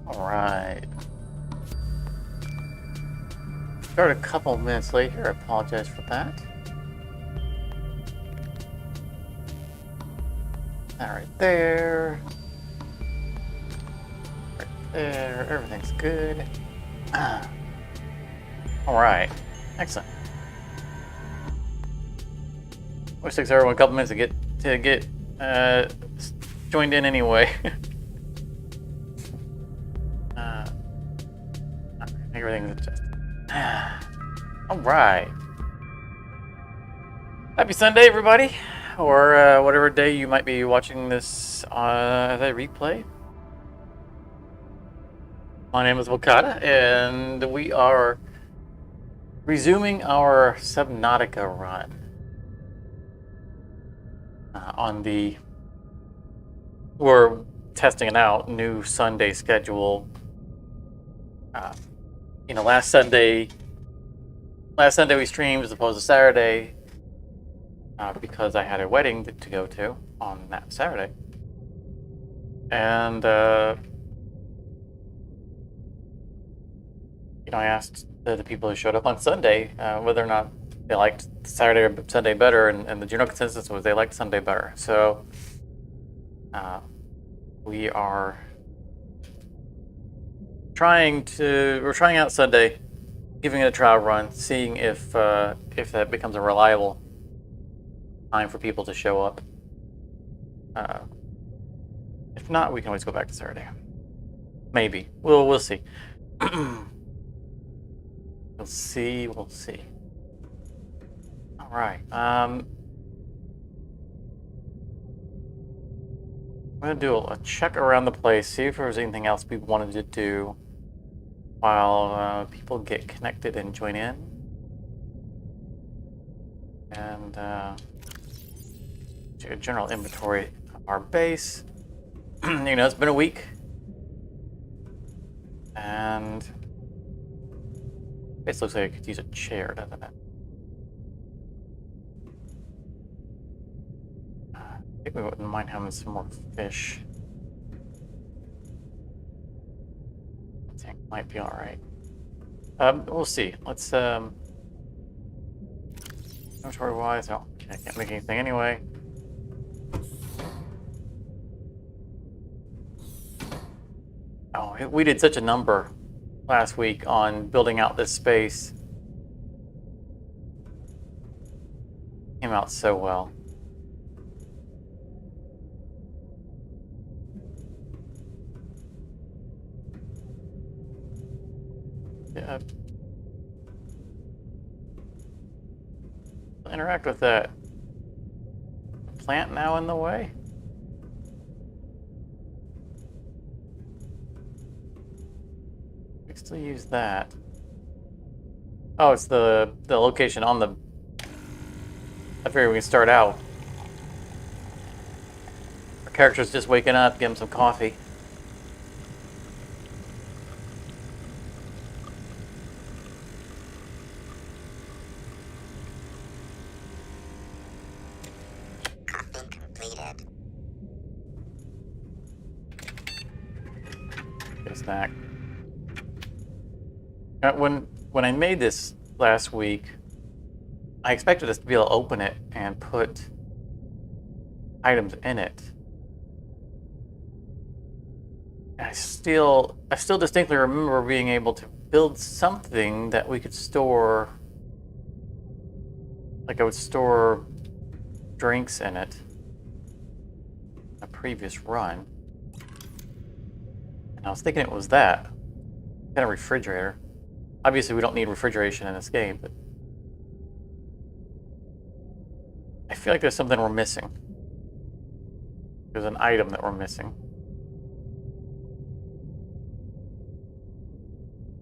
Alright. Start a couple minutes late here. I apologize for that. That right there. Right there. Everything's good. Alright. Excellent. Wish takes everyone a couple minutes to get joined in anyway. Everything's adjusted. Alright. Happy Sunday, everybody. Or whatever day you might be watching this as a replay. My name is Wakata, and we are resuming our Subnautica run. We're testing it out, new Sunday schedule. Last Sunday we streamed as opposed to Saturday because I had a wedding to go to on that Saturday. And, I asked the people who showed up on Sunday whether or not they liked Saturday or Sunday better, and the general consensus was they liked Sunday better. So we're trying out Sunday, giving it a trial run, seeing if that becomes a reliable time for people to show up. If not, we can always go back to Saturday. Maybe. We'll see. We'll see. All right. I'm gonna do a check around the place, see if there was anything else people wanted to do while people get connected and join in. And do a general inventory of our base. It's been a week. And base looks like I could use a chair, doesn't it? I think we wouldn't mind having some more fish. I think might be alright. We'll see. Let's inventory wise, I can't make anything anyway. Oh, we did such a number last week on building out this space. Came out so well. Yeah. Interact with that plant now in the way. We still use that. Oh, it's the location on the. I figure we can start out. Our character's just waking up, give him some coffee. Snack. When I made this last week, I expected us to be able to open it and put items in it. And I still distinctly remember being able to build something that we could store. Like I would store drinks in it. A previous run. And I was thinking it was that. Kind of refrigerator. Obviously we don't need refrigeration in this game, but I feel like there's something we're missing. There's an item that we're missing.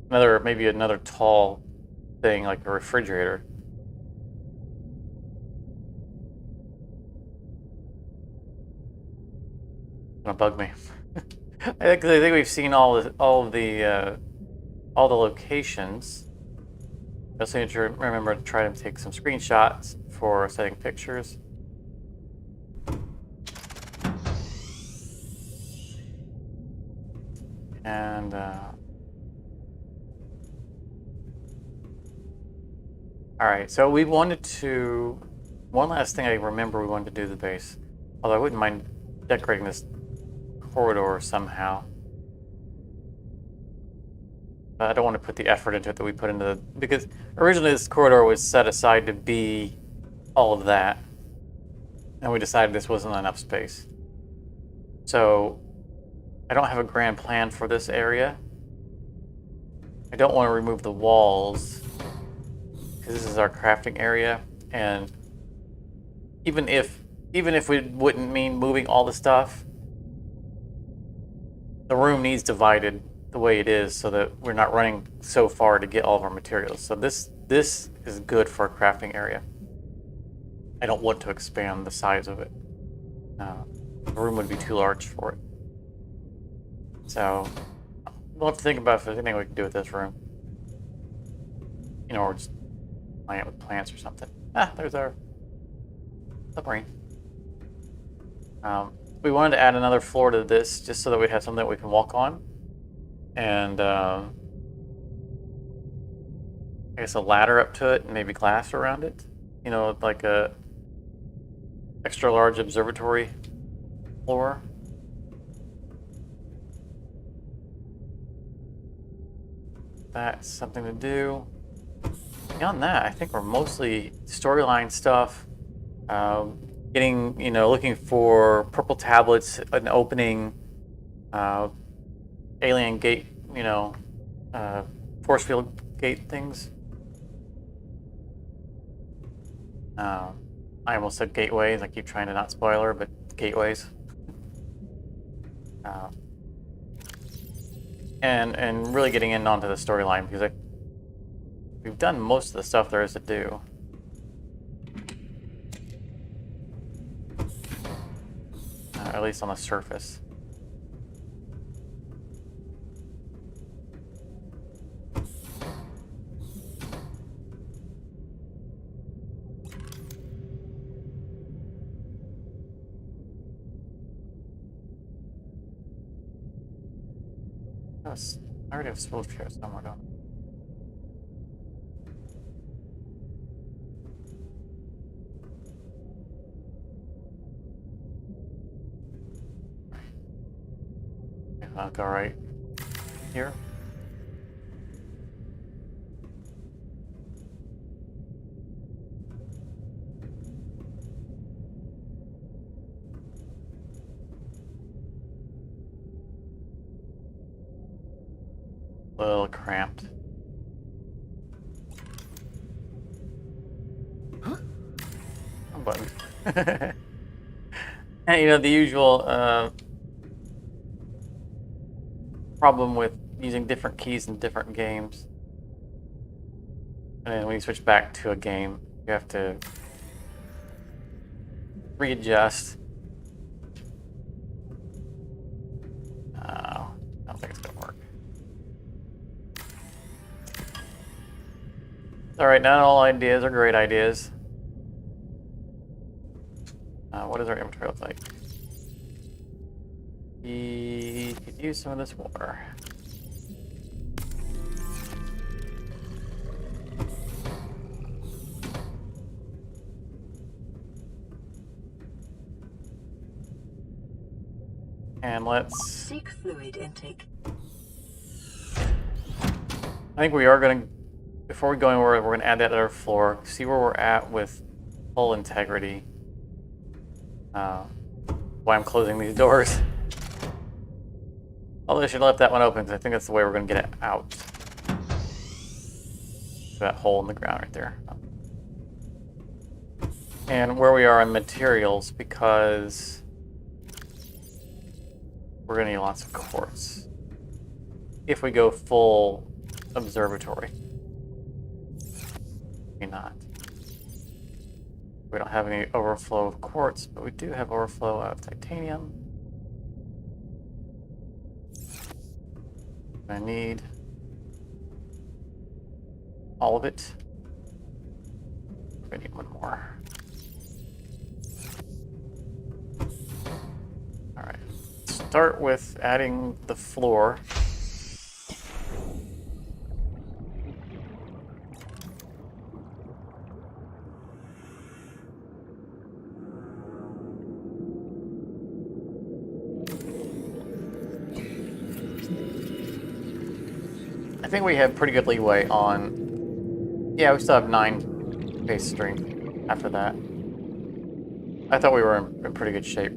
Maybe another tall thing like a refrigerator. It's gonna bug me. I think we've seen all the locations. I also need to remember to try to take some screenshots for setting pictures. And all right, so we wanted to. One last thing I remember we wanted to do the base. Although I wouldn't mind decorating this corridor somehow. But I don't want to put the effort into it that we put into the... Because originally this corridor was set aside to be all of that. And we decided this wasn't enough space. So I don't have a grand plan for this area. I don't want to remove the walls. Because this is our crafting area. And even if we wouldn't mean moving all the stuff, the room needs divided the way it is so that we're not running so far to get all of our materials. So this is good for a crafting area. I don't want to expand the size of it. The room would be too large for it. So we'll have to think about if there's anything we can do with this room. You know, or just line it with plants or something. Ah, there's our submarine. We wanted to add another floor to this just so that we have something that we can walk on. And I guess a ladder up to it and maybe glass around it. You know, like a extra large observatory floor. That's something to do. Beyond that, I think we're mostly storyline stuff. Getting, you know, looking for purple tablets, an opening, alien gate, you know, force field gate things. I almost said gateways. I keep trying to not spoiler, but gateways. And really getting in onto the storyline because we've done most of the stuff there is to do. At least on the surface. I already have spool chairs somewhere, don't I? Okay, I'll go right here. A little cramped. Huh? A button. And you know, the usual problem with using different keys in different games. And then when you switch back to a game, you have to readjust. I don't think it's gonna work. Alright, not all ideas are great ideas. What does our inventory look like? We could use some of this water. And let's... Seek fluid intake. I think we are going to, before we go anywhere, we're going to add that other floor, see where we're at with hull integrity. Why I'm closing these doors. Although I should have left that one open, because I think that's the way we're going to get it out. That hole in the ground right there. And where we are on materials, because we're going to need lots of quartz. If we go full observatory. Maybe not. We don't have any overflow of quartz, but we do have overflow of titanium. I need all of it. I need one more. All right. Start with adding the floor. I think we have pretty good leeway on... Yeah, we still have 9 base strength after that. I thought we were in pretty good shape.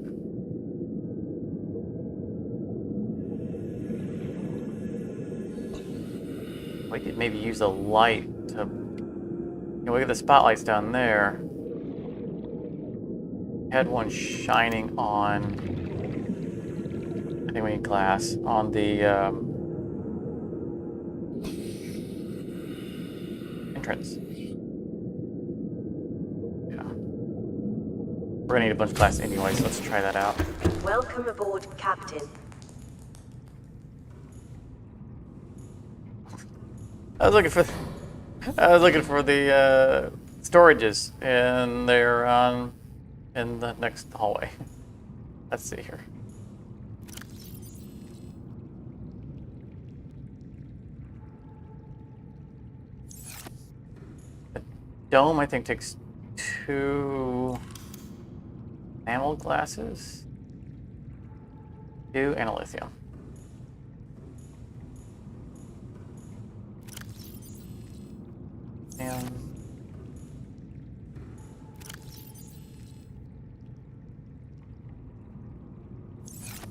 We could maybe use a light to... You know, look at the spotlights down there. Had one shining on... I think we need glass. On the entrance. Yeah. We're gonna need a bunch of glass anyway, so let's try that out. Welcome aboard, Captain. I was looking for the storages, and they're on in the next hallway. Let's see here. The dome, I think, takes 2 enamel glasses, 2 and a lithium.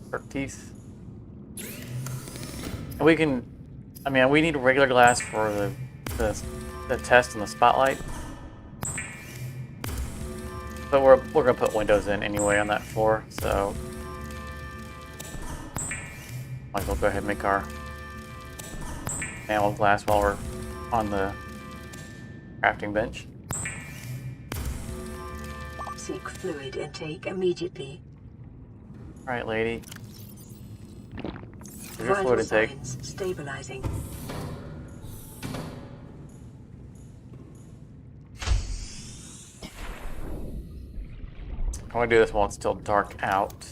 Shark teeth. And we can, I mean, we need regular glass for the test and the spotlight. But we're gonna put windows in anyway on that floor, so might as well go ahead and make our enamel glass while we're on the crafting bench. Seek fluid intake immediately. All right, lady. Here's your fluid intake. Stabilizing. I want to do this while it's still dark out.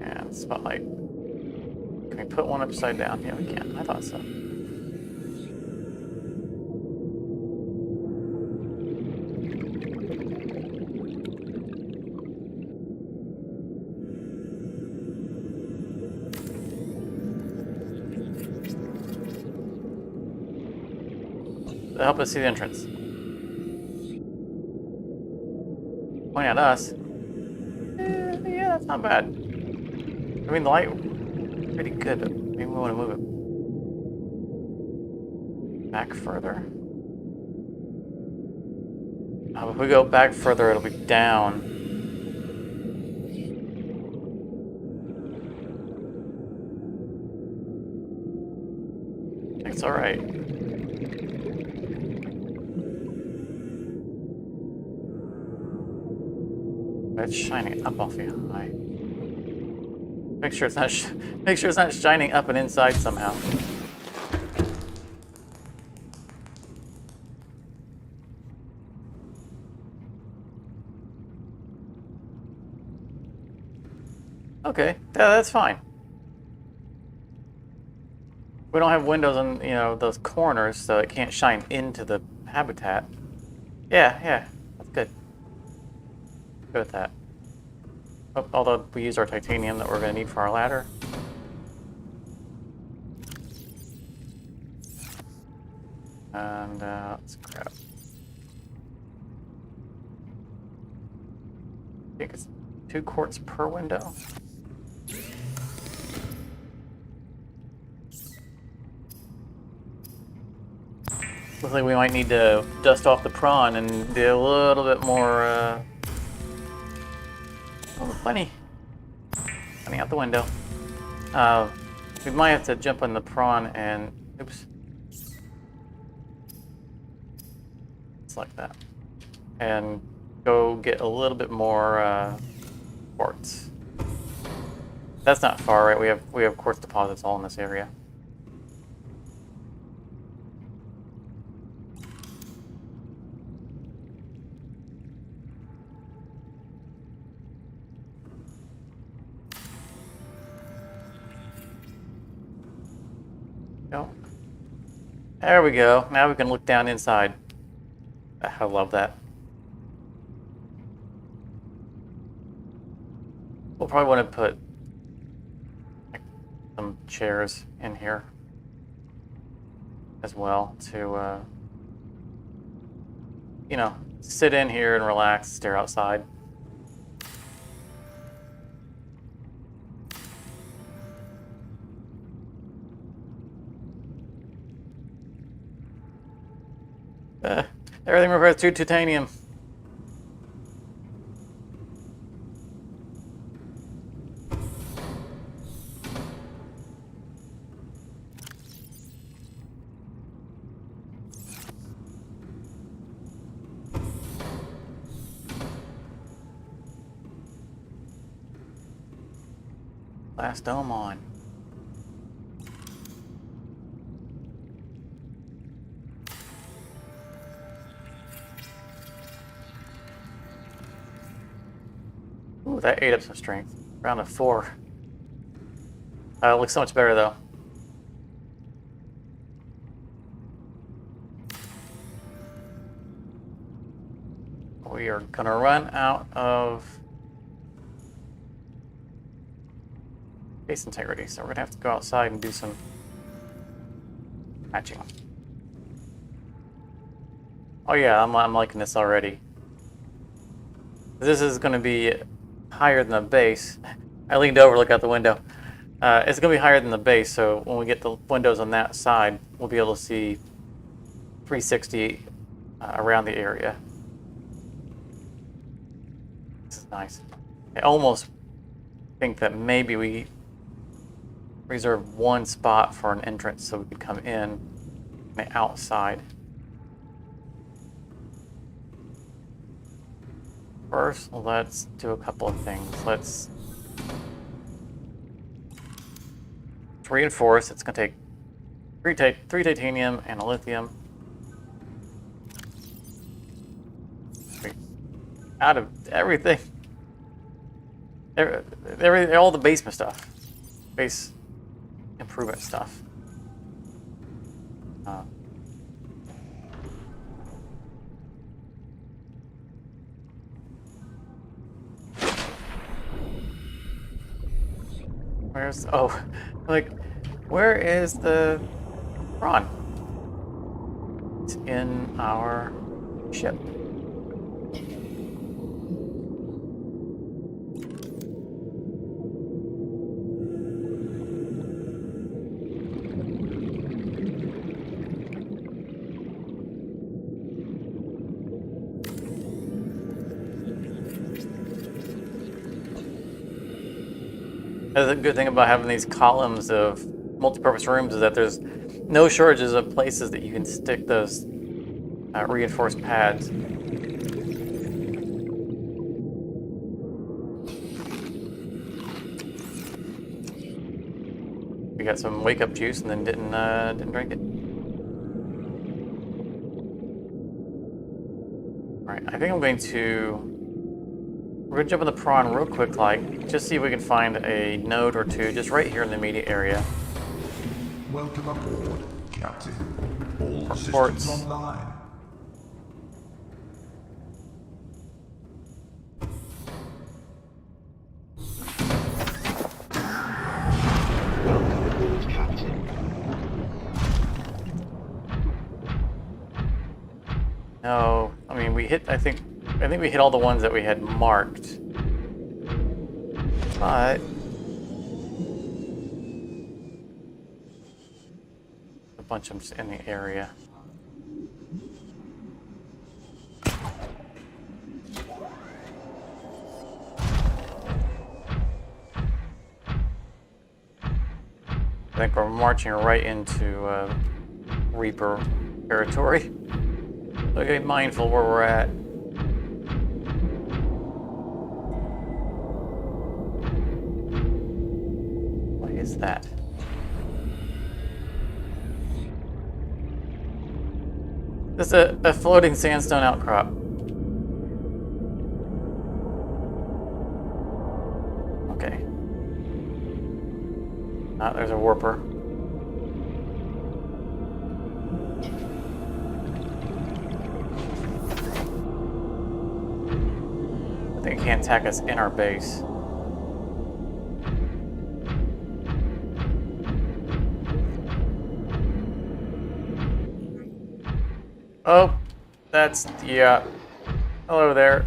And spotlight. Can we put one upside down? Yeah, we can. I thought so. Help us see the entrance. Point at us. Yeah, that's not bad. I mean, the light pretty good, but maybe we want to move it back further. If we go back further, it'll be down. It's all right. It's shining up off the eye. Make sure it's not shining up and inside somehow. Okay, that's fine. We don't have windows on, you know, those corners, so it can't shine into the habitat. Yeah, that's good. Good with that. Oh, although we use our titanium that we're going to need for our ladder. And let's grab. I think it's 2 quartz per window. Looks like we might need to dust off the prawn and do a little bit more. Oh, plenty out the window. We might have to jump on the prawn and oops. It's like that, and go get a little bit more quartz. That's not far, right? We have quartz deposits all in this area. Go. There we go. Now we can look down inside. I love that. Oh, we'll probably want to put like, some chairs in here as well to, you know, sit in here and relax, stare outside. Everything requires 2 titanium. Last dome on. Ooh, that ate up some strength. Round of 4. It looks so much better though. We are gonna run out of base integrity, so we're gonna have to go outside and do some hatching. Oh yeah, I'm liking this already. This is gonna be higher than the base. I leaned over, look out the window. It's gonna be higher than the base, so when we get the windows on that side, we'll be able to see 360 around the area. This is nice. I almost think that maybe we reserve one spot for an entrance so we could come in on the outside. First, let's do a couple of things. Let's reinforce. It's going to take 3 titanium and a lithium. Out of everything. All the basement stuff. Base improvement stuff. Where is the prawn? It's in our ship. The good thing about having these columns of multi-purpose rooms is that there's no shortages of places that you can stick those reinforced pads. We got some wake-up juice and then didn't drink it. All right, I think I'm going to. We're gonna jump on the prawn real quick, just see if we can find a node or two just right here in the immediate area. Welcome aboard, Captain. All Reports. systems online. Welcome aboard, Captain. No, I mean I think we hit all the ones that we had marked. But a bunch of them just in the area. I think we're marching right into Reaper territory. So be mindful where we're at. What is that? This is a floating sandstone outcrop. Okay. Ah, there's a warper. I think it can't attack us in our base. Oh, that's, yeah. Hello there.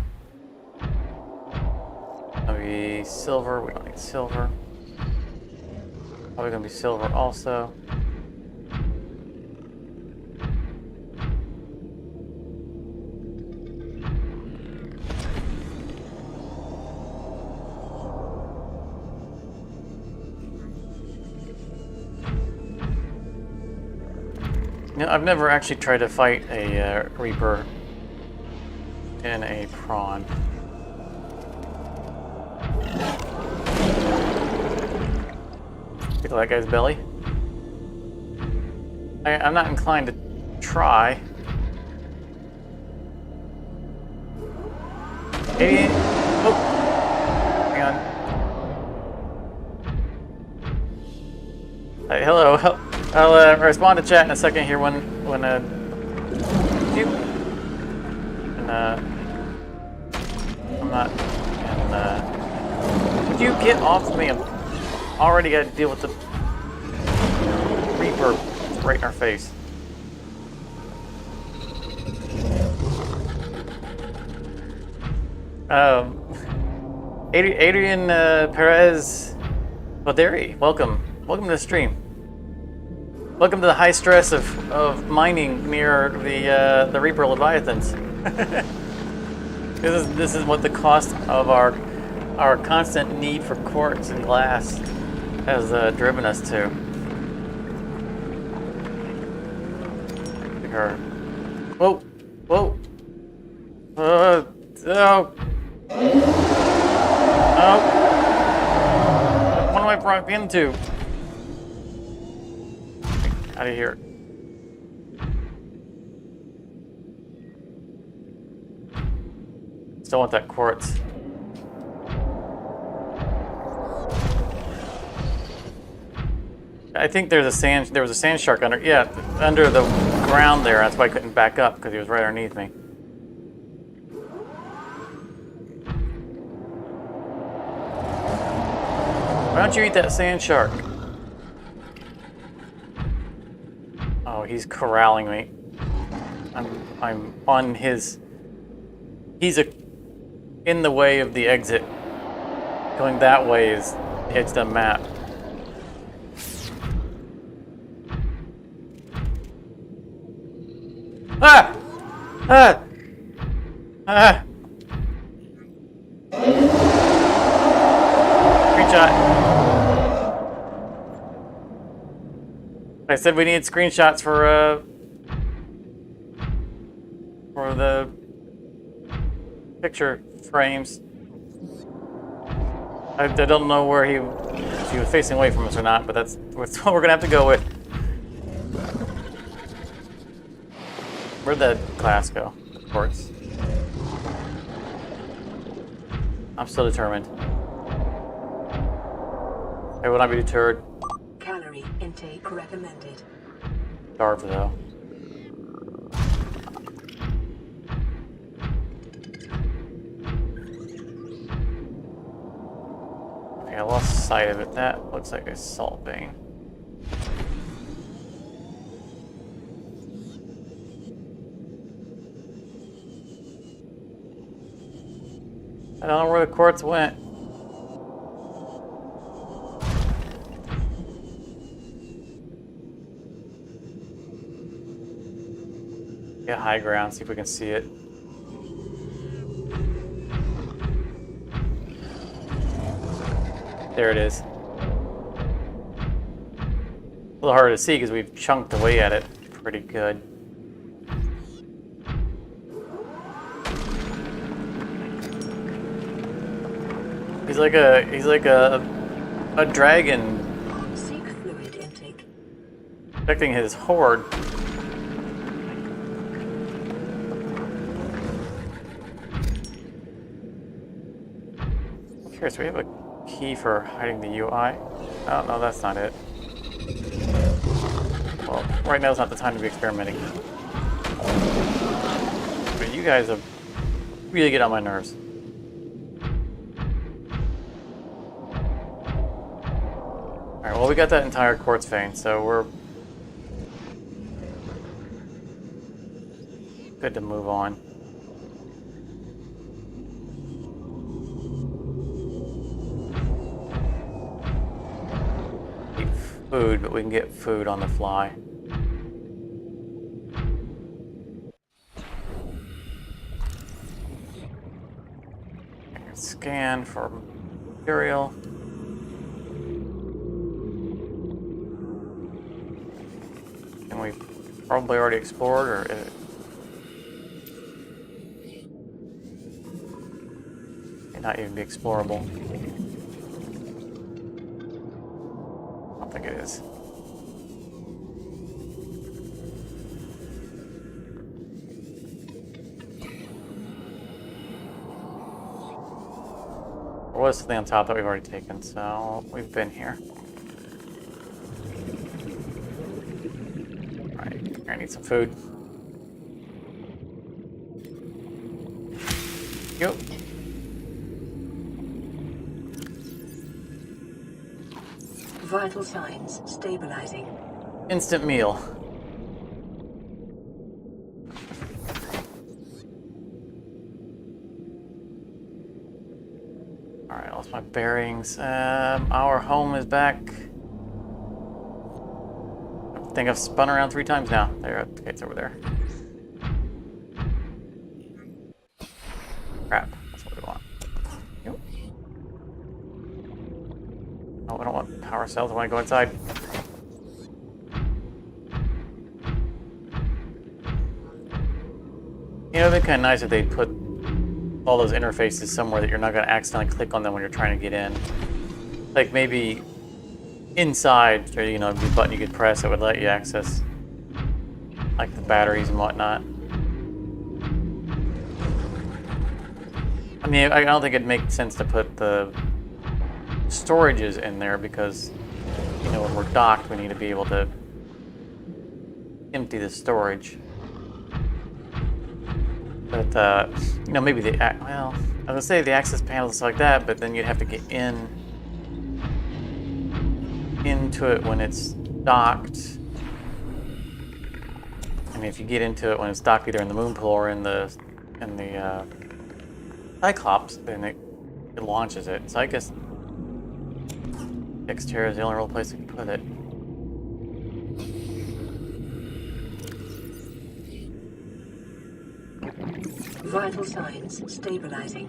Gonna be silver. We don't need silver. Probably gonna be silver also. You know, I've never actually tried to fight a Reaper in a prawn. Tickle that guy's belly. I'm not inclined to try. 88. Oh, hang on. Hey, hello. I'll respond to chat in a second here when you and I'm not and would you get off of me? I'm already got to deal with the Reaper right in our face. Adrian Perez Valderi, welcome to the stream. Welcome to the high stress of mining near the Reaper Leviathans. This is what the cost of our constant need for quartz and glass has driven us to. Her. Whoa, whoa. Oh. Oh. What am I brought into? Out of here. Still want that quartz. I think there was a sand shark under the ground there. That's why I couldn't back up, because he was right underneath me. Why don't you eat that sand shark? Oh, he's corralling me. I'm on his. He's in the way of the exit. Going that way is it's the map. Ah! Ah! Ah! Screenshot. I said we need screenshots for the picture frames. I don't know if he was facing away from us or not, but that's what we're gonna have to go with. Where'd that class go? Of course. I'm still determined. I will not be deterred. Calorie intake recommended. Starved though. Okay, I lost sight of it. That looks like a salt vein. I don't know where the quartz went. Get high ground, see if we can see it. There it is. A little harder to see because we've chunked away at it pretty good. He's like a dragon. Seek fluid intake. Protecting his horde. I'm curious, we have a key for hiding the UI? Oh, no, that's not it. Well, right now is not the time to be experimenting. But you guys have really get on my nerves. Alright, well, we got that entire quartz vein, so we're... good to move on. Need food, but we can get food on the fly. Scan for material. And we probably already explored, or may not even be explorable. I don't think it is. There was something on top that we've already taken, so we've been here. Alright, I need some food. Yep. Vital signs stabilizing. Instant meal. Alright, lost my bearings. Our home is back. I think I've spun around 3 times now. There, okay, it's over there. Crap, that's what we want. Yep. Oh, I don't want power cells, I want to go inside. You know, it'd be kind of nice if they put all those interfaces somewhere that you're not going to accidentally click on them when you're trying to get in. Like maybe inside, or, you know, the button you could press that would let you access like the batteries and whatnot. I mean, I don't think it'd make sense to put the storages in there because, you know, when we're docked, we need to be able to empty the storage. But, you know, maybe the, well, I was gonna say the access panels like that, but then you'd have to get into it when it's docked. I mean, if you get into it when it's docked either in the moon pool or in the Cyclops, then it launches it. So I guess exterior is the only real place we can put it. Vital signs stabilizing.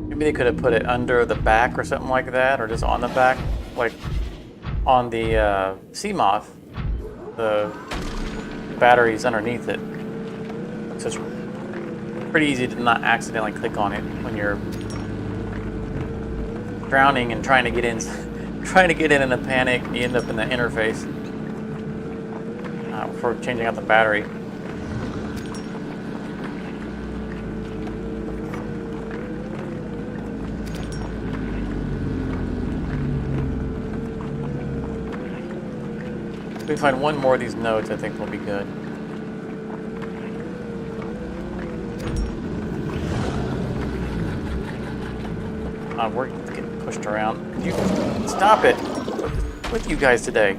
Maybe they could have put it under the back or something like that, or just on the back, like on the Seamoth. The batteries underneath it, so it's pretty easy to not accidentally click on it when you're drowning and trying to get in, in a panic. You end up in the interface before changing out the battery. If we find one more of these nodes, I think we'll be good. We're getting pushed around. Could you stop it? What's with you guys today?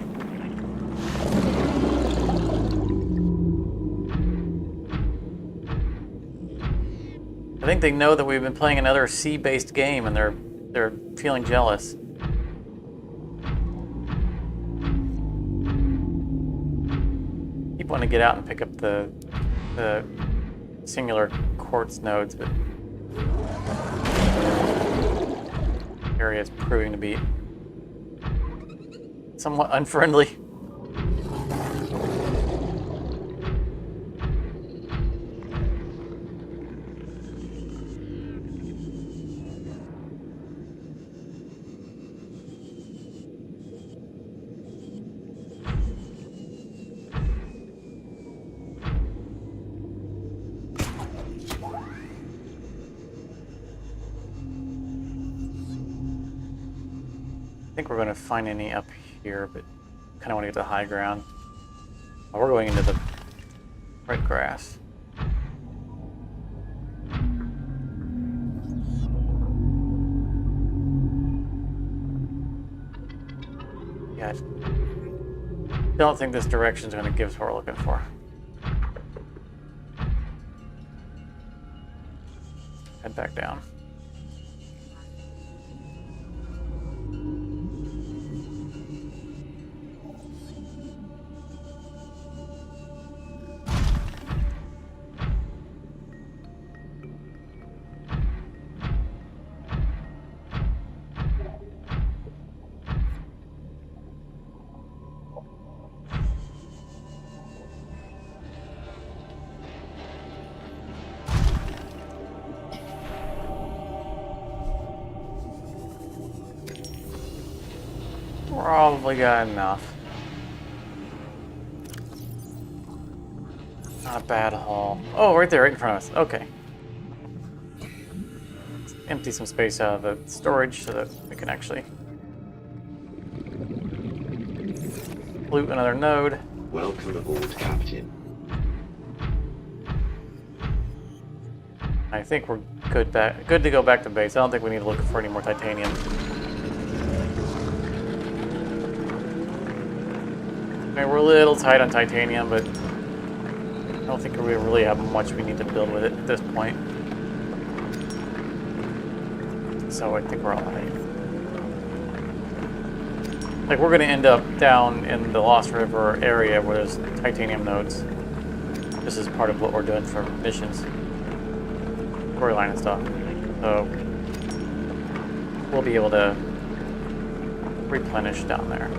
I think they know that we've been playing another sea-based game, and they're feeling jealous. Keep wanting to get out and pick up the singular quartz nodes, but the area is proving to be somewhat unfriendly. I think we're going to find any up here, but kind of want to get to the high ground. Oh, we're going into the red grass. Yeah. Don't think this direction is going to give us what we're looking for. Head back down. Probably got enough. Not a bad haul. Oh, right there, right in front of us. Okay. Let's empty some space out of the storage so that we can actually loot another node. Welcome aboard, Captain. I think we're good to go back to base. I don't think we need to look for any more titanium. I mean, we're a little tight on titanium, but I don't think we really have much we need to build with it at this point. So I think we're all right. Like, we're going to end up down in the Lost River area where there's titanium nodes. This is part of what we're doing for missions. Storyline and stuff. So we'll be able to replenish down there.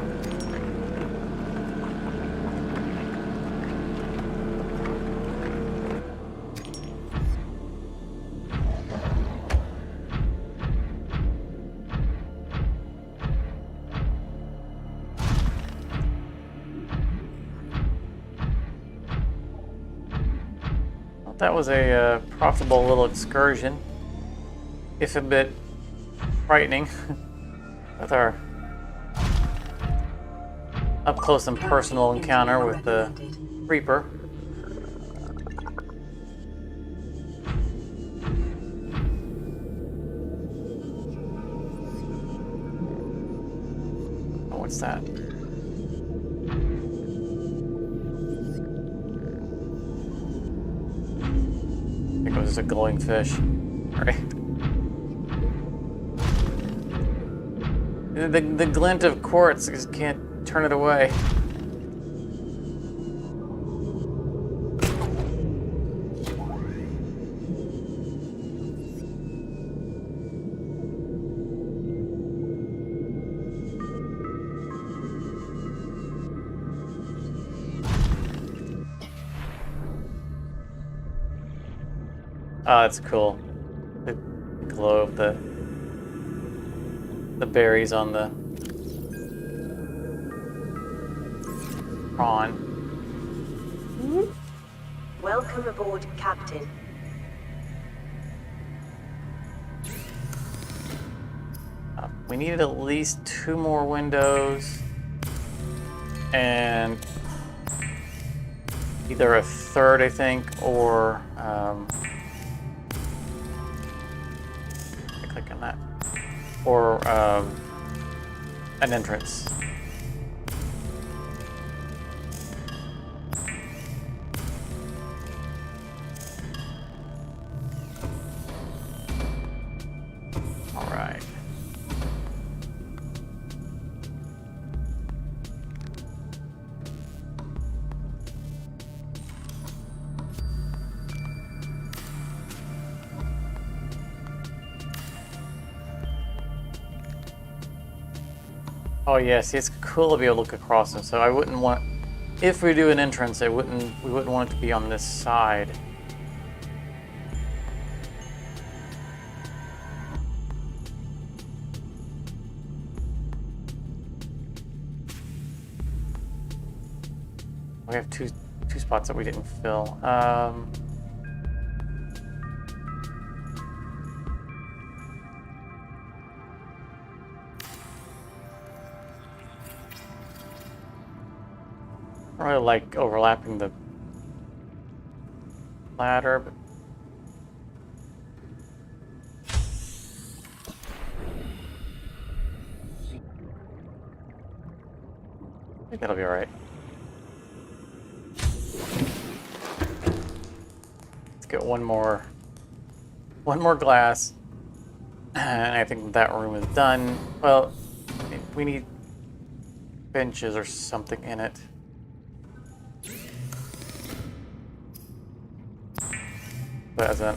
That was a profitable little excursion, if a bit frightening, with our up-close and personal encounter with the Reaper. Oh, what's that? I think it was just a glowing fish, right? The glint of quartz just can't turn it away. Oh, that's cool. The glow of the berries on the prawn. Welcome aboard, Captain. We needed at least 2 more windows and either a third, I think, or click on that, or an entrance. All right. Oh yes, it's cool to be able to look across them. So I wouldn't want, if we do an entrance, we wouldn't want it to be on this side. We have two spots that we didn't fill. I really like overlapping the ladder, but I think that'll be all right. get one more glass, and I think that room is done. Well, we need benches or something in it. But as a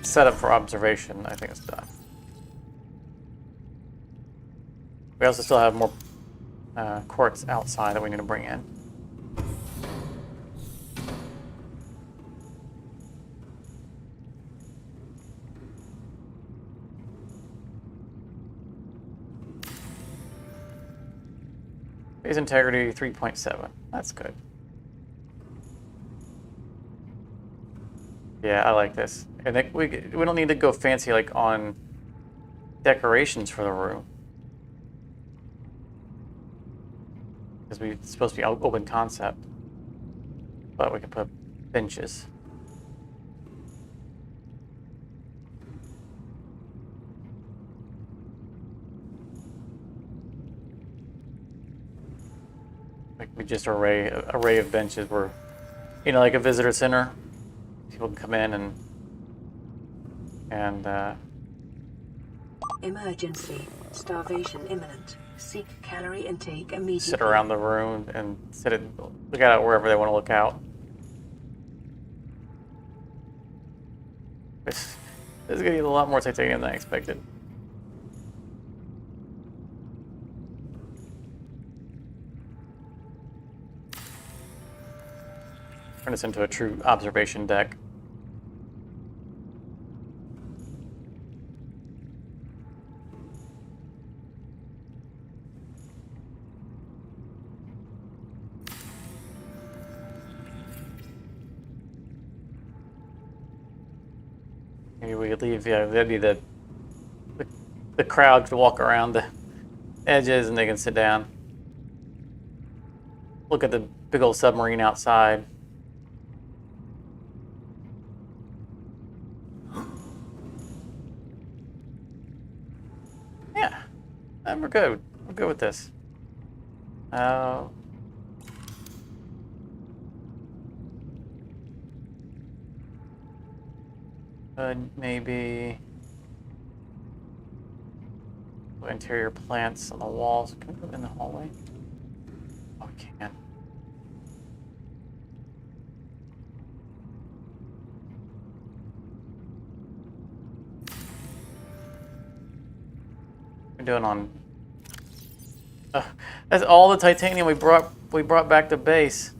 setup for observation, I think it's done. We also still have more quartz outside that we need to bring in. Phase integrity 3.7. That's good. Yeah, I like this. And we don't need to go fancy like on decorations for the room. Because it's supposed to be open concept. But we can put benches. Like we just array of benches where, you know, like a visitor center. People can come in and Emergency. Starvation imminent. Seek calorie intake immediately. sit around the room and look out wherever they want to look out. This is going to get a lot more titanium than I expected. Turn this into a true observation deck. Maybe we could leave, yeah, that'd be the crowd could walk around the edges and they can sit down. Look at the big old submarine outside. Yeah, and we're good. We're good with this. Maybe interior plants on the walls. Can we put them in the hallway? Oh, we can. We're doing on. That's all the titanium we brought back to base.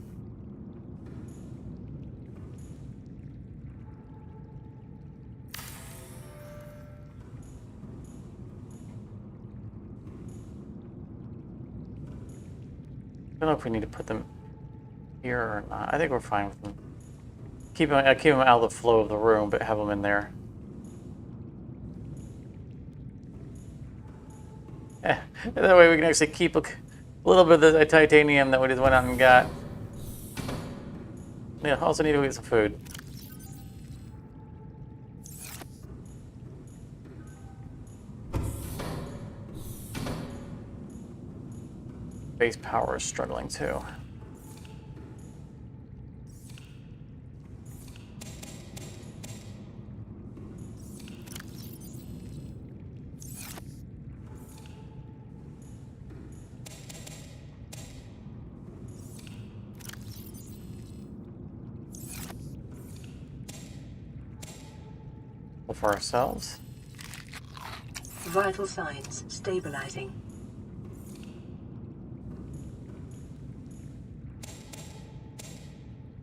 I don't know if we need to put them here or not. I think we're fine with them. Keep them out of the flow of the room, but have them in there. Yeah, that way we can actually keep a little bit of the titanium that we just went out and got. Yeah, also need to get some food. Base power is struggling too. For ourselves. Vital signs stabilizing.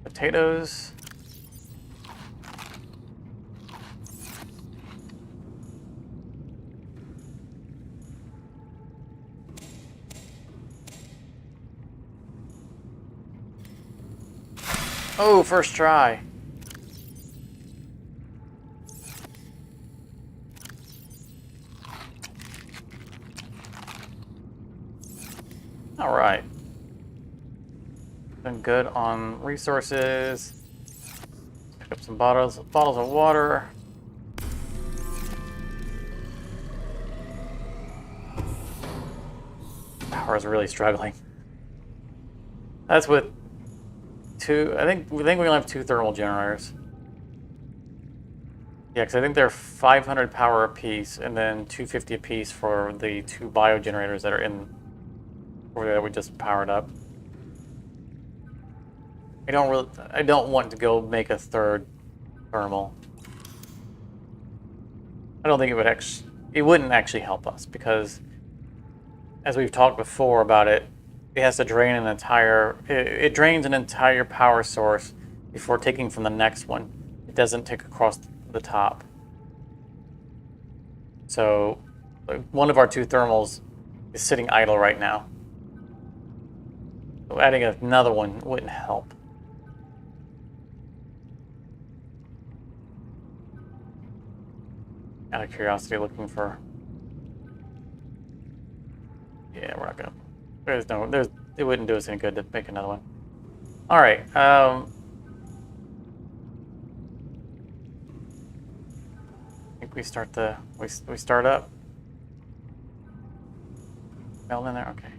Potatoes. Oh, first try. All right. Been good on resources. Pick up some bottles of water. Power is really struggling. That's with two. I think we only have 2 thermal generators. Yeah, because I think they're 500 power apiece, and then 250 apiece for the 2 biogenerators that are in over there that we just powered up. I don't want to go make a third thermal. I don't think it wouldn't actually help us because, as we've talked before about it, it has to drain it drains an entire power source before taking from the next one. It doesn't take across the top. So one of our 2 thermals is sitting idle right now. So adding another one wouldn't help. Out of curiosity, looking for... Yeah, we're not gonna... it wouldn't do us any good to make another one. Alright, I think we start we start up. Meld in there, okay.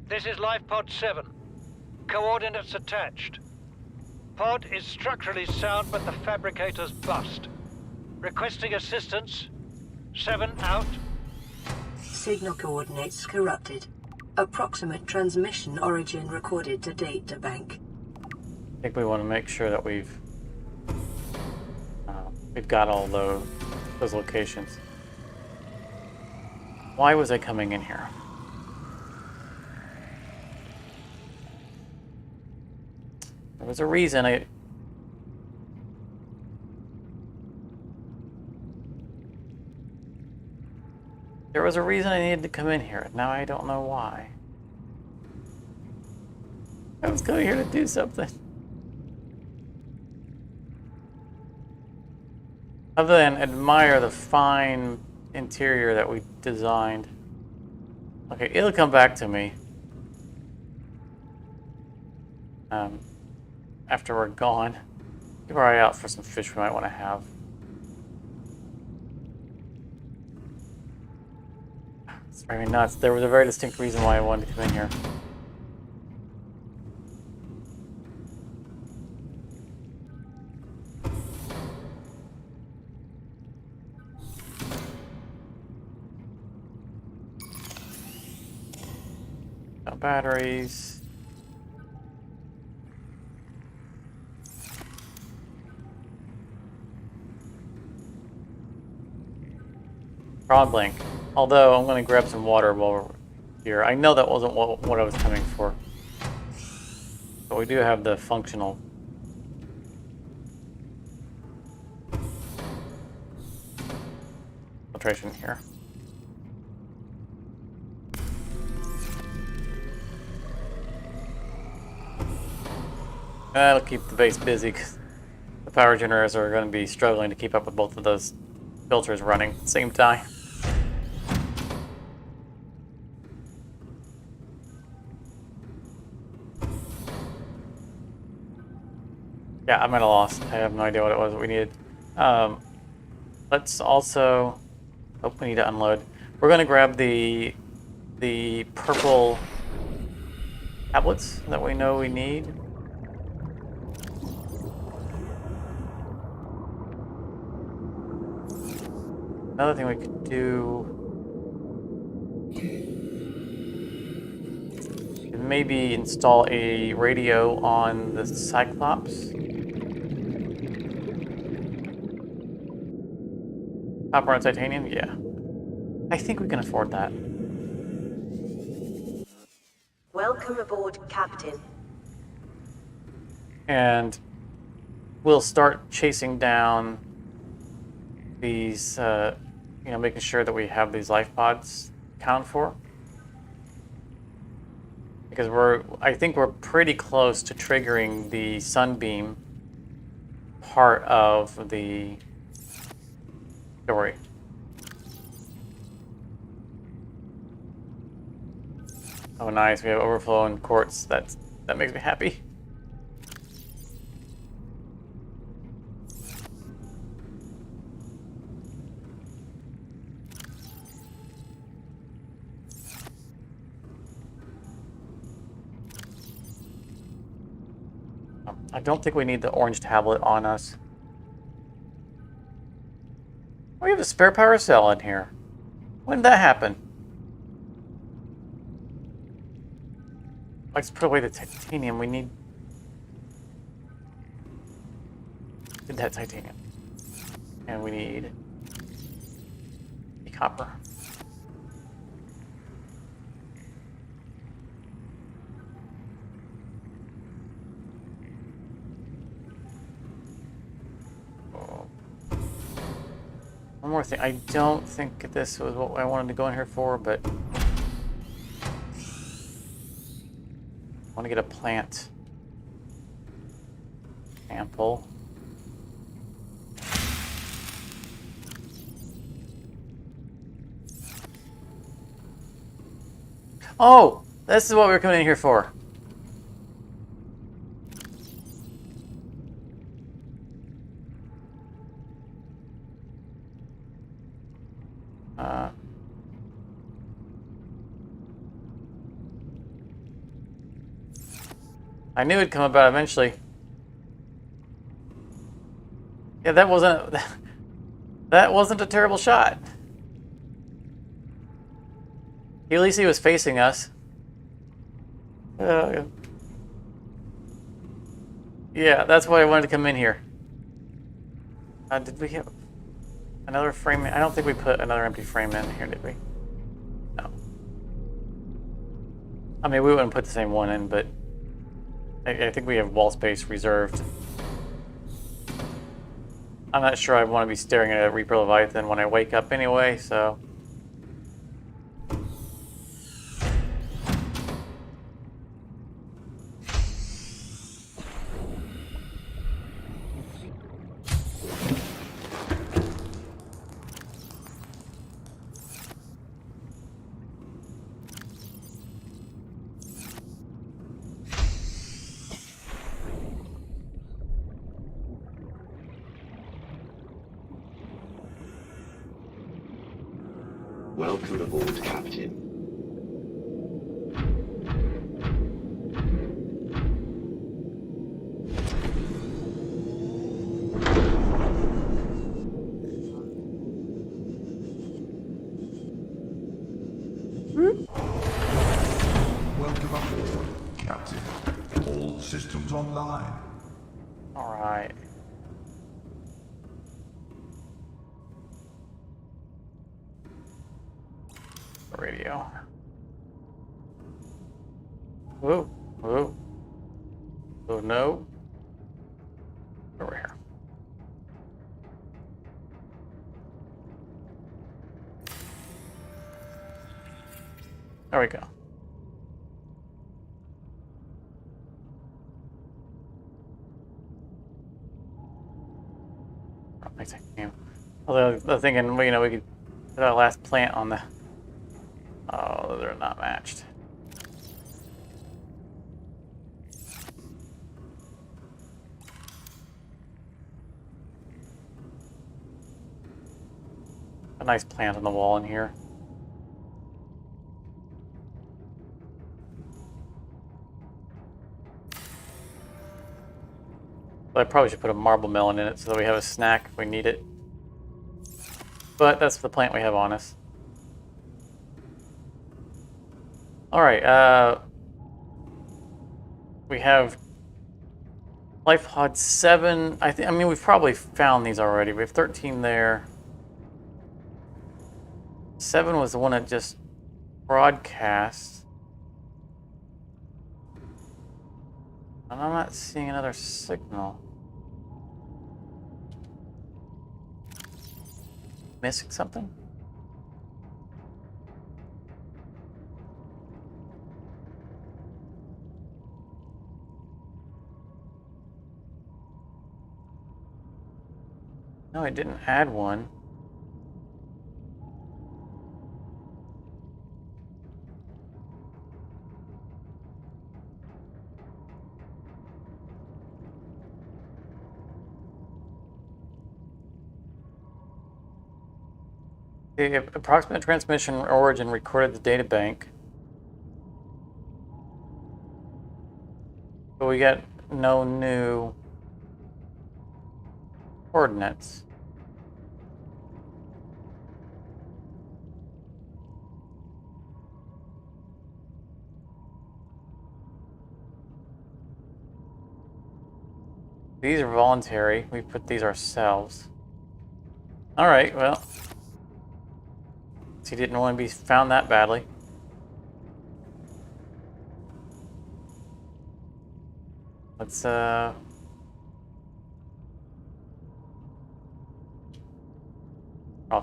This is Life Pod 7. Coordinates attached. Pod is structurally sound, but the fabricator's bust. Requesting assistance. 7 out. Signal coordinates corrupted. Approximate transmission origin recorded to data bank. I think we want to make sure that we've got all those locations. Why was I coming in here? There was a reason There was a reason I needed to come in here. Now I don't know why. I was coming here to do something. Other than admire the fine interior that we designed. Okay, it'll come back to me. After we're gone. Keep our eye out for some fish we might want to have. It's driving me nuts. There was a very distinct reason why I wanted to come in here. No batteries. Frog blank. Although I'm going to grab some water while we're here. I know that wasn't what I was coming for. But we do have the functional. Filtration here. That'll keep the base busy because the power generators are going to be struggling to keep up with both of those filters running at the same time. Yeah, I'm at a loss. I have no idea what it was that we needed. Let's also... Oh, we need to unload. We're going to grab the purple tablets that we know we need. Another thing we could do is maybe install a radio on the Cyclops. Copper and titanium? Yeah. I think we can afford that. Welcome aboard, Captain. And we'll start chasing down these, making sure that we have these life pods accounted for. Because I think we're pretty close to triggering the Sunbeam part of the story. Oh, nice! We have overflowing quartz. That makes me happy. I don't think we need the orange tablet on us. We have a spare power cell in here. When did that happen? Let's put away the titanium. We need that titanium. And we need the copper. One more thing. I don't think this was what I wanted to go in here for, but I want to get a plant sample. Oh, this is what we were coming in here for. I knew it'd come about eventually. Yeah, that wasn't a terrible shot. At least he was facing us. Yeah, that's why I wanted to come in here. Did we have another frame? I don't think we put another empty frame in here, did we? No. I mean, we wouldn't put the same one in, but I think we have wall space reserved. I'm not sure I want to be staring at a Reaper Leviathan when I wake up anyway, so... Welcome aboard, Captain. Welcome aboard, Captain. All systems online. All right. Radio. Whoa, whoa. Oh no. Over here. There we go. Although I'm thinking, you know, we could put our last plant on the. Oh, they're not matched. A nice plant on the wall in here. But I probably should put a marble melon in it so that we have a snack if we need it. But that's the plant we have on us. Alright, we have Life Pod 7. I mean, we've probably found these already. We have 13 there. 7 was the one that just broadcast. And I'm not seeing another signal. Missing something? No, I didn't add one. The approximate transmission origin recorded the data bank. But we got no new coordinates. These are voluntary. We put these ourselves. All right, well, he didn't want to be found that badly. Let's off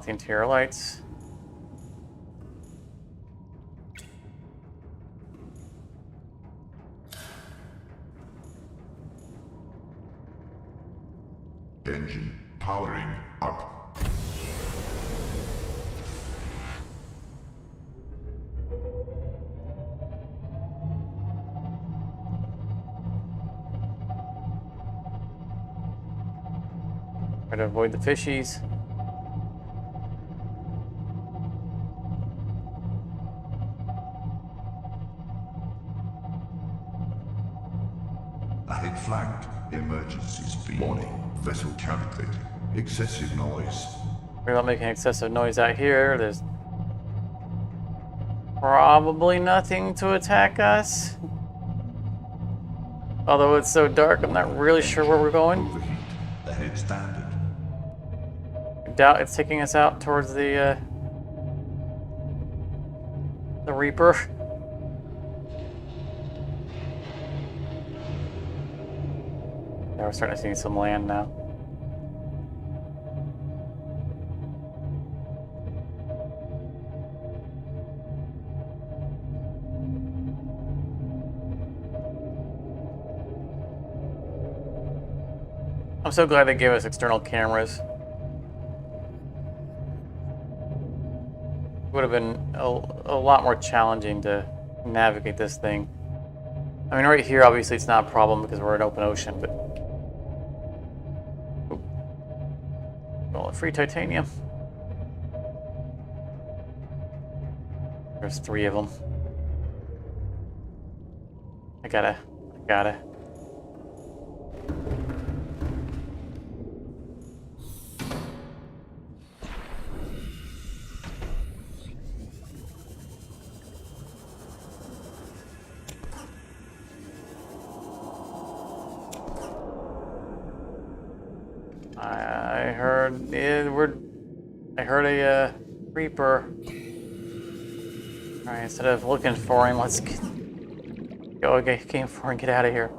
the interior lights. Engine powering up. Try to avoid the fishies. Ahead flanked. Emergency speed. Warning. Vessel counterfeit. Excessive noise. We're not making excessive noise out here. There's probably nothing to attack us. Although it's so dark, I'm not really sure where we're going. Overheat. Ahead standard. I doubt it's taking us out towards the Reaper. Yeah, we're starting to see some land now. I'm so glad they gave us external cameras. It would have been a lot more challenging to navigate this thing. I mean, right here, obviously, it's not a problem because we're in open ocean, but... Well, free titanium. There's 3 of them. I gotta. I heard a Reaper. Alright, instead of looking for him, let's go game for and get out of here.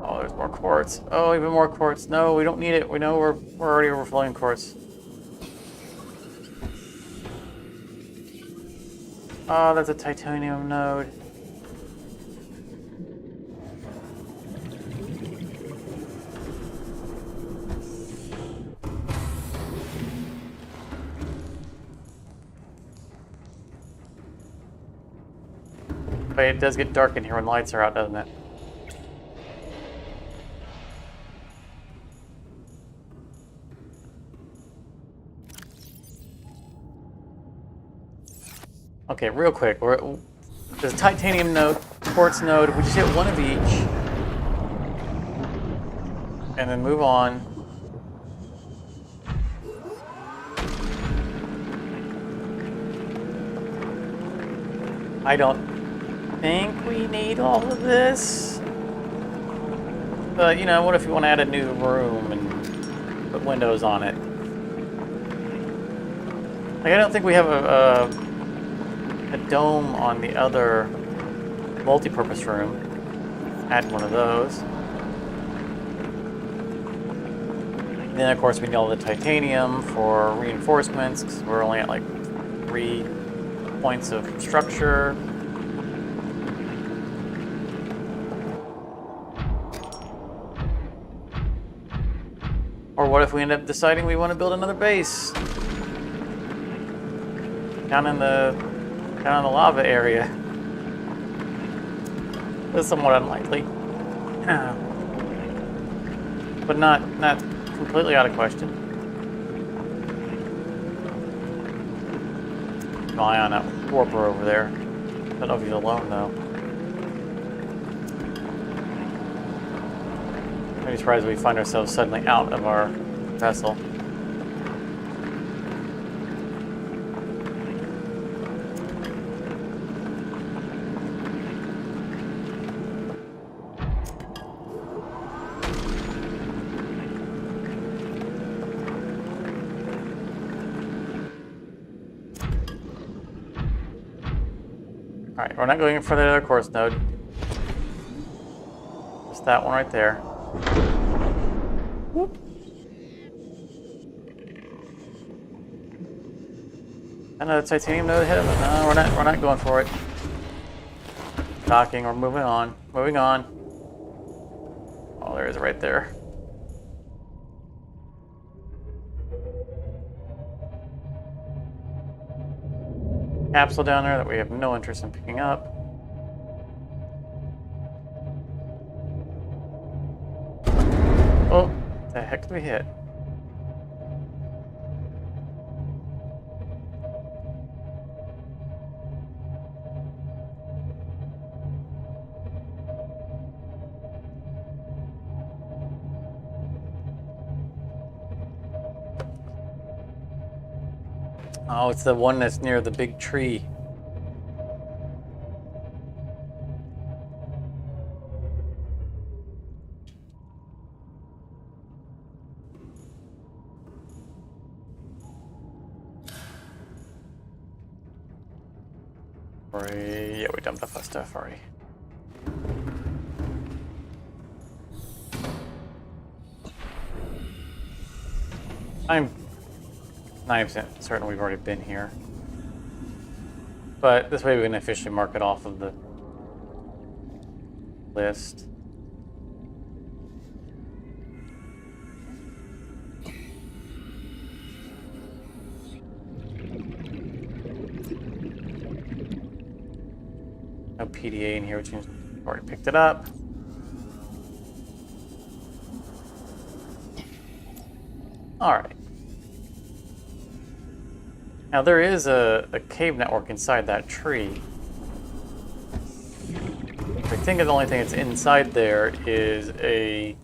Oh, there's more quartz. Oh, even more quartz. No, we don't need it. We know we're already overflowing quartz. Oh, that's a titanium node. But it does get dark in here when lights are out, doesn't it? Okay, real quick. There's a titanium node, quartz node. If we just hit one of each, and then move on. I don't think we need all of this. But, you know, what if you want to add a new room and put windows on it? Like, I don't think we have a dome on the other multi-purpose room. Add one of those. And then, of course, we need all the titanium for reinforcements, because we're only at like 3 points of structure. Or what if we end up deciding we want to build another base down in the lava area? That's somewhat unlikely, but not completely out of question. Keep an eye on that warper over there. I don't know if he's alone though. I'd be surprised if we find ourselves suddenly out of our vessel. Alright, we're not going for the other course node. Just that one right there. Whoop. Another titanium node ahead of us. No, we're not going for it. Docking, we're moving on. Moving on. Oh, there it is right there. Capsule down there that we have no interest in picking up. Oh, what the heck did we hit? Oh, it's the one that's near the big tree. Yeah, we dumped off our stuff already. I'm 90% certain we've already been here. But this way we can officially mark it off of the list. No PDA in here, which means we've already picked it up. Alright. Now there is a cave network inside that tree. I think the only thing that's inside there is an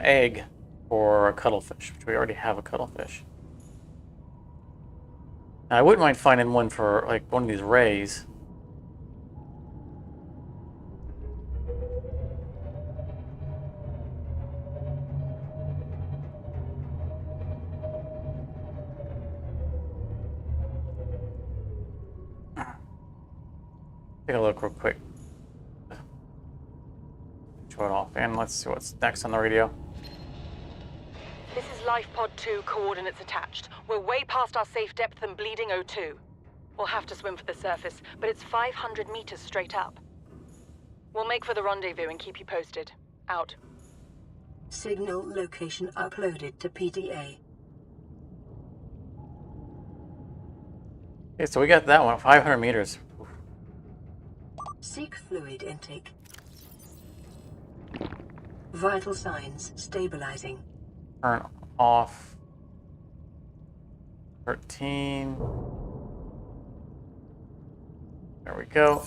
egg for a cuttlefish, which we already have a cuttlefish. Now, I wouldn't mind finding one for like one of these rays. Take a look real quick. Show it off, and let's see what's next on the radio. This is Life Pod 2, coordinates attached. We're way past our safe depth and bleeding O2. We'll have to swim for the surface, but it's 500 meters straight up. We'll make for the rendezvous and keep you posted. Out. Signal location uploaded to PDA. Okay, so we got that one, 500 meters. Seek fluid intake. Vital signs stabilizing. Turn off 13. There we go.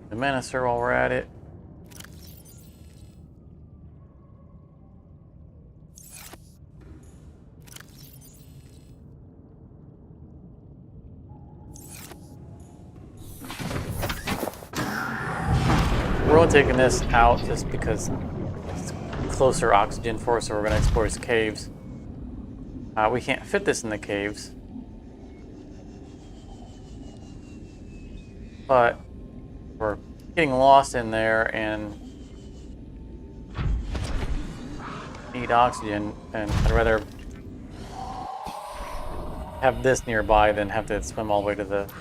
The Menacer while we're at it. We're only taking this out just because it's closer oxygen for us, so we're going to explore these caves. We can't fit this in the caves. But we're getting lost in there and need oxygen, and I'd rather have this nearby than have to swim all the way to the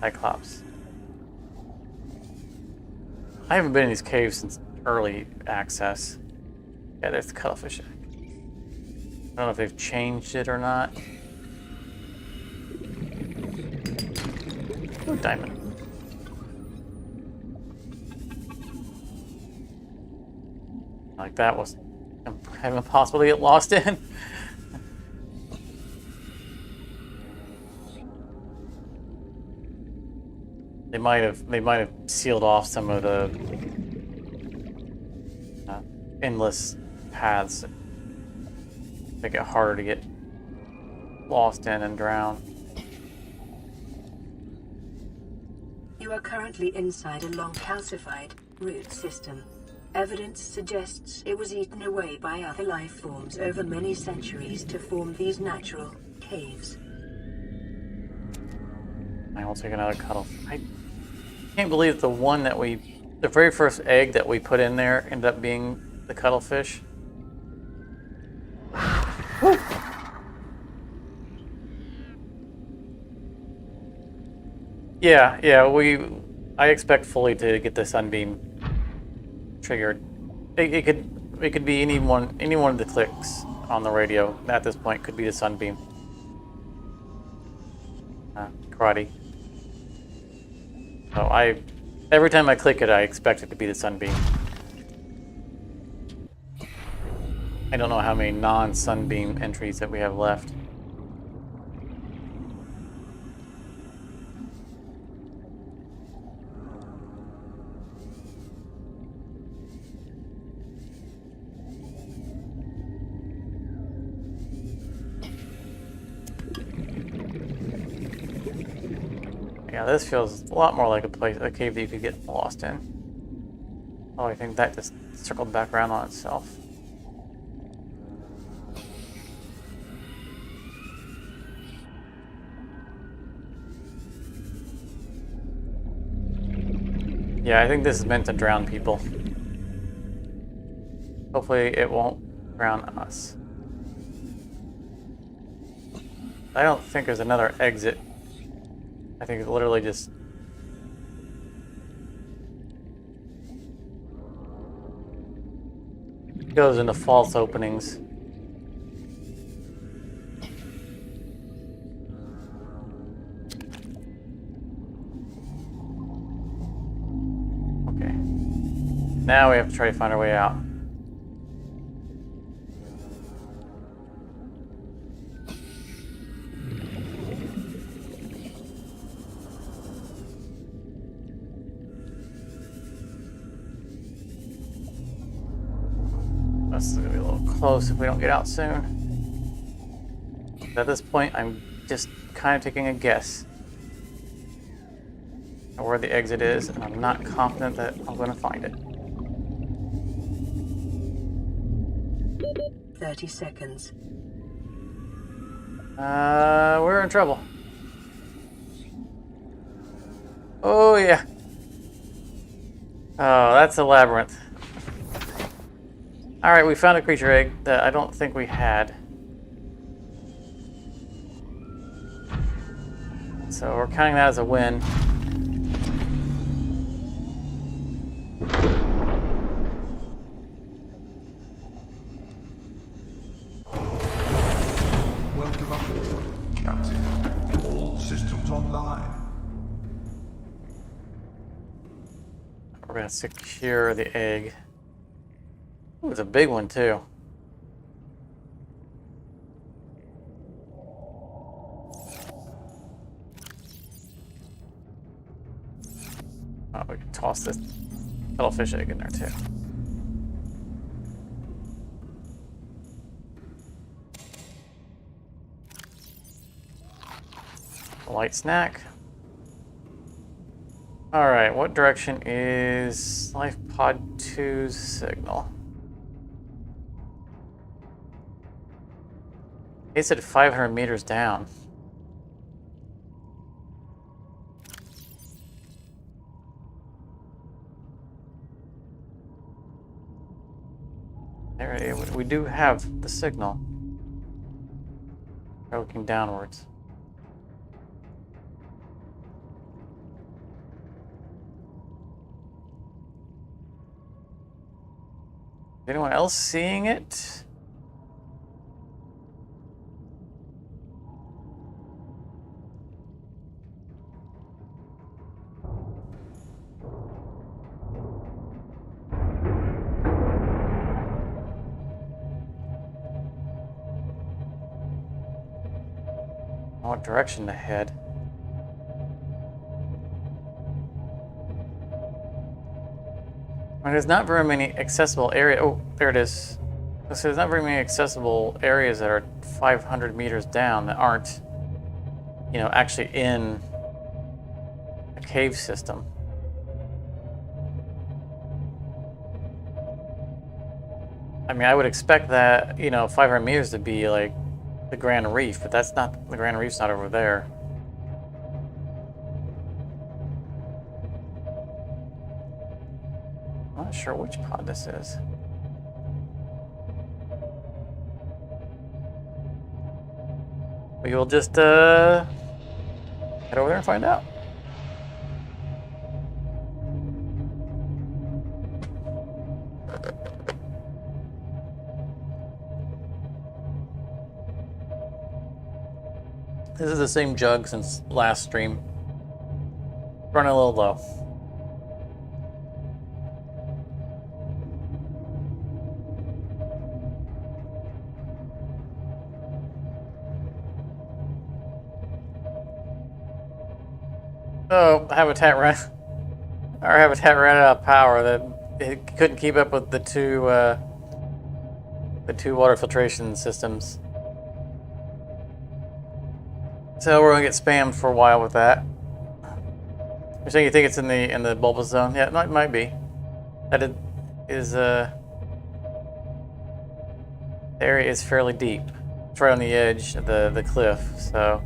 Cyclops. I haven't been in these caves since early access. Yeah, there's the cuttlefish egg. I don't know if they've changed it or not. Ooh, diamond. Like that was Kind of impossible to get lost in. They might have sealed off some of the endless paths. Make it harder to get lost in and drown. You are currently inside a long calcified root system. Evidence suggests it was eaten away by other life forms over many centuries to form these natural caves. I will take another cuddle. I can't believe the very first egg that we put in there ended up being the cuttlefish. Woo. Yeah, I expect fully to get the Sunbeam triggered. It could be any one of the clicks on the radio at this point could be the Sunbeam. Karate. So every time I click it, I expect it to be the Sunbeam. I don't know how many non-Sunbeam entries that we have left. Yeah, this feels a lot more like a cave that you could get lost in. Oh, I think that just circled back around on itself. Yeah, I think this is meant to drown people. Hopefully it won't drown us. I don't think there's another exit. I think it literally just... goes into false openings. Okay. Now we have to try to find our way out. This is gonna be a little close if we don't get out soon. At this point, I'm just kind of taking a guess at where the exit is, and I'm not confident that I'm going to find it. 30 seconds. We're in trouble. Oh yeah. Oh, that's a labyrinth. Alright, we found a creature egg that I don't think we had. So we're counting that as a win. Welcome aboard, Captain. All systems online. We're going to secure the egg. Ooh, it's a big one too. Oh, we can toss this cuttlefish egg in there too. A light snack. Alright, what direction is Life Pod 2's signal? He said 500 meters down. There it is. We do have the signal. We're looking downwards. Is anyone else seeing it? what direction to head. I mean, there's not very many accessible areas. Oh, there it is. So there's not very many accessible areas that are 500 meters down that aren't, you know, actually in a cave system. I mean, I would expect that, you know, 500 meters to be like the Grand Reef, but that's not, the Grand Reef's not over there. I'm not sure which pod this is. We will just head over there and find out. This is the same jug since last stream. Running a little low. Oh, our habitat ran out of power. That it couldn't keep up with the two water filtration systems. So we're gonna get spammed for a while with that. You're saying you think it's in the bulbous zone? Yeah, it might be. That is the area is fairly deep. It's right on the edge of the cliff, so.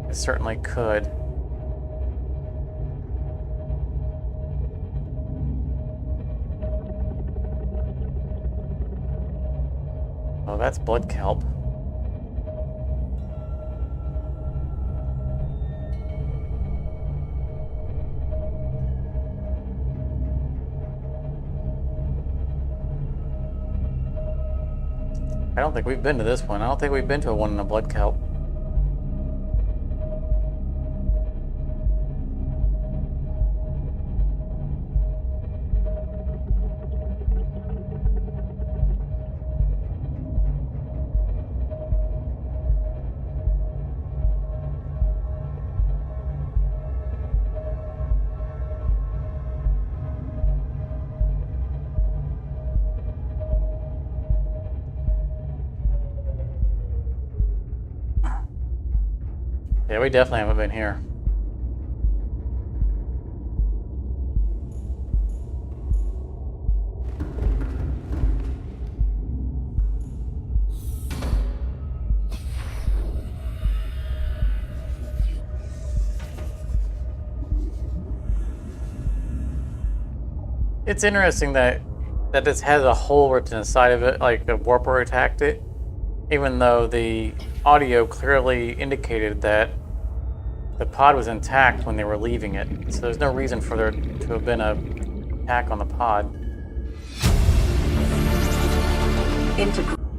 It certainly could. Oh, that's blood kelp. I don't think we've been to this one. I don't think we've been to a one in a blood kelp. Yeah, we definitely haven't been here. It's interesting that this has a hole ripped in the side of it, like the warper attacked it, even though the audio clearly indicated that the pod was intact when they were leaving it. So there's no reason for there to have been an attack on the pod.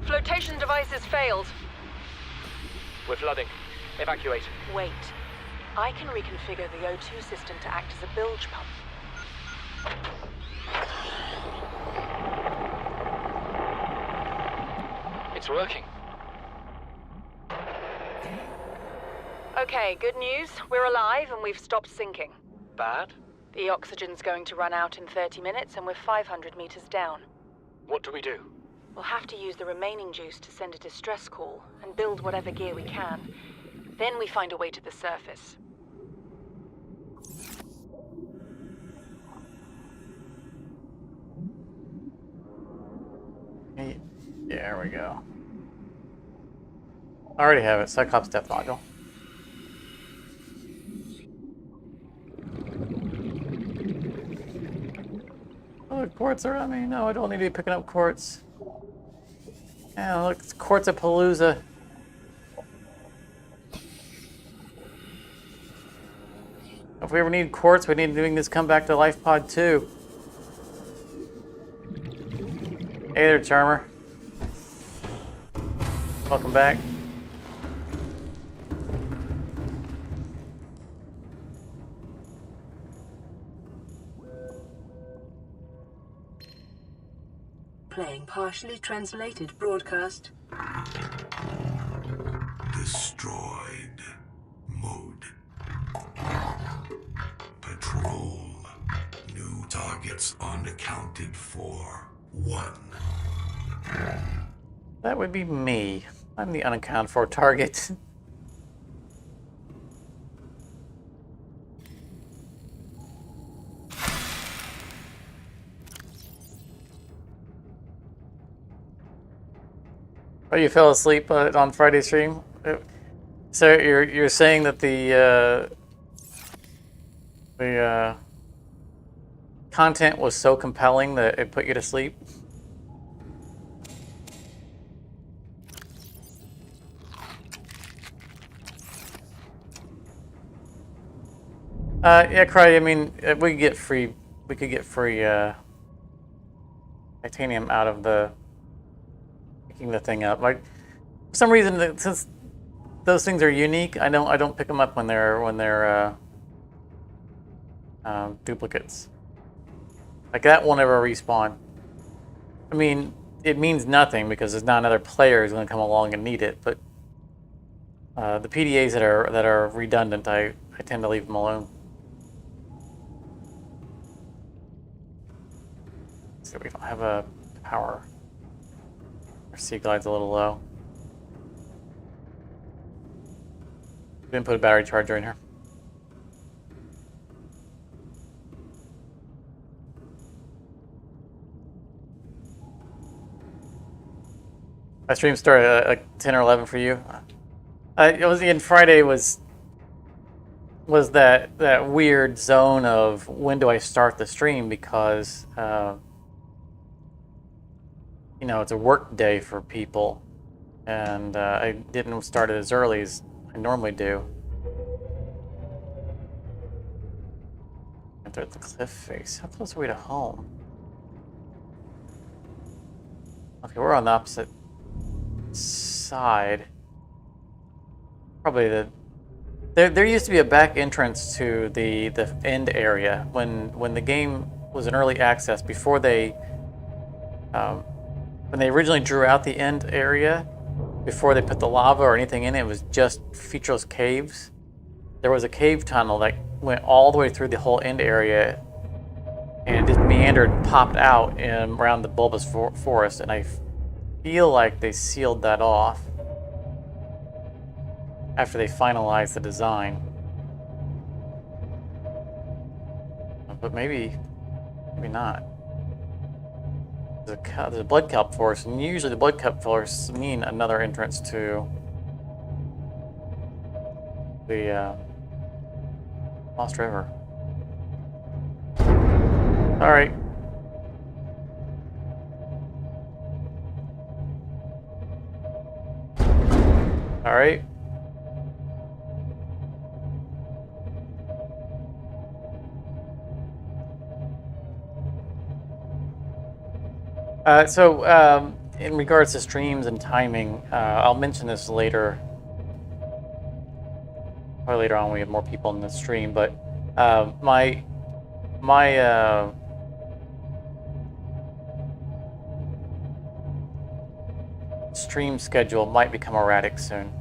Flotation devices failed. We're flooding. Evacuate. Wait. I can reconfigure the O2 system to act as a bilge pump. It's working. Okay, good news. We're alive and we've stopped sinking. Bad? The oxygen's going to run out in 30 minutes and we're 500 meters down. What do we do? We'll have to use the remaining juice to send a distress call and build whatever gear we can. Then we find a way to the surface. Hey, there we go. I already have it. Cyclops Death Module. Oh, quartz around me? No, I don't need to be picking up quartz. Yeah, look, it's Quartz-a-Palooza. If we ever need quartz, we need to doing this come back to Life Pod 2. Hey there, Charmer. Welcome back. Playing pod. partially translated broadcast. Destroyed. Mode. Patrol. New targets unaccounted for. 1. That would be me. I'm the unaccounted for target. Oh, you fell asleep on Friday stream? So you're saying that the content was so compelling that it put you to sleep? Yeah, Cry. I mean, we could get free titanium out of the picking the thing up. Like, for some reason, since those things are unique, I don't pick them up when they're duplicates. Like that won't ever respawn. I mean, it means nothing because there's not another player who's going to come along and need it. But the PDAs that are redundant, I tend to leave them alone. So we don't have a power. Our sea glide's a little low. Didn't put a battery charger in here. My stream started at like 10 or 11 for you. It was again Friday was that weird zone of when do I start the stream because you know, it's a work day for people, and I didn't start it as early as I normally do. They're at the cliff face. How close are we to home? Okay, we're on the opposite side. Probably there used to be a back entrance to the end area when the game was in early access before they when they originally drew out the end area, before they put the lava or anything in it, it was just featureless caves. There was a cave tunnel that went all the way through the whole end area and just meandered and popped out around the bulbous forest, and I feel like they sealed that off after they finalized the design. But maybe not. There's a blood kelp forest, and usually the blood kelp forests mean another entrance to the Lost River. All right. All right. In regards to streams and timing, I'll mention this later. Probably later on when we have more people in the stream, but my stream schedule might become erratic soon.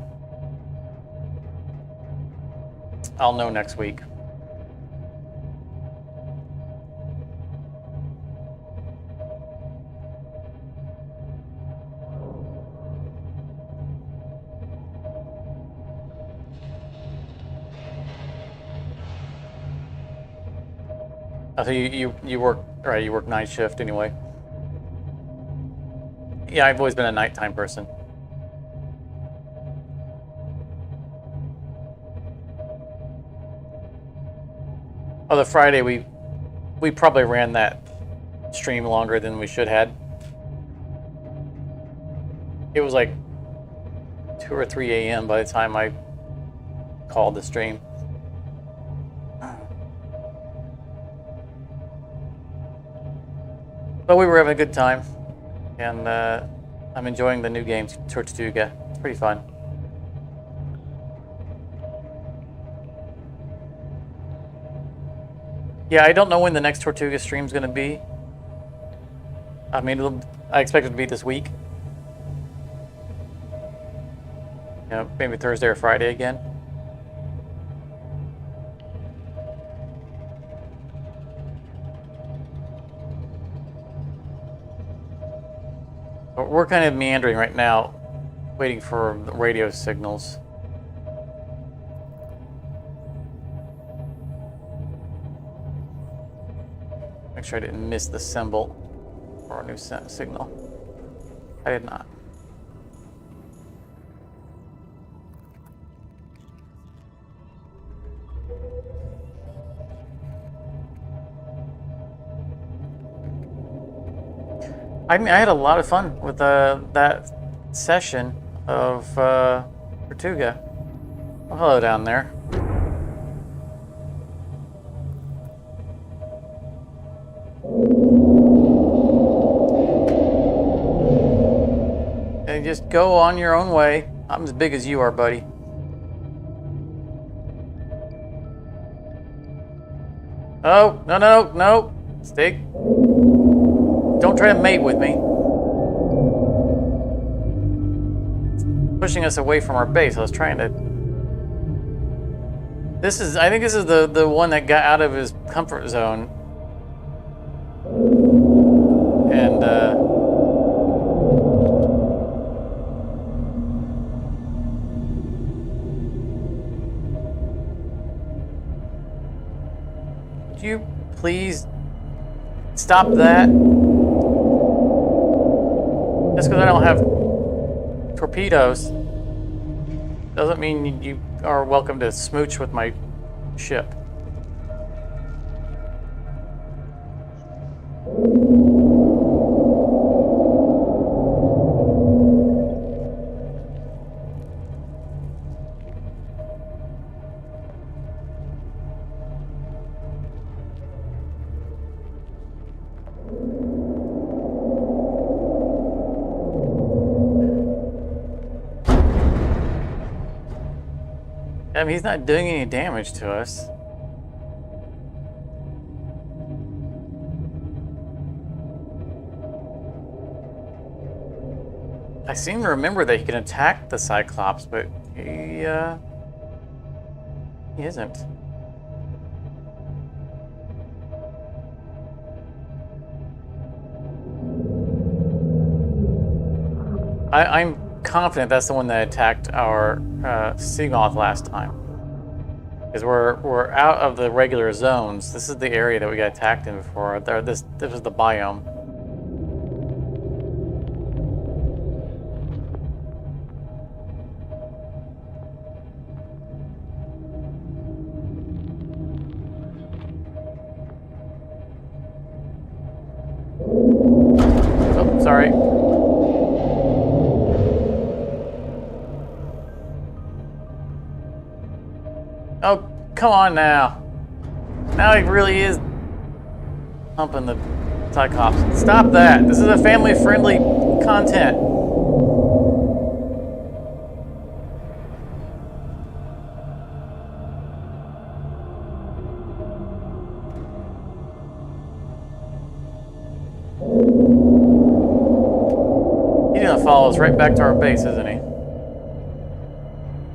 I'll know next week. So you work, right? You work night shift anyway. Yeah, I've always been a nighttime person. Oh, the Friday we probably ran that stream longer than we should had. It was like 2 or 3 a.m. by the time I called the stream. But we were having a good time, and I'm enjoying the new game, Tortuga. It's pretty fun. Yeah, I don't know when the next Tortuga stream's going to be. I mean, I expect it to be this week. Yeah, maybe Thursday or Friday again. But we're kind of meandering right now, waiting for the radio signals. Make sure I didn't miss the symbol for our new signal. I did not. I mean, I had a lot of fun with that session of Tortuga. Oh, hello down there. And just go on your own way. I'm as big as you are, buddy. Oh, no, no, no. Stay. Don't try to mate with me. It's pushing us away from our base. I was trying to... I think this is the one that got out of his comfort zone. And, would you please stop that? Just because I don't have torpedoes doesn't mean you are welcome to smooch with my ship. I mean, he's not doing any damage to us. I seem to remember that he can attack the Cyclops, but he isn't. I'm confident that's the one that attacked our Seamoth last time. Because we're out of the regular zones. This is the area that we got attacked in before. This was the biome. Oh, sorry. Oh, come on now. Now he really is humping the Cyclops. Stop that. This is a family-friendly content. He's gonna follow us right back to our base, isn't he?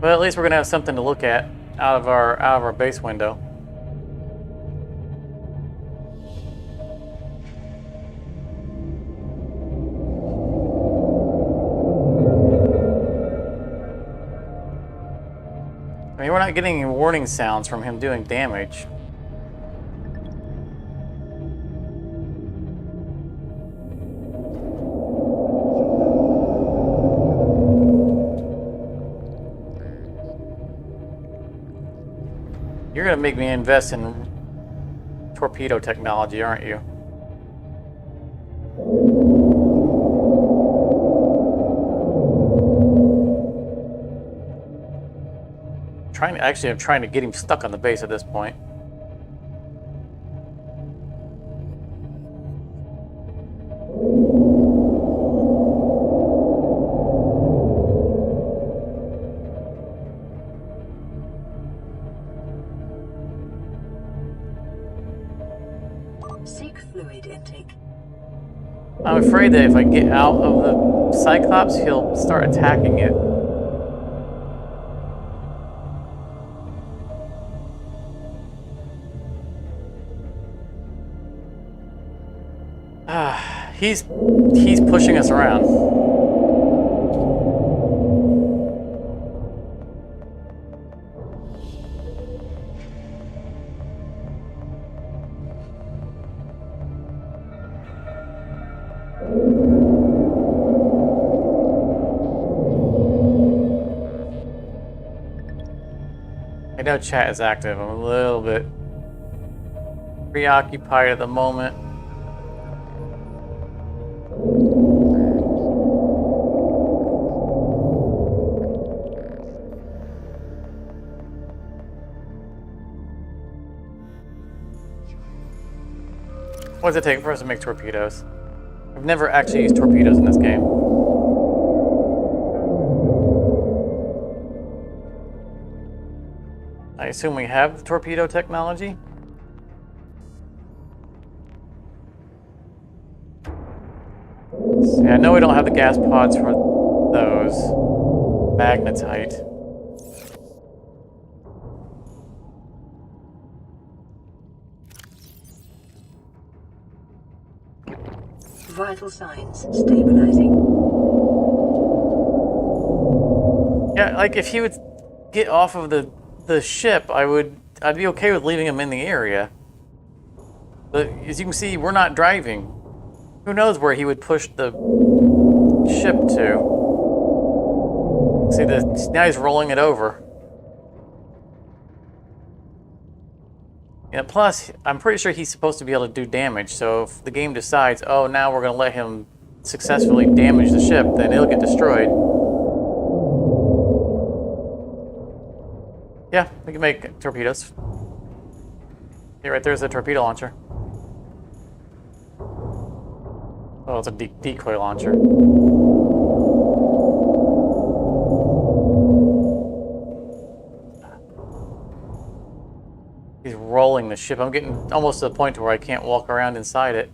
But at least we're gonna have something to look at out of our base window. I mean, we're not getting any warning sounds from him doing damage. You're gonna make me invest in torpedo technology, aren't you? I'm trying to get him stuck on the base at this point. I'm afraid that if I get out of the Cyclops, he'll start attacking it. He's pushing us around. I know chat is active. I'm a little bit preoccupied at the moment. What does it take for us to make torpedoes? I've never actually used torpedoes in this game. I assume we have the torpedo technology? See, I know we don't have the gas pods for those. Magnetite. Vital signs stabilizing. Yeah, like if he would get off of the ship, I'd be okay with leaving him in the area. But as you can see, we're not driving. Who knows where he would push the ship to? See, now he's rolling it over. And plus, I'm pretty sure he's supposed to be able to do damage, so if the game decides, oh, now we're going to let him successfully damage the ship, then it'll get destroyed. Yeah, we can make torpedoes. Yeah, right there's the torpedo launcher. Oh, it's a decoy launcher. He's rolling the ship. I'm getting almost to the point where I can't walk around inside it.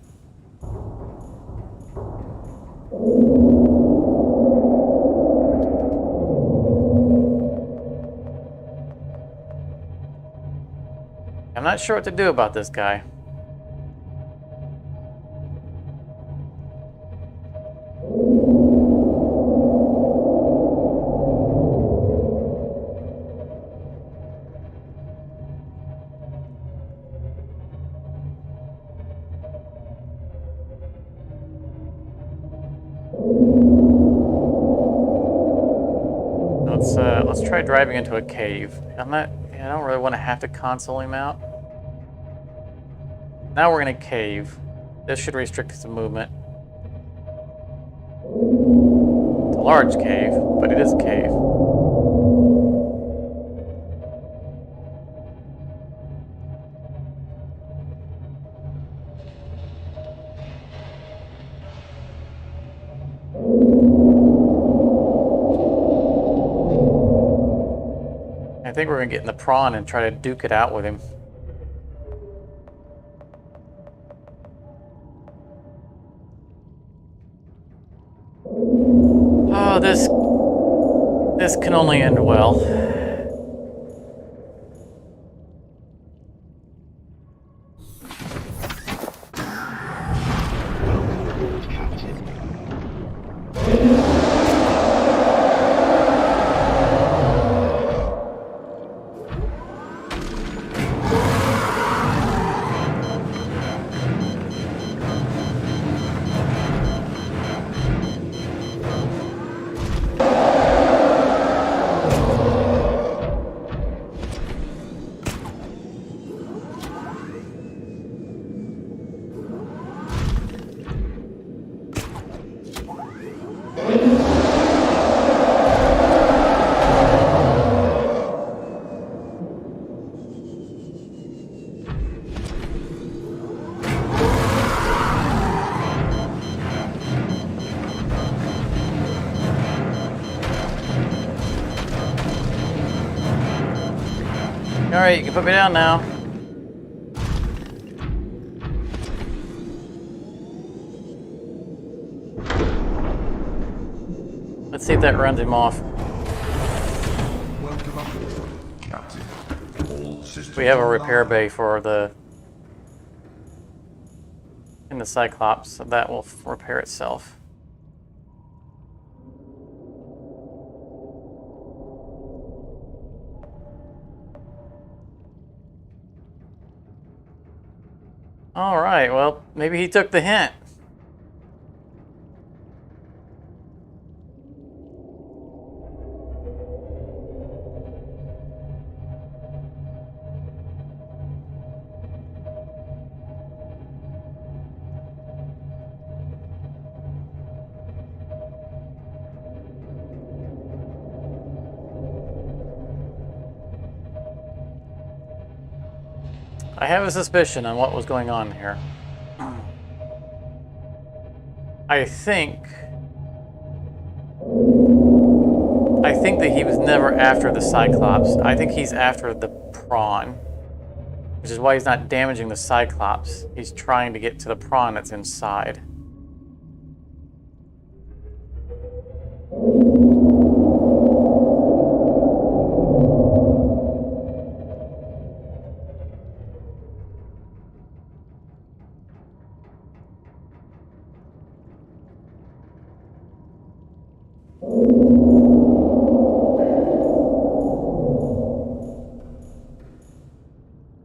I'm not sure what to do about this guy. Let's try driving into a cave. I don't really want to have to console him out. Now we're in a cave. This should restrict his movement. It's a large cave, but it is a cave. I think we're gonna get in the prawn and try to duke it out with him. Oh, this can only end well. Welcome aboard, Captain. Alright, you can put me down now. Let's see if that runs him off. Welcome aboard, Captain. All systems We have a repair online. bay for the in the Cyclops, so that will repair itself. All right, well, maybe he took the hint. I have a suspicion on what was going on here. I think that he was never after the Cyclops. I think he's after the prawn, which is why he's not damaging the Cyclops. He's trying to get to the prawn that's inside.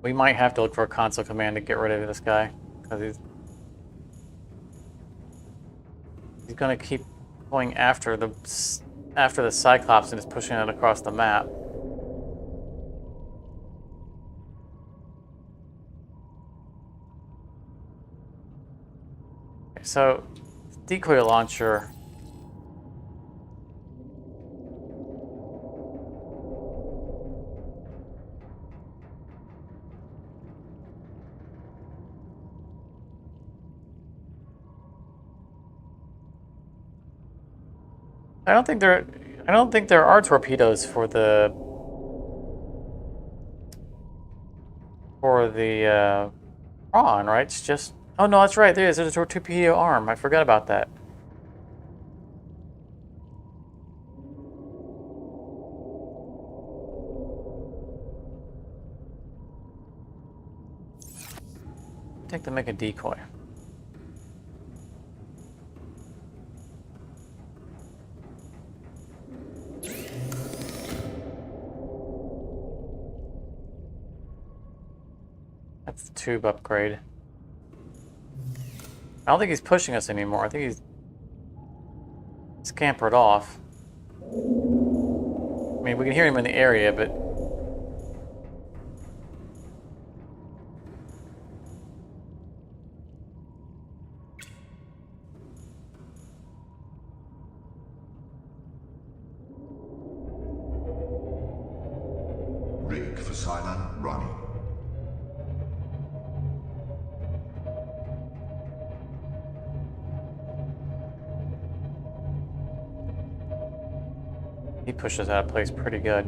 We might have to look for a console command to get rid of this guy, because he's going to keep going after the Cyclops and just pushing it across the map. Okay, so decoy launcher. I don't think there are torpedoes for the prawn, right? It's just, oh no, that's right. There's a torpedo arm. I forgot about that. Take to make a decoy. That's the tube upgrade. I don't think he's pushing us anymore. I think he's scampered off. I mean, we can hear him in the area, but Rig for silent running. he pushed us out of place pretty good.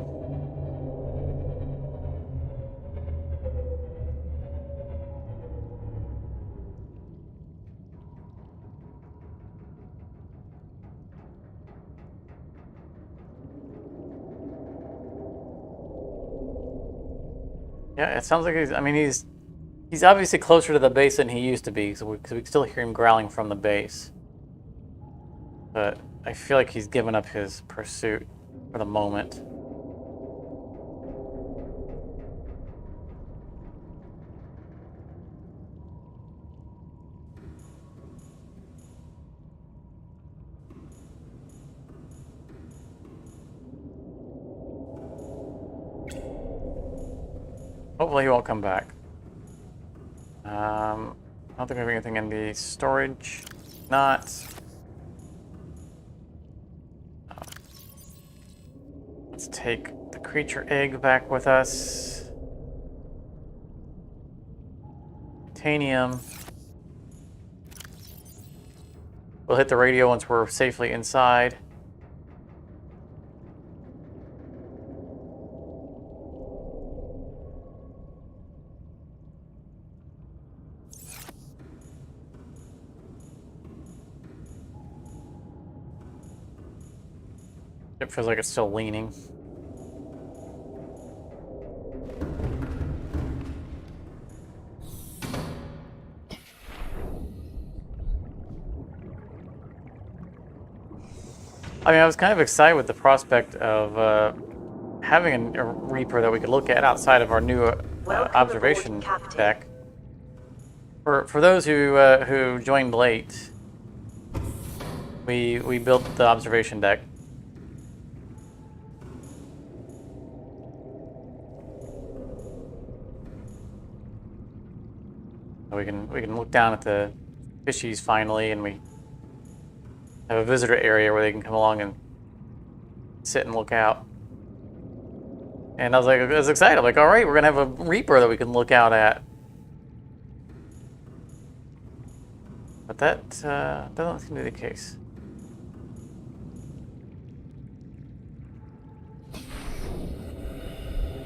Yeah, it sounds like he's obviously closer to the base than he used to be, so we can still hear him growling from the base. But I feel like he's given up his pursuit for the moment. Hopefully he won't come back. I don't think we have anything in the storage. Not. Let's take the creature egg back with us. Titanium. We'll hit the radio once we're safely inside. It feels like it's still leaning. I mean, I was kind of excited with the prospect of having a Reaper that we could look at outside of our new observation deck. For those who joined late, we built the observation deck. We can look down at the fishies finally, and we have a visitor area where they can come along and sit and look out. And I was excited. I'm like, all right, we're gonna have a Reaper that we can look out at. But that doesn't seem to be the case.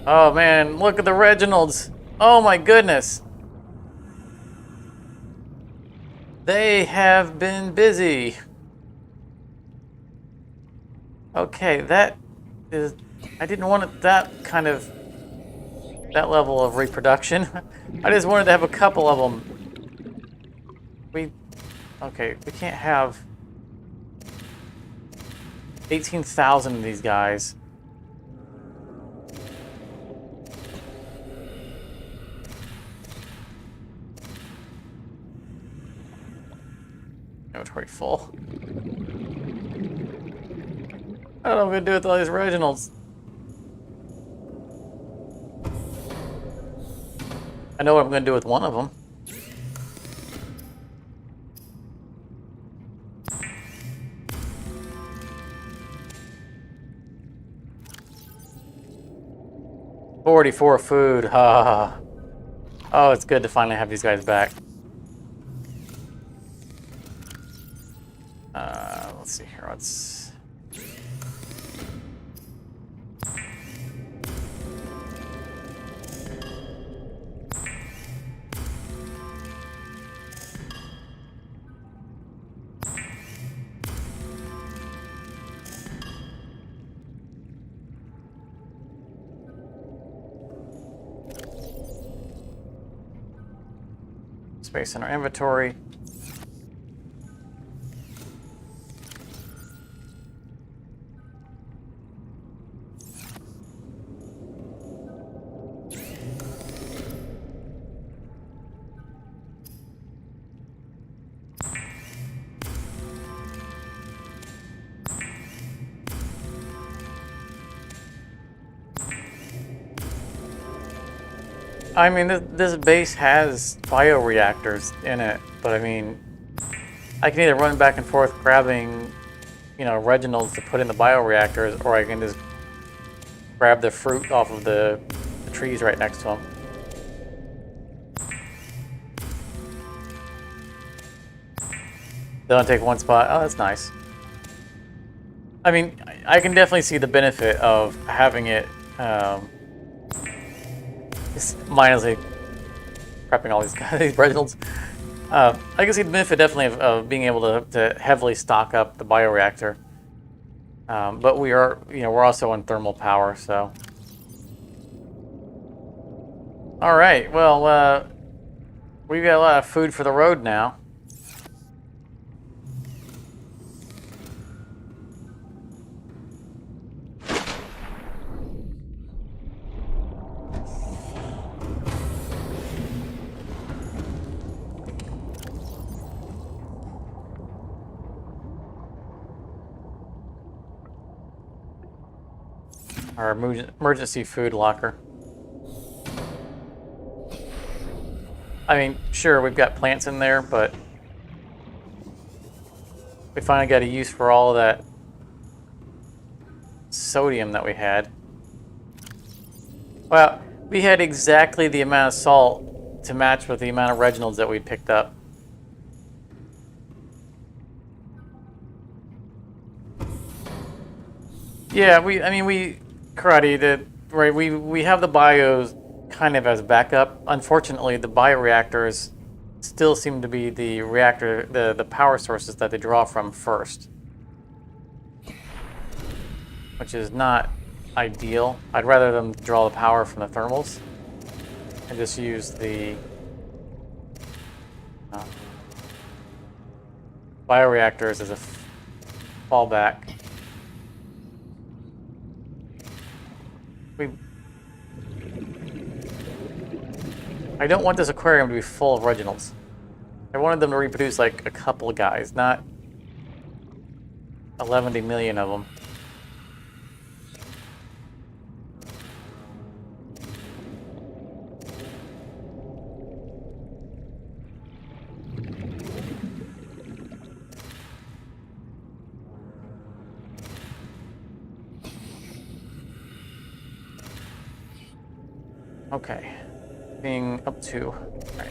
Oh man, look at the Reginalds. Oh my goodness. They have been busy. Okay, that is... I didn't want it that level of reproduction. I just wanted to have a couple of them. Okay, we can't have 18,000 of these guys. Inventory full. I don't know what I'm gonna do with all these Reginalds. I know what I'm gonna do with one of them. $44 food. Ah. Oh, it's good to finally have these guys back. Let's see here. Let's. Space in our inventory. I mean, this base has bioreactors in it, but I mean, I can either run back and forth grabbing, you know, Reginalds to put in the bioreactors, or I can just grab the fruit off of the trees right next to them. They don't take one spot. Oh, that's nice. I mean, I can definitely see the benefit of having it. Mindlessly prepping all these guys, these Reginalds. I can see the benefit definitely of being able to heavily stock up the bioreactor. But we are, you know, we're also on thermal power, so. All right, well, we've got a lot of food for the road now. Our emergency food locker. I mean, sure, we've got plants in there, but we finally got a use for all of that sodium that we had. Well, we had exactly the amount of salt to match with the amount of Reginalds that we picked up. Yeah, Karate, right? We have the bios kind of as backup. Unfortunately, the bioreactors still seem to be the reactor, the power sources that they draw from first. which is not ideal. I'd rather them draw the power from the thermals and just use the bioreactors as a fallback. I don't want this aquarium to be full of Reginalds. I wanted them to reproduce like a couple of guys, not 11 million of them. Okay, being up to, all right.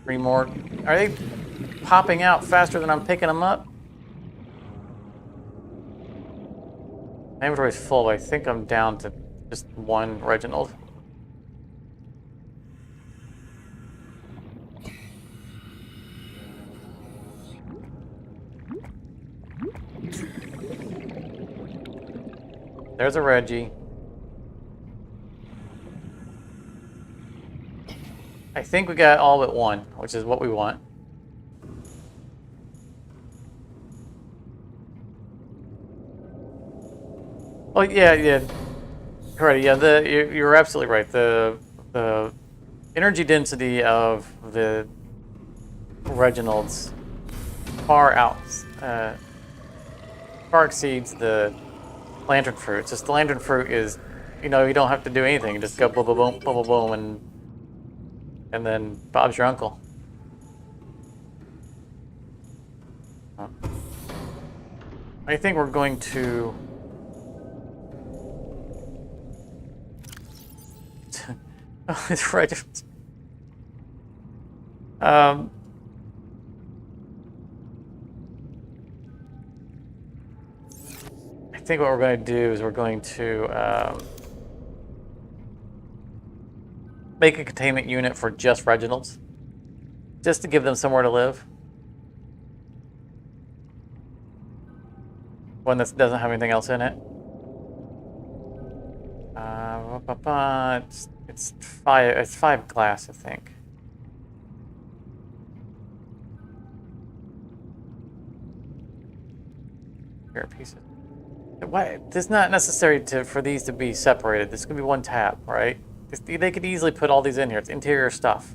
Three more. Are they popping out faster than I'm picking them up? My inventory's full, but I think I'm down to just one Reginald. There's a Reggie. I think we got all but one, which is what we want. Oh yeah. Correct. Yeah, you're absolutely right. The energy density of the Reginalds far exceeds the lantern fruit. It's just the lantern fruit is, you don't have to do anything. You just go boom, boom, boom, boom, boom, boom, and then Bob's your uncle. I think we're going to oh, it's right. I think what we're going to do is we're going to make a containment unit for just Reginalds, just to give them somewhere to live. One that doesn't have anything else in it. It's five glass, I think. Here, pieces. Why? It's not necessary for these to be separated. This could be one tab, right? They could easily put all these in here. It's interior stuff.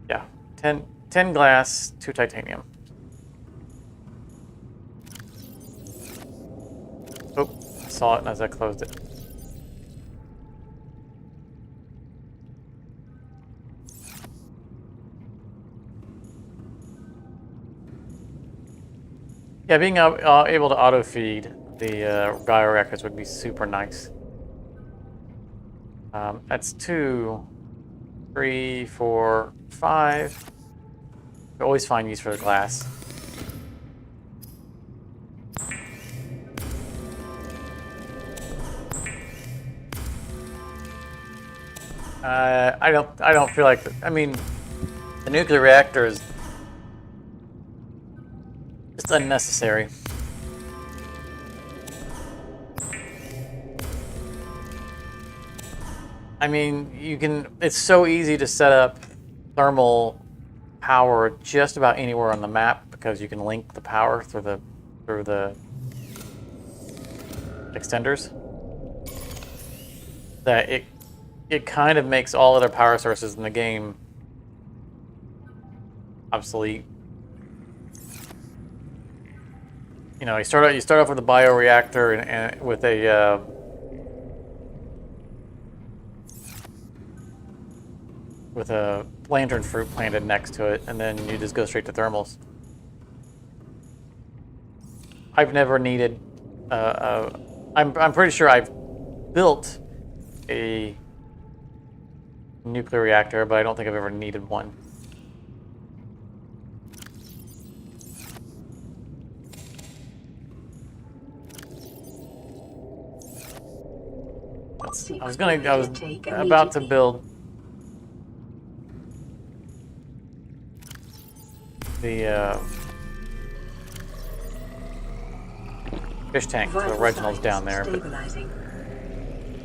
Yeah, 10 glass, 2 titanium. Oh, I saw it as I closed it. Yeah, being able to auto-feed the bioreactors would be super nice. That's 2, 3, 4, 5. We always find use for the glass. I don't feel like I mean, the nuclear reactor is just unnecessary. I mean, it's so easy to set up thermal power just about anywhere on the map because you can link the power through the extenders. That it kind of makes all other power sources in the game obsolete. You start off with a bioreactor and with a lantern fruit planted next to it, and then you just go straight to thermals. I've never needed. I'm pretty sure I've built a nuclear reactor, but I don't think I've ever needed one. I was about to build the fish tank. So Vital Reginald's signs down there. But, stabilizing.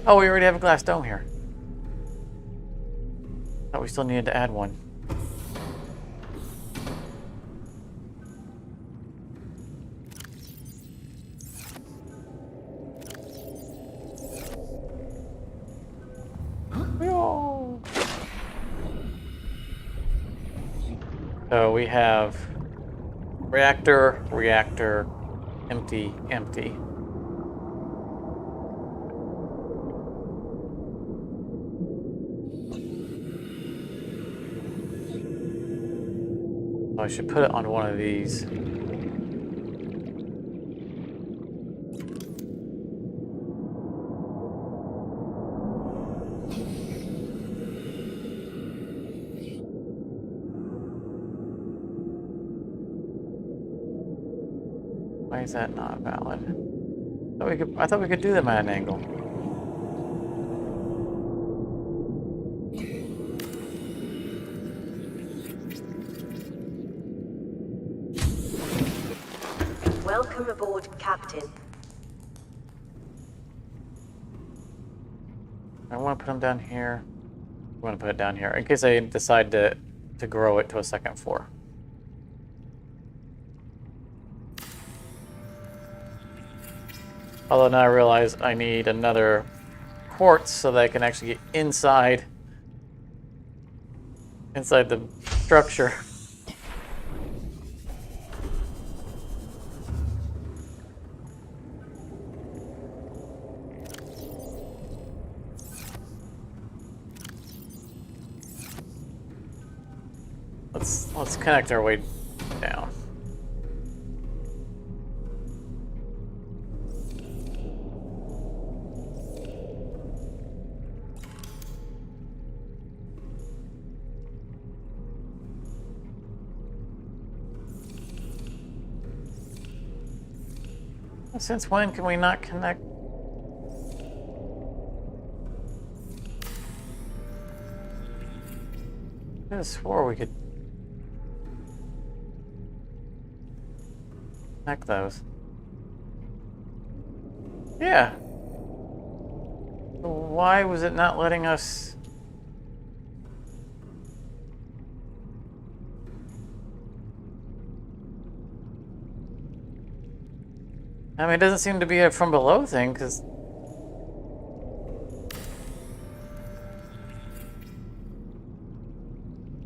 oh, we already have a glass dome here. Thought we still needed to add one. So we have reactor, reactor, empty, empty. So I should put it on one of these. Why is that not valid? I thought we could do them at an angle. Welcome aboard, Captain. I want to put them down here. I want to put it down here in case I decide to grow it to a second floor. Although now I realize I need another quartz so that I can actually get inside the structure. Let's connect our way down. Since when can we not connect? I could have swore we could connect those. Yeah. Why was it not letting us? I mean, it doesn't seem to be a from below thing, because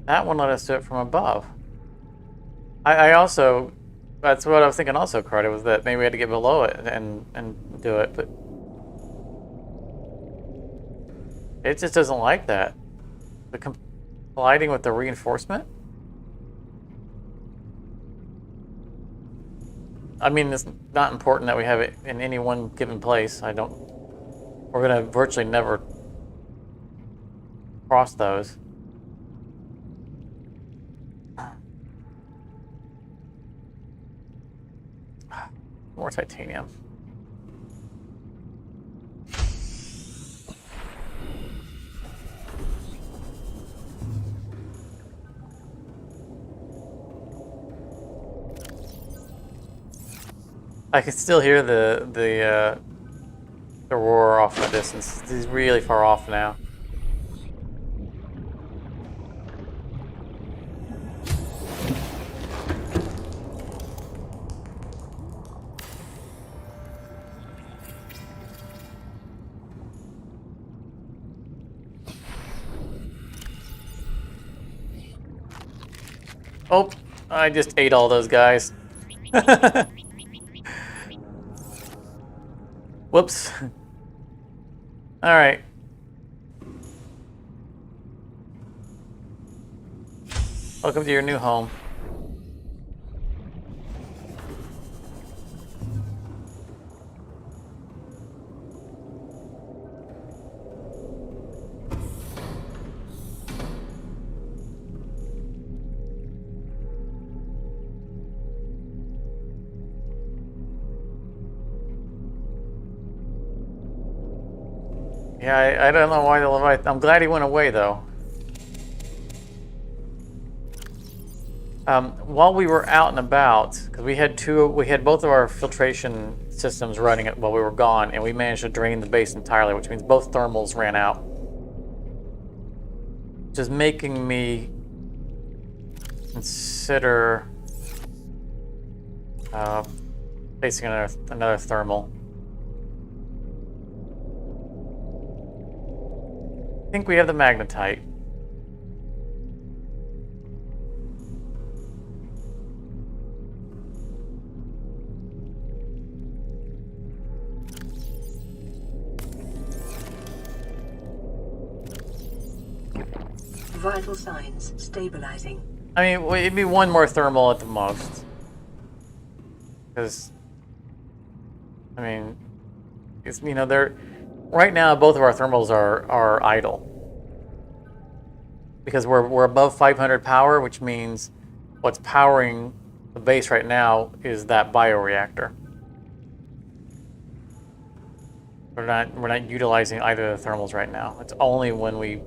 that one let us do it from above. I also, that's what I was thinking also, Carter, was that maybe we had to get below it and do it, but it just doesn't like that. The colliding with the reinforcement? I mean, it's not important that we have it in any one given place. We're gonna virtually never cross those. More titanium. I can still hear the roar off in the distance. He's really far off now. Oh, I just ate all those guys. Whoops. All right. Welcome to your new home. Yeah, I don't know why the Leviathan. I'm glad he went away, though. While we were out and about, because we had both of our filtration systems running while we were gone, and we managed to drain the base entirely, which means both thermals ran out. Which is making me consider placing another thermal. I think we have the magnetite. Vital signs stabilizing. I mean, it'd be one more thermal at the most. Because, I mean, it's, they're right now both of our thermals are idle. Because we're above 500 power, which means what's powering the base right now is that bioreactor. We're not utilizing either of the thermals right now. It's only when we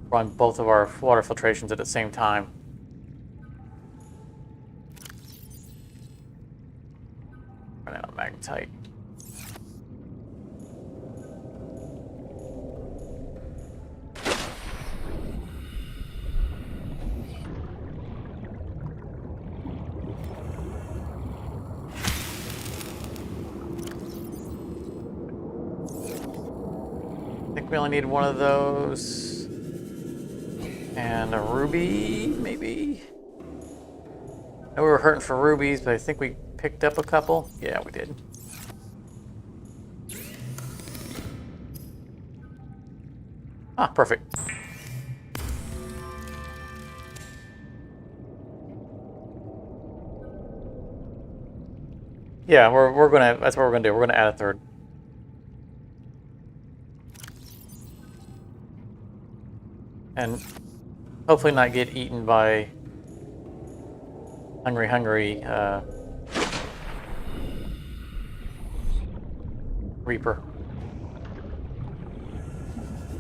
run both of our water filtrations at the same time. Run out of magnetite. I think we only need one of those. And a ruby, maybe? I know we were hurting for rubies, but I think we picked up a couple. Yeah, we did. Ah, perfect. Yeah, that's what we're gonna do. We're gonna add a third. And hopefully not get eaten by hungry Reaper.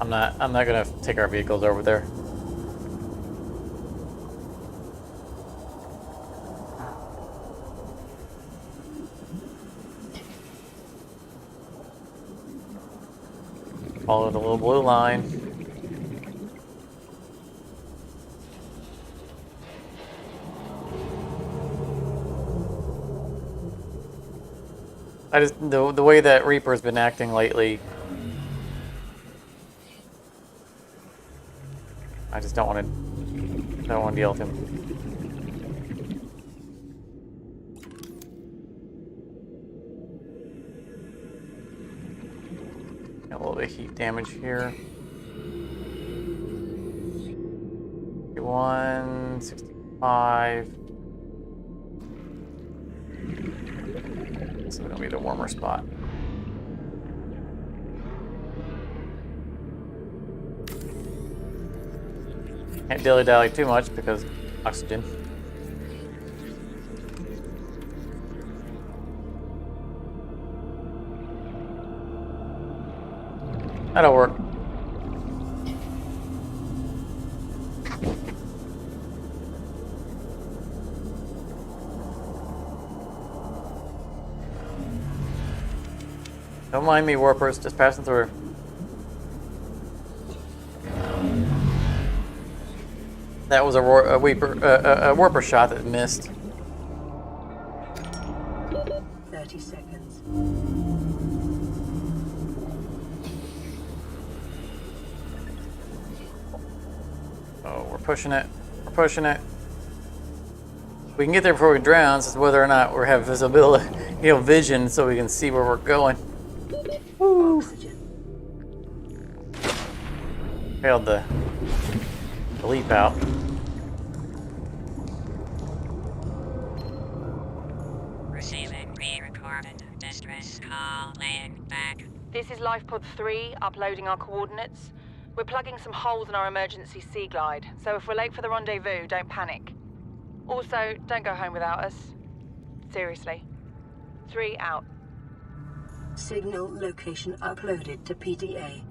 I'm not gonna take our vehicles over there. Follow the little blue line. The way that Reaper's been acting lately, I just don't want to deal with him. Got a little bit of heat damage here. 61, 65. This is going to be the warmer spot. Can't dilly-dally too much because oxygen. That'll work. Don't mind me, warpers, just passing through. That was a warper shot that missed. 30 seconds. Oh, we're pushing it. We're pushing it. We can get there before we drown, so it's whether or not we have visibility, vision, so we can see where we're going. Woo. Oxygen. Failed the leap out. Receiving pre-recorded distress call, laying back. This is LifePod 3, uploading our coordinates. We're plugging some holes in our emergency sea glide, so if we're late for the rendezvous, don't panic. Also, don't go home without us. Seriously. 3 out. Signal location uploaded to PDA.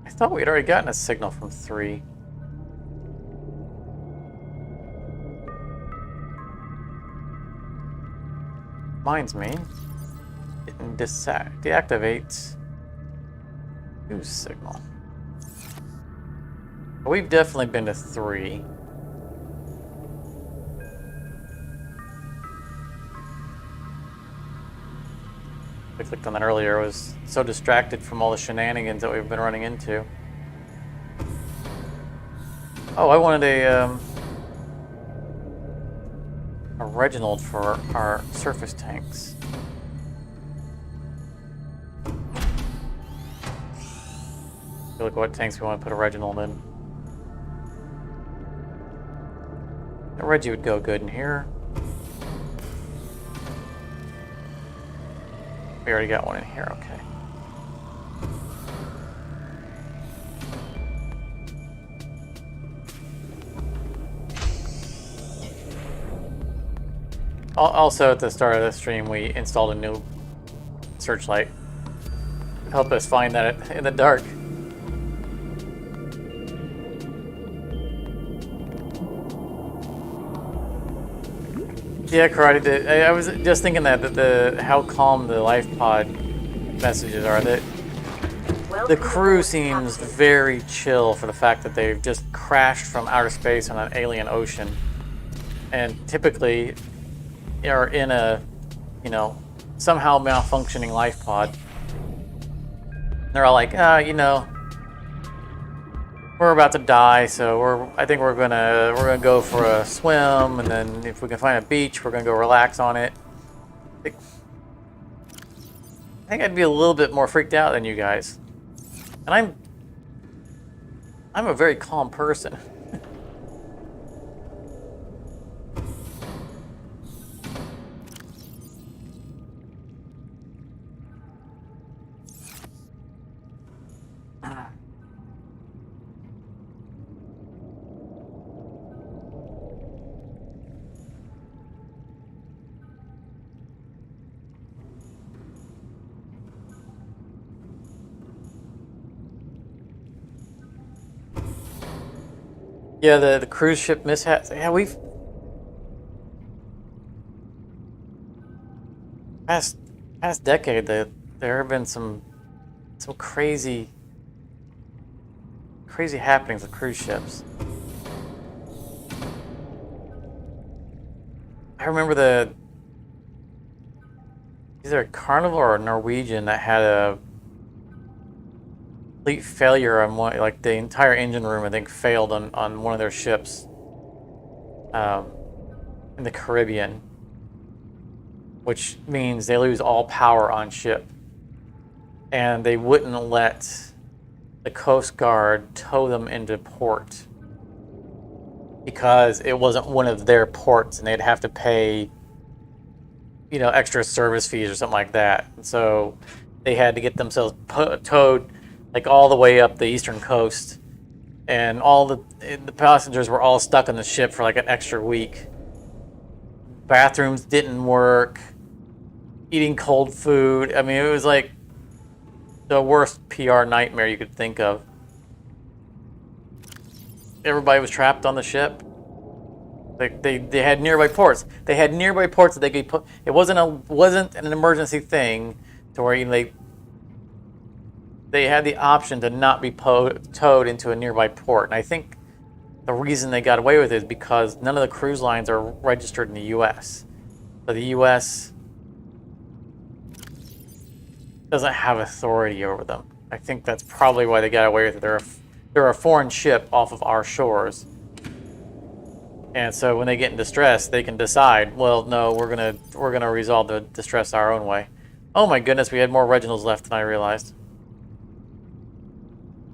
I thought we'd already gotten a signal from 3. Reminds me. Didn't deactivate news signal. We've definitely been to 3. I clicked on that earlier. I was so distracted from all the shenanigans that we've been running into. Oh, I wanted a Reginald for our surface tanks. Look what tanks we want to put a Reginald in. A Reggie would go good in here. We already got one in here, okay. Also, at the start of the stream, we installed a new searchlight. Help us find that in the dark. Yeah, Karate did. I was just thinking that how calm the life pod messages are. That the crew seems very chill for the fact that they've just crashed from outer space on an alien ocean, and typically are in a, somehow malfunctioning life pod. They're all like, we're about to die, so I think we're gonna go for a swim, and then if we can find a beach, we're gonna go relax on it. I think I'd be a little bit more freaked out than you guys, and I'm a very calm person. Yeah, the cruise ship mishaps. Yeah, we've past decade there have been some crazy happenings with cruise ships. I remember either a Carnival or a Norwegian that had a complete failure on one, like the entire engine room, I think, failed on one of their ships in the Caribbean, which means they lose all power on ship, and they wouldn't let the Coast Guard tow them into port because it wasn't one of their ports, and they'd have to pay extra service fees or something like that. And so they had to get themselves towed like all the way up the eastern coast, and all the passengers were all stuck on the ship for like an extra week. Bathrooms didn't work, eating cold food. I mean, it was like the worst PR nightmare you could think of. Everybody was trapped on the ship. Like they had nearby ports. They had nearby ports that they could put. It wasn't an emergency thing to where they had the option to not be towed into a nearby port. And I think the reason they got away with it is because none of the cruise lines are registered in the U.S. So the U.S. doesn't have authority over them. I think that's probably why they got away with it. They're a foreign ship off of our shores. And so when they get in distress, they can decide, well, no, we're gonna resolve the distress our own way. Oh my goodness, we had more Reginalds left than I realized.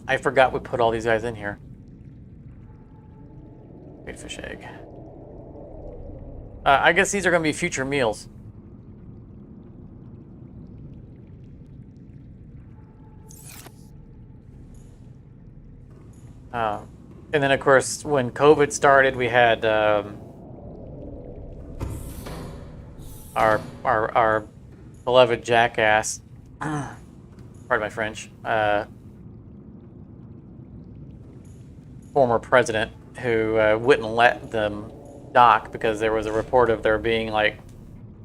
I forgot we put all these guys in here. Great fish egg. I guess these are going to be future meals. And then, of course, when COVID started, we had our beloved jackass, pardon my French, former president who wouldn't let them dock because there was a report of there being like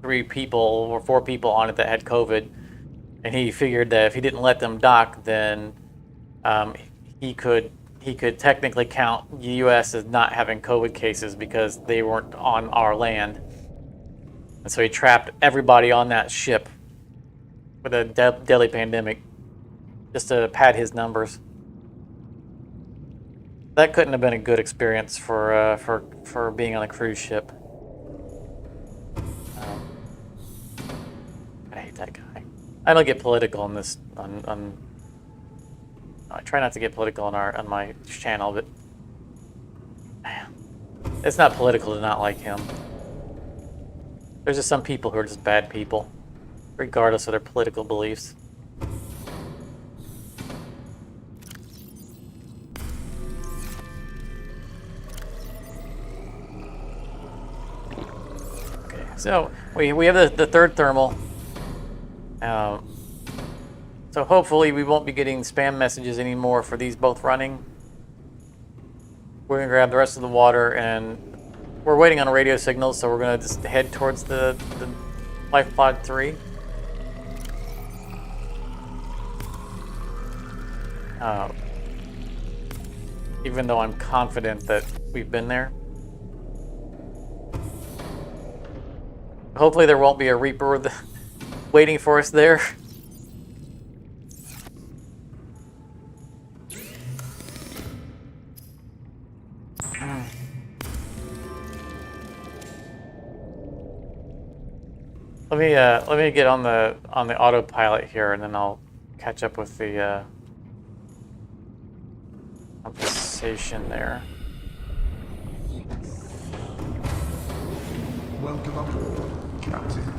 3 people or 4 people on it that had COVID, and he figured that if he didn't let them dock, then he could technically count the U.S. as not having COVID cases because they weren't on our land, and so he trapped everybody on that ship with a deadly pandemic just to pad his numbers. That couldn't have been a good experience for being on a cruise ship. I hate that guy. I don't get political on this. I try not to get political on my channel, but man, it's not political to not like him. There's just some people who are just bad people, regardless of their political beliefs. So we have the third thermal. So hopefully we won't be getting spam messages anymore for these both running. We're gonna grab the rest of the water, and we're waiting on radio signals, so we're gonna just head towards the life pod 3. Even though I'm confident that we've been there. Hopefully there won't be a Reaper waiting for us there. Let me get on the autopilot here, and then I'll catch up with the conversation there. Welcome aboard, Captain.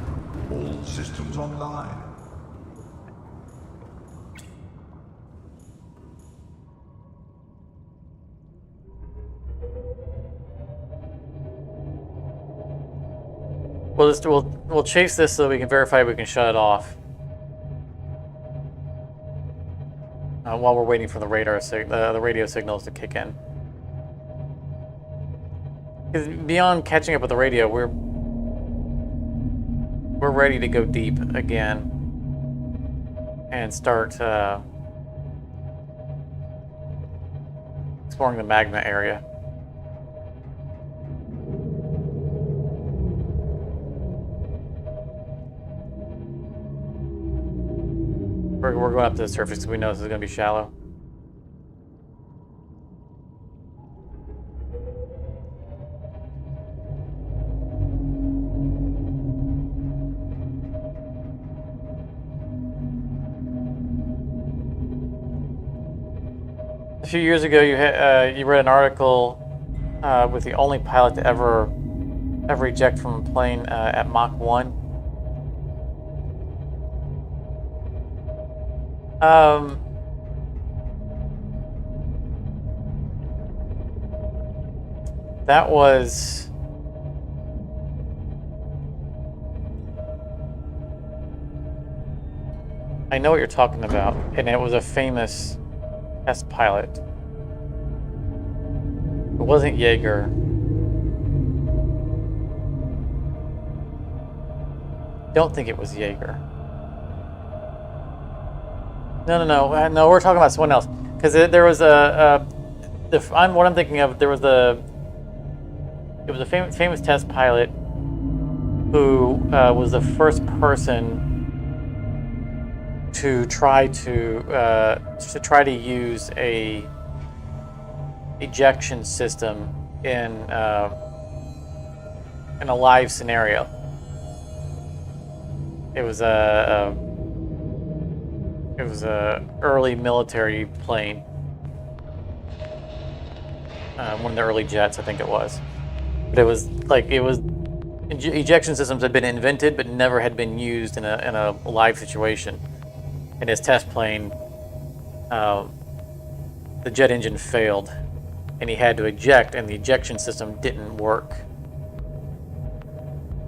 All systems online. We'll chase this so we can verify we can shut it off. While we're waiting for the radio signals to kick in. Because beyond catching up with the radio, we're ready to go deep again and start exploring the magma area. We're going up to the surface because we know this is going to be shallow. A few years ago, you read an article with the only pilot to ever eject from a plane at Mach 1. That was I know what you're talking about, and it was a famous test pilot. It wasn't Jaeger. Don't think it was Jaeger. No, we're talking about someone else. Because there was what I'm thinking of, it was a famous test pilot who was the first person to try to use a ejection system in a live scenario. It was a early military plane, one of the early jets, I think it was. But it was ejection systems had been invented, but never had been used in a live situation. In his test plane, the jet engine failed, and he had to eject, and the ejection system didn't work.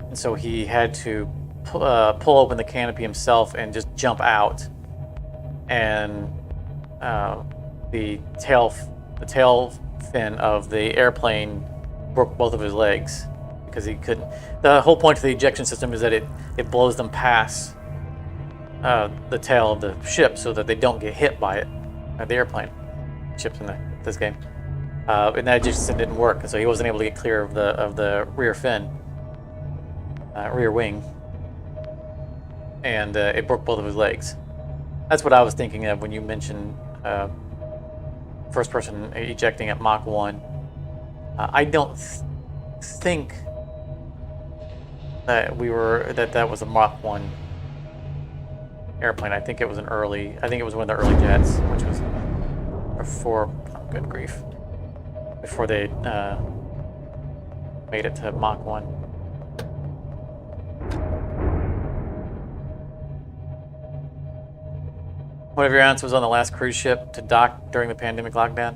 And so he had to pull open the canopy himself and just jump out. And the tail fin of the airplane broke both of his legs because he couldn't. The whole point of the ejection system is that it blows them past the tail of the ship so that they don't get hit by it, the airplane, ships in this game. And that ejection system didn't work, and so he wasn't able to get clear of the rear fin, rear wing, and it broke both of his legs. That's what I was thinking of when you mentioned first person ejecting at Mach 1. I don't think that that was a Mach 1 airplane. I think it was one of the early jets, which was before, oh, good grief, before they made it to Mach 1. One of your aunts was on the last cruise ship to dock during the pandemic lockdown.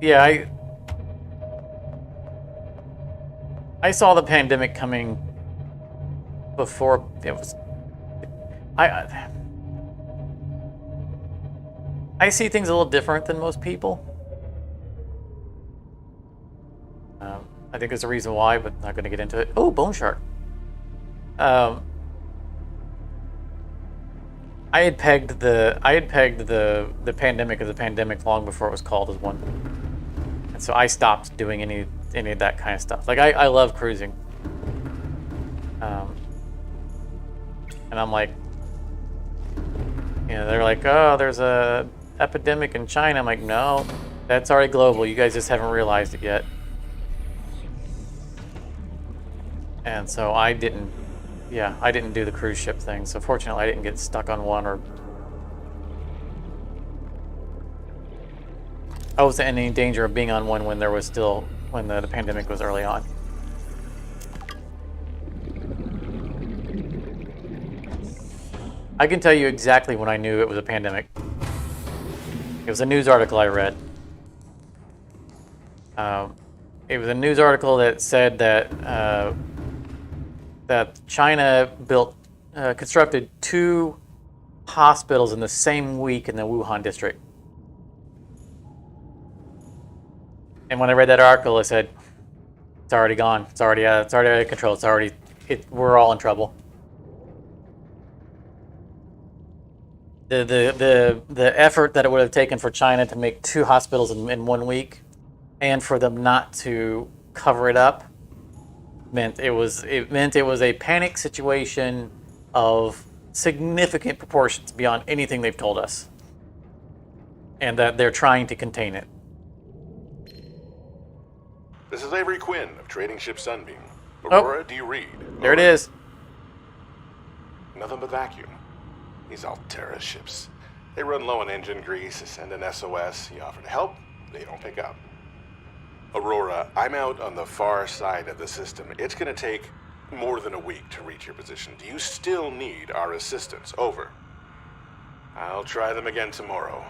Yeah, I saw the pandemic coming before it was. I see things a little different than most people. I think there's a reason why, but not going to get into it. Oh, bone shark. I had pegged the pandemic as a pandemic long before it was called as one, and so I stopped doing any of that kind of stuff. Like I love cruising, and I'm like, they're like, oh, there's a epidemic in China. I'm like, no, that's already global. You guys just haven't realized it yet. And so I didn't do the cruise ship thing. So fortunately, I didn't get stuck on one, or I wasn't in any danger of being on one when the pandemic was early on. I can tell you exactly when I knew it was a pandemic. It was a news article I read. It was a news article that said that China constructed 2 hospitals in the same week in the Wuhan district. And when I read that article, I said, "It's already gone. It's already out of control. We're all in trouble." The effort that it would have taken for China to make 2 hospitals in 1 week, and for them not to cover it up, meant it was a panic situation of significant proportions beyond anything they've told us, and that they're trying to contain it. This is Avery Quinn of Trading Ship Sunbeam. Aurora, do you read? There it is. Nothing but vacuum. These Altera ships. They run low on engine grease, send an SOS, you offer to help, they don't pick up. Aurora, I'm out on the far side of the system. It's gonna take more than a week to reach your position. Do you still need our assistance? Over. I'll try them again tomorrow.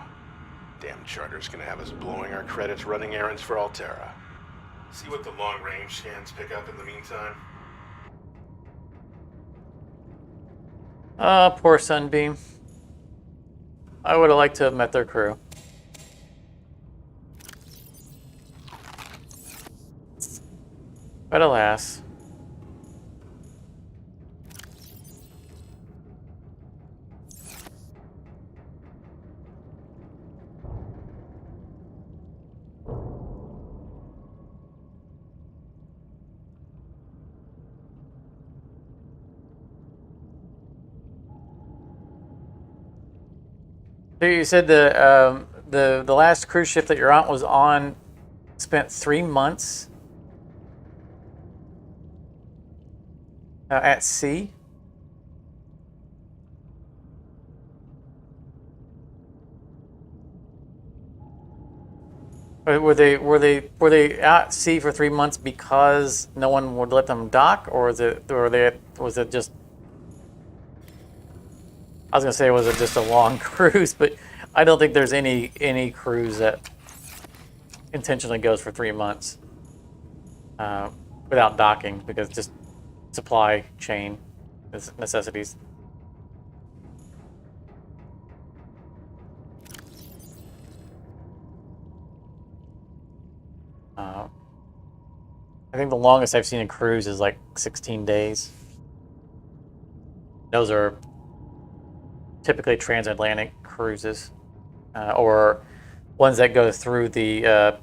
Damn charter's gonna have us blowing our credits running errands for Altera. See what the long-range scans pick up in the meantime. Poor Sunbeam. I would have liked to have met their crew. But alas. So you said the last cruise ship that your aunt was on spent 3 months at sea? Were they at sea for 3 months because no one would let them dock, or was it just? I was gonna say, was it just a long cruise? But I don't think there's any cruise that intentionally goes for 3 months without docking, because just supply chain necessities. I think the longest I've seen a cruise is like 16 days. Those are typically transatlantic cruises, or ones that go through the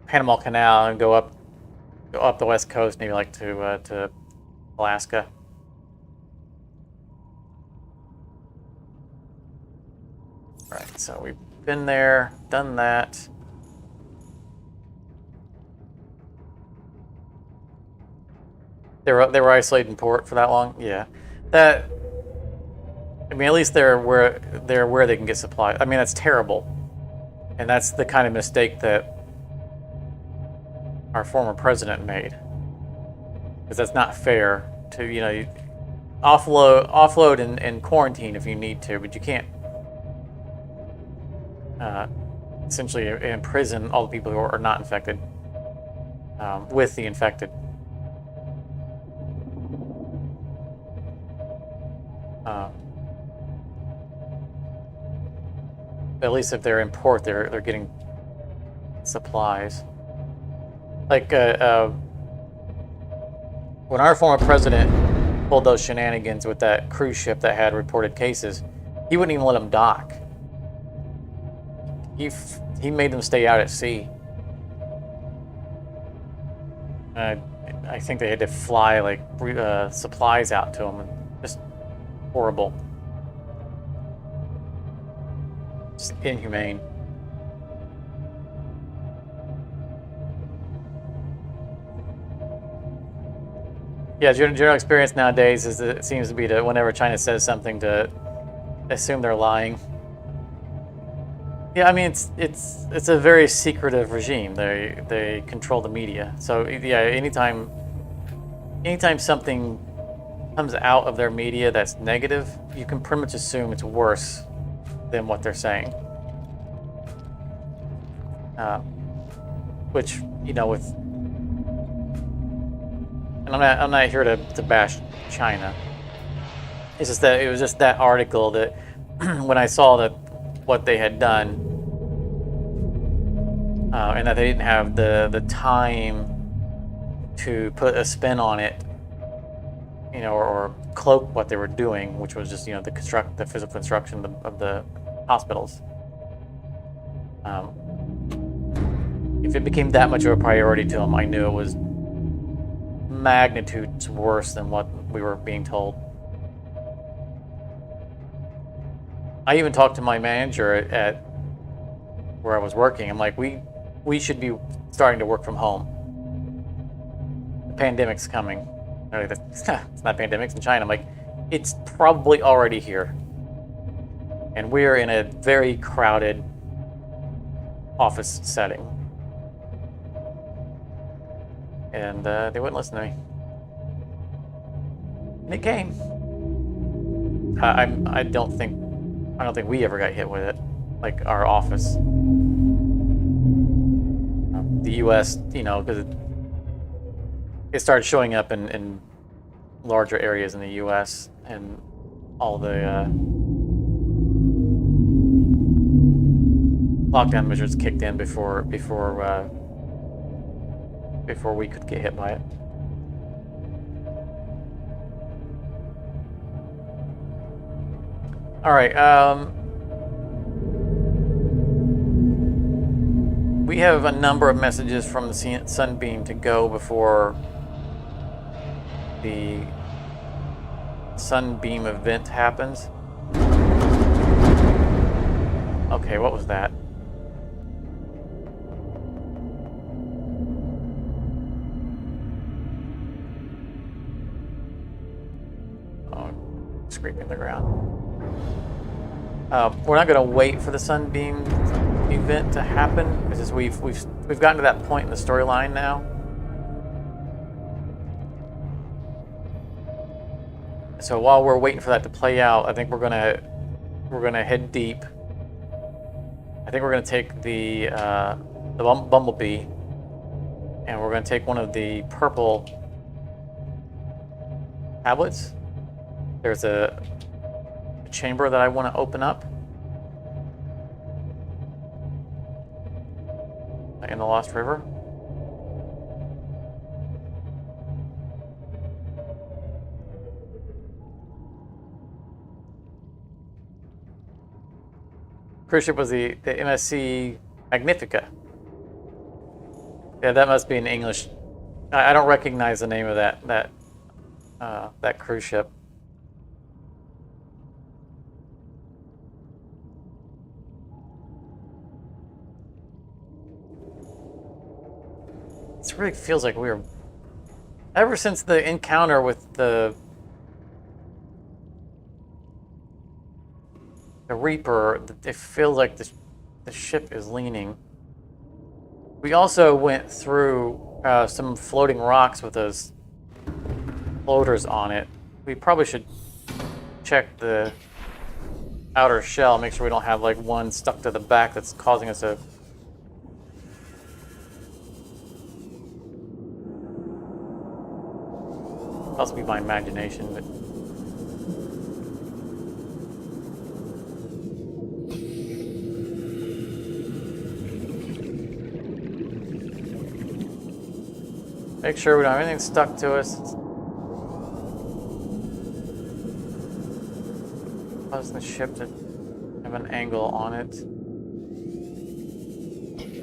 Panama Canal and go up the west coast, maybe like to Alaska. Right, so we've been there, done that. They were isolated in port for that long. Yeah, that. I mean, at least they're where they can get supplies. I mean, that's terrible, and that's the kind of mistake that our former president made. Because that's not fair to you offload and quarantine if you need to, but you can't essentially imprison all the people who are not infected with the infected. At least if they're in port, they're getting supplies. Like when our former president pulled those shenanigans with that cruise ship that had reported cases, he wouldn't even let them dock. He made them stay out at sea. I think they had to fly like supplies out to them. Just horrible. Just inhumane. Yeah, general experience nowadays is that it seems to be to whenever China says something to assume they're lying. Yeah, I mean it's a very secretive regime. They control the media. So yeah, anytime something comes out of their media that's negative, you can pretty much assume it's worse than what they're saying. Which with, and I'm not here to bash China. It's just that it was just that article that when I saw that what they had done, and that they didn't have the time to put a spin on it, or cloak what they were doing, which was just the physical construction of the hospitals. If it became that much of a priority to them, I knew it was magnitudes worse than what we were being told. I even talked to my manager at where I was working. I'm like, we should be starting to work from home. The pandemic's coming. They're like, it's not pandemic, it's in China. I'm like, it's probably already here. And we're in a very crowded office setting. And they wouldn't listen to me. And it came. I don't think we ever got hit with it, like our office. The U.S., because it started showing up in larger areas in the U.S. and all the lockdown measures kicked in before we could get hit by it. All right. We have a number of messages from the Sunbeam to go before the Sunbeam event happens. Okay, what was that? Oh, scraping the ground. We're not going to wait for the Sunbeam event to happen because we've gotten to that point in the storyline now. So while we're waiting for that to play out, I think we're gonna head deep. I think we're gonna take the Bumblebee, and we're gonna take one of the purple tablets. There's a chamber that I want to open up in the Lost River. cruise ship was the MSC Magnifica. Yeah, that must be an English. I don't recognize the name of that cruise ship. It really feels like we were. Ever since the encounter with the Reaper, it feels like the ship is leaning. We also went through some floating rocks with those floaters on it. We probably should check the outer shell, make sure we don't have like one stuck to the back that's causing us to. Must be my imagination, but. Make sure we don't have anything stuck to us. Cause the ship to have an angle on it.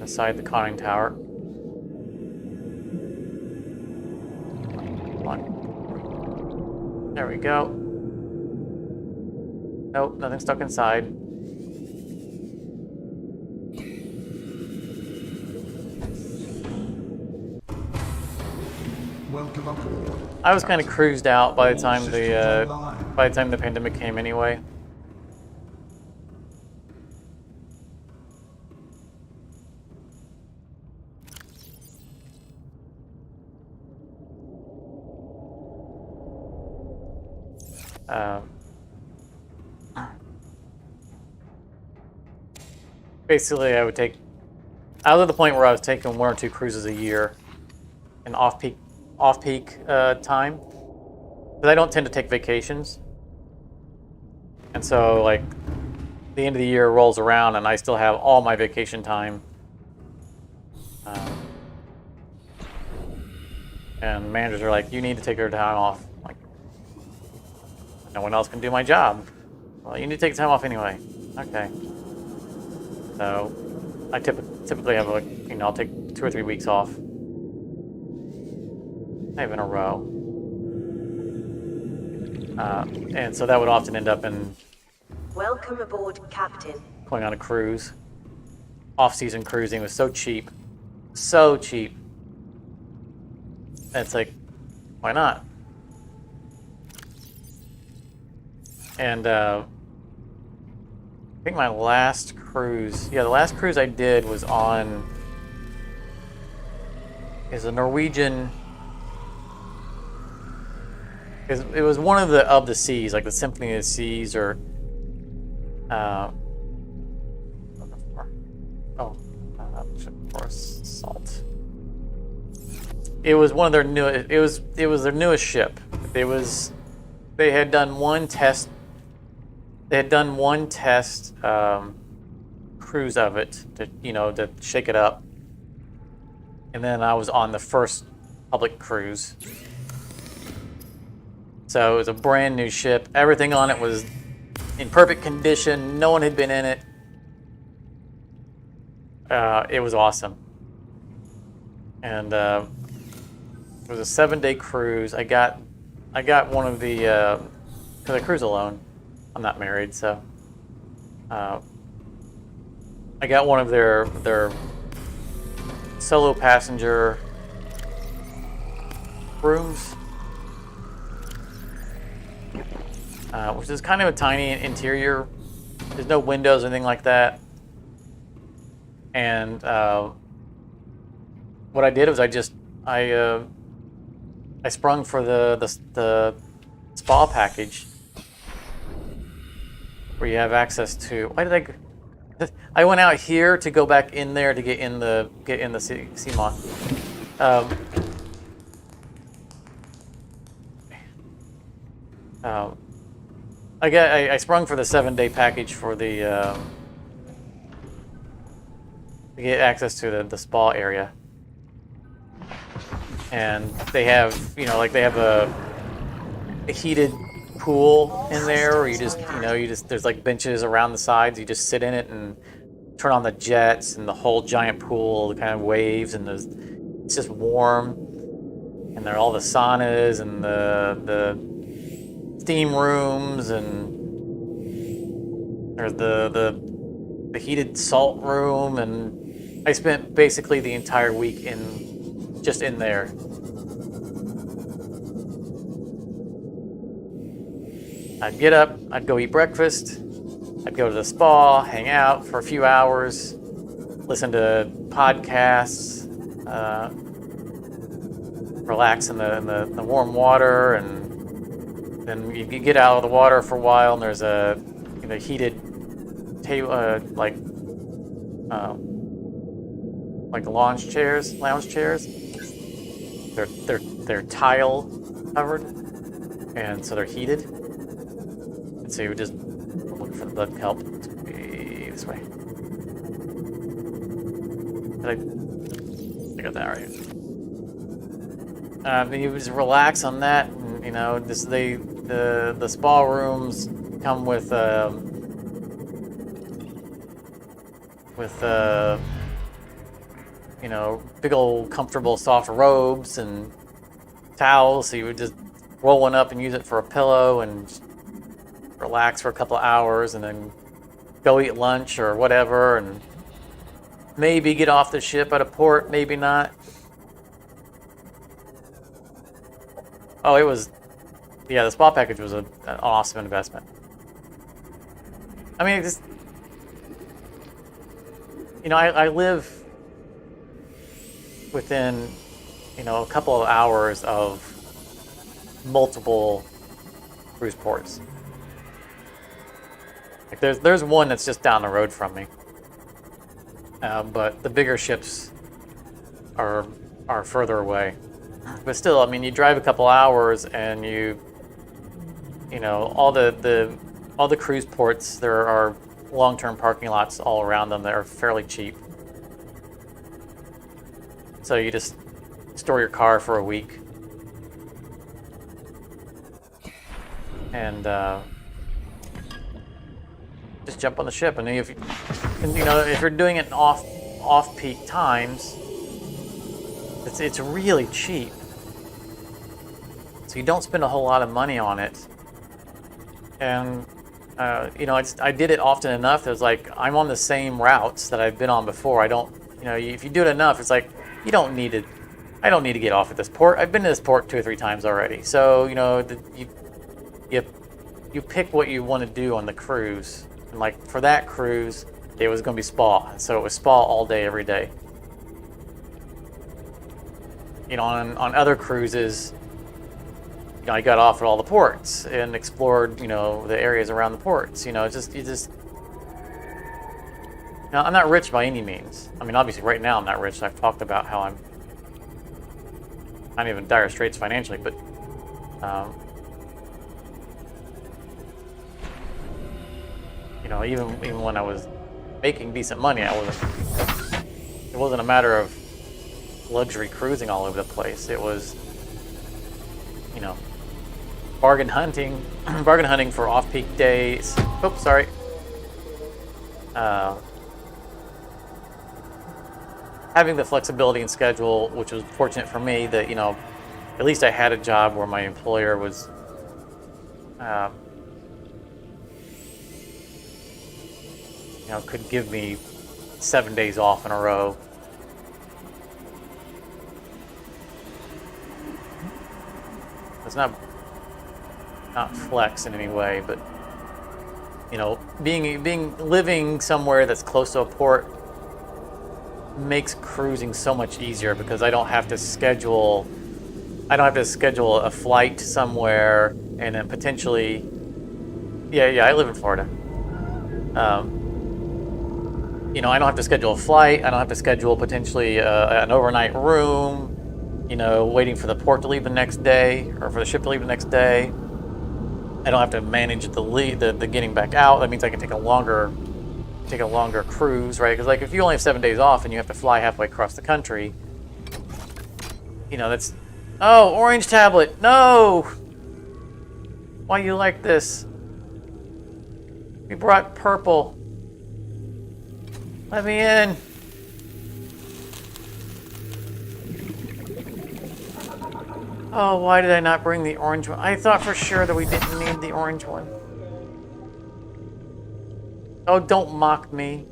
Inside the conning tower. Come on. There we go. Nope, nothing stuck inside. Welcome aboard. I was kind of cruised out by the time the pandemic came anyway. Basically, I was at the point where I was taking 1 or 2 cruises a year, in off-peak time, because I don't tend to take vacations, and so like the end of the year rolls around and I still have all my vacation time, and managers are like, "You need to take your time off." I'm like, no one else can do my job. Well, you need to take time off anyway. Okay. So I typically have I'll take 2 or 3 weeks off. Not even a row. And so that would often end up in Welcome aboard, Captain. going on a cruise. Off-season cruising was so cheap. So cheap. And it's like, why not? And I think my last cruise, the last cruise I did was is a Norwegian. It was one of the seas, like the Symphony of the Seas, or for salt. It was one of their new. It was their newest ship. They had done one test. They had done one test cruise of it to shake it up, and then I was on the first public cruise. So it was a brand new ship. Everything on it was in perfect condition. No one had been in it. It was awesome. And it was a 7-day cruise. I got one of the because I cruise alone. I'm not married, so I got one of their solo passenger rooms. Which is kind of a tiny interior. There's no windows or anything like that. And what I did was I sprung for the spa package, where you have access to. Why did I went out here to go back in there to get in the Seamoth. I sprung for the 7-day package for the to get access to the spa area, and they have they have a heated pool in there, where you just, there's like benches around the sides. You just sit in it and turn on the jets, and the whole giant pool kind of waves, and it's just warm. And there are all the saunas and the steam rooms, and there's the heated salt room, and I spent basically the entire week just in there. I'd get up, I'd go eat breakfast, I'd go to the spa, hang out for a few hours, listen to podcasts, relax in the warm water, and then you get out of the water for a while, and there's a heated table, like lounge chairs. They're tile covered, and so they're heated. And so you would just look for the blood kelp. This way. I got that right. Then you would just relax on that, and the spa rooms come with big old comfortable soft robes and towels, so you would just roll one up and use it for a pillow and just relax for a couple of hours, and then go eat lunch or whatever, and maybe get off the ship at a port, maybe not. Oh, the spa package was an awesome investment. I mean, I live within, a couple of hours of multiple cruise ports. Like there's one that's just down the road from me, but the bigger ships are further away. But still, I mean, you drive a couple hours, and all the cruise ports, there are long-term parking lots all around them that are fairly cheap. So you just store your car for a week, and just jump on the ship. And if you're doing it in off-peak times, it's really cheap. So you don't spend a whole lot of money on it. And I did it often enough. There's like, I'm on the same routes that I've been on before. I don't, if you do it enough, it's like, I don't need to get off at this port. I've been to this port 2 or 3 times already. So, you pick what you want to do on the cruise. And like for that cruise, it was going to be spa. So it was spa all day, every day. On other cruises, I got off at all the ports and explored, the areas around the ports. I'm not rich by any means. I mean, obviously, right now I'm not rich. I've talked about how I'm not even in dire straits financially, but even when I was making decent money, it wasn't a matter of luxury cruising all over the place. It was, bargain hunting for off-peak days. Oops, sorry. Having the flexibility in schedule, which was fortunate for me that, at least I had a job where my employer was could give me 7 days off in a row. It's not flex in any way, but living somewhere that's close to a port makes cruising so much easier, because I don't have to schedule a flight somewhere and then potentially I live in Florida. I don't have to schedule a flight. I don't have to schedule potentially an overnight room, waiting for the port to leave the next day, or for the ship to leave the next day. I don't have to manage the getting back out. That means I can take a longer cruise, right? Because like if you only have 7 days off and you have to fly halfway across the country, that's orange tablet, no. Why you like this? We brought purple. Let me in. Oh, why did I not bring the orange one? I thought for sure that we didn't need the orange one. Oh, don't mock me.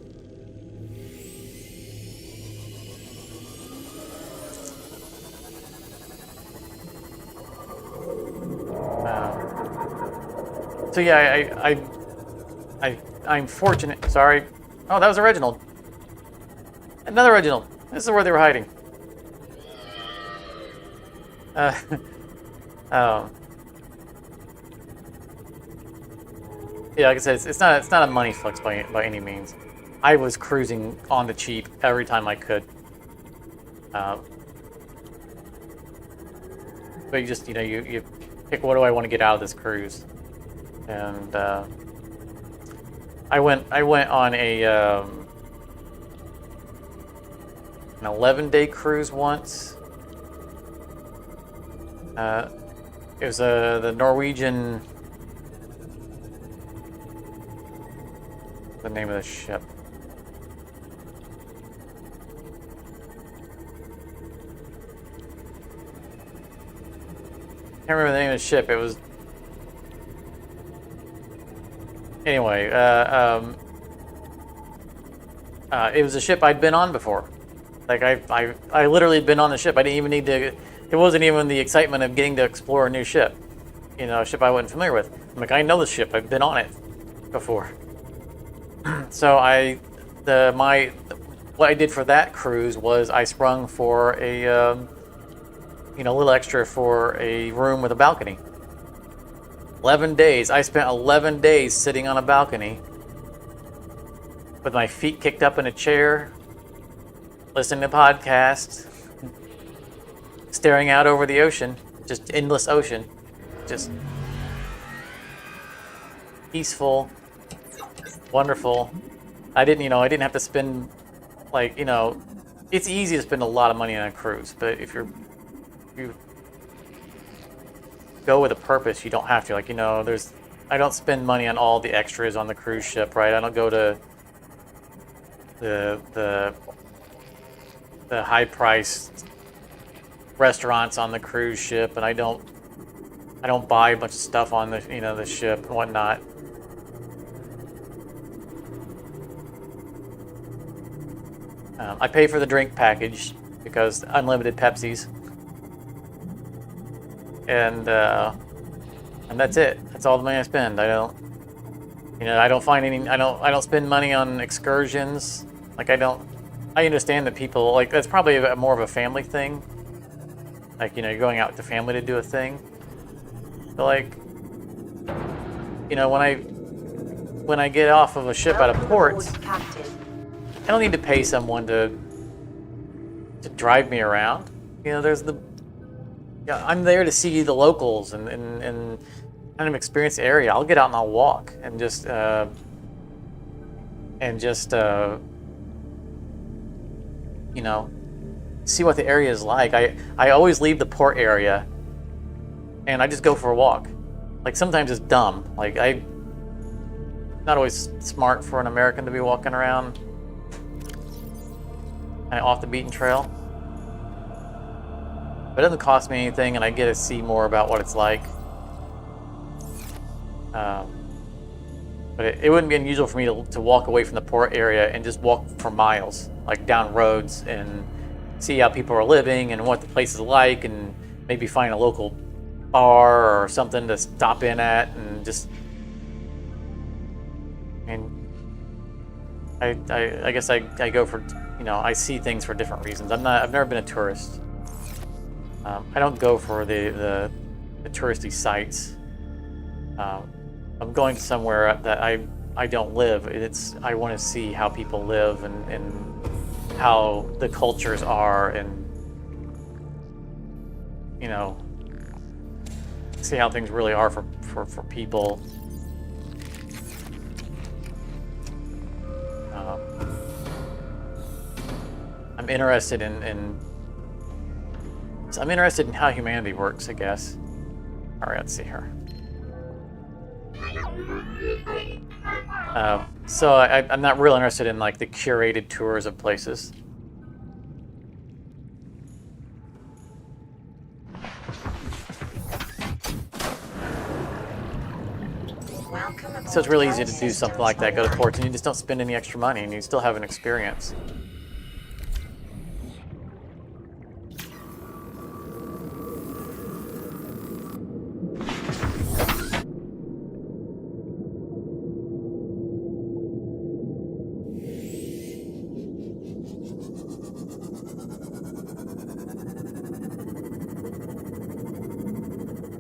So yeah, I'm fortunate. Sorry. Oh, that was original. Another original. This is where they were hiding. Oh. Yeah, like I said, it's not a money flex by any means. I was cruising on the cheap every time I could. But you just, you know, you pick, what do I want to get out of this cruise? And I went on a an 11-day cruise once. It was the Norwegian. The name of the ship. Can't remember the name of the ship. It was. Anyway, it was a ship I'd been on before. Like I literally had been on the ship. I didn't even need to. It wasn't even the excitement of getting to explore a new ship. You know, a ship I wasn't familiar with. I'm like, I know this ship. I've been on it before. So what I did for that cruise was I sprung for a you know, a little extra for a room with a balcony. 11 days. I spent 11 days sitting on a balcony with my feet kicked up in a chair, listening to podcasts, staring out over the ocean, just endless ocean, just peaceful, wonderful. I didn't have to spend, like, you know, it's easy to spend a lot of money on a cruise, but if you go with a purpose, you don't have to. Like, you know, I don't spend money on all the extras on the cruise ship, right? I don't go to the high priced restaurants on the cruise ship, and I don't buy a bunch of stuff on the, you know, the ship and whatnot. I pay for the drink package because unlimited Pepsis, and that's it. That's all the money I spend. I don't spend money on excursions. Like, I understand that people, like, that's probably more of a family thing. Like, you know, you're going out with the family to do a thing. But, like, you know, when I get off of a ship out of port, I don't need to pay someone to drive me around. You know, I'm there to see the locals and kind of experience the area. I'll get out and I'll walk and just you know, see what the area is like. I always leave the port area and I just go for a walk. Like, sometimes it's dumb. Like, not always smart for an American to be walking around kind of off the beaten trail. But it doesn't cost me anything, and I get to see more about what it's like. But it wouldn't be unusual for me to walk away from the port area and just walk for miles, like down roads, and see how people are living and what the place is like, and maybe find a local bar or something to stop in at, and just. I guess I go for, you know, I see things for different reasons. I've never been a tourist. I don't go for the touristy sites. I'm going somewhere that I don't live. I want to see how people live and how the cultures are, and, you know, see how things really are for people. I'm interested I'm interested in how humanity works, I guess. All right, let's see here. So I'm not real interested in like the curated tours of places. So it's really easy to do something like that, go to ports, and you just don't spend any extra money, and you still have an experience.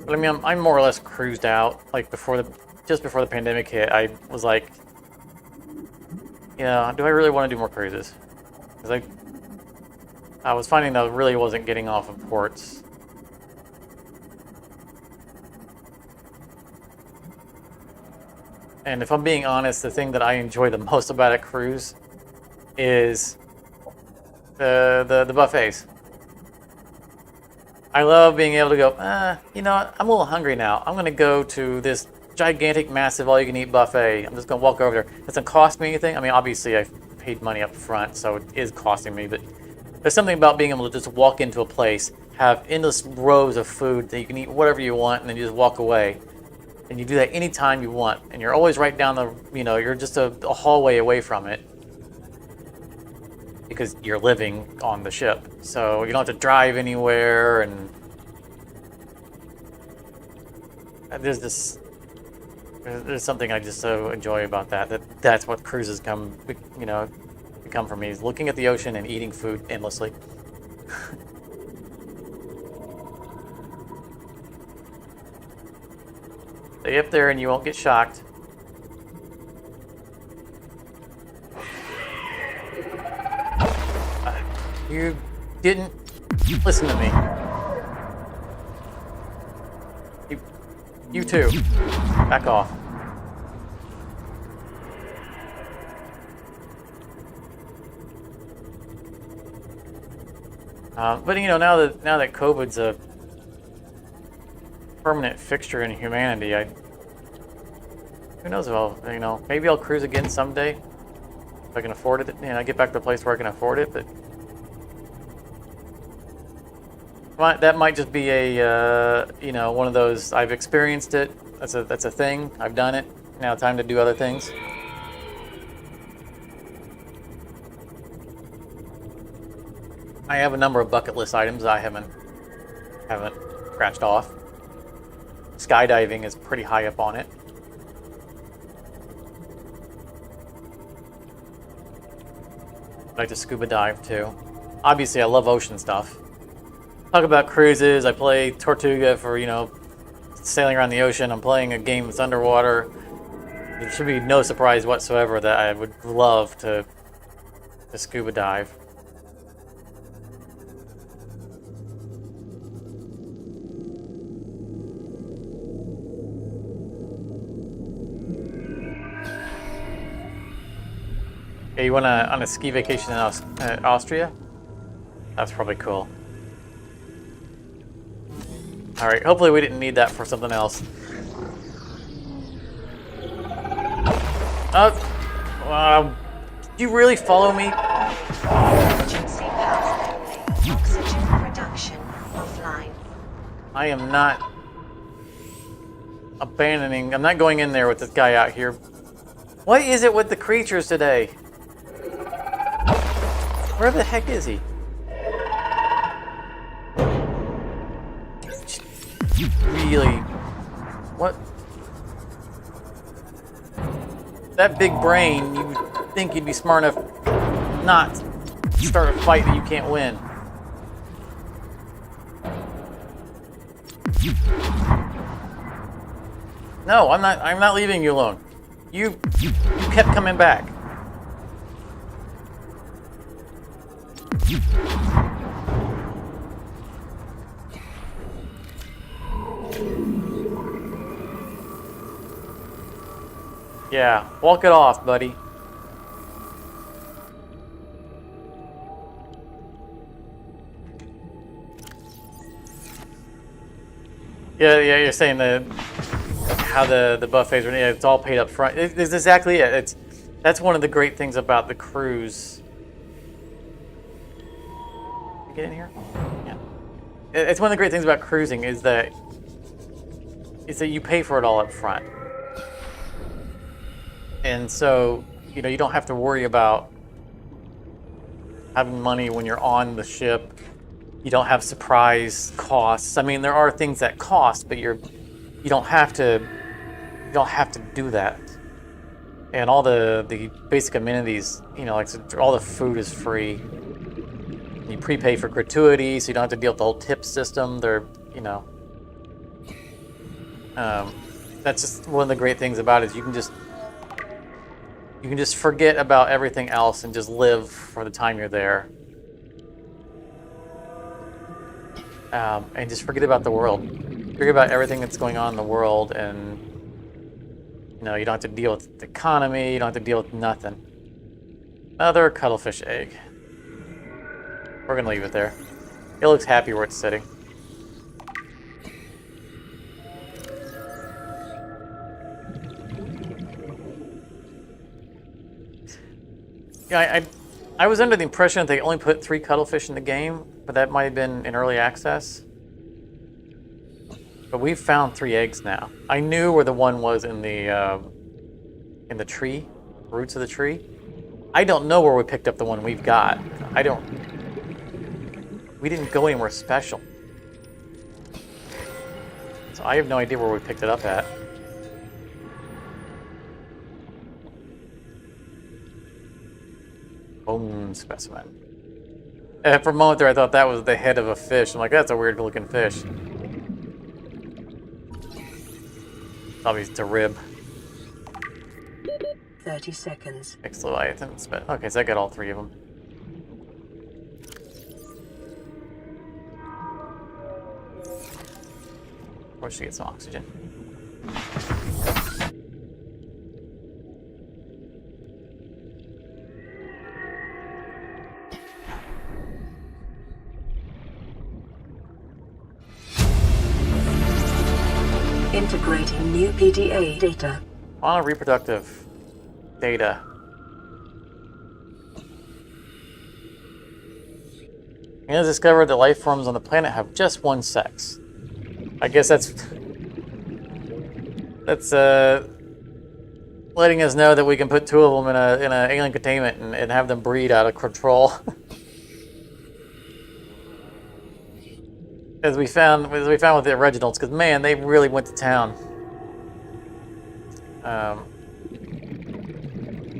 But I mean, I'm more or less cruised out. Like just before the pandemic hit, I was like, yeah, do I really want to do more cruises? Because I was finding that I really wasn't getting off of ports. And if I'm being honest, the thing that I enjoy the most about a cruise is the buffets. I love being able to go, you know what, I'm a little hungry now. I'm going to go to this gigantic, massive, all-you-can-eat buffet. I'm just going to walk over there. It doesn't cost me anything. I mean, obviously, I've paid money up front, so it is costing me. But there's something about being able to just walk into a place, have endless rows of food that you can eat whatever you want, and then you just walk away. And you do that anytime you want. And you're always right down the, you're just a hallway away from it. Because you're living on the ship, so you don't have to drive anywhere, and there's something I just so enjoy about that's what cruises become for me, is looking at the ocean and eating food endlessly. Stay up there and you won't get shocked. You didn't listen to me. You too. Back off. But now that COVID's a permanent fixture in humanity, who knows? Maybe I'll cruise again someday if I can afford it. I get back to the place where I can afford it, but. That might just be a, one of those, I've experienced it, that's a thing, I've done it, now time to do other things. I have a number of bucket list items I haven't scratched off. Skydiving is pretty high up on it. I like to scuba dive too. Obviously I love ocean stuff. Talk about cruises. I play Tortuga for, sailing around the ocean. I'm playing a game that's underwater. There should be no surprise whatsoever that I would love to scuba dive. Yeah, you went on a ski vacation in Austria? That's probably cool. Alright, hopefully we didn't need that for something else. Do you really follow me? Emergency power only. Oxygen production offline. I am not abandoning. I'm not going in there with this guy out here. What is it with the creatures today? Where the heck is he? Really? What? That big brain, you would think you'd be smart enough not to start a fight that you can't win. No, I'm not leaving you alone. You kept coming back. Yeah, walk it off, buddy. Yeah, you're saying that how the buffets are. It's all paid up front. It's exactly it. That's one of the great things about the cruise. Get in here. Yeah. It's one of the great things about cruising is that you pay for it all up front, and so you don't have to worry about having money when you're on the ship. You don't have surprise costs. I mean, there are things that cost, but you don't have to do that. And all the basic amenities, like all the food is free. You prepay for gratuity, so you don't have to deal with the whole tip system. That's just one of the great things about it. Is you can just forget about everything else and just live for the time you're there. And just forget about the world. Forget about everything that's going on in the world, and you don't have to deal with the economy. You don't have to deal with nothing. Another cuttlefish egg. We're gonna leave it there. It looks happy where it's sitting. Yeah, I was under the impression that they only put 3 cuttlefish in the game, but that might have been in early access. But we've found 3 eggs now. I knew where the one was in the tree, roots of the tree. I don't know where we picked up the one we've got. We didn't go anywhere special. So I have no idea where we picked it up at. Bone specimen. For a moment there, I thought that was the head of a fish. I'm like, that's a weird looking fish. Obviously, it's a rib. 30 seconds. Next Leviathan. Okay, so I got all 3 of them. Or should get some oxygen. Integrating new PDA data. On reproductive data. It has discovered that life forms on the planet have just one sex. I guess that's letting us know that we can put 2 of them in a alien containment and have them breed out of control. As we found with the originals, because man, they really went to town.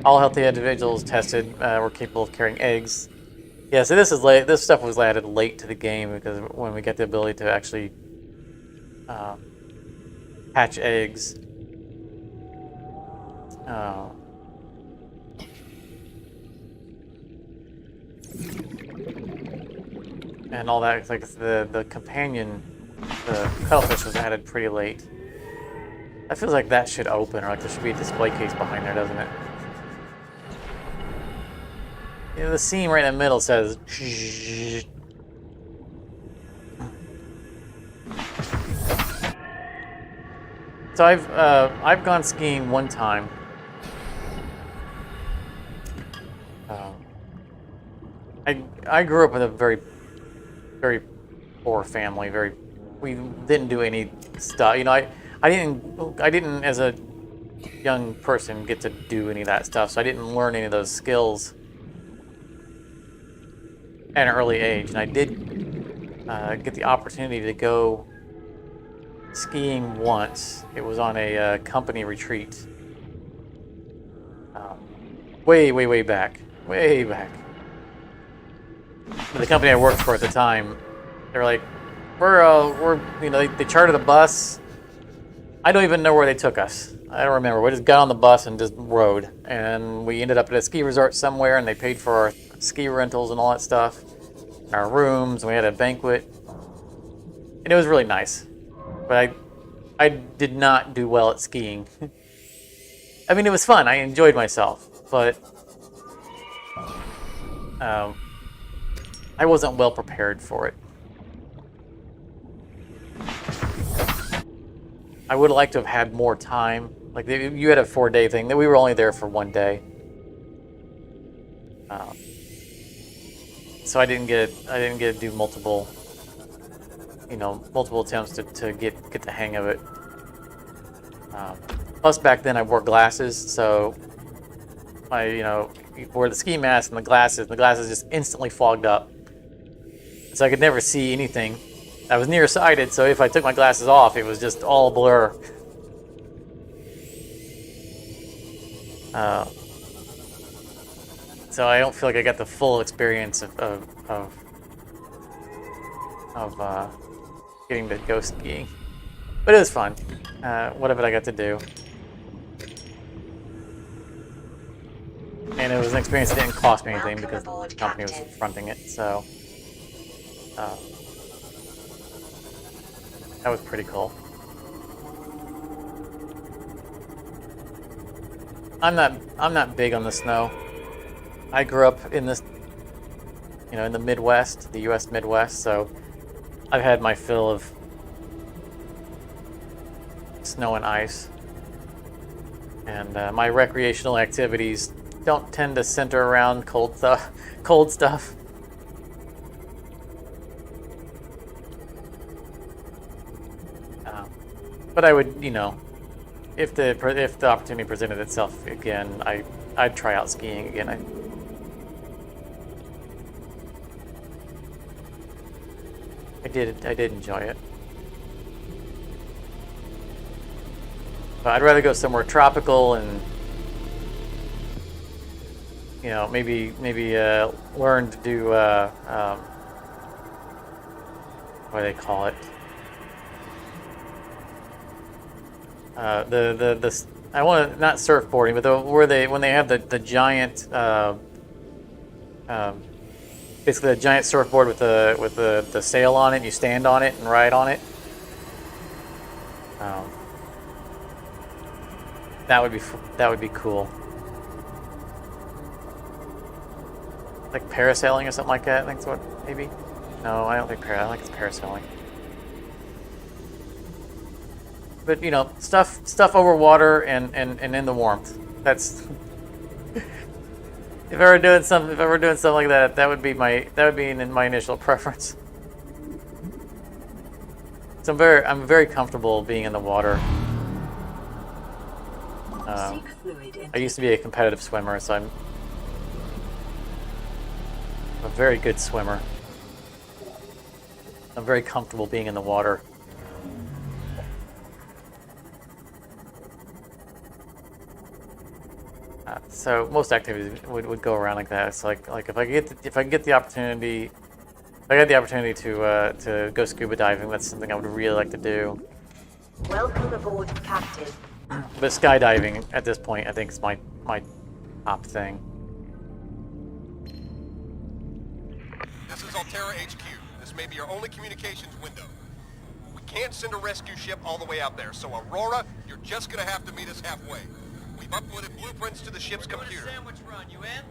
All healthy individuals tested were capable of carrying eggs. Yeah, so this is late. This stuff was added late to the game because when we get the ability to actually hatch eggs. And all that, like the companion, the cuttlefish was added pretty late. That feels like that should open, or like there should be a display case behind there, doesn't it? The scene right in the middle says. So I've gone skiing one time. I grew up with a very poor family. We didn't do any stuff. I didn't as a young person get to do any of that stuff. So I didn't learn any of those skills at an early age. And I did get the opportunity to go skiing once. It was on a company retreat. Way back. Way back. The company I worked for at the time, they were like, they chartered a bus. I don't even know where they took us. I don't remember. We just got on the bus and just rode. And we ended up at a ski resort somewhere, and they paid for our ski rentals and all that stuff. And our rooms, and we had a banquet. And it was really nice. But I did not do well at skiing. I mean, it was fun. I enjoyed myself. But I wasn't well prepared for it. I would like to have had more time. Like you had a 4-day thing. That we were only there for 1 day. So I didn't get to do multiple, multiple attempts to get the hang of it. Plus back then I wore glasses, so I wore the ski mask and the glasses just instantly fogged up. So I could never see anything. I was nearsighted, so if I took my glasses off, it was just all a blur. So I don't feel like I got the full experience of getting to go skiing. But it was fun. What of it I got to do. And it was an experience that didn't cost me anything because the company was fronting it, so that was pretty cool. I'm not big on the snow. I grew up in this, in the Midwest, the U.S. Midwest, so I've had my fill of snow and ice. And my recreational activities don't tend to center around cold stuff. But I would, if the opportunity presented itself again, I'd try out skiing again. I did enjoy it. But I'd rather go somewhere tropical and maybe learn to do what do they call it? I want to not surfboarding, but when they have the giant basically a giant surfboard with the sail on it, and you stand on it and ride on it. That would be cool. Like parasailing or something like that. I think it's what maybe. No, I don't think I think it's parasailing. But stuff over water and in the warmth. That's if I were doing something like that, that would be my initial preference. So I'm very comfortable being in the water. I used to be a competitive swimmer, so I'm a very good swimmer. I'm very comfortable being in the water. So most activities would go around like that. It's like if I get the opportunity, if I get the opportunity to go scuba diving, that's something I would really like to do. Welcome aboard, Captain. But skydiving at this point, I think, is my top thing. This is Altera HQ. This may be your only communications window. We can't send a rescue ship all the way out there, so Aurora, you're just gonna have to meet us halfway. We've uploaded blueprints to the ship's computer. Sandwich run, you in?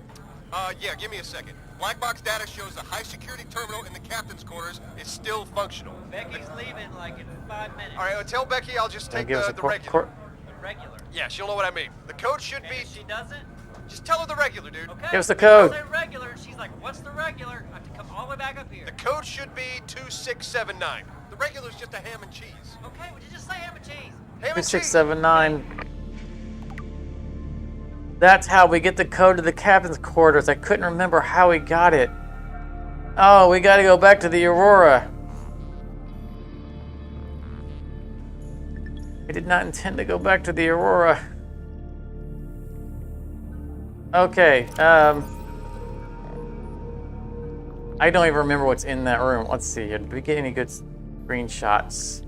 Yeah, give me a second. Black box data shows the high security terminal in the captain's quarters is still functional. Becky's leaving like in 5 minutes. All right, tell Becky I'll just take Give us a the regular. The regular. Yeah, she'll know what I mean. The code should And be... if she doesn't? Just tell her the regular, dude. Okay. Give us the code. I say regular, and she's like, what's the regular? I have to come all the way back up here. The code should be 2679. The regular's just a ham and cheese. Okay, would you just say ham and cheese? Ham and cheese. 2679. That's how we get the code to the captain's quarters. I couldn't remember how we got it. Oh, we got to go back to the Aurora. I did not intend to go back to the Aurora. Okay, I don't even remember what's in that room. Let's see here. Did we get any good screenshots?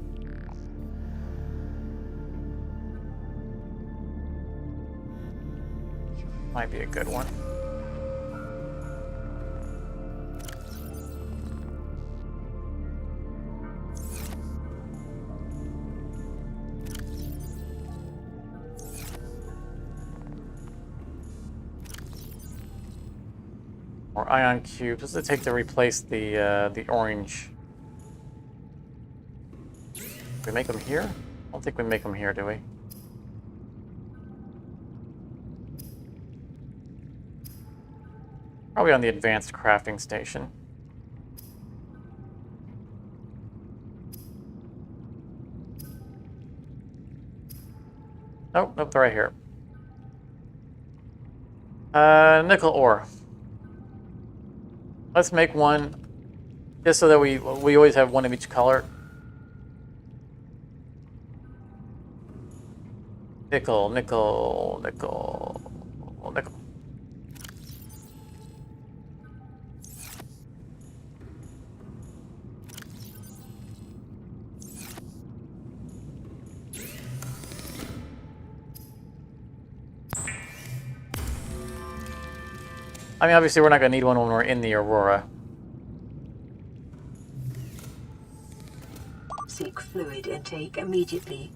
Might be a good one. Or ion cubes. What's it take to replace the orange? We make them here? don't think we make them here, do we? Probably on the advanced crafting station. Nope, nope, they're right here. Nickel ore. Let's make one, just so that we always have one of each color. Nickel, nickel, nickel, nickel. I mean, obviously we're not going to need one when we're in the Aurora. Seek fluid intake immediately.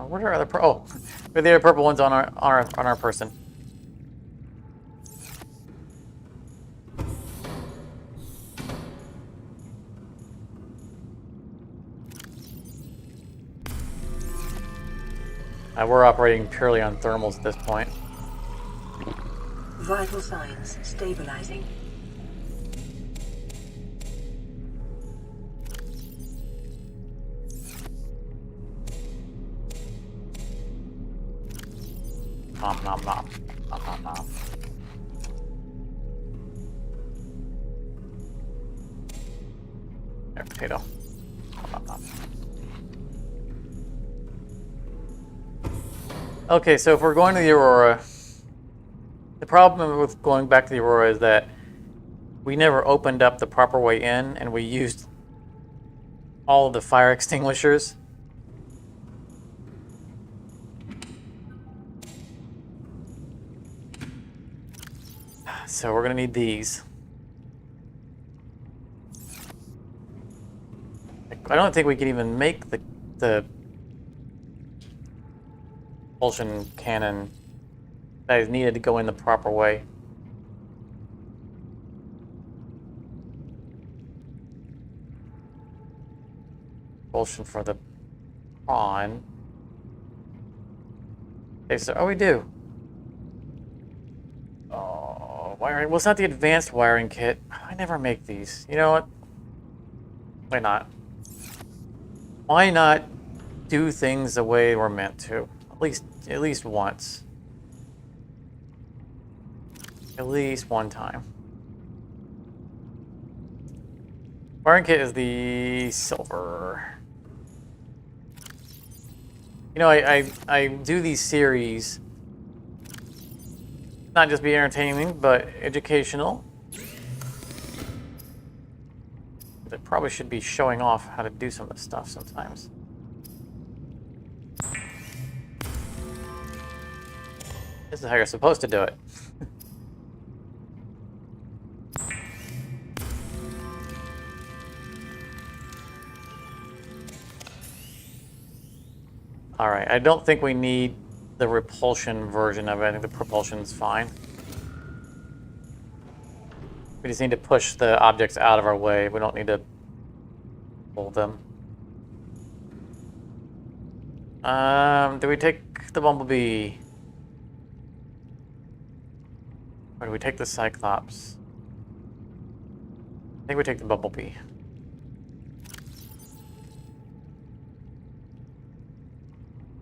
What are other oh, the other purple ones on our person. We're operating purely on thermals at this point. Vital signs stabilizing. Nom nom nom. Nom nom nom. There, potato. Nom nom nom. Okay, so if we're going to the Aurora, the problem with going back to the Aurora is that we never opened up the proper way in, and we used all of the fire extinguishers. So we're gonna need these. I don't think we can even make the propulsion cannon that is needed to go in the proper way. Propulsion for the prawn. Okay, so we do. Oh, wiring. Well, it's not the advanced wiring kit. I never make these. You know what? Why not? Why not do things the way we're meant to? At least once. At least one time. Wiring kit is the silver. You know, I do these series not just be entertaining, but educational. They probably should be showing off how to do some of this stuff sometimes. This is how you're supposed to do it. Alright, I don't think we need the repulsion version of it. I think the propulsion's fine. We just need to push the objects out of our way. We don't need to pull them. Do we take the Bumblebee? Or do we take the Cyclops? I think we take the Bumblebee.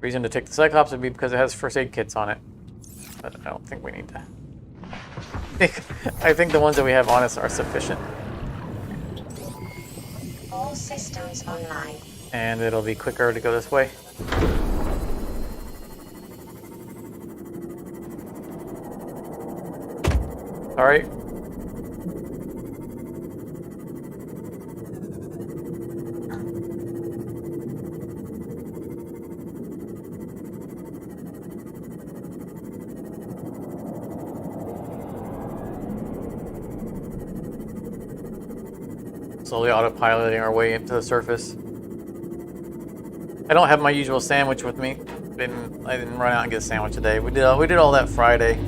Reason to take the Cyclops would be because it has first aid kits on it. But I don't think we need to. I think the ones that we have on us are sufficient. All systems online. And it'll be quicker to go this way. Alright. Slowly autopiloting our way into the surface. I don't have my usual sandwich with me. I didn't run out and get a sandwich today. We did all that Friday.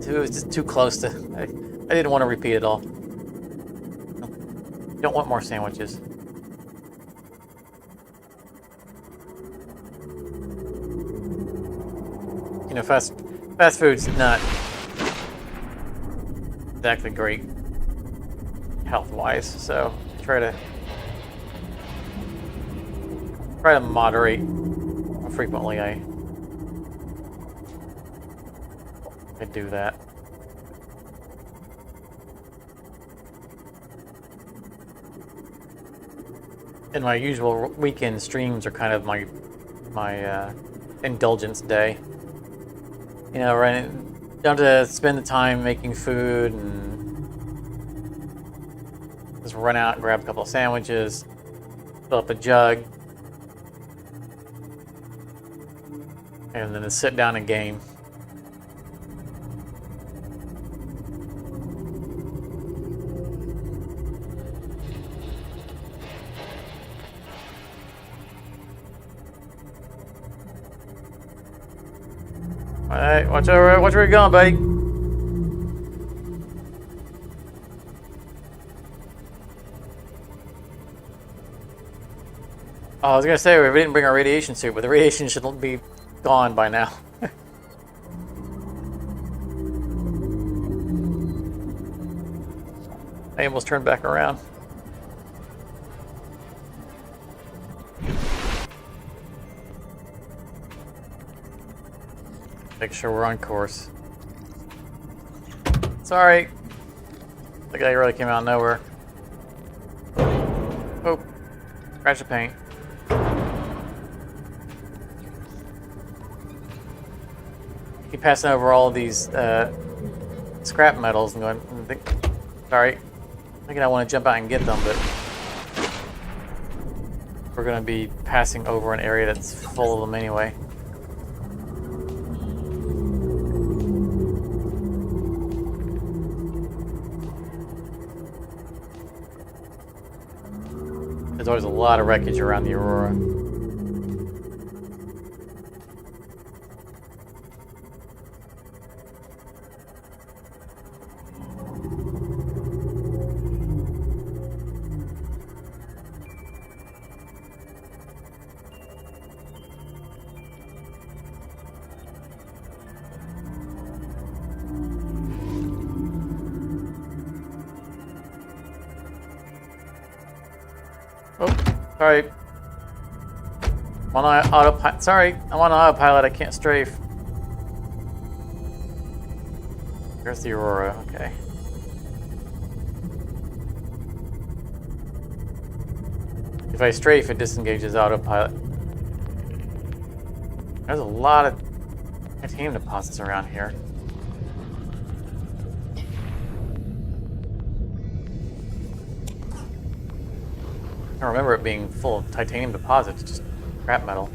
It was just too close to. I didn't want to repeat it all. Don't want more sandwiches. You know, fast food's not exactly great health-wise, so try to moderate how frequently I do that. And my usual weekend streams are kind of my indulgence day. You know, right? Don't have to spend the time making food and just run out and grab a couple of sandwiches, fill up a jug, and then just sit down and game. Alright, watch where you're going, buddy. Oh, I was gonna say we didn't bring our radiation suit, but the radiation should be gone by now. I almost turned back around. Make sure we're on course. Sorry. The guy really came out of nowhere. Oh, scratch the paint. Keep passing over all of these scrap metals and going, sorry. Thinking I want to jump out and get them, but we're going to be passing over an area that's full of them anyway. There's always a lot of wreckage around the Aurora. Oh, sorry. I'm on autopilot. Sorry, I'm on autopilot. I can't strafe. There's the Aurora. Okay. If I strafe, it disengages autopilot. There's a lot of titanium deposits around here. I remember it being full of titanium deposits, just scrap metal.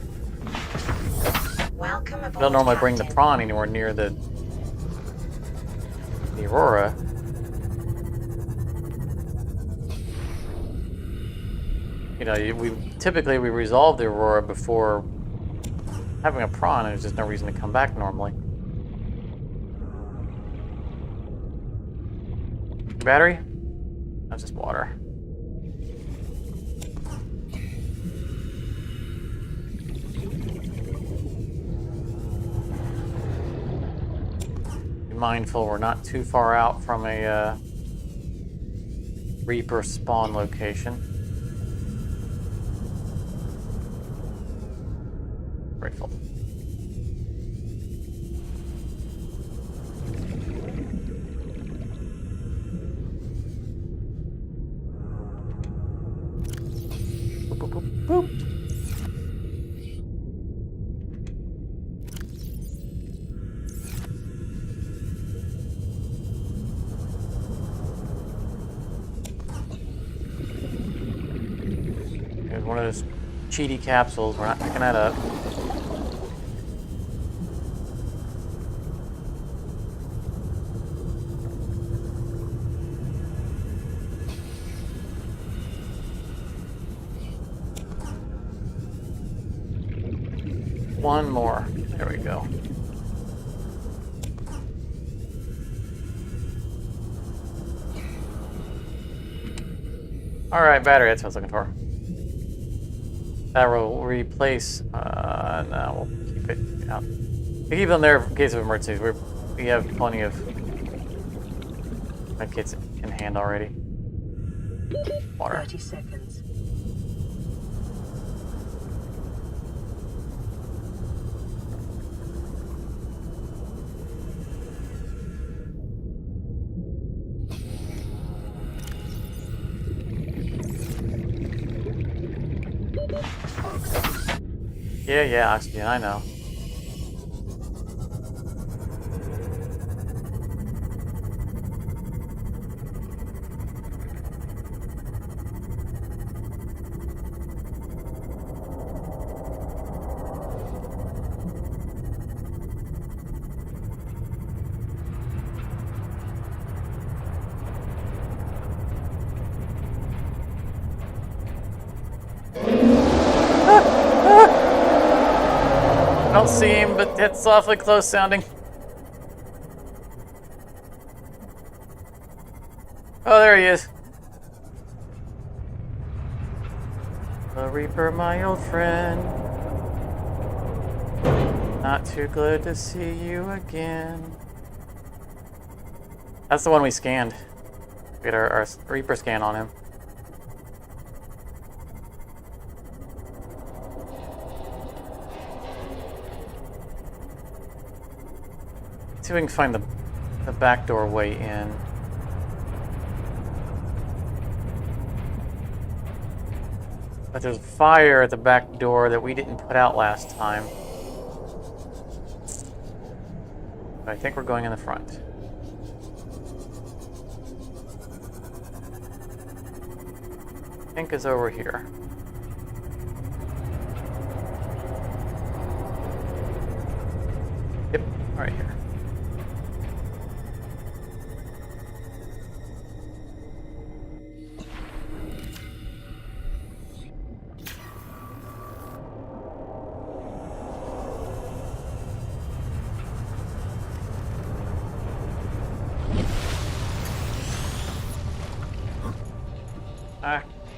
Welcome aboard, I don't normally bring the Captain. prawn anywhere near the Aurora. You know, we typically resolve the Aurora before having a prawn, and there's just no reason to come back normally. Battery? That's just water. Mindful we're not too far out from a Reaper spawn location. Grateful. Boop, boop, boop, boop. One of those cheaty capsules. We're not picking that up. One more. There we go. Alright, battery, that's what I was looking for. That will replace, no, we'll keep it out. We keep them there in case of emergencies. We have plenty of medkits in hand already. Water. 30 seconds. Yeah, oxygen, I know. I don't see him, but it's awfully close sounding. Oh, there he is. The Reaper, my old friend. Not too glad to see you again. That's the one we scanned. We had our Reaper scan on him. See if we can find the back door way in. But there's a fire at the back door that we didn't put out last time. But I think we're going in the front. I think it's over here. Yep, right here.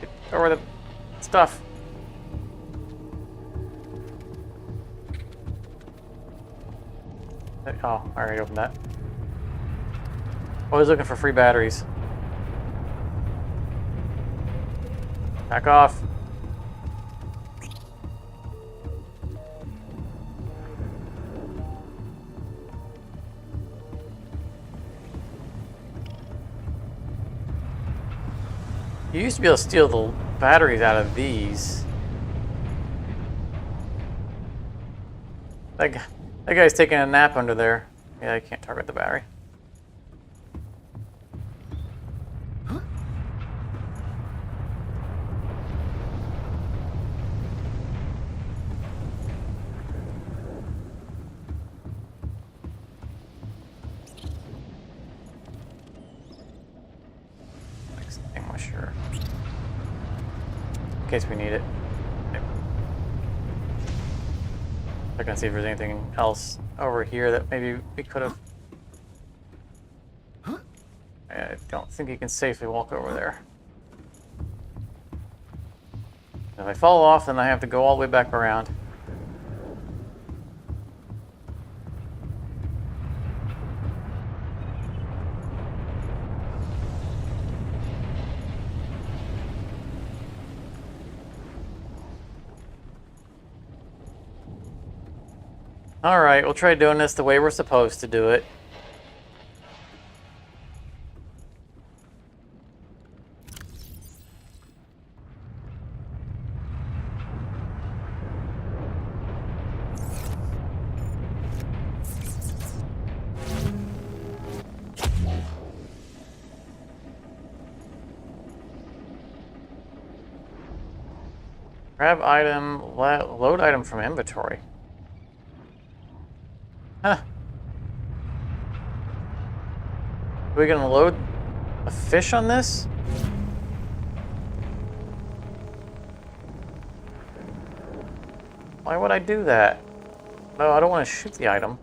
Get over the stuff. Oh, I already opened that. Always looking for free batteries. Back off. You used to be able to steal the batteries out of these. That guy's taking a nap under there. Yeah, I can't target the battery. Extinguisher. In case we need it. Check and see if there's anything else over here that maybe we could have. I don't think you can safely walk over there. If I fall off, then I have to go all the way back around. Alright, we'll try doing this the way we're supposed to do it. Grab item, load item from inventory. Huh. Are we gonna load a fish on this? Why would I do that? No, I don't want to shoot the item.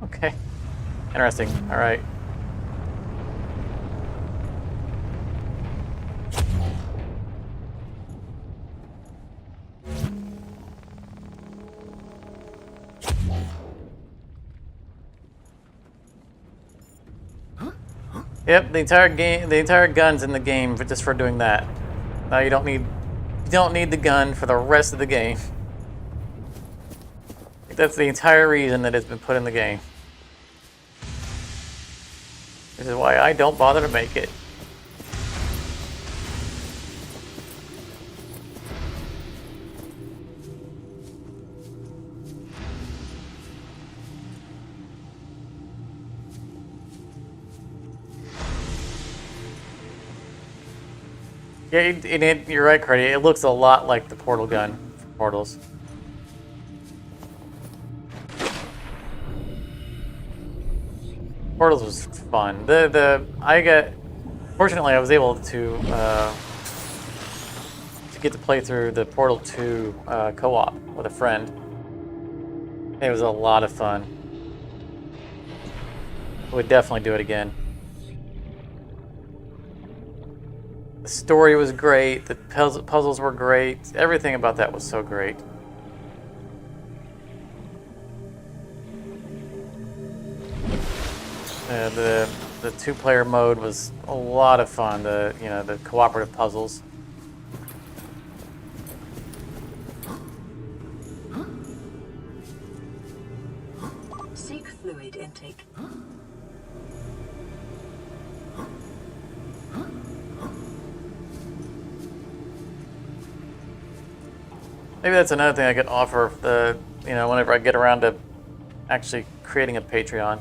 Okay. Interesting. Alright. Yep, the entire game, the entire gun's in the game just for doing that. Now you don't need the gun for the rest of the game. That's the entire reason that it's been put in the game. This is why I don't bother to make it. Yeah, you're right, Creddy. It looks a lot like the portal gun for Portals. Portals was fun. Fortunately, I was able to get to play through the Portal 2 co-op with a friend. It was a lot of fun. We'd definitely do it again. The story was great. The puzzles were great. Everything about that was so great. The two-player mode was a lot of fun. The cooperative puzzles. Seek fluid intake. Maybe that's another thing I could offer. Whenever I get around to actually creating a Patreon.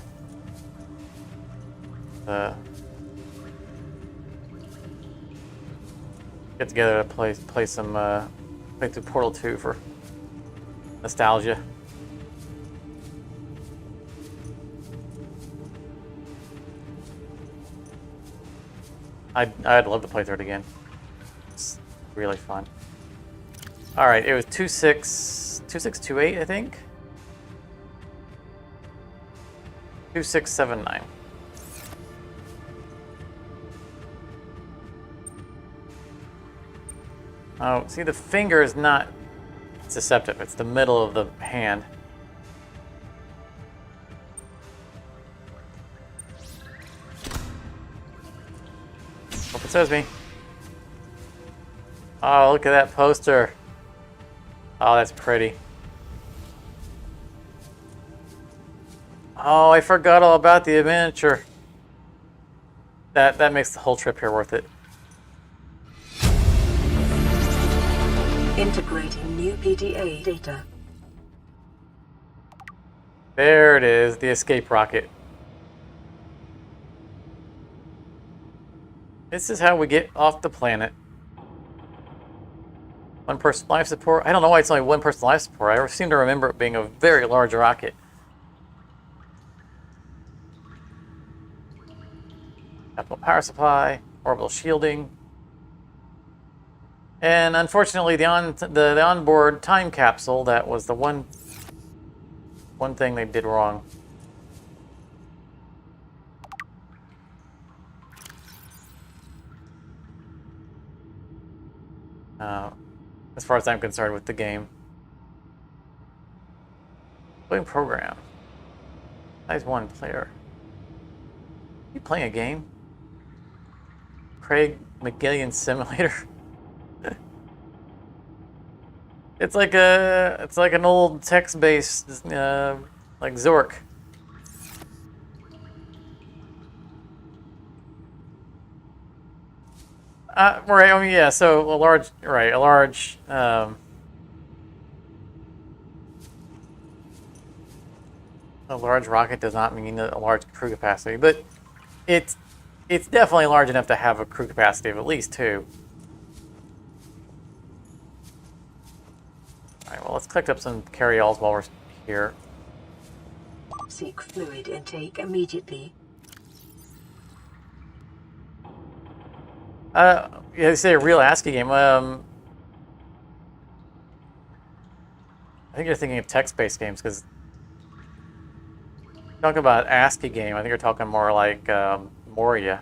Get together to play through Portal 2 for nostalgia. I'd love to play through it again. It's really fun. All right, it was 2628, I think. 2679. Oh, see, the finger is not deceptive. It's the middle of the hand. Hope it says me. Oh, look at that poster. Oh, that's pretty. Oh, I forgot all about the miniature. That makes the whole trip here worth it. Integrating new PDA data. There it is, the escape rocket. This is how we get off the planet. One person life support. I don't know why it's only one person life support. I seem to remember it being a very large rocket. Capital power supply, orbital shielding. And unfortunately, the onboard time capsule, that was the one thing they did wrong. As far as I'm concerned with the game. Playing program. Size 1 player. You playing a game? Craig McGillian Simulator. It's like an old text-based like Zork. Right. I mean, yeah. So a large rocket does not mean a large crew capacity, but it's definitely large enough to have a crew capacity of at least 2. All right. Well, let's collect up some carry-alls while we're here. Seek fluid intake immediately. Yeah, they say a real ASCII game. I think you're thinking of text-based games, because talking about ASCII game, I think you're talking more like Moria.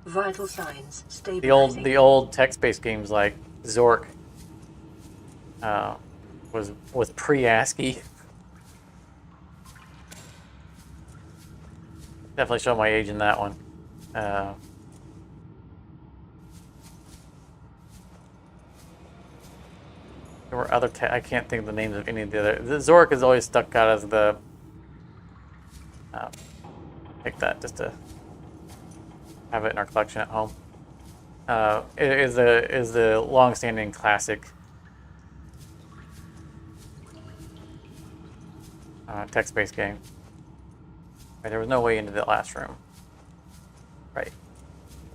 Vital signs stabilizing. The old text-based games like Zork was pre-ASCII. Definitely show my age in that one. There were other. I can't think of the names of any of the other. The Zorik is always stuck out as the. Take that just to have it in our collection at home. It is the long-standing classic text-based game. Right, there was no way into the last room. Right.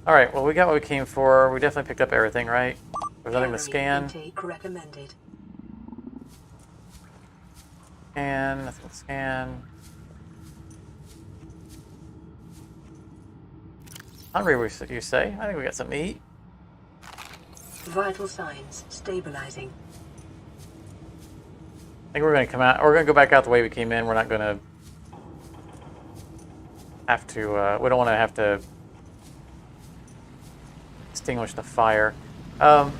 All right. Well, we got what we came for. We definitely picked up everything, right? There's nothing to scan. Intake recommended. And nothing to scan. Hungry, you say? I think we got something to eat. Vital signs stabilizing. I think we're going to come out. We're going to go back out the way we came in. We're not going to have to. We don't want to have to extinguish the fire. I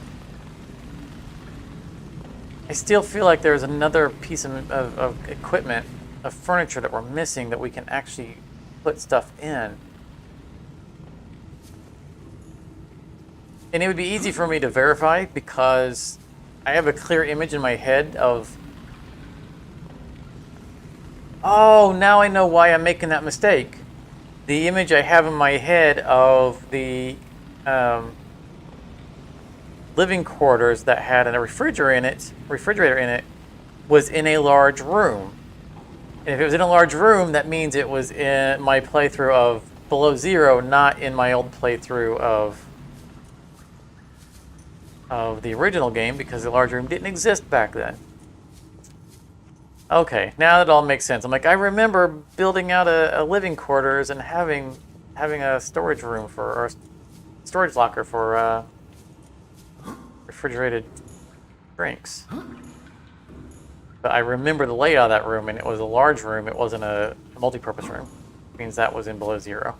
still feel like there's another piece of equipment, of furniture that we're missing that we can actually put stuff in. And it would be easy for me to verify because I have a clear image in my head of, oh, now I know why I'm making that mistake. The image I have in my head of the living quarters that had a refrigerator in it was in a large room. And if it was in a large room, that means it was in my playthrough of Below Zero, not in my old playthrough of the original game, because the large room didn't exist back then. Okay, now that all makes sense. I'm like, I remember building out a living quarters and having a storage room or a storage locker for refrigerated drinks. But I remember the layout of that room, and it was a large room. It wasn't a multi-purpose room. It means that was in Below Zero.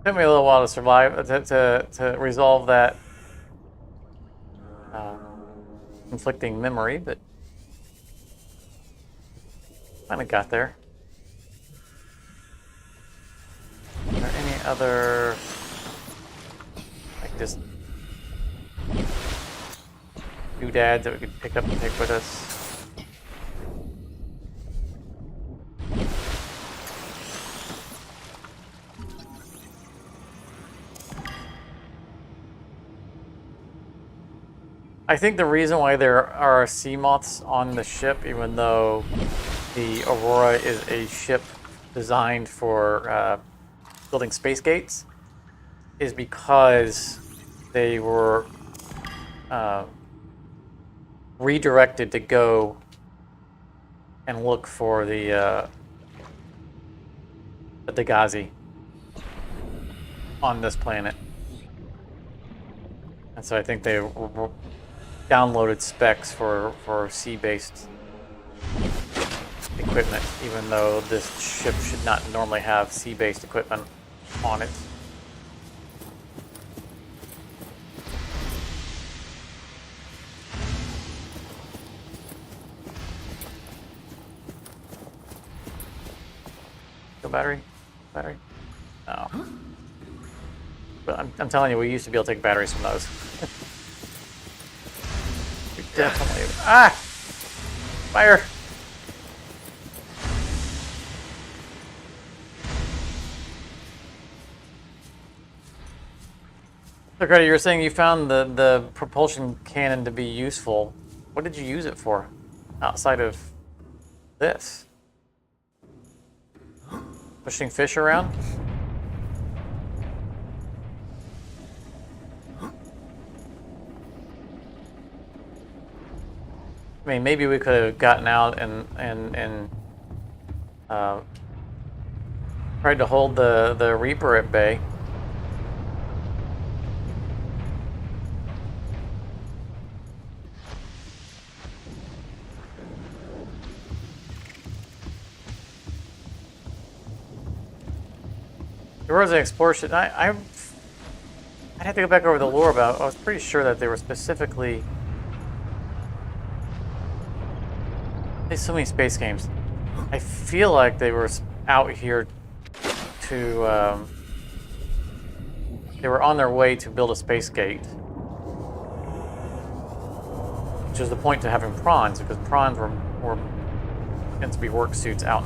Took me a little while to survive, to resolve that conflicting memory, but kind of got there. Are there any other, like, just doodads that we could pick up and take with us? I think the reason why there are sea moths on the ship, even though the Aurora is a ship designed for building space gates, is because they were redirected to go and look for the Dagazi on this planet. And so I think they downloaded specs for sea-based equipment, even though this ship should not normally have sea-based equipment on it. Go battery? Battery? No. But I'm telling you, we used to be able to take batteries from those. Definitely. Ah! Fire! So, Greta, you were saying you found the propulsion cannon to be useful. What did you use it for, outside of this? Pushing fish around? I mean, maybe we could have gotten out and tried to hold the Reaper at bay. There was an explosion. I'd have to go back over the lore about. I was pretty sure that they were specifically. There's so many space games. I feel like they were out here to. They were on their way to build a space gate, which is the point to having prawns, because prawns were meant to be work suits out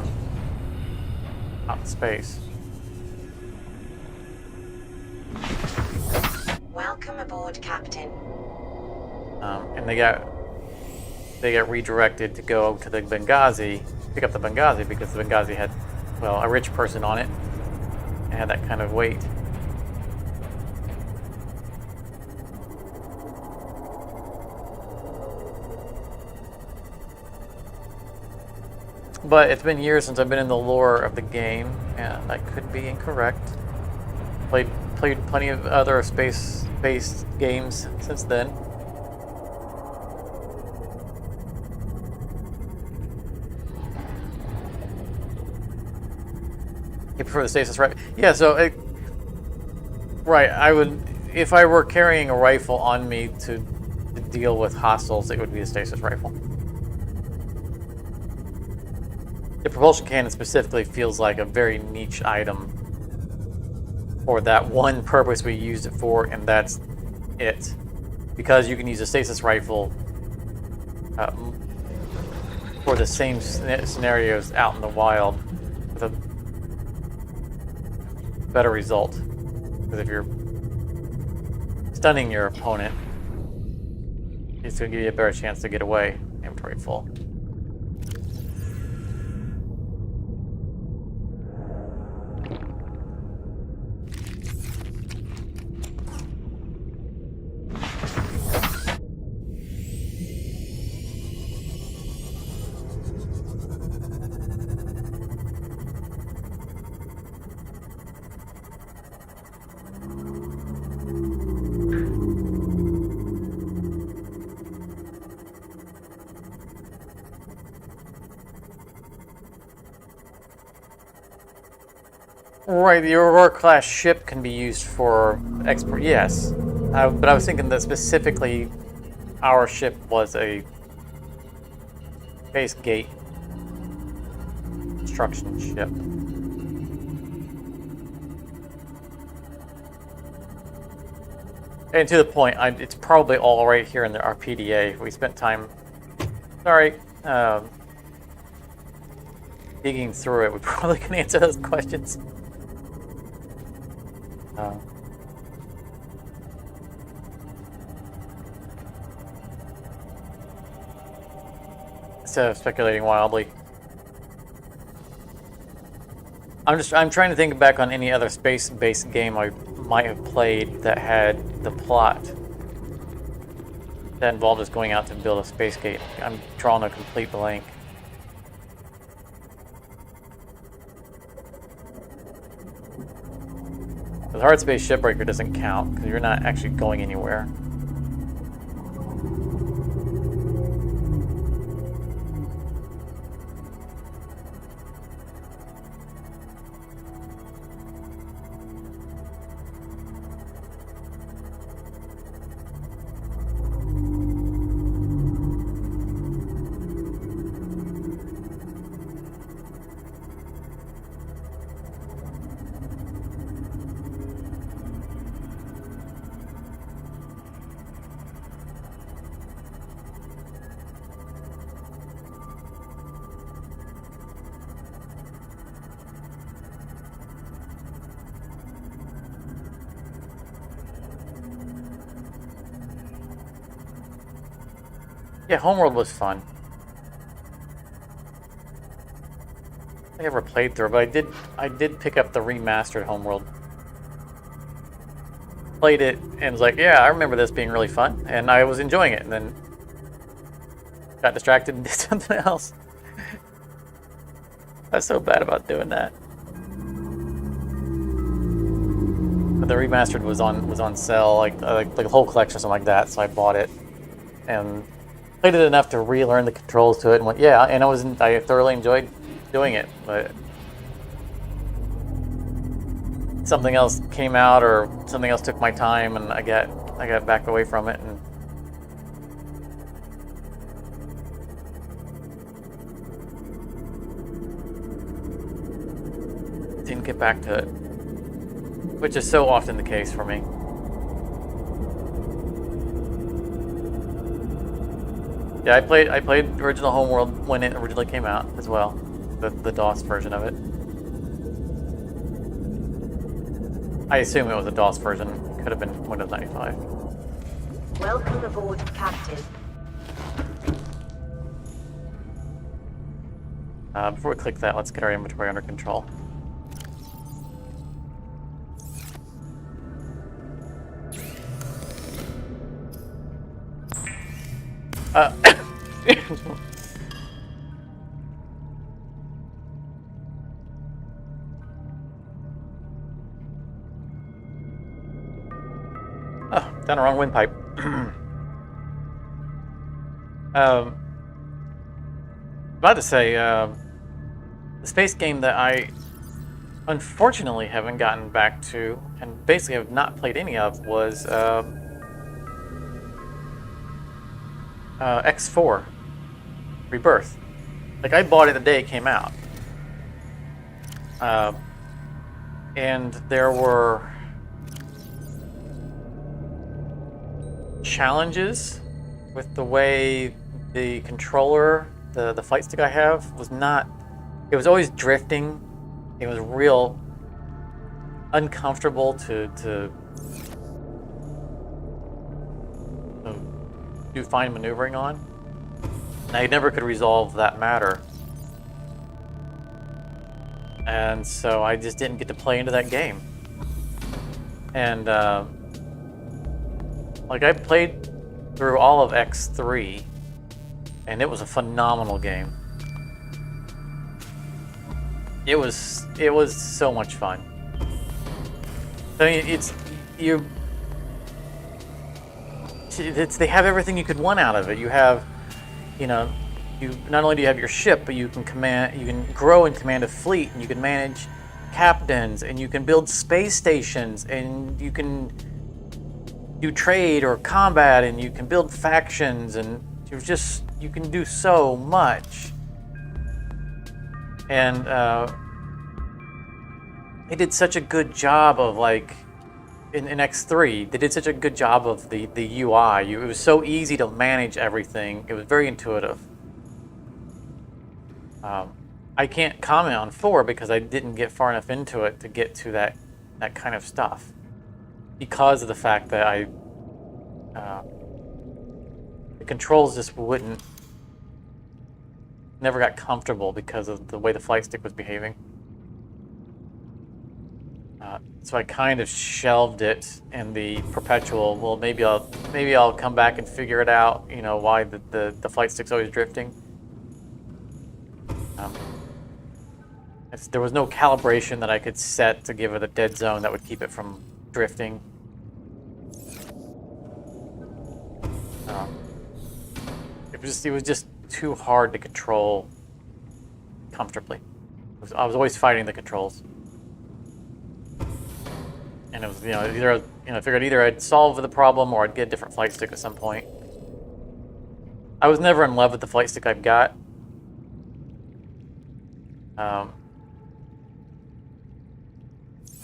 in space. Welcome aboard, Captain. And they got redirected to go to the Benghazi, pick up the Benghazi, because the Benghazi had, well, a rich person on it and had that kind of weight. But it's been years since I've been in the lore of the game, and I could be incorrect. Played plenty of other space-based games since then. You prefer the stasis rifle? Yeah, so right, I would, if I were carrying a rifle on me to deal with hostiles, it would be the stasis rifle. The propulsion cannon specifically feels like a very niche item for that one purpose we used it for, and that's it. Because you can use a stasis rifle for the same scenarios out in the wild with a better result. Because if you're stunning your opponent, it's going to give you a better chance to get away. Inventory full. Right, the Aurora class ship can be used for export. Yes, but I was thinking that specifically our ship was a space gate construction ship. And to the point, it's probably all right here in our PDA. We spent time. Sorry. Digging through it, we probably can answer those questions. Instead of speculating wildly. I'm trying to think back on any other space-based game I might have played that had the plot that involved us going out to build a space gate. I'm drawing a complete blank. The hard space shipbreaker doesn't count because you're not actually going anywhere. Yeah, Homeworld was fun. I never played through, but I did pick up the remastered Homeworld. Played it and was like, yeah, I remember this being really fun, and I was enjoying it, and then got distracted and did something else. I was so bad about doing that. But the remastered was on sale, like the whole collection or something like that, so I bought it and played it enough to relearn the controls to it, and went, yeah, and I thoroughly enjoyed doing it, but something else came out or something else took my time, and I got back away from it and. Didn't get back to it, which is so often the case for me. Yeah, I played original Homeworld when it originally came out as well, the DOS version of it. I assume it was a DOS version. It could have been Windows 95. Welcome aboard, Captain. Before we click that, let's get our inventory under control. Oh, down the wrong windpipe. About to say, the space game that I unfortunately haven't gotten back to, and basically have not played any of, was X4 Rebirth. Like, I bought it the day it came out. And there were challenges with the way the controller, the flight stick I have, was not... It was always drifting. It was real uncomfortable to do fine maneuvering on. And I never could resolve that matter. And so I just didn't get to play into that game. And like, I played through all of X3, and it was a phenomenal game. It was so much fun. I mean, they have everything you could want out of it. You have, you not only do you have your ship, but you can grow and command a fleet, and you can manage captains, and you can build space stations, and you can do trade or combat, and you can build factions, and you can do so much. And they did such a good job of, like, in X3, they did such a good job of the UI. It was so easy to manage everything. It was very intuitive. I can't comment on 4 because I didn't get far enough into it to get to that kind of stuff, because of the fact that the controls just never got comfortable because of the way the flight stick was behaving. So I kind of shelved it in the perpetual. Well, maybe I'll come back and figure it out. Why the flight stick's always drifting. There was no calibration that I could set to give it a dead zone that would keep it from drifting. It was just too hard to control comfortably. I was always fighting the controls. And it was, either I figured either I'd solve the problem or I'd get a different flight stick at some point. I was never in love with the flight stick I've got.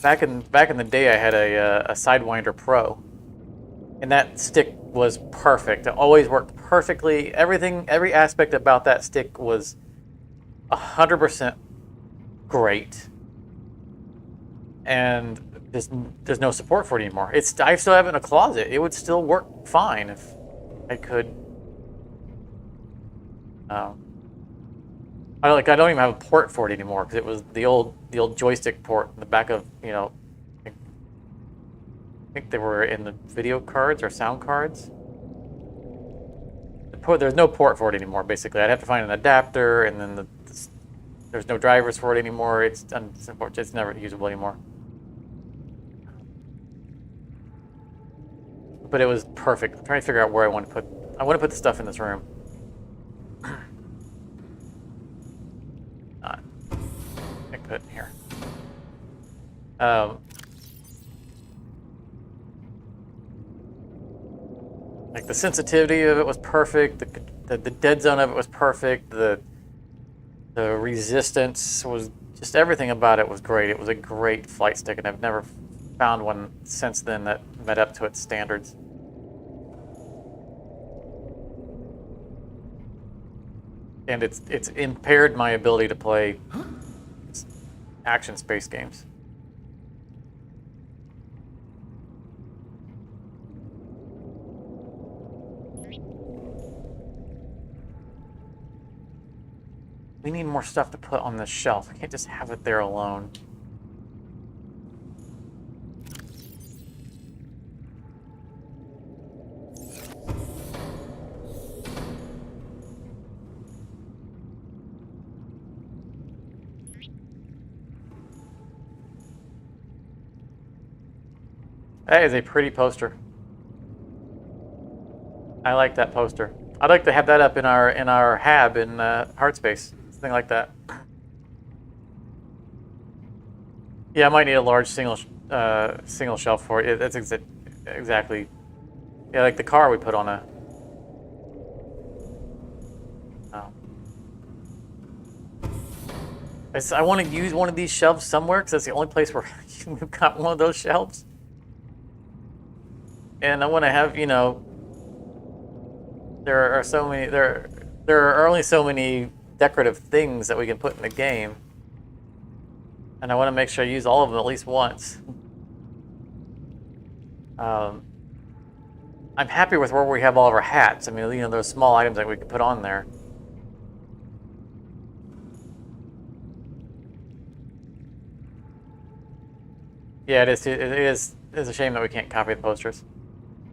Back in the day, I had a Sidewinder Pro, and that stick was perfect. It always worked perfectly. Every aspect about that stick was 100% great. And there's no support for it anymore. I still have it in a closet. It would still work fine if I could. I don't even have a port for it anymore because it was the old joystick port in the back of, I think they were in the video cards or sound cards. There's no port for it anymore. Basically, I'd have to find an adapter, and then there's no drivers for it anymore. It's never usable anymore. But it was perfect. I'm trying to figure out where I want to put the stuff in this room. I put it here. Like the sensitivity of it was perfect. The dead zone of it was perfect. The resistance was just everything about it was great. It was a great flight stick, and I've never found one since then that met up to its standards. And it's impaired my ability to play action space games. We need more stuff to put on this shelf. I can't just have it there alone. That is a pretty poster. I like that poster. I'd like to have that up in our hab in Heartspace, something like that. Yeah, I might need a large single shelf for it. That's exactly. Yeah, like the car we put on a. Oh. I want to use one of these shelves somewhere because that's the only place where we've got one of those shelves. And I want to have, you know, there are only so many decorative things that we can put in the game. And I want to make sure I use all of them at least once. I'm happy with where we have all of our hats. I mean, you know, those small items that we could put on there. Yeah, it is a shame that we can't copy the posters.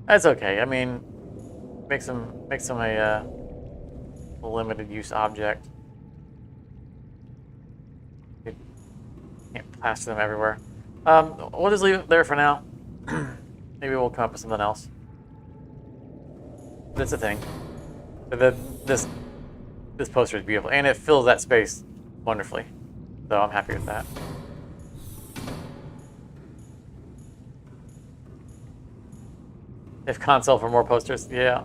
That's okay. I mean, makes them a limited use object. You can't plaster them everywhere. We'll just leave it there for now. Maybe we'll come up with something else. That's the thing. This poster is beautiful, and it fills that space wonderfully. So I'm happy with that. If console for more posters, yeah.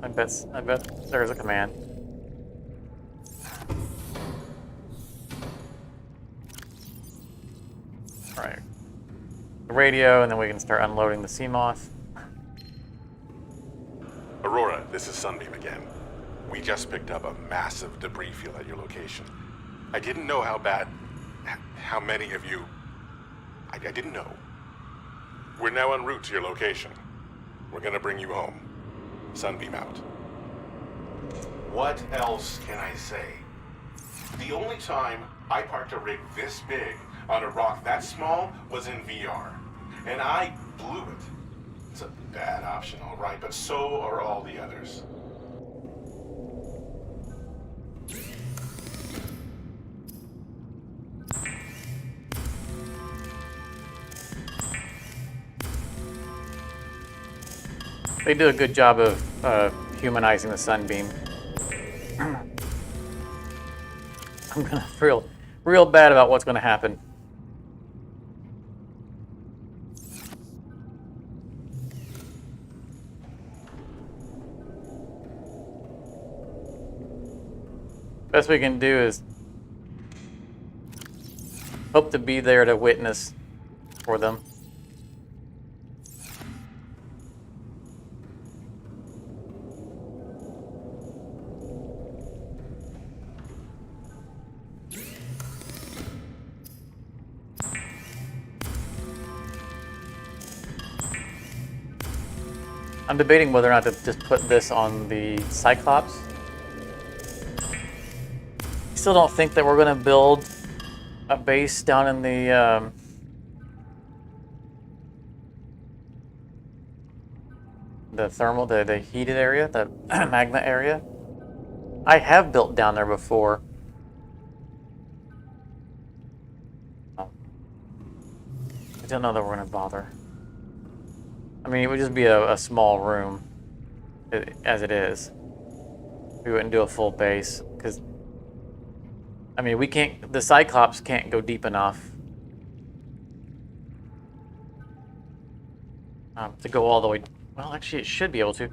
I bet there's a command. Alright. The radio, and then we can start unloading the Seamoth. Aurora, this is Sunbeam again. We just picked up a massive debris field at your location. I didn't know how many of you... I didn't know. We're now en route to your location. We're gonna bring you home. Sunbeam out. What else can I say? The only time I parked a rig this big on a rock that small was in VR. And I blew it. It's a bad option, all right, but so are all the others. They do a good job of humanizing the Sunbeam. I'm gonna feel real bad about what's gonna happen. Best we can do is hope to be there to witness for them. I'm debating whether or not to just put this on the Cyclops. I still don't think that we're going to build a base down in the thermal, the heated area, the magma area. I have built down there before. I don't know that we're going to bother. I mean, it would just be a small room, as it is. We wouldn't do a full base, because, I mean, the Cyclops can't go deep enough to go all the way. Well, actually, it should be able to.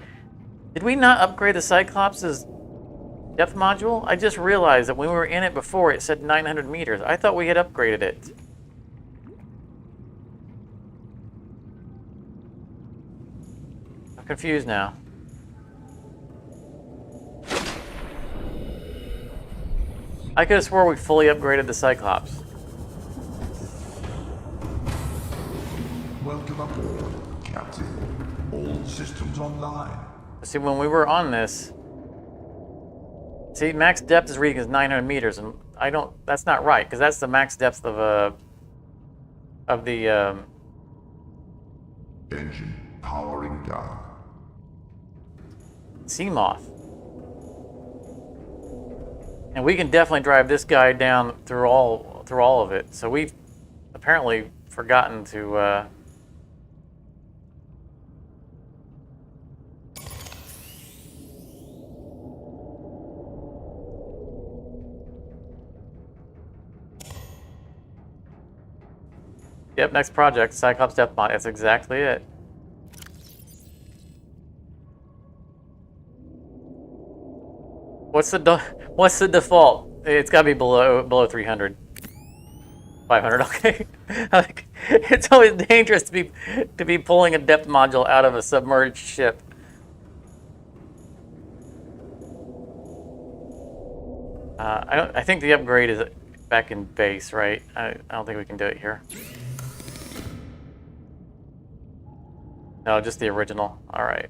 Did we not upgrade the Cyclops' depth module? I just realized that when we were in it before, it said 900 meters. I thought we had upgraded it. I'm confused now. I could have swore we fully upgraded the Cyclops. Welcome aboard, Captain. All systems online. See, when we were on this, see, max depth is reading as 900 meters, and I don't. That's not right because that's the max depth of the. Engine powering down. Sea moth. And we can definitely drive this guy down through all of it. So we've apparently forgotten to. Yep, next project, Cyclops Depth Mod. That's exactly it. What's the default? It's got to be below 300. 500, okay. Like, it's always dangerous to be pulling a depth module out of a submerged ship. I think the upgrade is back in base, right? I don't think we can do it here. No, just the original. All right.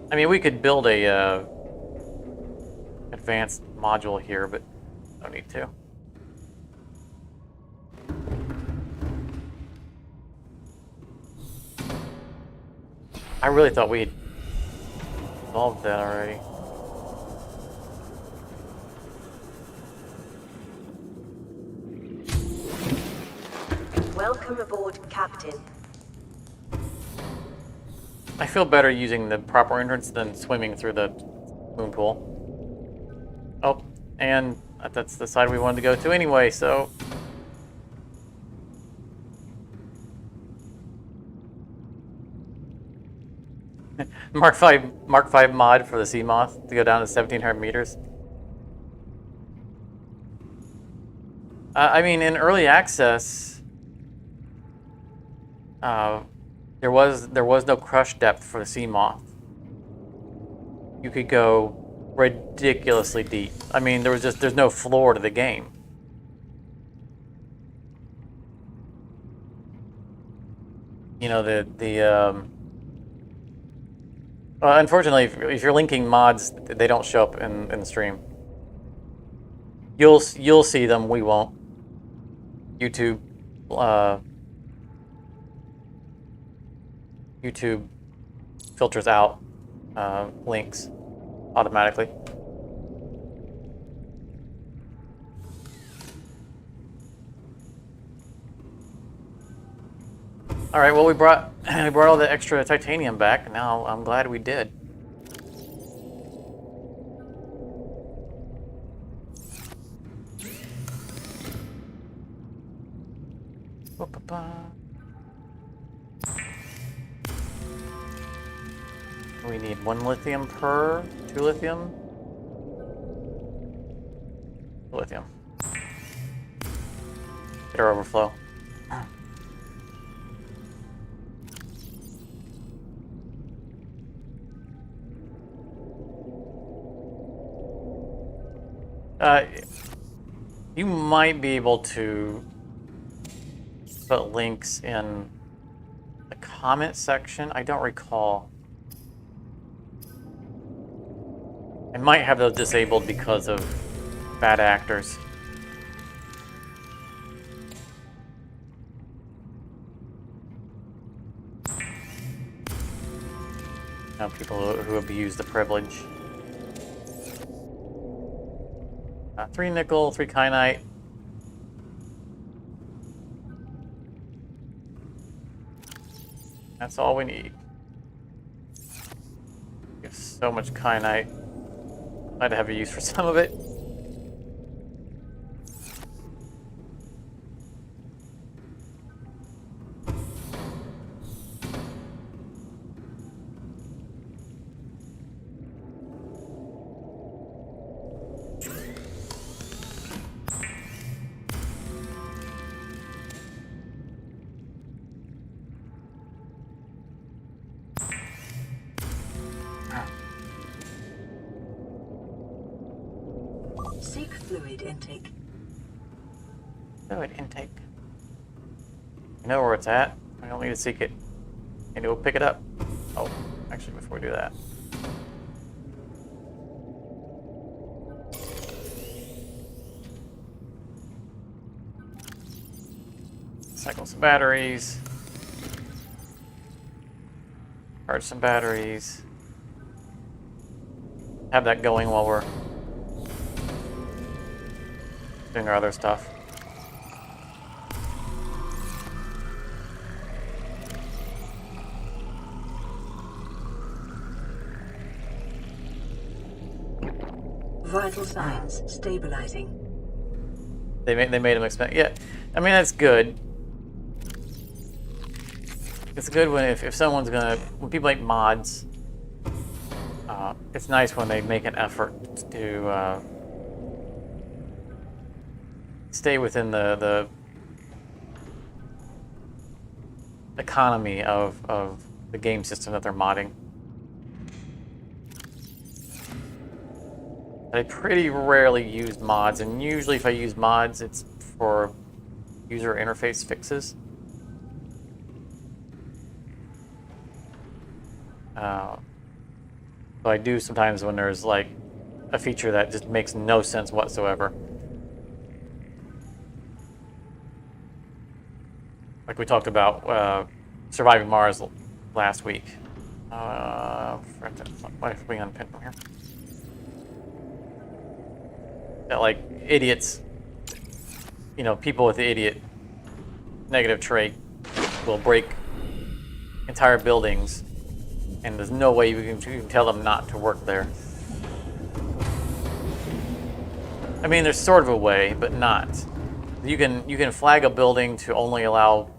I mean, we could build a advanced module here, but don't need to. I really thought we had solved that already. Welcome aboard, Captain. I feel better using the proper entrance than swimming through the moon pool. Oh, and that's the side we wanted to go to anyway, so... Mark 5 mod for the sea moth to go down to 1,700 meters. I mean, in early access, there was no crush depth for the sea moth. You could go ridiculously deep. I mean, there's no floor to the game. You know, unfortunately, if you're linking mods, they don't show up in the stream. You'll see them. We won't. YouTube filters out links automatically. All right. Well, we brought all the extra titanium back. Now I'm glad we did. We need 1 lithium per, 2 lithium. Lithium. Get our overflow. You might be able to put links in the comment section. I don't recall. I might have those disabled because of bad actors. People who abuse the privilege. 3 nickel, 3 kyanite. That's all we need. We have so much kyanite. I'd have a use for some of it. intake. Fluid intake. You know where it's at. I don't need to seek it. Maybe we'll pick it up. Oh, actually, before we do that. Cycle some batteries. Charge some batteries. Have that going while we're doing our other stuff. Vital signs stabilizing. They made him expect. Yeah, I mean that's good. It's good when if someone's when people make mods. It's nice when they make an effort to stay within the economy of the game system that they're modding. I pretty rarely use mods, and usually if I use mods, it's for user interface fixes. So I do sometimes when there's like a feature that just makes no sense whatsoever. Like we talked about surviving Mars last week. Why are we unpinned from here? That like idiots, you know, people with the idiot negative trait will break entire buildings, and there's no way you can tell them not to work there. I mean, there's sort of a way, but not. You can flag a building to only allow.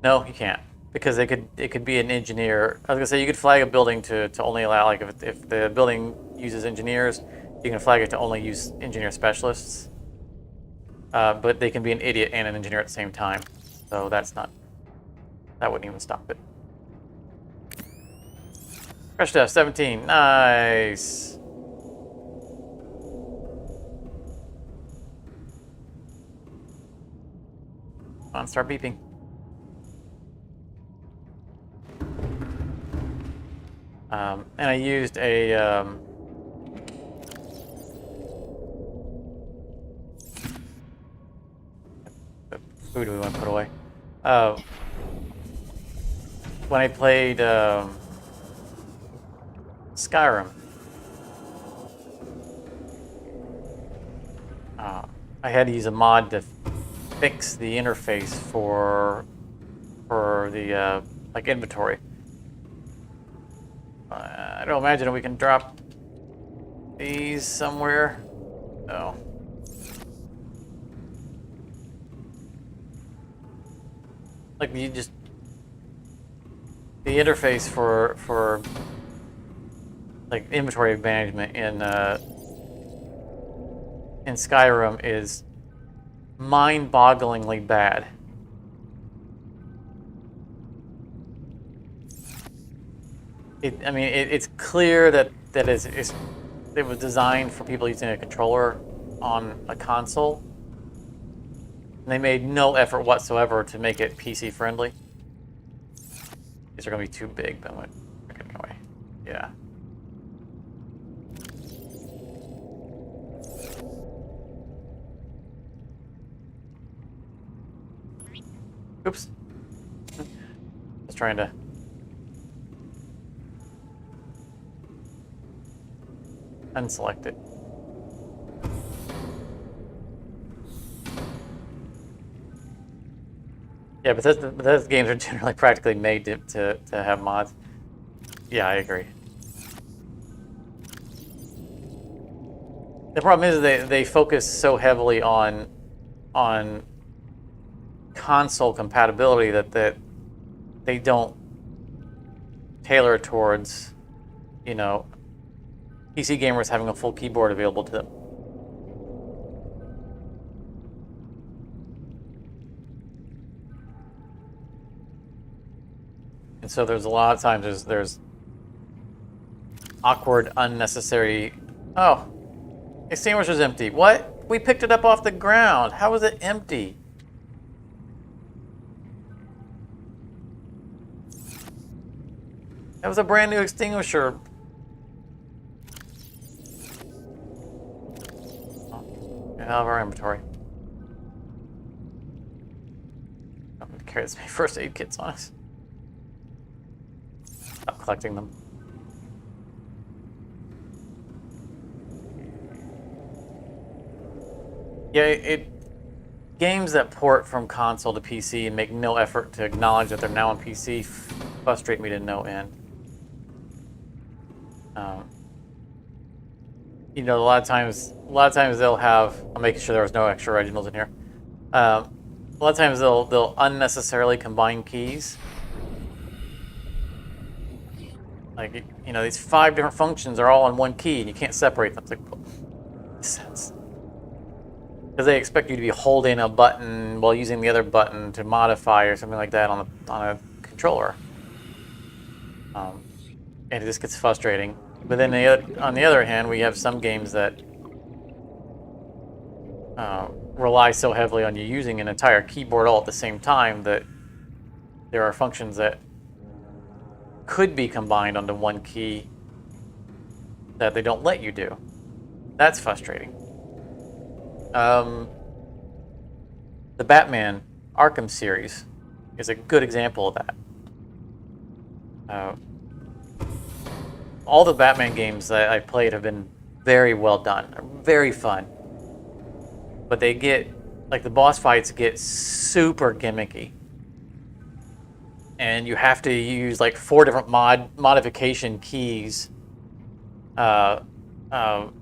No, you can't, because it could be an engineer. I was gonna say you could flag a building to only allow, like if the building uses engineers, you can flag it to only use engineer specialists. But they can be an idiot and an engineer at the same time, so that wouldn't even stop it. Crash test 17, nice. Come on, start beeping. And I used a food we want to put away. When I played Skyrim, I had to use a mod to fix the interface for the like inventory. I don't imagine we can drop these somewhere. No. Like the interface for like inventory management in Skyrim is mind-bogglingly bad. It's clear that it was designed for people using a controller on a console. And they made no effort whatsoever to make it PC friendly. These are going to be too big, but I'm going to get away. Yeah. Oops. Just trying to. Unselect it. Yeah, but those games are generally practically made to have mods. Yeah, I agree. The problem is they focus so heavily on console compatibility that they don't tailor towards, you know, PC gamers having a full keyboard available to them. And so there's a lot of times there's awkward, unnecessary. Oh, Extinguisher's empty. What? We picked it up off the ground. How is it empty? That was a brand new extinguisher. Get out of our inventory. I'm going to carry this many first aid kits on us. Stop collecting them. Yeah, games that port from console to PC and make no effort to acknowledge that they're now on PC frustrate me to no end. You know, a lot of times they'll have. I'm making sure there was no extra originals in here. A lot of times they'll unnecessarily combine keys. Like, you know, these 5 different functions are all on one key, and you can't separate them. It's like, makes sense. Because they expect you to be holding a button while using the other button to modify or something like that on a controller. And it just gets frustrating. But then on the other hand, we have some games that rely so heavily on you using an entire keyboard all at the same time that there are functions that could be combined onto one key that they don't let you do. That's frustrating. The Batman Arkham series is a good example of that. All the Batman games that I played have been very well done, very fun. But they get, like, the boss fights get super gimmicky. And you have to use like 4 different modification keys, you know,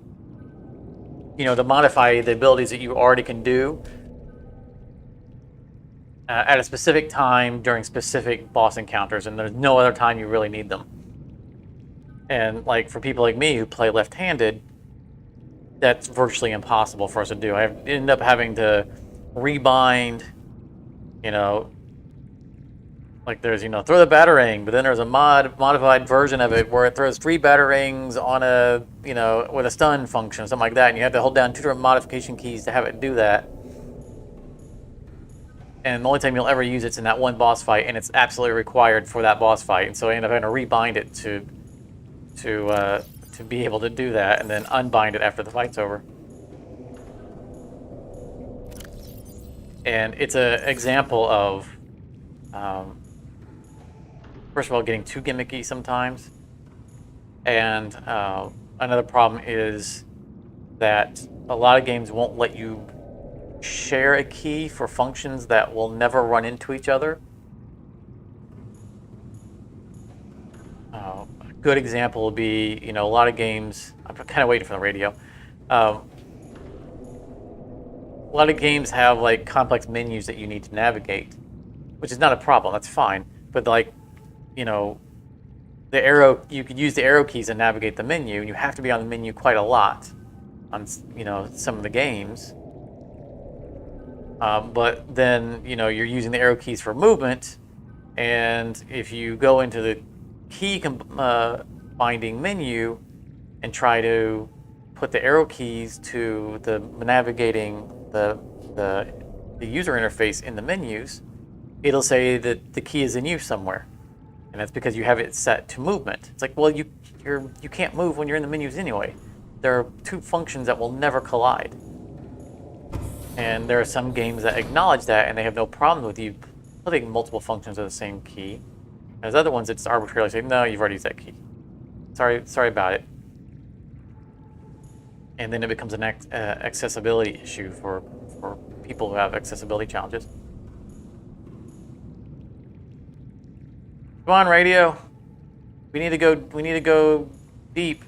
to modify the abilities that you already can do at a specific time during specific boss encounters, and there's no other time you really need them. And like for people like me who play left-handed, that's virtually impossible for us to do. I end up having to rebind, you know, like there's, you know, throw the batarang, but then there's a modified version of it where it throws 3 batarangs on a, you know, with a stun function, something like that, and you have to hold down 2 different modification keys to have it do that. And the only time you'll ever use it's in that one boss fight, and it's absolutely required for that boss fight. And so I end up having to rebind it to be able to do that, and then unbind it after the fight's over. And it's an example of, first of all, getting too gimmicky sometimes. And another problem is that a lot of games won't let you share a key for functions that will never run into each other. A good example would be, you know, a lot of games, I'm kind of waiting for the radio. A lot of games have like complex menus that you need to navigate, which is not a problem, that's fine. But like, you know, the arrow, you could use the arrow keys to navigate the menu, and you have to be on the menu quite a lot on, you know, some of the games. But then, you know, you're using the arrow keys for movement, and if you go into the key binding menu and try to put the arrow keys to the navigating the user interface in the menus, it'll say that the key is in use somewhere, and that's because you have it set to movement. It's like, well, you can't move when you're in the menus anyway. There are 2 functions that will never collide. And there are some games that acknowledge that, and they have no problem with you putting multiple functions of the same key. There's other ones that just arbitrarily say, no, you've already used that key. Sorry about it. And then it becomes an accessibility issue for people who have accessibility challenges. Come on, radio. We need to go deep.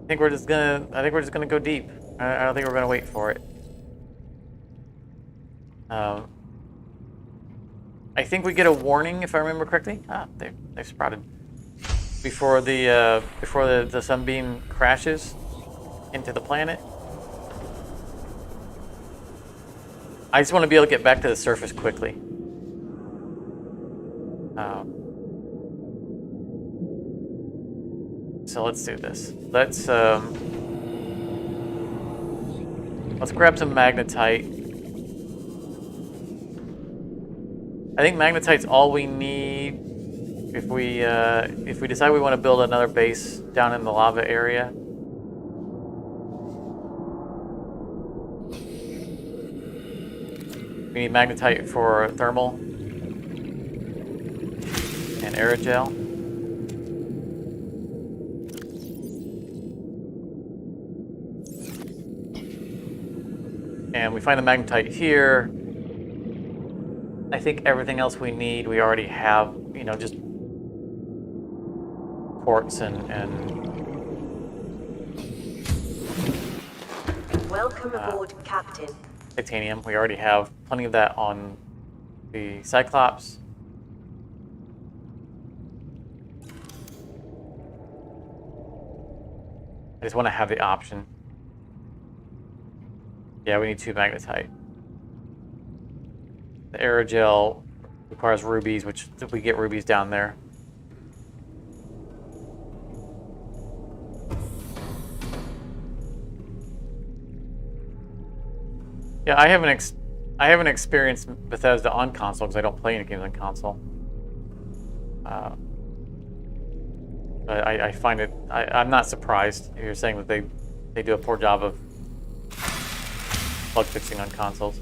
I think we're just gonna go deep. I don't think we're gonna wait for it. I think we get a warning, if I remember correctly. They've sprouted before the Sunbeam crashes into the planet. I just want to be able to get back to the surface quickly. so let's do this. Let's grab some magnetite. I think magnetite's all we need if we decide we want to build another base down in the lava area. We need magnetite for thermal and aerogel. And we find the magnetite here. I think everything else we need, we already have, you know, just quartz and Welcome aboard, Captain. titanium. We already have plenty of that on the Cyclops. I just want to have the option. Yeah, we need 2 magnetite. The aerogel requires rubies, which we get rubies down there. Yeah, I haven't experienced Bethesda on console because I don't play any games on console. I find it. I'm not surprised. You're saying that they do a poor job of bug fixing on consoles.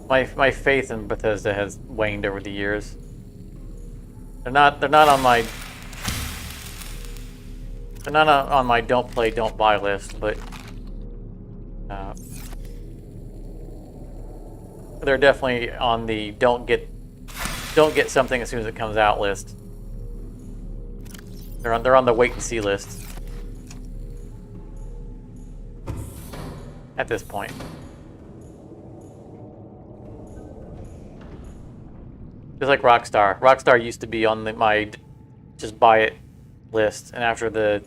My faith in Bethesda has waned over the years. They're not on my don't play, don't buy list, but they're definitely on the don't get something as soon as it comes out list. They're on the wait and see list at this point. Just like Rockstar. Rockstar used to be on my just buy it list, and after the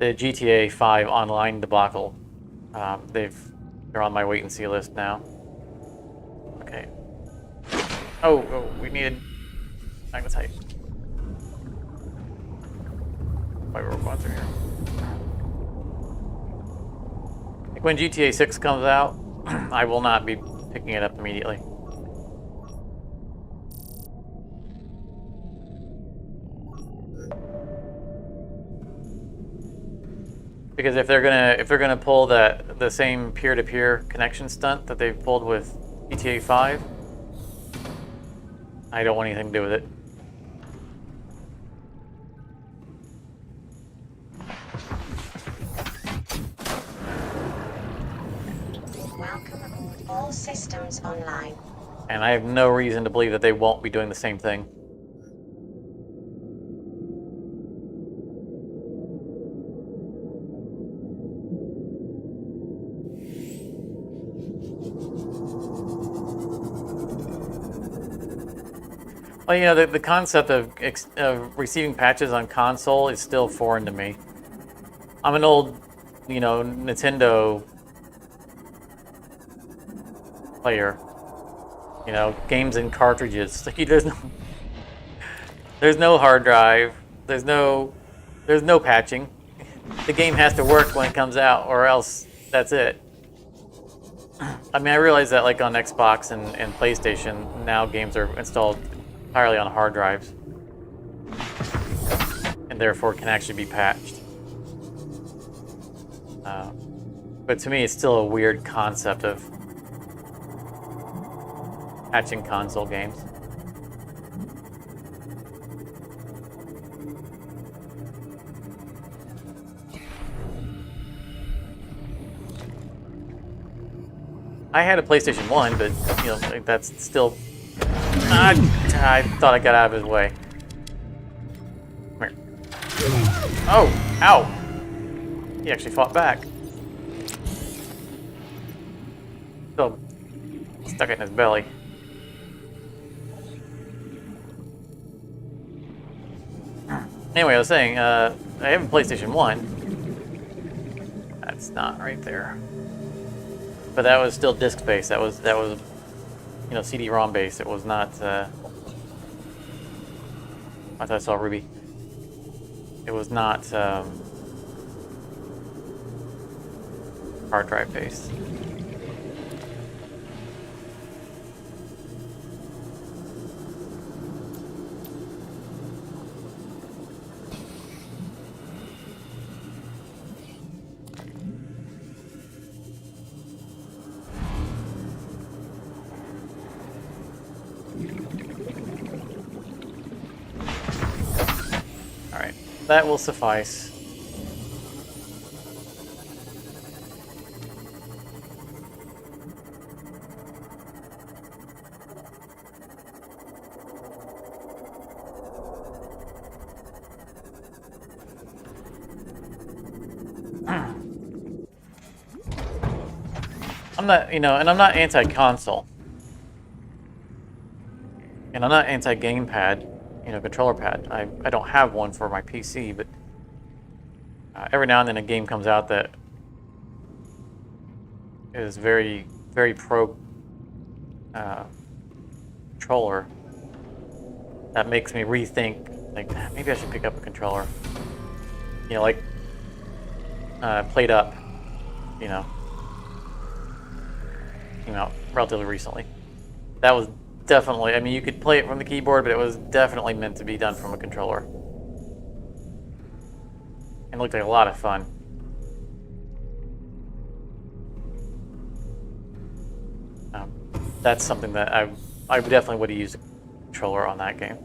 GTA 5 online debacle, they're on my wait and see list now. Okay. Oh, we needed magnetite. Why we're going through here? Like when GTA 6 comes out, I will not be picking it up immediately. Because if they're gonna pull the same peer-to-peer connection stunt that they've pulled with GTA 5, I don't want anything to do with it. Welcome aboard. All systems online. And I have no reason to believe that they won't be doing the same thing. Well, you know, the concept of receiving patches on console is still foreign to me. I'm an old, you know, Nintendo player. You know, games in cartridges. Like, there's no hard drive. There's no patching. The game has to work when it comes out, or else that's it. I mean, I realize that, like, on Xbox and PlayStation, now games are installed entirely on hard drives, and therefore can actually be patched. But to me, it's still a weird concept of patching console games. I had a PlayStation 1, but you know, like, that's still. I thought I got out of his way. Come here. Oh, ow! He actually fought back. Still stuck it in his belly. Anyway, I was saying, I have a PlayStation 1. That's not right there. but that was still disk based. That was you know, CD-ROM based. It was not. I thought I saw Ruby. It was not hard drive based. All right, that will suffice. I'm not, you know, and I'm not anti-console. And I'm not anti-gamepad, you know, controller pad. I don't have one for my PC, but every now and then a game comes out that is very, very pro controller. That makes me rethink, like, maybe I should pick up a controller. You know, like, Played Up, you know, came out relatively recently. That was definitely, I mean, you could play it from the keyboard, but it was definitely meant to be done from a controller. And looked like a lot of fun. That's something that I definitely would have used a controller on that game.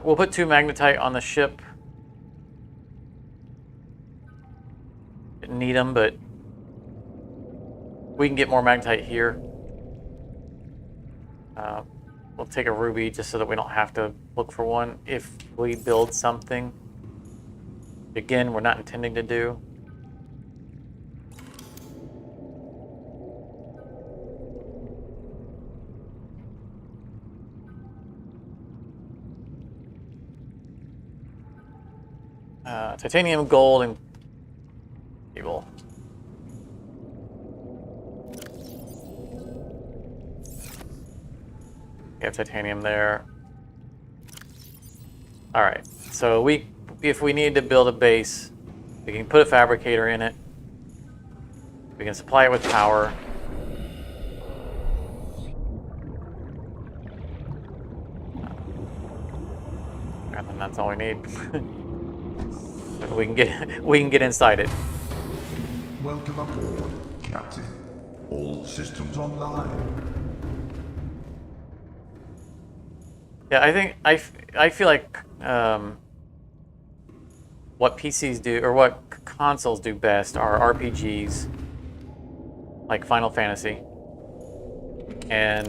We'll put 2 magnetite on the ship. Didn't need them, but we can get more magnetite here. We'll take a ruby just so that we don't have to look for one if we build something. Again, we're not intending to do. Titanium, gold, and cable. We have titanium there. All right, so if we need to build a base, we can put a fabricator in it. We can supply it with power. And then that's all we need. we can get inside it. Welcome aboard, Captain. All systems online. Yeah, I think I feel like what PCs do or what consoles do best are RPGs like Final Fantasy and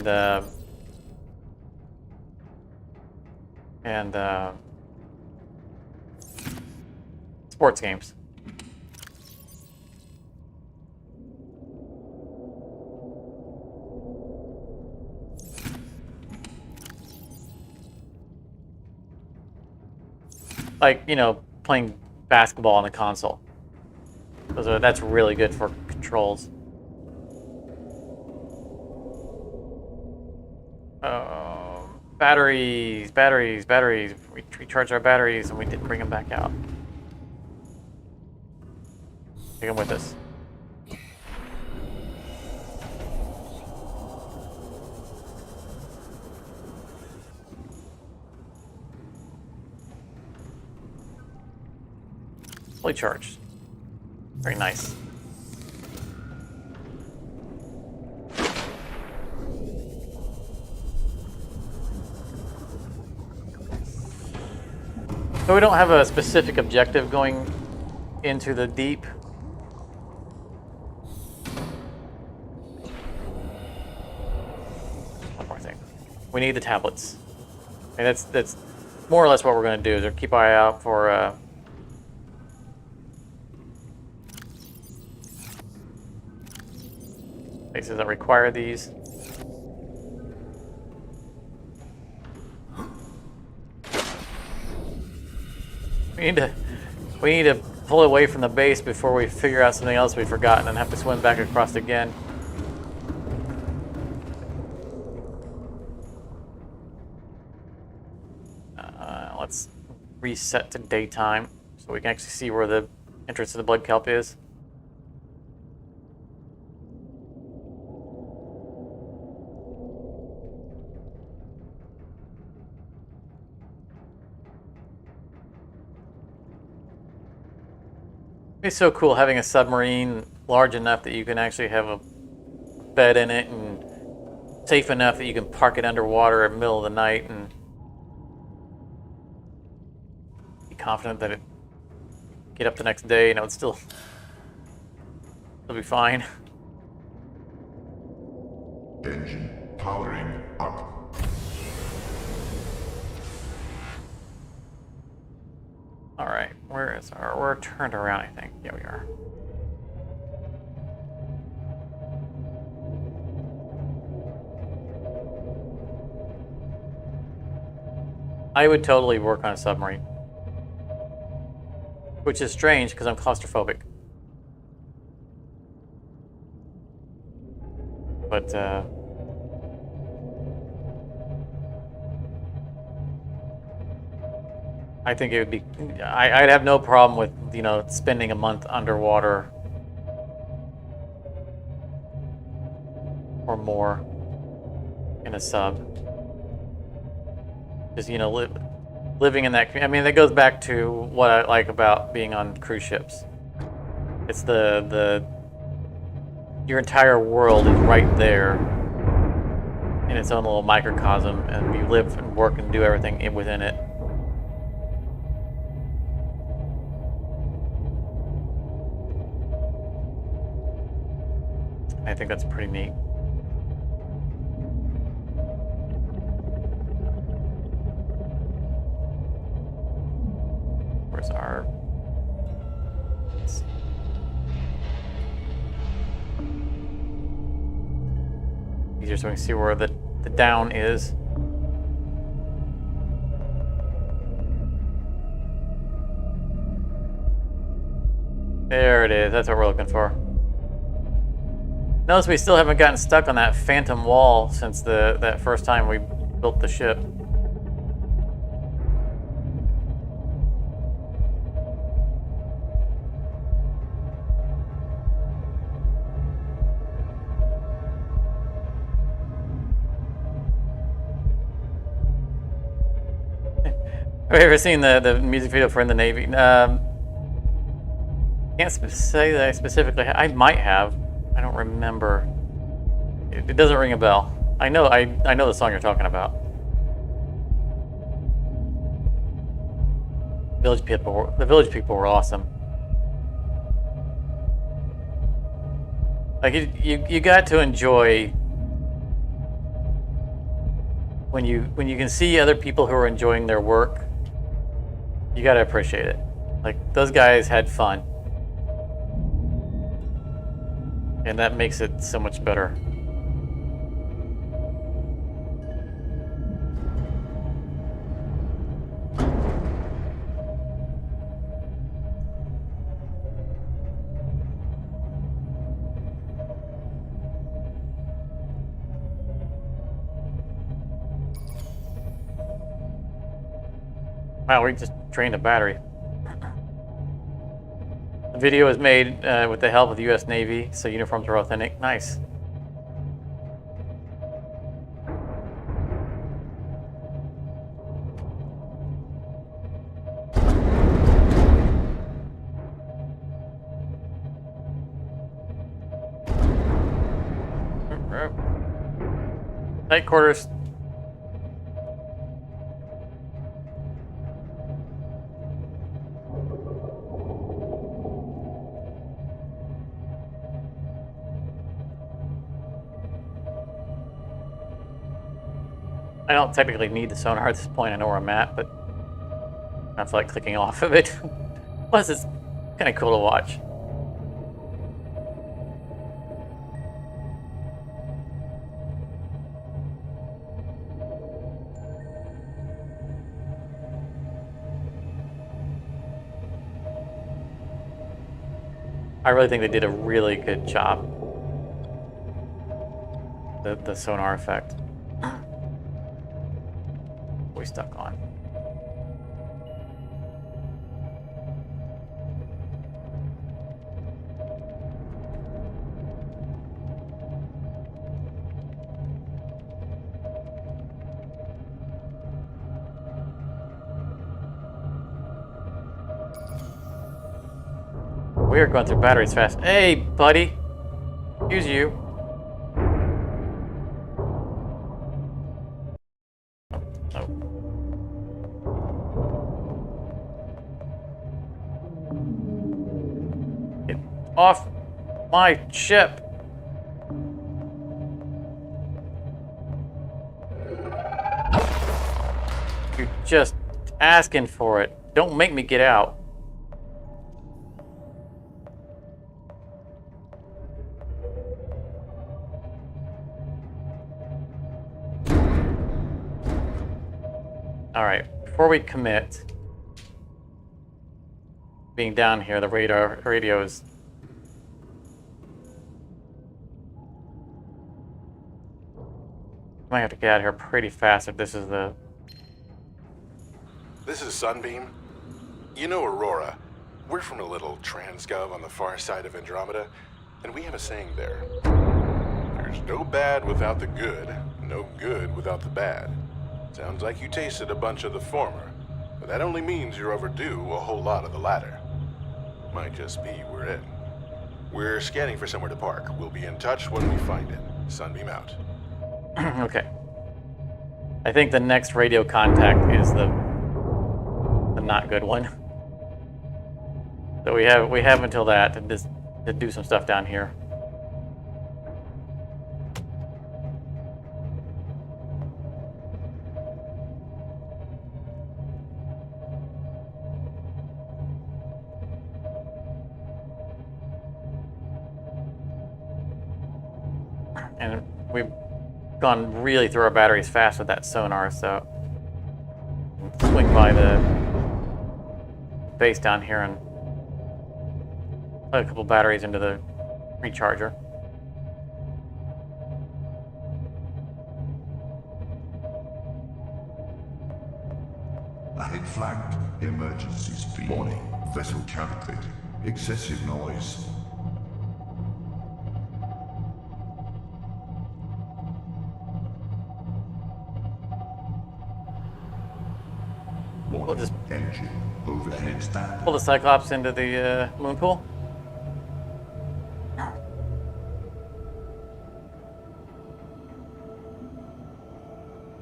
sports games. Like, you know, playing basketball on a console. That's really good for controls. Batteries. We recharged our batteries and we didn't bring them back out. Take them with us. Fully charged. Very nice. So we don't have a specific objective going into the deep. One more thing. We need the tablets. And that's more or less what we're going to do, is keep an eye out for places that require these. We need to pull away from the base before we figure out something else we've forgotten and have to swim back across again. Let's reset to daytime so we can actually see where the entrance to the blood kelp is. It's so cool having a submarine large enough that you can actually have a bed in it and safe enough that you can park it underwater in the middle of the night and be confident that it get up the next day and it would still be fine. Engine powering up. All right, we're turned around, I think. Yeah, we are. I would totally work on a submarine, which is strange because I'm claustrophobic. But I think it would be. I'd have no problem with spending a month underwater or more in a sub. Just living in that. I mean, that goes back to what I like about being on cruise ships. It's your entire world is right there in its own little microcosm, and you live and work and do everything within it. I think that's pretty neat. Where's our... easier so we can see where the down is. There it is. That's what we're looking for. Notice we still haven't gotten stuck on that phantom wall since that first time we built the ship. Have you ever seen the music video for In the Navy? Can't say that I specifically. I might have. I don't remember. It doesn't ring a bell. I know the song you're talking about. The village people were awesome. Like you got to enjoy when you can see other people who are enjoying their work. You got to appreciate it. Like, those guys had fun. And that makes it so much better. Wow, we just drained a battery. The video was made with the help of the U.S. Navy, so uniforms are authentic. Nice. Tight quarters. I don't technically need the sonar at this point. I know where I'm at, but I feel like clicking off of it. Plus, it's kind of cool to watch. I really think they did a really good job. The sonar effect. We stuck on. We are going through batteries fast. Hey, buddy. Excuse you. Oh. Get off my ship. You're just asking for it. Don't make me get out. Alright, before we commit, being down here, the radio is... Might have to get out of here pretty fast if this is the... This is Sunbeam. You know Aurora. We're from a little transgov on the far side of Andromeda, and we have a saying there. There's no bad without the good, no good without the bad. Sounds like you tasted a bunch of the former, but that only means you're overdue a whole lot of the latter. Might just be we're in. We're scanning for somewhere to park. We'll be in touch when we find it. Sunbeam out. Okay. I think the next radio contact is the not good one. So we have until that to do some stuff down here. And we've gone really through our batteries fast with that sonar, so swing by the base down here and put a couple batteries into the recharger. Ahead flagged. Emergency speed. Warning. Vessel calculated. Excessive noise. We'll just Engine. Overhead standard. pull the Cyclops into the moon pool.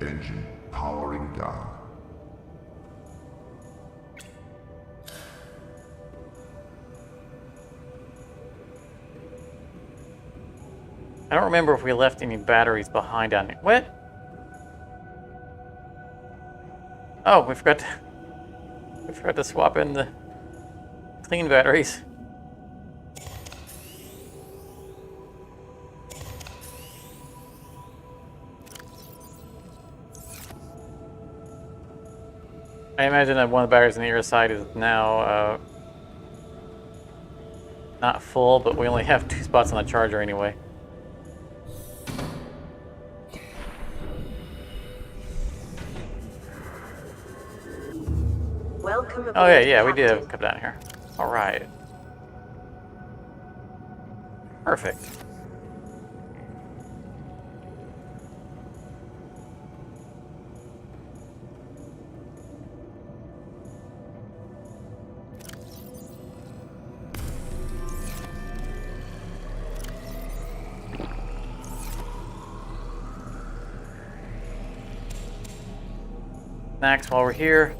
Engine powering down. I don't remember if we left any batteries behind on it. What? Oh, we forgot to swap in the clean batteries. I imagine that one of the batteries on the other side is now not full, but we only have 2 spots on the charger anyway. Welcome aboard, Oh yeah, we did have a Captain. couple down here. All right. Perfect. Snacks while we're here.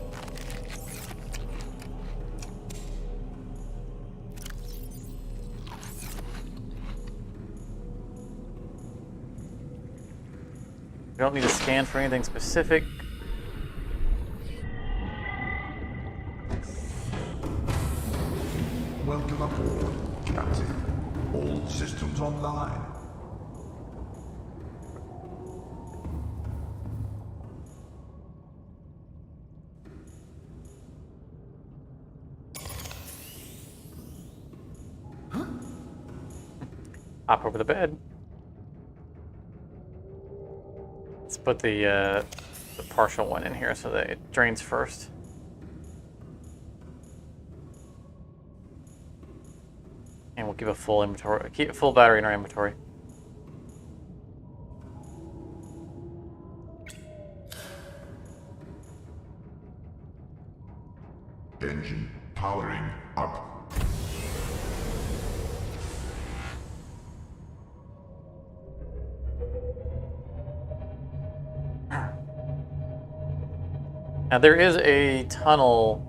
We don't need to scan for anything specific. Welcome aboard, Captain. All systems online. hop over the bed. Let's put the partial one in here so that it drains first. And we'll keep a full inventory, keep a full battery in our inventory. Engine powering up. Now there is a tunnel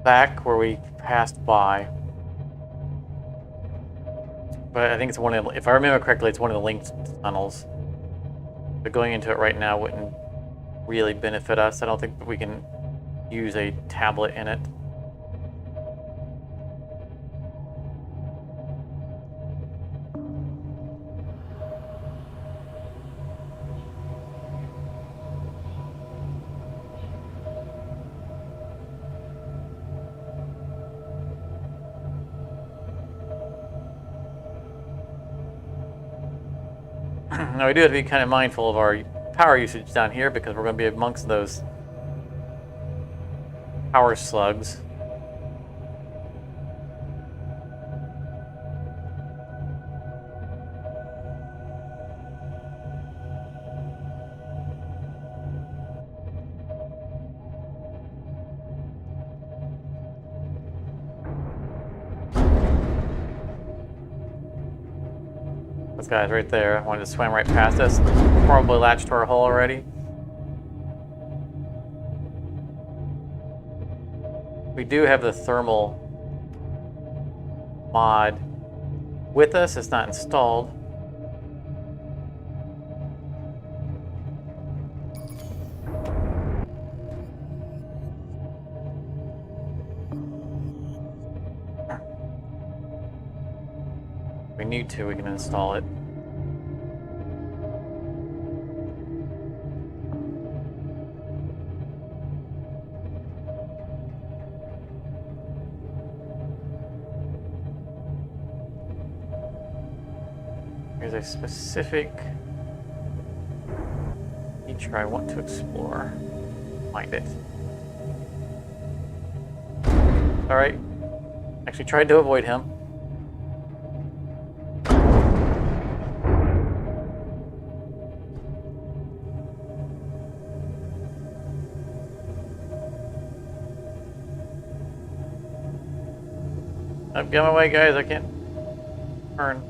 back where we passed by. But I think it's one of the, if I remember correctly, it's one of the linked tunnels. But going into it right now wouldn't really benefit us. I don't think we can use a tablet in it. Now we do have to be kind of mindful of our power usage down here because we're going to be amongst those power slugs. Those guys right there wanted to swim right past us. Probably latched to our hull already. We do have the thermal mod with us. It's not installed. If we need to, we can install it. Here's a specific feature I want to explore. Find it. Alright. Actually tried to avoid him. Oh, get my way, guys. I can't turn.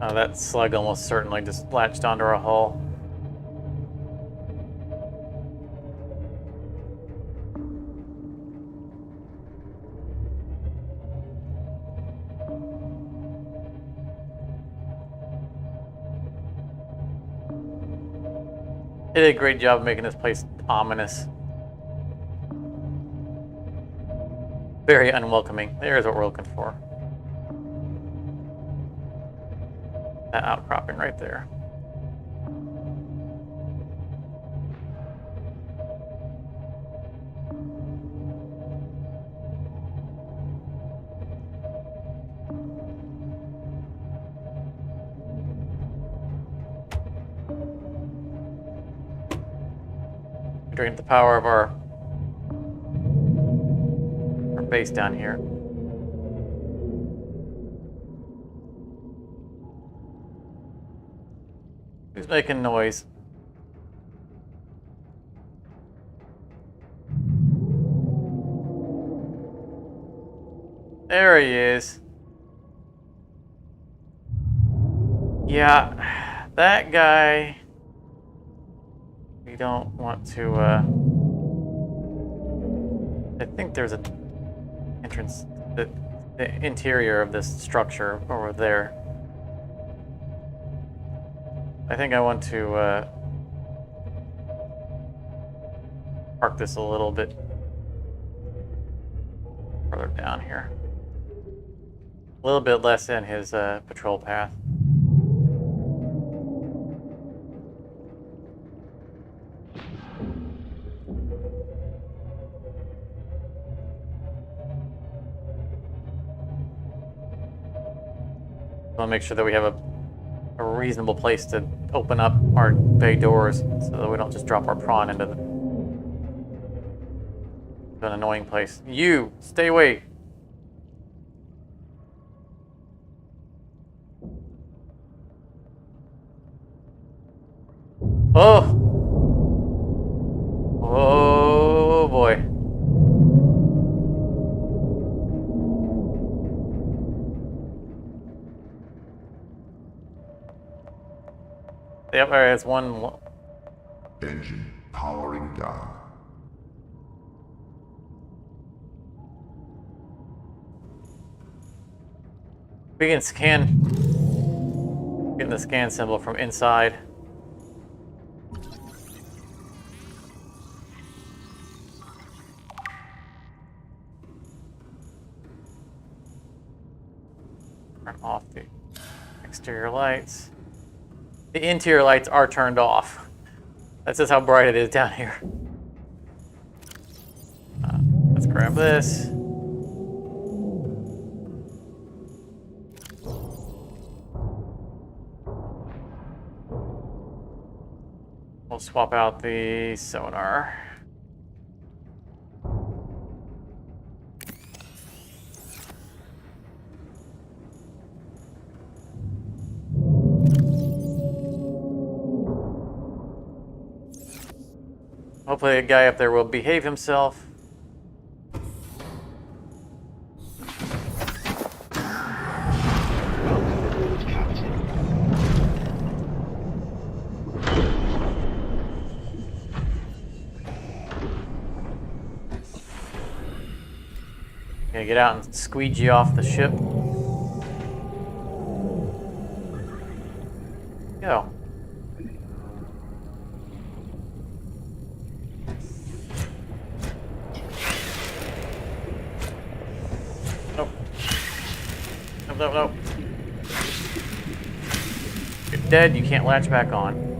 Oh, that slug almost certainly just latched onto our hull. It did a great job of making this place ominous. Very unwelcoming. There's what we're looking for. That outcropping right there. Drain the power of our base down here. Who's making noise? There he is. Yeah, that guy. We don't want to, I think there's an entrance, the interior of this structure over there. I think I want to park this a little bit further down here. A little bit less in his patrol path. Want to make sure that we have a reasonable place to open up our bay doors so that we don't just drop our prawn into an annoying place. You, stay away. Oh! Oh boy. Yep, alright, it's one. Engine powering down. We can scan. Getting the scan symbol from inside. Turn off the exterior lights. The interior lights are turned off. That's just how bright it is down here. Let's grab this. We'll swap out the sonar. Hopefully the guy up there will behave himself. Welcome aboard, Captain. Gonna get out and squeegee off the ship. Go. Nope. Nope, nope, nope. You're dead, you can't latch back on.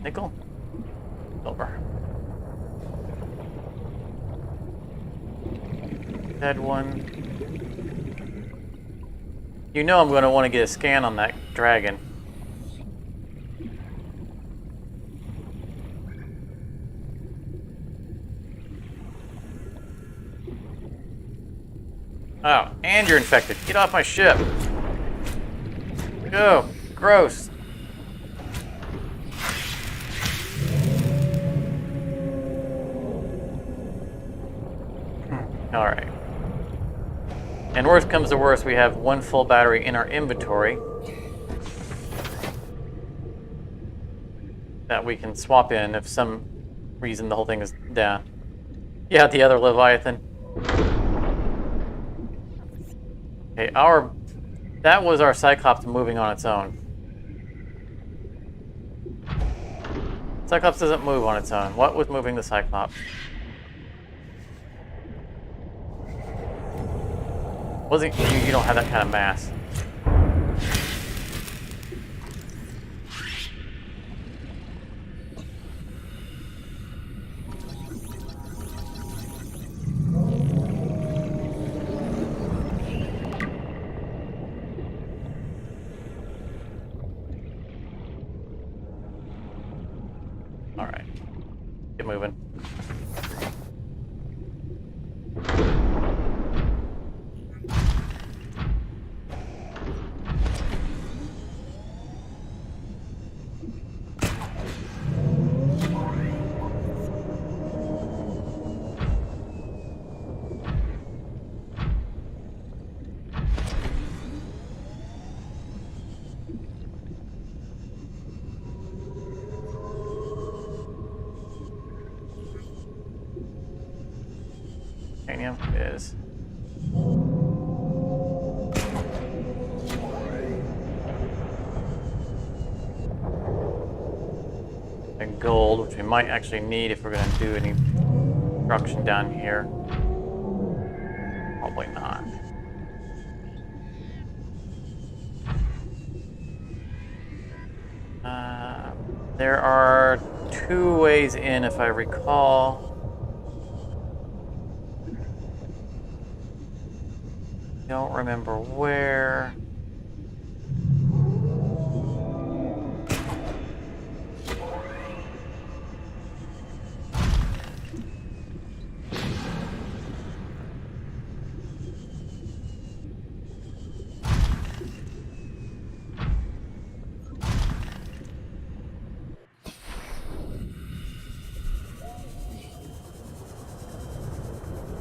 Nickel? Silver. Dead one. You know I'm going to want to get a scan on that dragon. Oh, and you're infected. Get off my ship. Go. Gross. All right. And worst comes to worst, we have one full battery in our inventory that we can swap in if some reason the whole thing is down. Yeah, the other Leviathan. Okay, that was our Cyclops moving on its own. Cyclops doesn't move on its own. What was moving the Cyclops? Wasn't you don't have that kind of mass. All right. Get moving. Titanium is. And gold, which we might actually need if we're going to do any construction down here. Probably not. There are 2 ways in, if I recall. Don't remember where.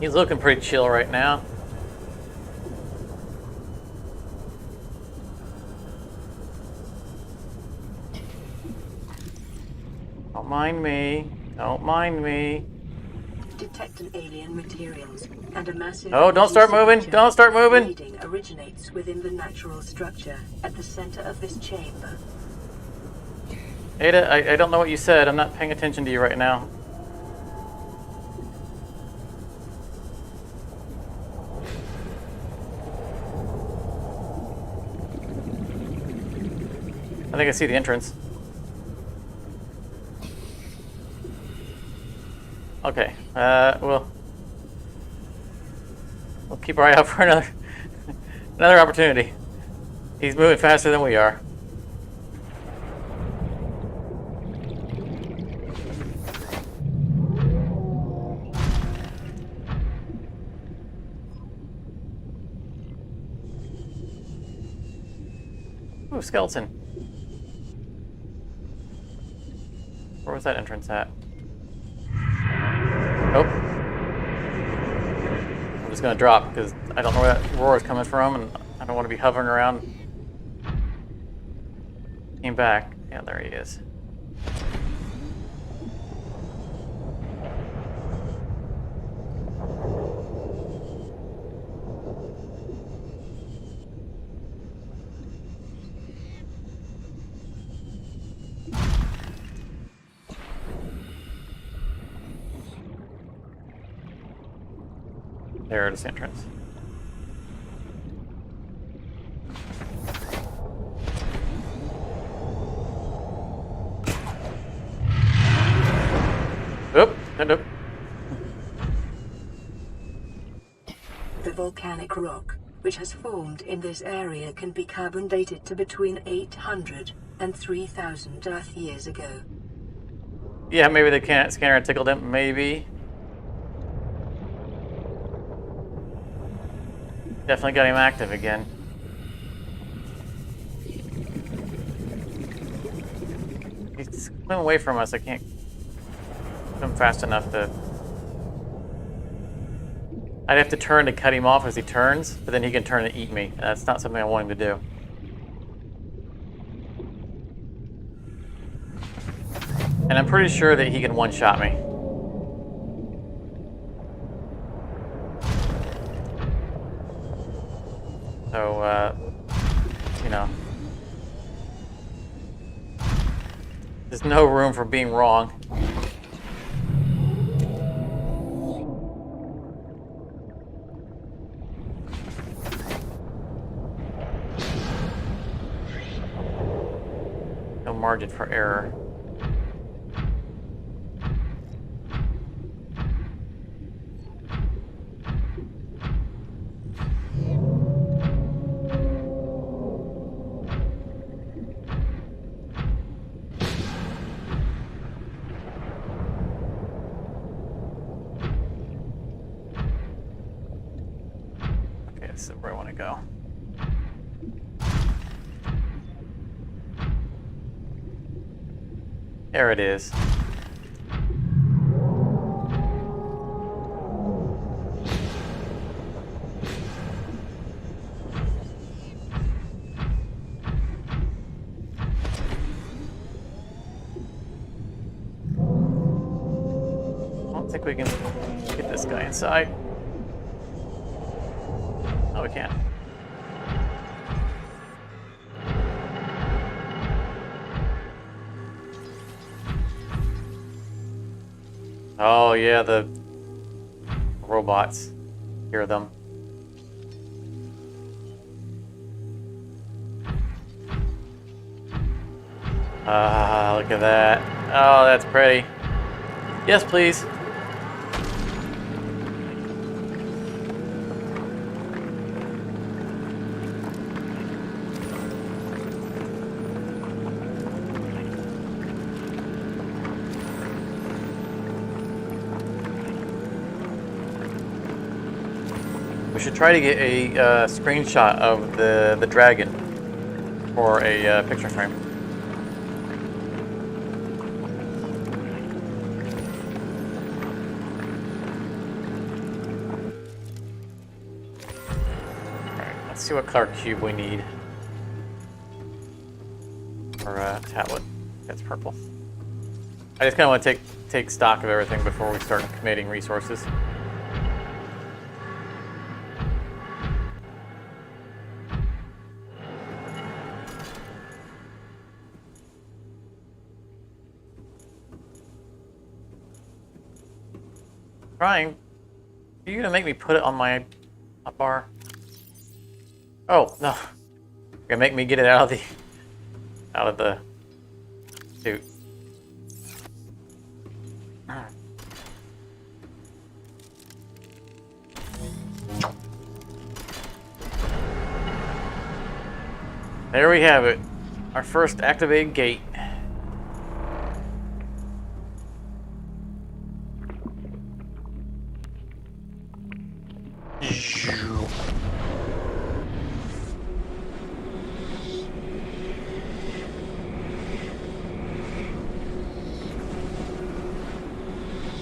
He's looking pretty chill right now. Don't mind me. Don't mind me. Detect an alien materials and a massive... Oh, don't start moving. Don't start moving. Reading originates within the natural structure at the center of this chamber. Ada, I don't know what you said. I'm not paying attention to you right now. I think I see the entrance. Okay, we'll keep our eye out for another opportunity. He's moving faster than we are. Ooh, skeleton. Where was that entrance at? Nope. I'm just gonna drop because I don't know where that roar is coming from, and I don't want to be hovering around. Came back. Yeah, there he is. There it is, entrance. Oop, nope. The volcanic rock, which has formed in this area, can be carbon dated to between 800 and 3,000 Earth years ago. Yeah, maybe the scanner tickled him. Maybe. Definitely got him active again. He's coming away from us. I can't swim fast enough to... I'd have to turn to cut him off as he turns, but then he can turn and eat me. That's not something I want him to do. And I'm pretty sure that he can one-shot me. So, you know, there's no room for being wrong. No margin for error. This is where I want to go. There it is. I don't think we can get this guy inside. Oh, we can't. Oh yeah, the robots. Hear them. Ah, look at that. Oh, that's pretty. Yes, please. We should try to get a screenshot of the dragon for a picture frame. Alright, let's see what color cube we need. Or tablet. That's purple. I just kind of want to take stock of everything before we start committing resources. Trying. Are you gonna make me put it on my bar? Oh no! You're gonna make me get it out of the suit. There we have it. Our first activated gate.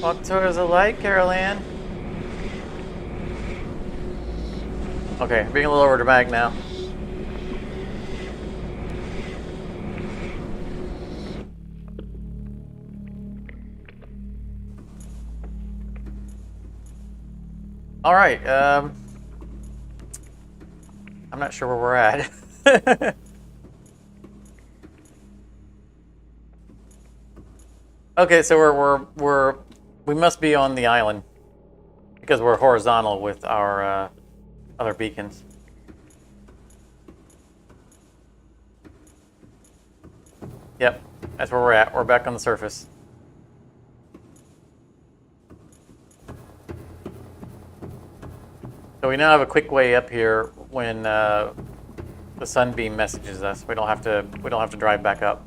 Walk towards the light, Carol Ann. Okay, being a little over dramatic now. All right, I'm not sure where we're at. Okay, so we must be on the island because we're horizontal with our other beacons. Yep, that's where we're at. We're back on the surface. So we now have a quick way up here when the Sunbeam messages us. We don't have to drive back up.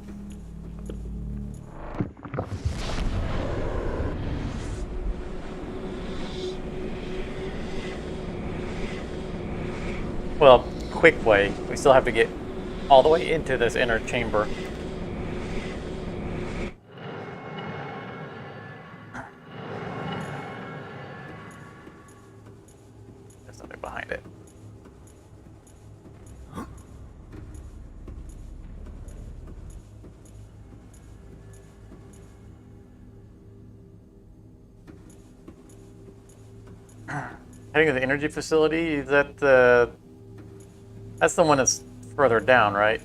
Well, quick way. We still have to get all the way into this inner chamber. There's something behind it. Heading to the energy facility, is that the... That's the one that's further down, right?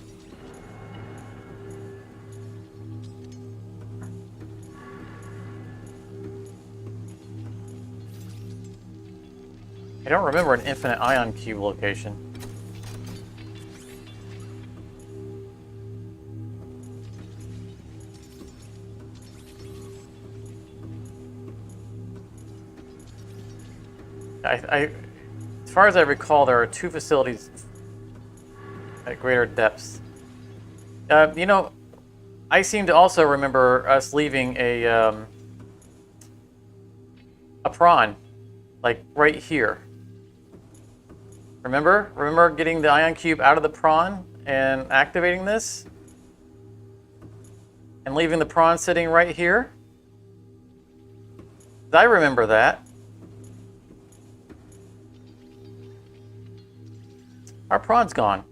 I don't remember an infinite ion cube location. As far as I recall, there are two facilities at greater depths. You know, I seem to also remember us leaving a prawn, like right here. Remember getting the ion cube out of the prawn and activating this? And leaving the prawn sitting right here? I remember that. Our prawn's gone.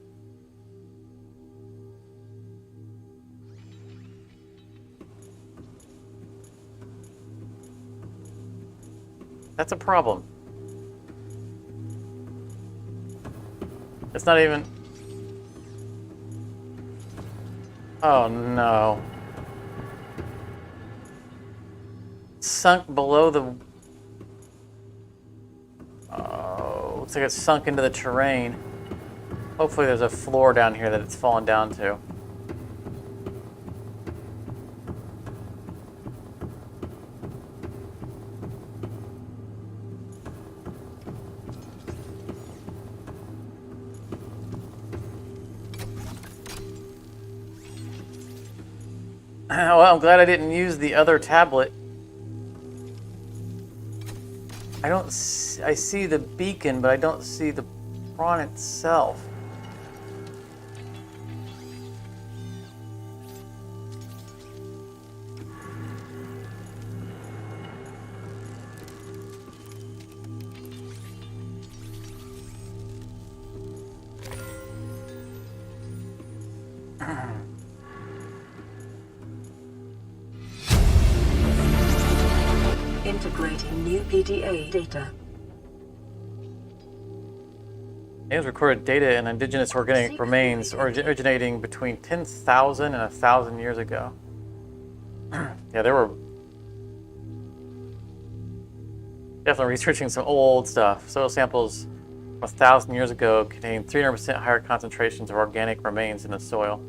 That's a problem. It's not even... Oh no. sunk below the... Oh, looks like it's sunk into the terrain. Hopefully there's a floor down here that it's fallen down to. Well, I'm glad I didn't use the other tablet. I see the beacon, but I don't see the prawn itself. Integrating new PDA data. Aliens recorded data in indigenous organic remains originating between 10,000 and 1,000 years ago. Yeah, they were definitely researching some old stuff. Soil samples 1,000 years ago contained 300% higher concentrations of organic remains in the soil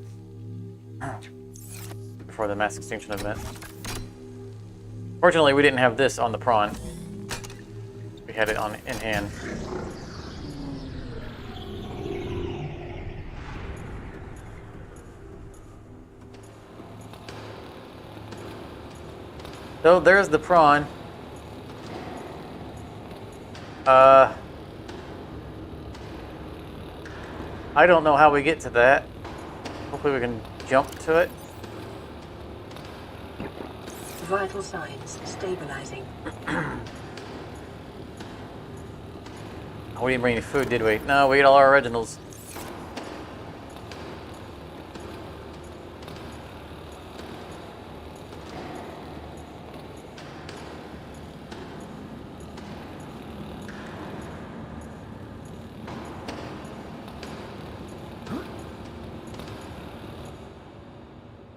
before the mass extinction event. Fortunately, we didn't have this on the prawn. We had it in hand. So there's the prawn. I don't know how we get to that. Hopefully we can jump to it. Vital signs stabilizing. Oh, we didn't bring any food, did we? No, we ate all our originals.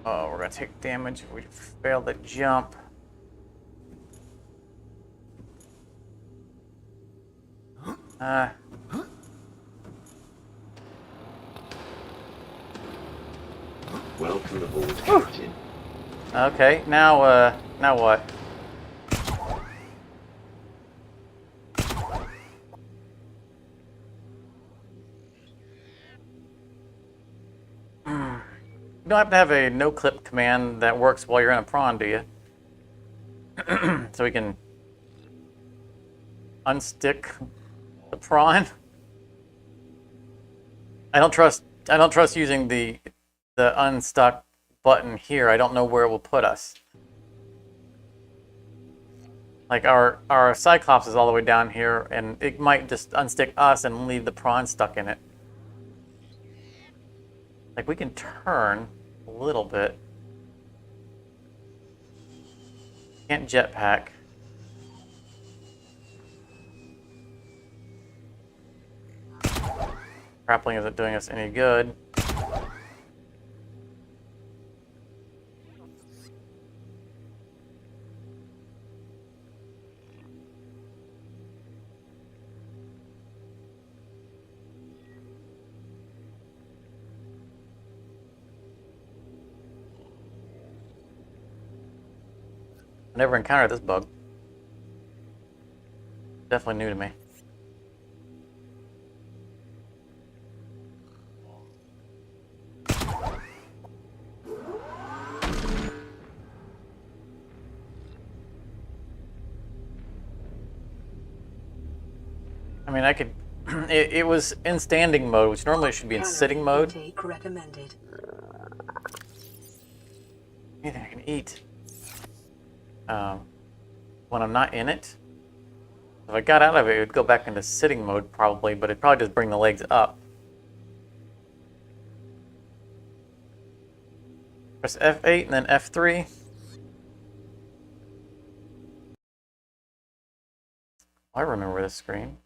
Oh, we're gonna take damage if we fail to jump. Welcome aboard, Captain. Okay, now what? You don't have to have a no-clip command that works while you're in a prawn, do you? So we can unstick the prawn. I don't trust using the unstuck button here. I don't know where it will put us. Like our Cyclops is all the way down here, and it might just unstick us and leave the prawn stuck in it. Like, we can turn a little bit. Can't jetpack. Grappling isn't doing us any good. I never encountered this bug. Definitely new to me. I mean, I could... It was in standing mode, which normally should be in sitting mode. Intake recommended. Anything I can eat. When I'm not in it. If I got out of it, it would go back into sitting mode probably, but it'd probably just bring the legs up. Press F8 and then F3. I remember this screen.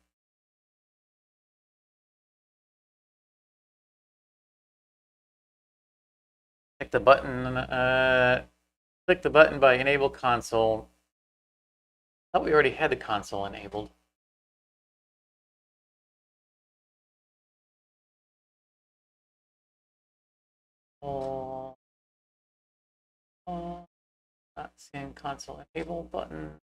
Click the button by enable console. I thought we already had the console enabled. Not seeing console enable button.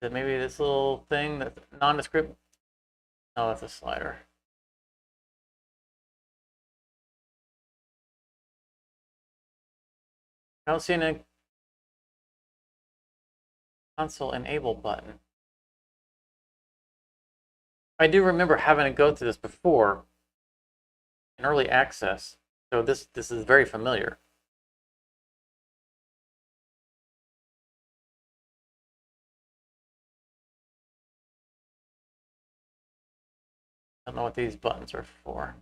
Is it maybe this little thing that's nondescript? No, that's a slider. I don't see any console enable button. I do remember having to go through this before in early access, so this is very familiar. I don't know what these buttons are for.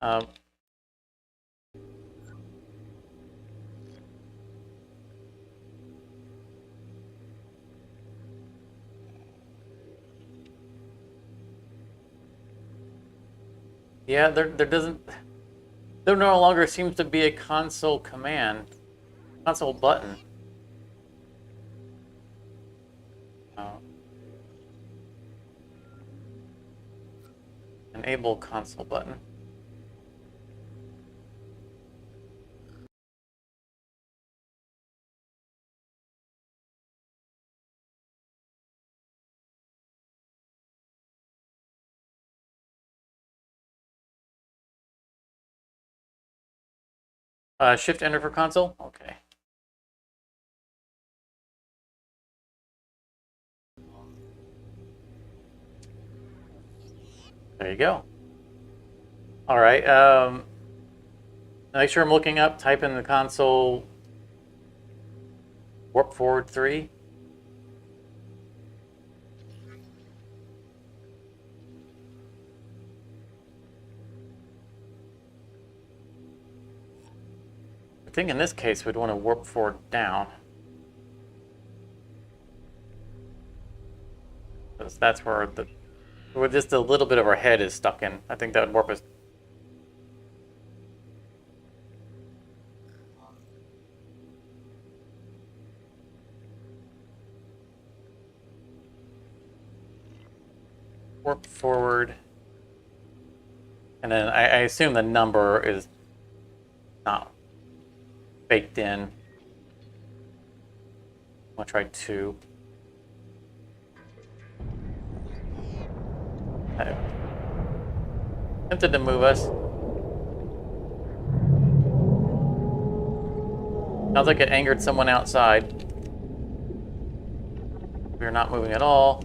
Um, yeah, there no longer seems to be a console button. Enable console button. Shift enter for console? Okay. There you go. All right. Make sure I'm looking up, type in the console warp forward 3. I think in this case we'd want to warp forward down. Because that's where just a little bit of our head is stuck in. I think that would warp us. Warp forward. And then I assume the number is not baked in. I'm gonna try 2. I attempted to move us. Sounds like it angered someone outside. We're not moving at all.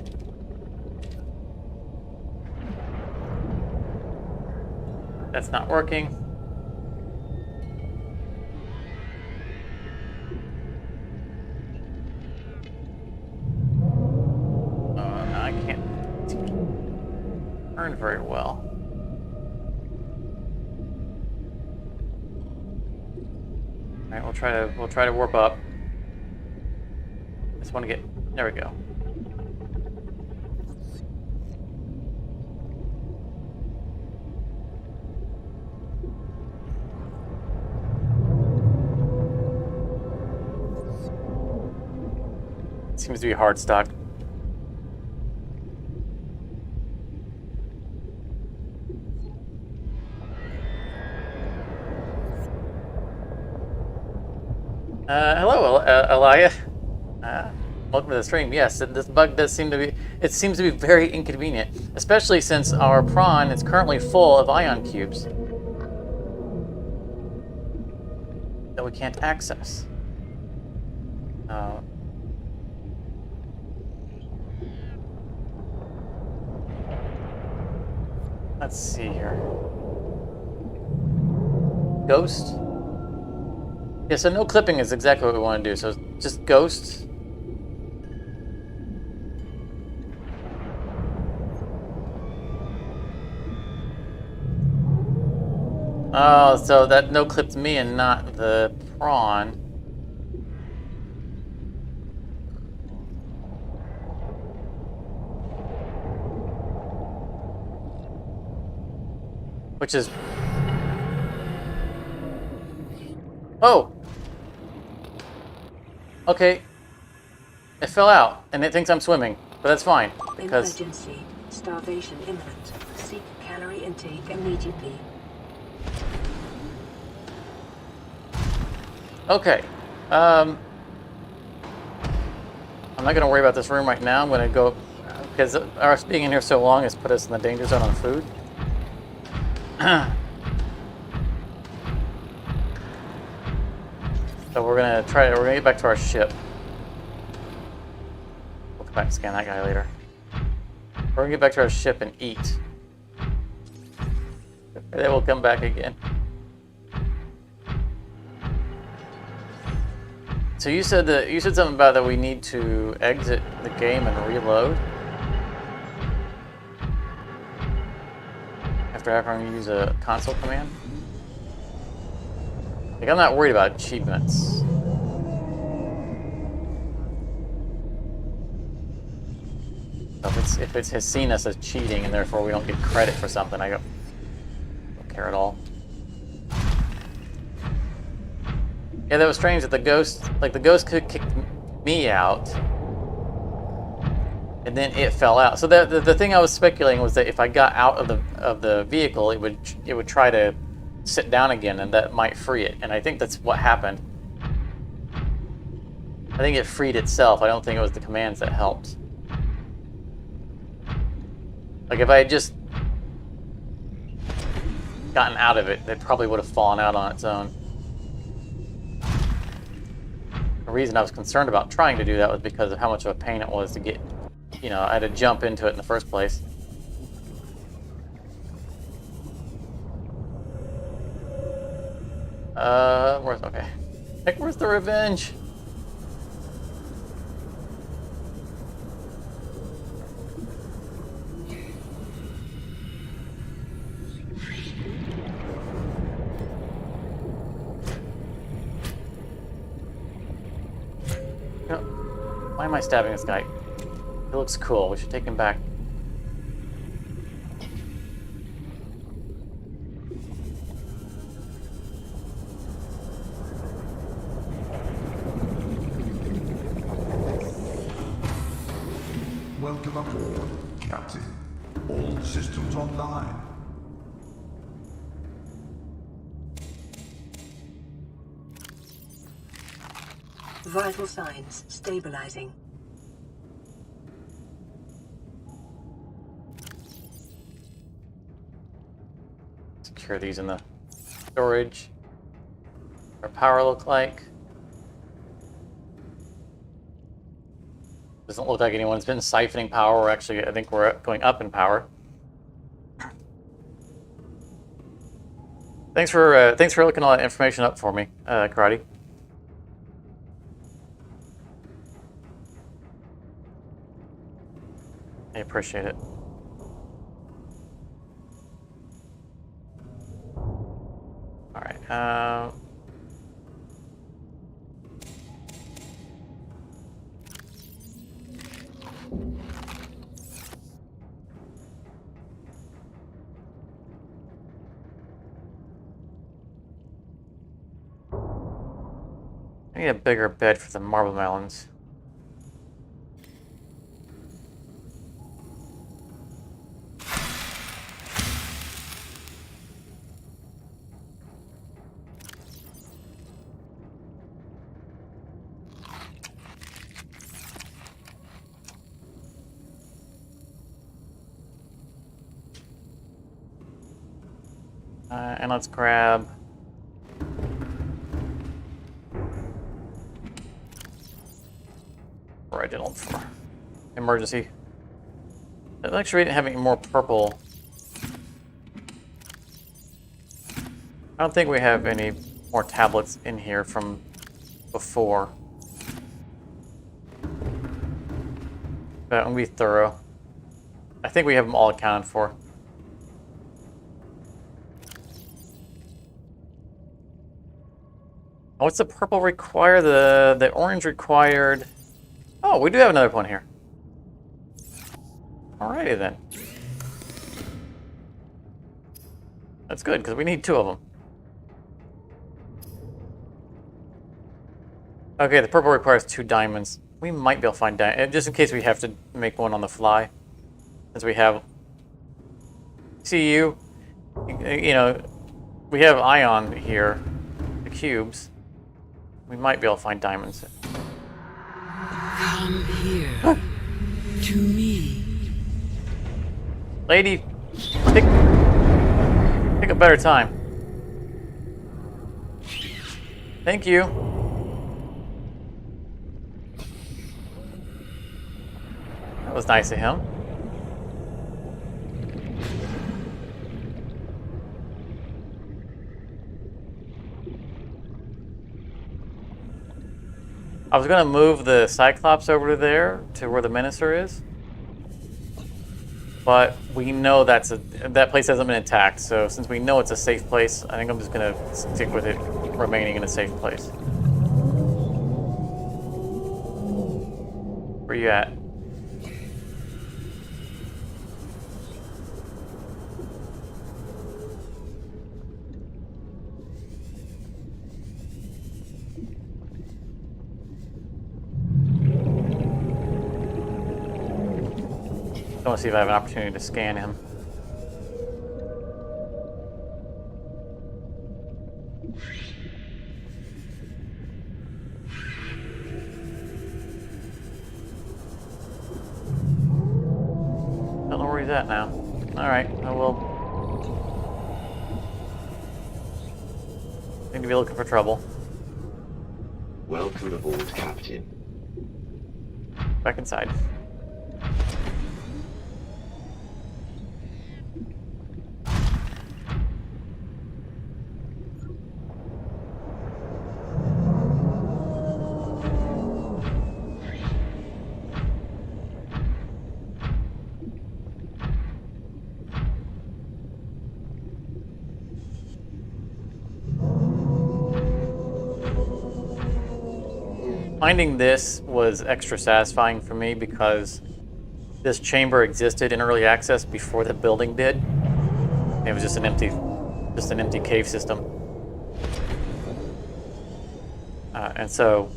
That's not working. I can't turn very well. All right, we'll try to warp up. Just want to get, there we go. Seems to be hard stock. Hello, Elia. Welcome to the stream. Yes, this bug does seem to be. It seems to be very inconvenient, especially since our prawn is currently full of ion cubes that we can't access. Let's see here. Ghost? Yeah, so no clipping is exactly what we want to do. So just ghost. Oh, so that no clipped me and not the prawn. Which is... Oh! Okay. It fell out, and it thinks I'm swimming. But that's fine, because... Emergency. Starvation imminent. Seek calorie intake immediately. Okay. I'm not going to worry about this room right now. I'm going to go... Because us being in here so long has put us in the danger zone on food. So we're going to try... We're going to get back to our ship. We'll come back and scan that guy later. We're going to get back to our ship and eat. And then we'll come back again. So you said something about that we need to exit the game and reload after having to use a console command. Like, I'm not worried about achievements. So if it has seen us as cheating and therefore we don't get credit for something, I don't care at all. Yeah, that was strange that the ghost could kick me out, and then it fell out. So the thing I was speculating was that if I got out of the vehicle, it would try to sit down again, and that might free it. And I think that's what happened. I think it freed itself. I don't think it was the commands that helped. Like if I had just gotten out of it, it probably would have fallen out on its own. The reason I was concerned about trying to do that was because of how much of a pain it was to get, you know, I had to jump into it in the first place. Okay. Like, where's the revenge? Why am I stabbing this guy? He looks cool. We should take him back. Welcome aboard, Captain. All systems online. Vital signs stabilizing. Secure these in the storage. Our power look like. Doesn't look like anyone's been siphoning power. We're actually, I think we're going up in power. Thanks for looking all that information up for me, Karate. I appreciate it. All right. I need a bigger bed for the marble melons. And let's grab original for emergency. Actually, we didn't have any more purple. I don't think we have any more tablets in here from before. But I'm gonna be thorough. I think we have them all accounted for. What's the purple require? The orange required... Oh, we do have another one here. Alrighty then. That's good, because we need 2 of them. Okay, the purple requires 2 diamonds. We might be able to find diamonds, just in case we have to make one on the fly. Since we have... See you? You know, we have ion here, the cubes. We might be able to find diamonds. Come here. To me. Lady, pick a better time. Thank you. That was nice of him. I was gonna move the Cyclops over to there, to where the Menacer is. But we know that place hasn't been attacked, so since we know it's a safe place, I think I'm just gonna stick with it remaining in a safe place. Where you at? I want to see if I have an opportunity to scan him. Don't know where he's at now. Alright, I will. Need to be looking for trouble. Welcome aboard, Captain. Back inside. Finding this was extra satisfying for me because this chamber existed in early access before the building did. It was just an empty cave system. And so,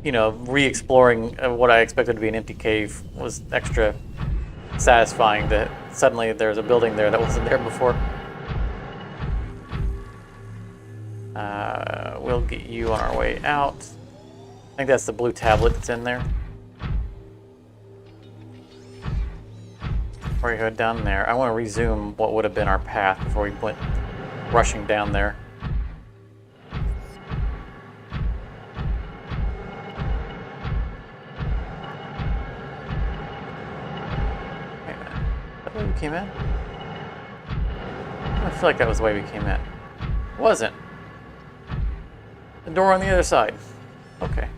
you know, re-exploring what I expected to be an empty cave was extra satisfying that suddenly there's a building there that wasn't there before. We'll get you on our way out. I think that's the blue tablet that's in there. Before we head down there, I want to resume what would have been our path before we went rushing down there. Wait a minute. Is that the way we came in? I feel like that was the way we came in. It wasn't. The door on the other side. Okay.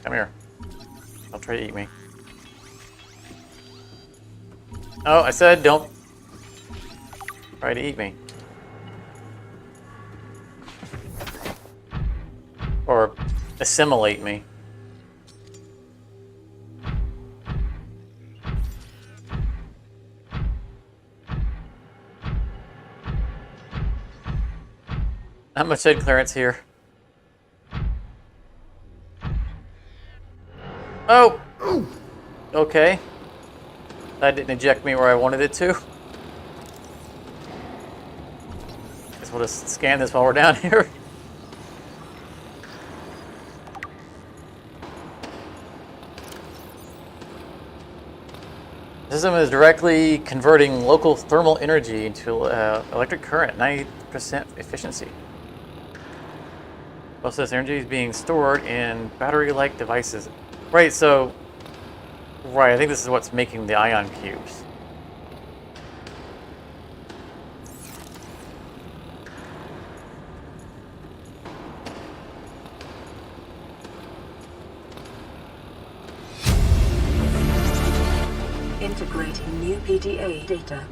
Come here. Don't try to eat me. Oh, I said don't try to eat me. Or assimilate me. Not much head clearance here. Oh! Okay. That didn't eject me where I wanted it to. Guess we'll just scan this while we're down here. The system is directly converting local thermal energy into electric current, 90% efficiency. Most of this energy is being stored in battery-like devices. Right, so... Right, I think this is what's making the ion cubes. Integrating new PDA data.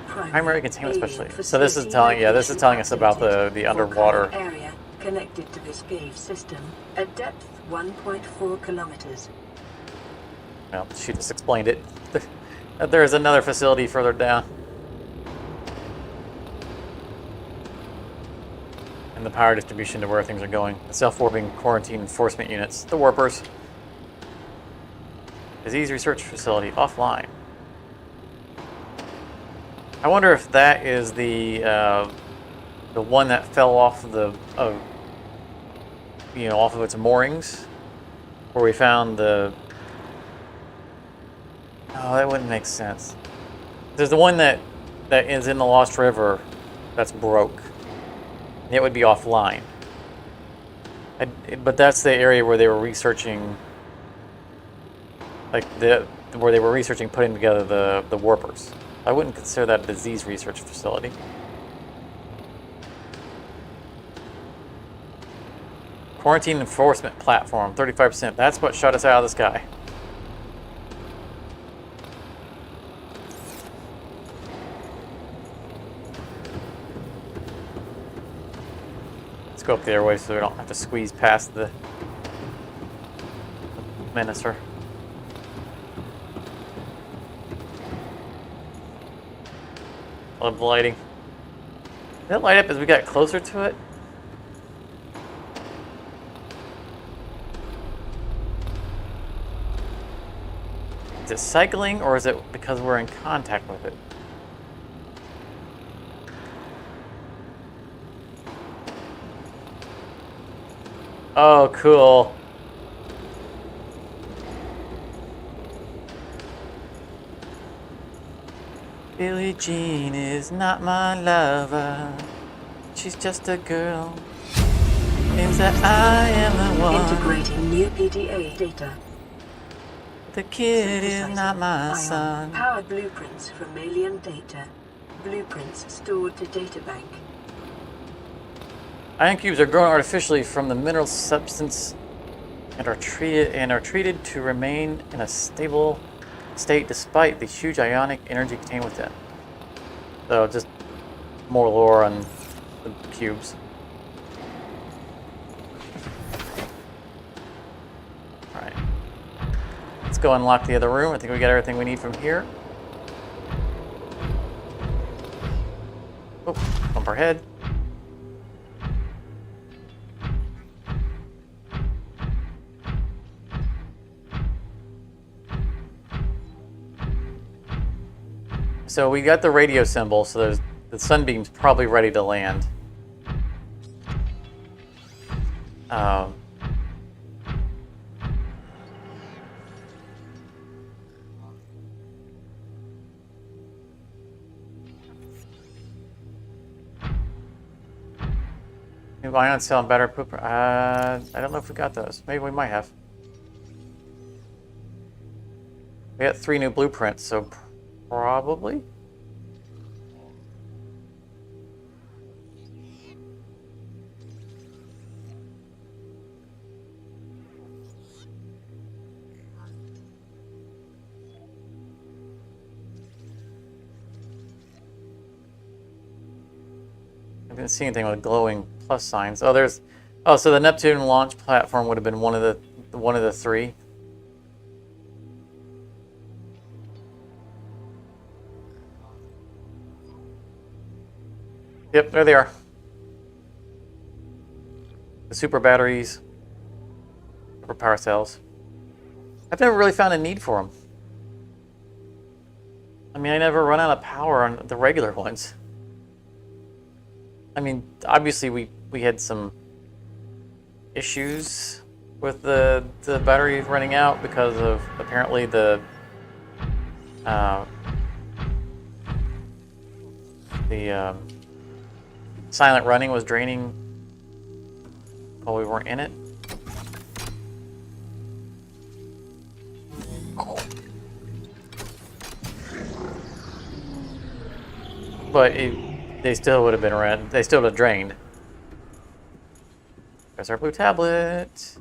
Primary containment specialty. So this is telling, yeah, this is telling us about the underwater area connected to this cave system at depth 1.4 kilometers. Well, she just explained it. There is another facility further down. And the power distribution to where things are going. The self-warping quarantine enforcement units. The warpers. Disease research facility offline. I wonder if that is the one that fell off the off of its moorings, where we found the. Oh, that wouldn't make sense. There's the one that is in the Lost River, that's broke. It would be offline. But that's the area where they were researching, like where they were researching putting together the warpers. I wouldn't consider that a disease research facility. Quarantine enforcement platform, 35%. That's what shut us out of the sky. Let's go up the airway so we don't have to squeeze past the Menacer. Love the lighting. Did it light up as we got closer to it? Is it cycling or is it because we're in contact with it? Oh, cool. Billie Jean is not my lover. She's just a girl. Means that I am the one. Integrating new PDA data. The kid is not my Ion. son. Powered blueprints from alien data. Blueprints stored to databank. Ion cubes are grown artificially from the mineral substance and are treated to remain in a stable state despite the huge ionic energy contained within. So just more lore on the cubes. Alright. Let's go unlock the other room. I think we got everything we need from here. Oh, bump our head. So we got the radio symbol, so the Sunbeam's probably ready to land. New ion cell and battery poop. I don't know if we got those. Maybe we might have. We got 3 new blueprints, so probably. I didn't see anything with glowing plus signs. Oh, there's. Oh, so the Neptune launch platform would have been one of the 3. Yep, there they are. The super batteries, super power cells. I've never really found a need for them. I mean, I never run out of power on the regular ones. I mean, obviously we had some issues with the battery running out because of apparently the silent running was draining while we weren't in it. But they still would have been red. They still would have drained. There's our blue tablet.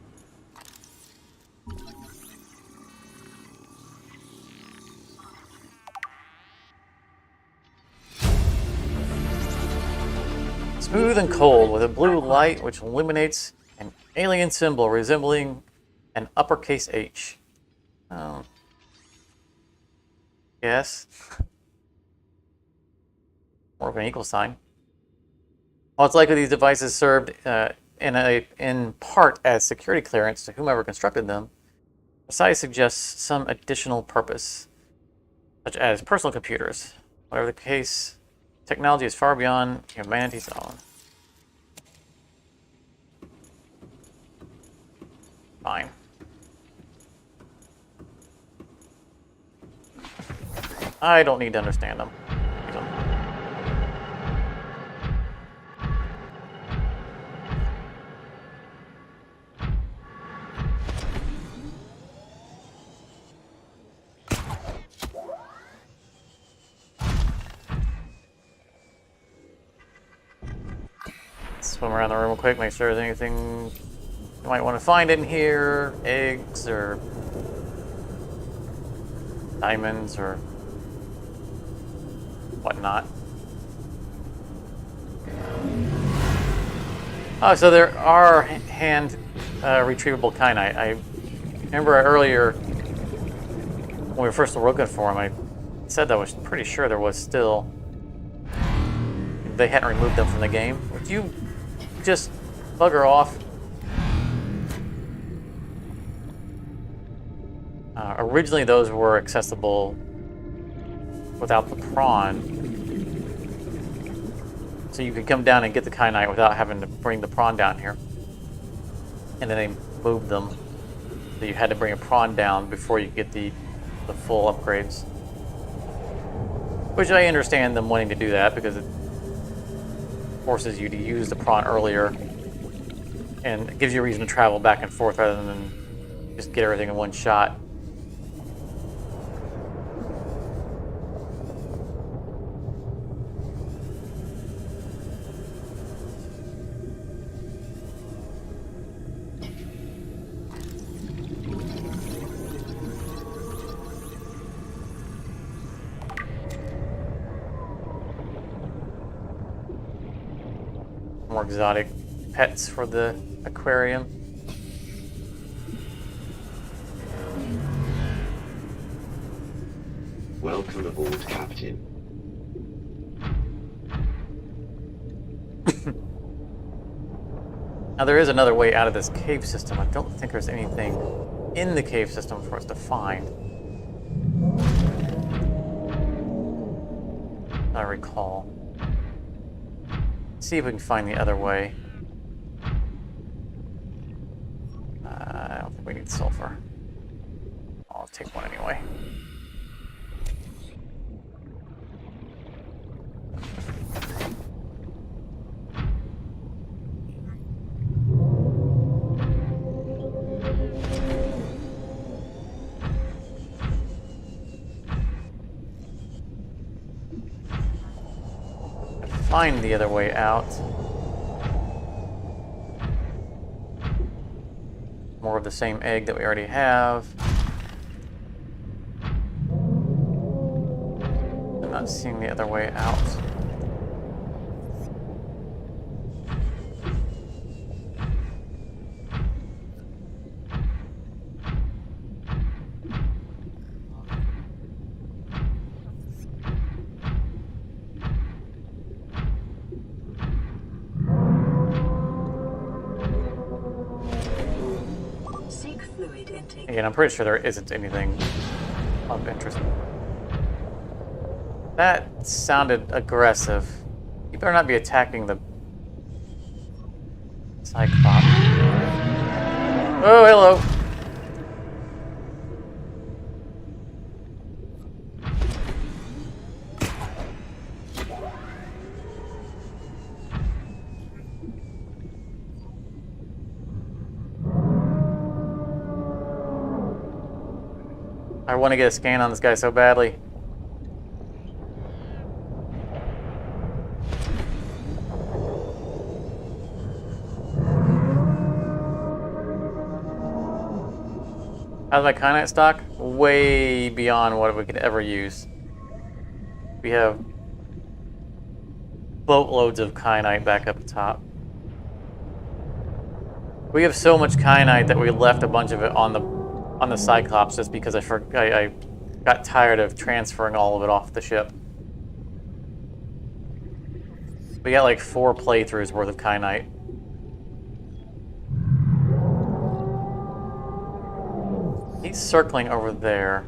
Smooth and cold, with a blue light which illuminates an alien symbol resembling an uppercase H. Oh. Yes. More of an equal sign. While it's likely these devices served in part as security clearance to whomever constructed them, Versailles suggests some additional purpose, such as personal computers. Whatever the case, technology is far beyond humanity's own. Fine. I don't need to understand them. Swim around the room real quick, make sure there's anything you might want to find in here. Eggs or diamonds or whatnot. Oh, so there are hand retrievable kyanite. I remember earlier when we were first looking for them, I said that I was pretty sure there was still. They hadn't removed them from the game. Would you just bugger off? Originally, those were accessible without the prawn. So you could come down and get the kyanite without having to bring the prawn down here. And then they moved them. So you had to bring a prawn down before you get the full upgrades. Which I understand them wanting to do that because it forces you to use the prawn earlier and it gives you a reason to travel back and forth rather than just get everything in one shot. More exotic pets for the aquarium. Welcome aboard, Captain. Now there is another way out of this cave system. I don't think there's anything in the cave system for us to find. I recall. See if we can find the other way. I don't think we need sulfur. I'll take one anyway. Find the other way out. More of the same egg that we already have. I'm not seeing the other way out. Again, I'm pretty sure there isn't anything of interest. That sounded aggressive. You better not be attacking the Cyclops. Oh, hello. I want to get a scan on this guy so badly. How's my kyanite stock? Way beyond what we could ever use. We have boatloads of kyanite back up top. We have so much kyanite that we left a bunch of it on the Cyclops just because I got tired of transferring all of it off the ship. We got like 4 playthroughs worth of kyanite. He's circling over there.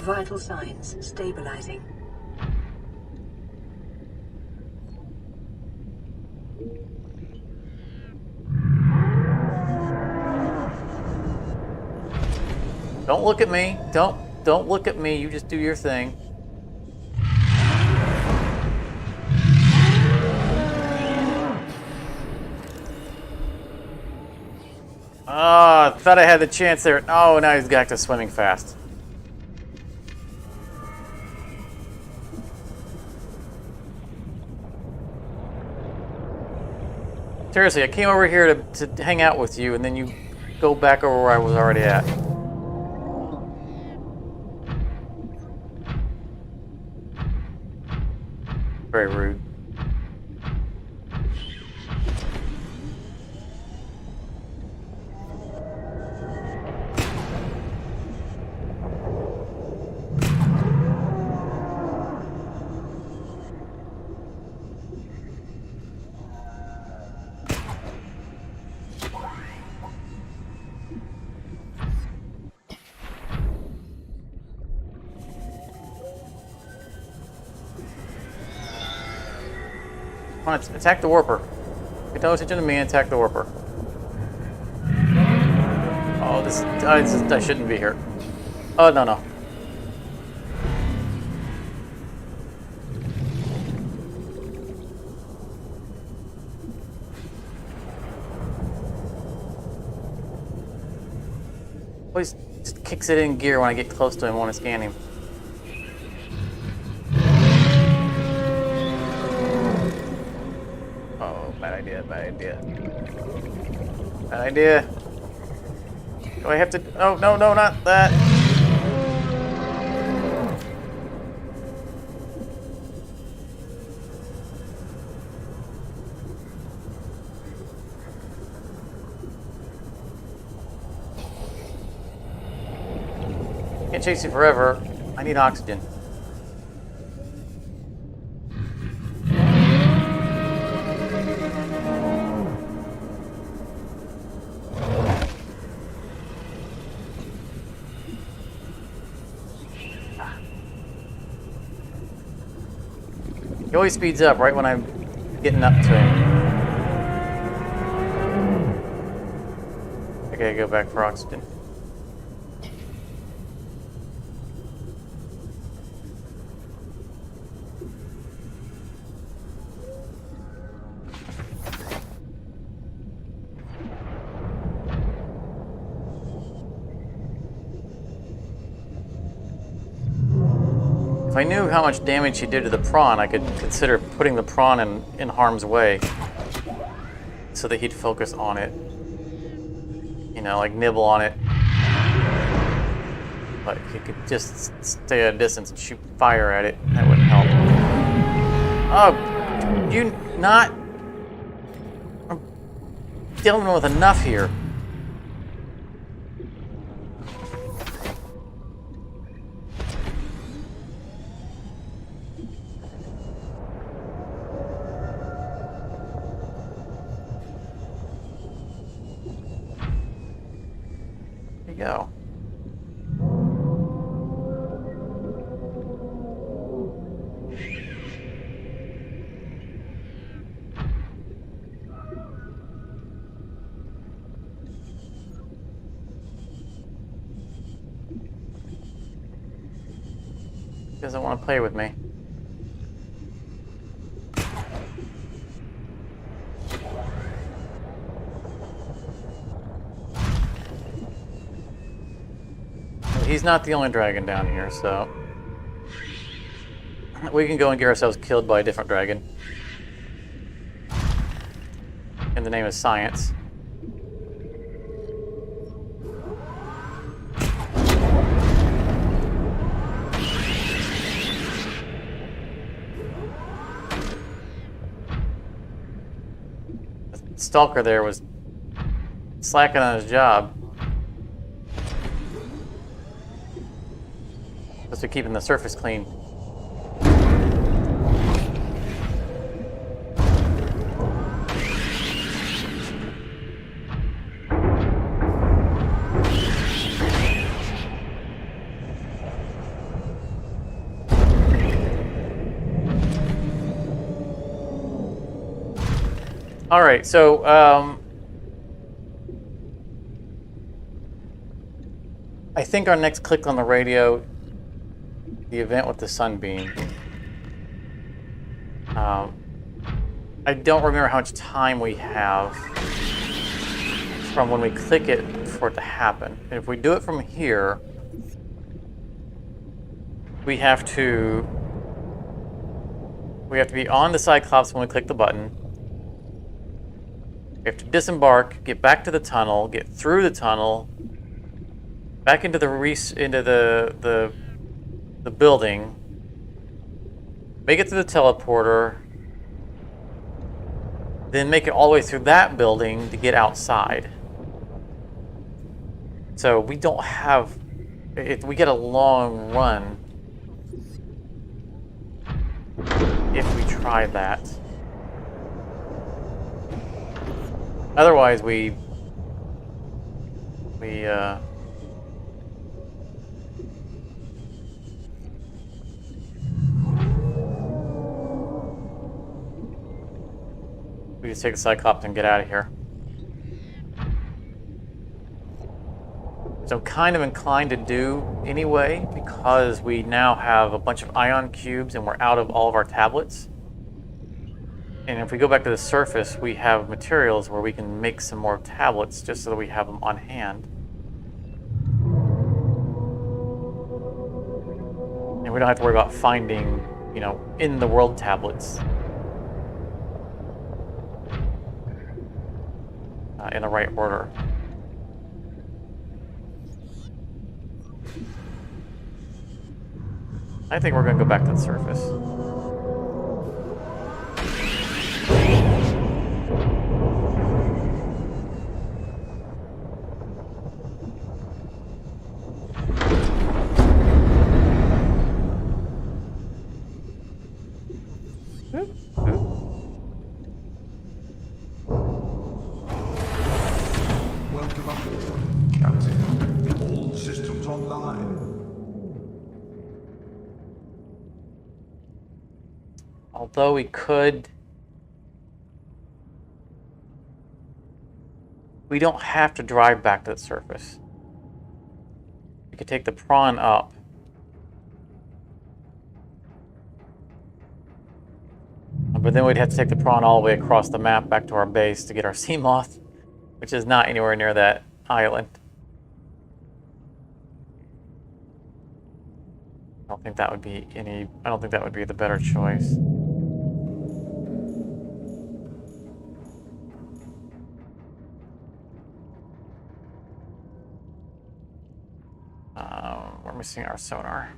Vital signs stabilizing. Don't look at me. Don't look at me. You just do your thing. Oh, I thought I had the chance there. Oh, now he's back to swimming fast. Seriously, I came over here to hang out with you, and then you go back over where I was already at. Very rude. Come on, attack the warper. Get no attention to me and attack the warper. Oh, I shouldn't be here. Oh, no. Always just kicks it in gear when I get close to him, want to scan him. Bad idea. Do I have to... Oh, no, not that. Can't chase you forever. I need oxygen. He always speeds up right when I'm getting up to him. I gotta go back for oxygen. If I knew how much damage he did to the prawn, I could consider putting the prawn in harm's way so that he'd focus on it. You know, like nibble on it. But he could just stay at a distance and shoot fire at it. That wouldn't help. Oh, you not... I'm dealing with enough here. Go. Doesn't want to play with me. He's not the only dragon down here, so we can go and get ourselves killed by a different dragon in the name of science. Stalker there was slacking on his job. Supposed to be keeping the surface clean. All right, so I think our next click on the radio, the event with the Sunbeam. I don't remember how much time we have from when we click it for it to happen. And if we do it from here, we have to be on the Cyclops when we click the button. We have to disembark, get back to the tunnel, get through the tunnel, back into the building, make it to the teleporter, then make it all the way through that building to get outside. So we don't have, we get a long run if we try that. Otherwise, we just take the Cyclops and get out of here. So I'm kind of inclined to do anyway, because we now have a bunch of ion cubes and we're out of all of our tablets. And if we go back to the surface, we have materials where we can make some more tablets just so that we have them on hand. And we don't have to worry about finding, you know, in the world tablets in the right order. I think we're going to go back to the surface. Welcome aboard, Captain. All systems online. Although we don't have to drive back to the surface. We could take the prawn up. But then we'd have to take the prawn all the way across the map back to our base to get our sea moth, which is not anywhere near that island. I don't think that would be the better choice. We're missing our sonar.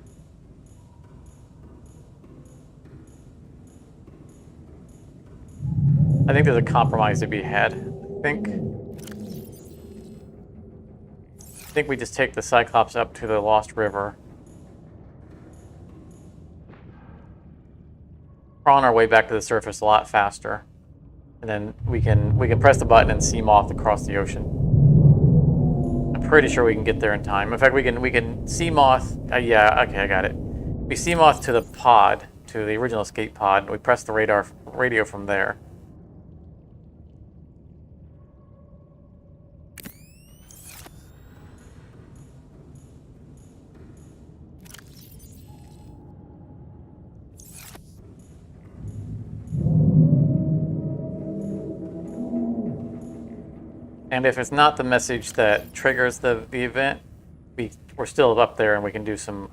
I think there's a compromise to be had. I think we just take the Cyclops up to the Lost River. On our way back to the surface a lot faster. And then we can press the button and sea moth across the ocean. I'm pretty sure we can get there in time. In fact, we can sea moth. Yeah, okay, I got it. We sea moth to the pod, to the original escape pod. And we press the radio from there. And if it's not the message that triggers the event, we're still up there and we can do some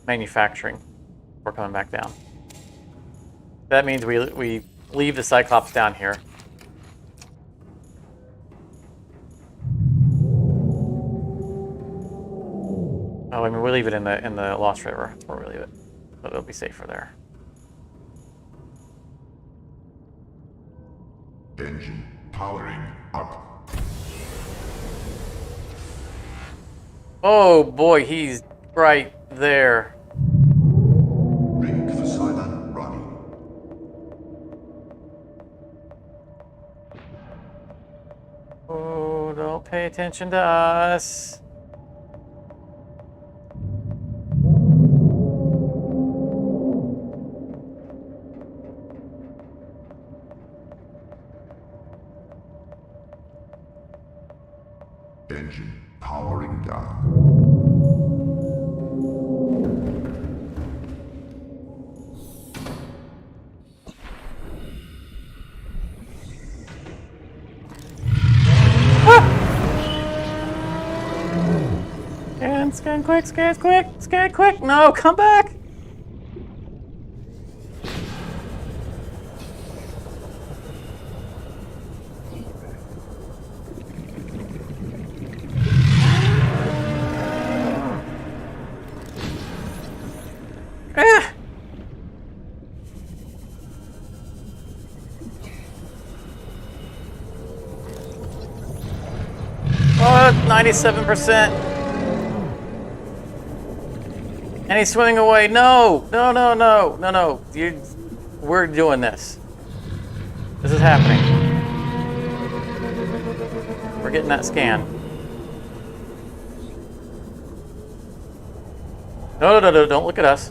manufacturing. We're coming back down. That means we leave the Cyclops down here. Oh, I mean, we'll leave it in the Lost River. That's where we leave it. But it'll be safer there. Engine powering up. Oh boy, he's right there. Rig for silent running. Oh, don't pay attention to us. Engine powering down. Scan quick, scan quick, scan quick. No, come back. Ah. Oh, 97%. And he's swimming away. No, no, no, no, no, no. We're doing this. This is happening. We're getting that scan. No, no, no, no, don't look at us.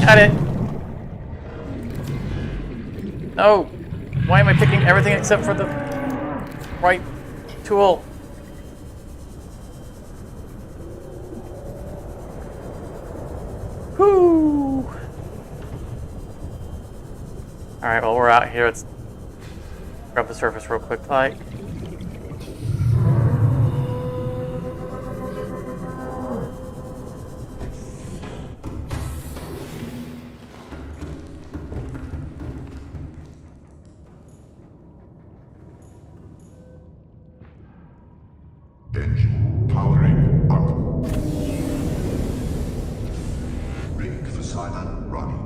Got it. No. Why am I picking everything except for the right tool? Whoo! Alright, well, we're out here. Let's grab the surface real quick, like. Engine powering up. Rig for silent running.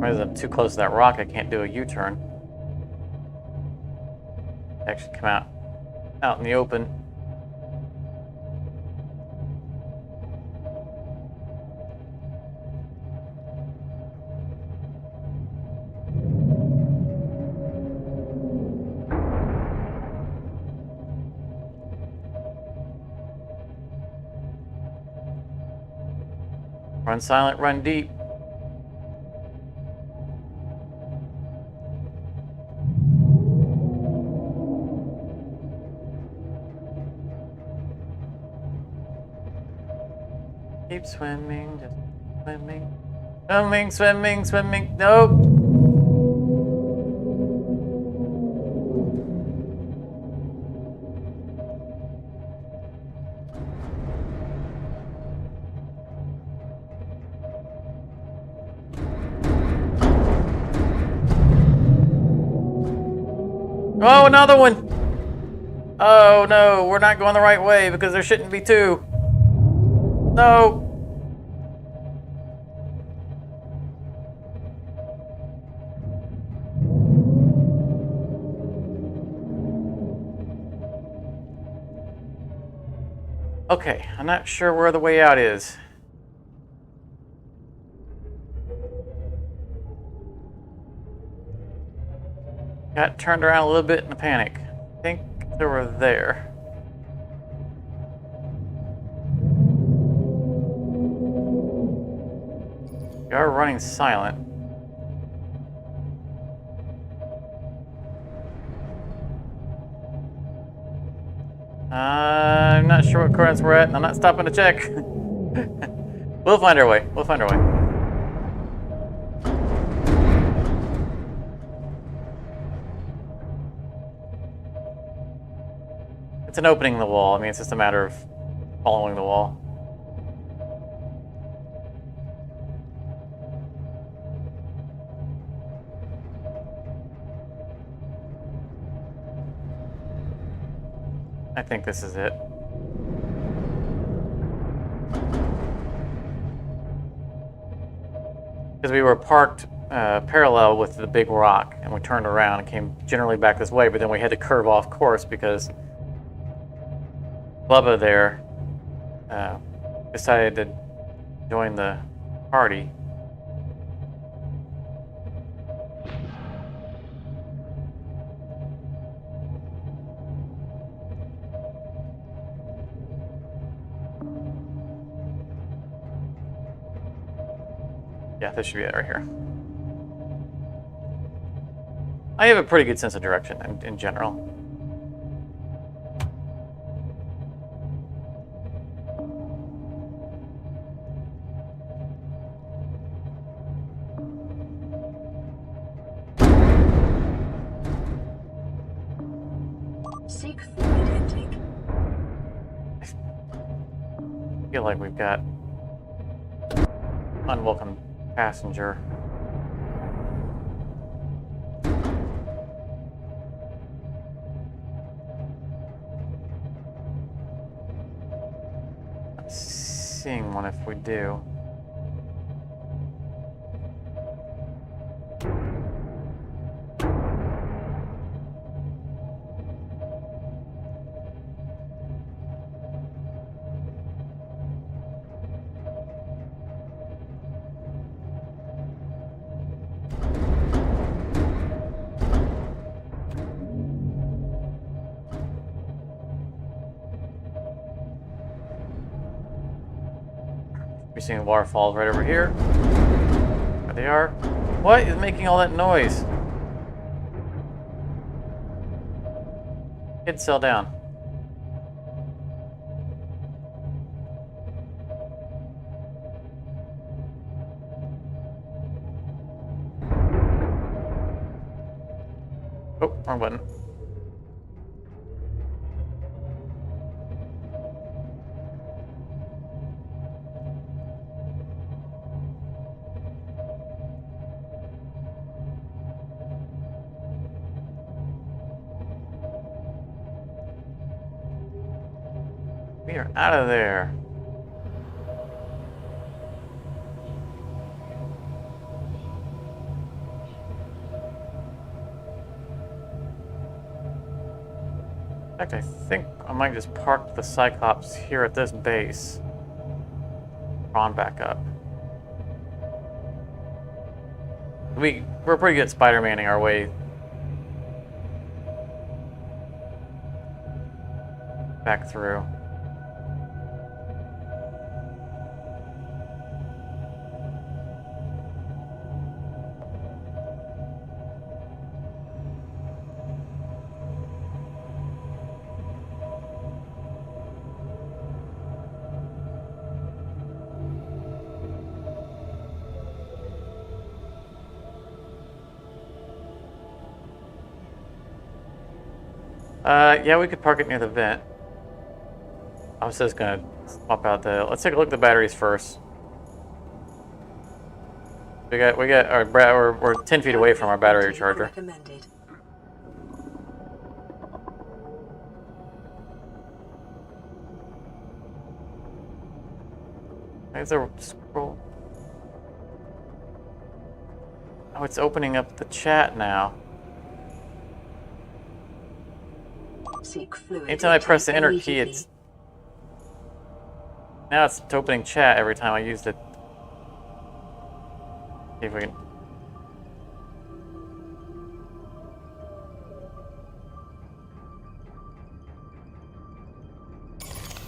As I'm too close to that rock, I can't do a U-turn. Actually come out in the open. Run silent, run deep. Keep swimming, just swimming. Swimming, swimming, swimming. Nope. Oh, another one. Oh no, we're not going the right way because there shouldn't be two. No. Okay, I'm not sure where the way out is. Got turned around a little bit in a panic. I think they were there. We are running silent. I'm not sure what coordinates we're at, and I'm not stopping to check. We'll find our way. We'll find our way. It's an opening in the wall. I mean, it's just a matter of following the wall. I think this is it. Because we were parked parallel with the big rock, and we turned around and came generally back this way, but then we had to curve off course because Bubba there decided to join the party. Yeah, this should be it right here. I have a pretty good sense of direction in general. Seek fluid intake. I feel like we've got unwelcome passenger. Not seeing one if we do. We're seeing waterfalls right over here. There they are. What is making all that noise? Kids, settle down. Oh, wrong button. We are out of there. In fact, I think I might just park the Cyclops here at this base. Drawn back up. We're pretty good at Spider-Manning our way back through. Yeah, we could park it near the vent. I was just gonna swap out the. Let's take a look at the batteries first. We got our we're 10 feet away from our battery recharger. Recommended. There's a scroll. Oh, it's opening up the chat now. Seek fluid Anytime I press the enter key, immediately. it's now it's opening chat every time I used it. See if we can.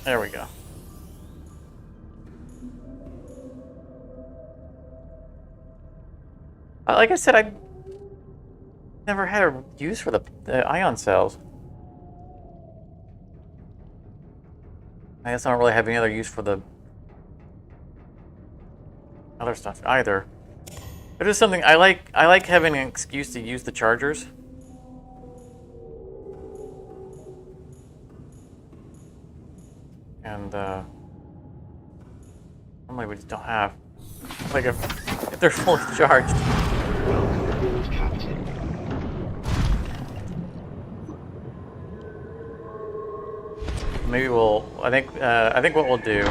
There we go. Like I said, I never had a use for the ion cells. I guess I don't really have any other use for the other stuff either. But it's something I like. I like having an excuse to use the chargers. And normally we just don't have. Like if they're fully charged. Welcome aboard, Captain. Maybe we'll. I think what we'll do.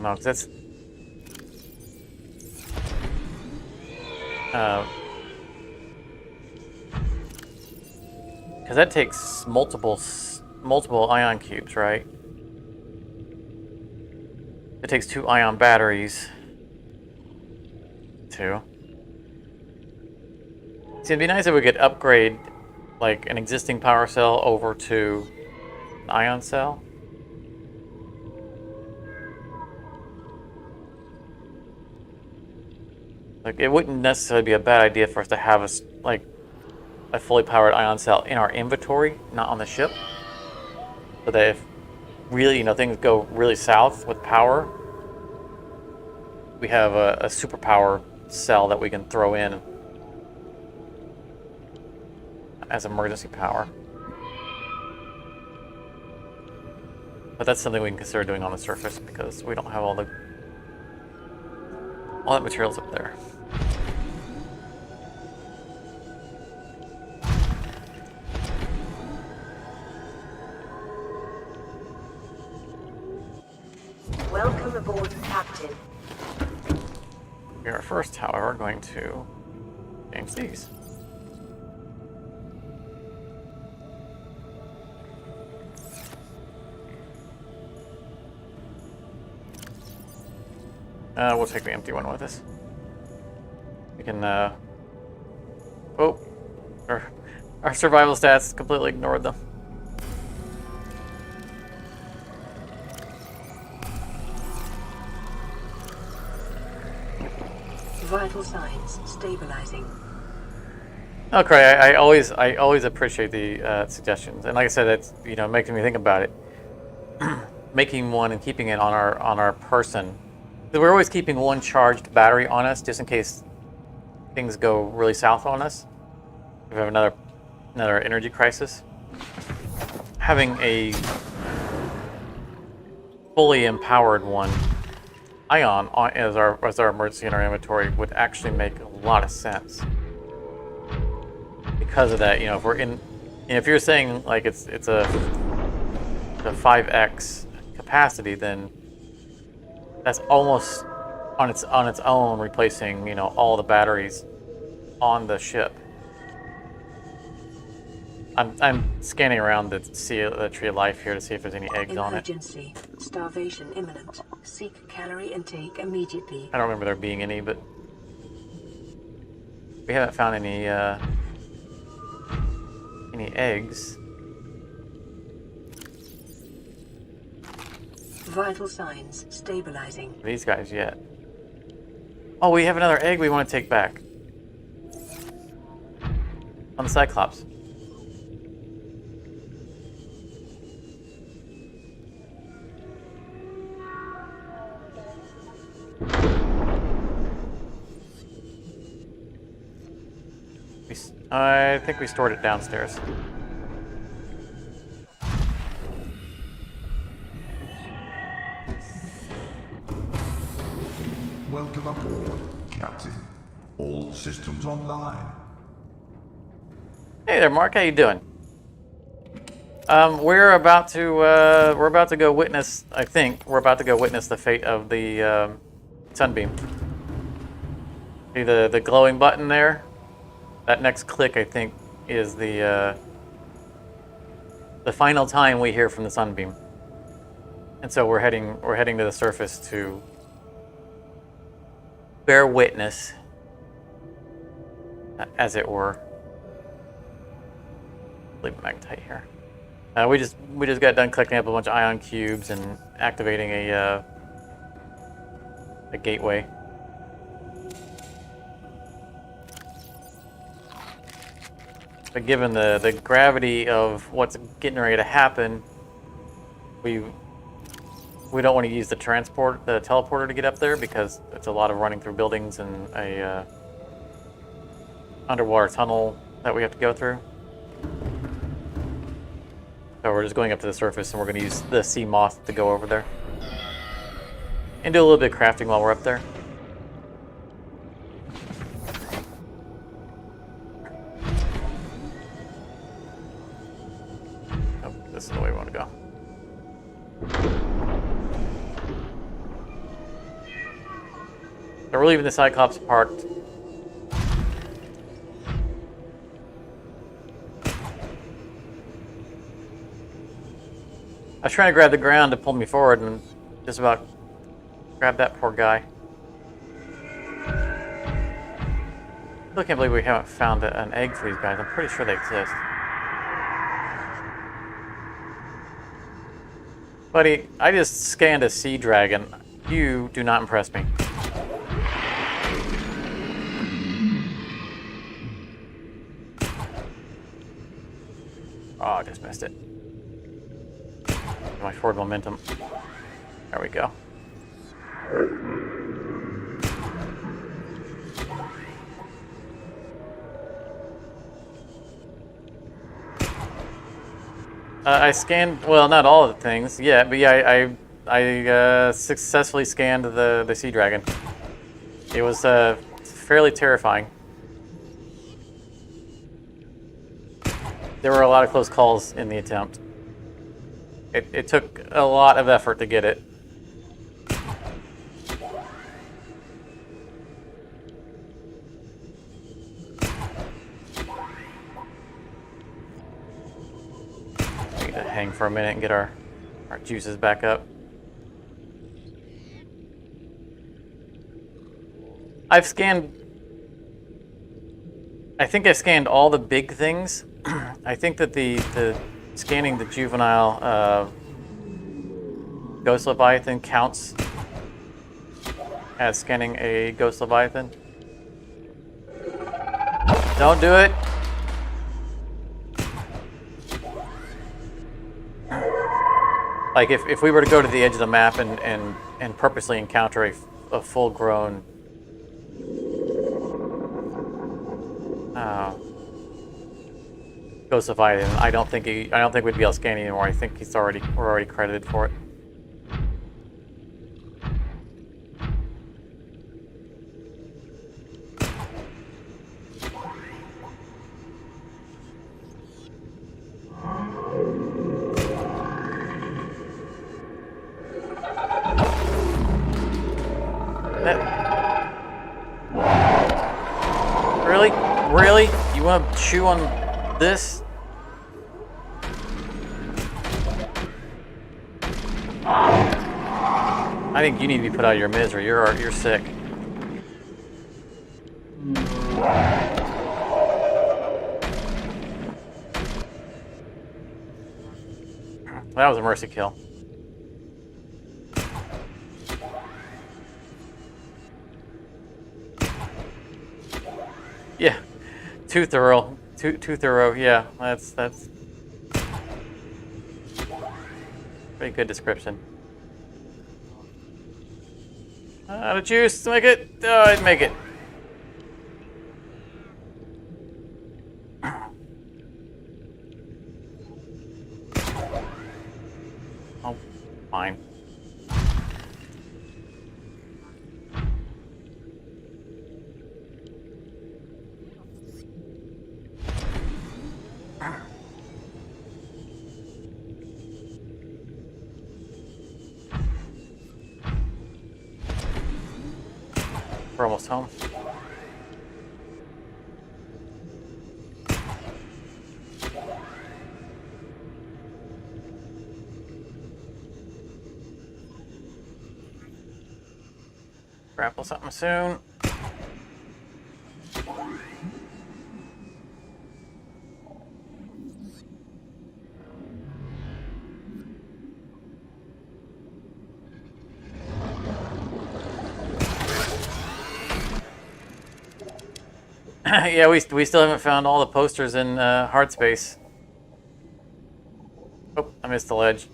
don't know, because that's... Because that takes multiple ion cubes, right? It takes 2 ion batteries. 2. See, it'd be nice if we could upgrade, like, an existing power cell over to an ion cell. Like, it wouldn't necessarily be a bad idea for us to have a fully powered ion cell in our inventory, not on the ship. So that if really, you know, things go really south with power, we have a superpower cell that we can throw in as emergency power. But that's something we can consider doing on the surface because we don't have all that materials up there. Welcome aboard, Captain. We are first, however, going to change these. We'll take the empty one with us. We can, oh, our survival stats completely ignored them. Vital signs stabilizing. Okay, I always appreciate the suggestions, and like I said, it's, you know, making me think about it. Making one and keeping it on our person. We're always keeping one charged battery on us just in case things go really south on us. If we have another energy crisis. Having a fully empowered one, ion, as our emergency in our inventory would actually make a lot of sense. Because of that, you know, if we're in, if you're saying like it's a 5x capacity, then that's almost on its own replacing, you know, all the batteries on the ship. I'm scanning around the tree of life here to see if there's any eggs on it. Emergency. Starvation imminent. Seek calorie intake immediately. I don't remember there being any, but we haven't found any eggs. Vital signs stabilizing. These guys yet. Oh, we have another egg we want to take back. On the Cyclops. I think we stored it downstairs. Welcome aboard, Captain. All systems online. Hey there, Mark. How you doing? We're about to go witness. I think we're about to go witness the fate of the Sunbeam. See the glowing button there? That next click, I think, is the final time we hear from the Sunbeam. And so we're heading to the surface to bear witness, as it were. Leave it magnetite here. We just got done collecting up a bunch of ion cubes and activating a gateway. But given the gravity of what's getting ready to happen, we don't want to use the teleporter to get up there because it's a lot of running through buildings and a underwater tunnel that we have to go through. So we're just going up to the surface and we're going to use the sea moth to go over there. And do a little bit of crafting while we're up there. Oh, this is the way we want to go. So we're leaving the Cyclops parked. I was trying to grab the ground to pull me forward and just about grab that poor guy. Still can't believe we haven't found an egg for these guys. I'm pretty sure they exist. Buddy, I just scanned a sea dragon. You do not impress me. Oh, I just missed it. My forward momentum. There we go. I scanned, well, not all of the things yet, but yeah, I successfully scanned the sea dragon. It was fairly terrifying. There were a lot of close calls in the attempt. It took a lot of effort to get it. We need to hang for a minute and get our juices back up. I've scanned... I think I've scanned all the big things. I think that the scanning the juvenile ghost leviathan counts as scanning a ghost leviathan. Don't do it. Like if we were to go to the edge of the map and purposely encounter a full-grown ghost leviathan, I don't think we'd be able to scan anymore. I think we're already credited for it. Really? You want to chew on this? I think you need to be put out of your misery. You're sick. That was a mercy kill. Yeah. Too thorough. Too thorough. Yeah, that's pretty good description. Out of juice to make it. Oh, I'd make it. Oh, fine. We're almost home. Grapple something soon. Yeah, we still haven't found all the posters in hard space. Oh, I missed the ledge.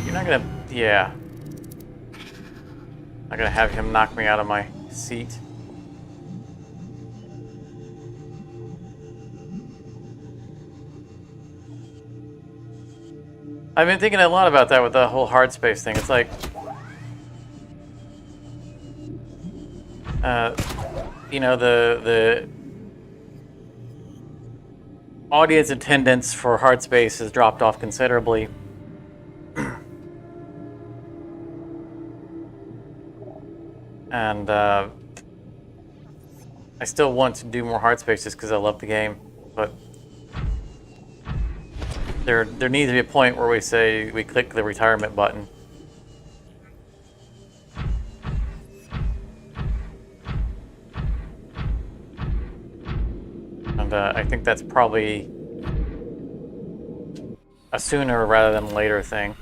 You're not gonna... Yeah. Not gonna have him knock me out of my seat. I've been thinking a lot about that with the whole hard space thing. It's like, you know, audience attendance for Hard Space has dropped off considerably. And I still want to do more Hard Spaces because I love the game, but there needs to be a point where we say we click the retirement button. And I think that's probably a sooner rather than later thing.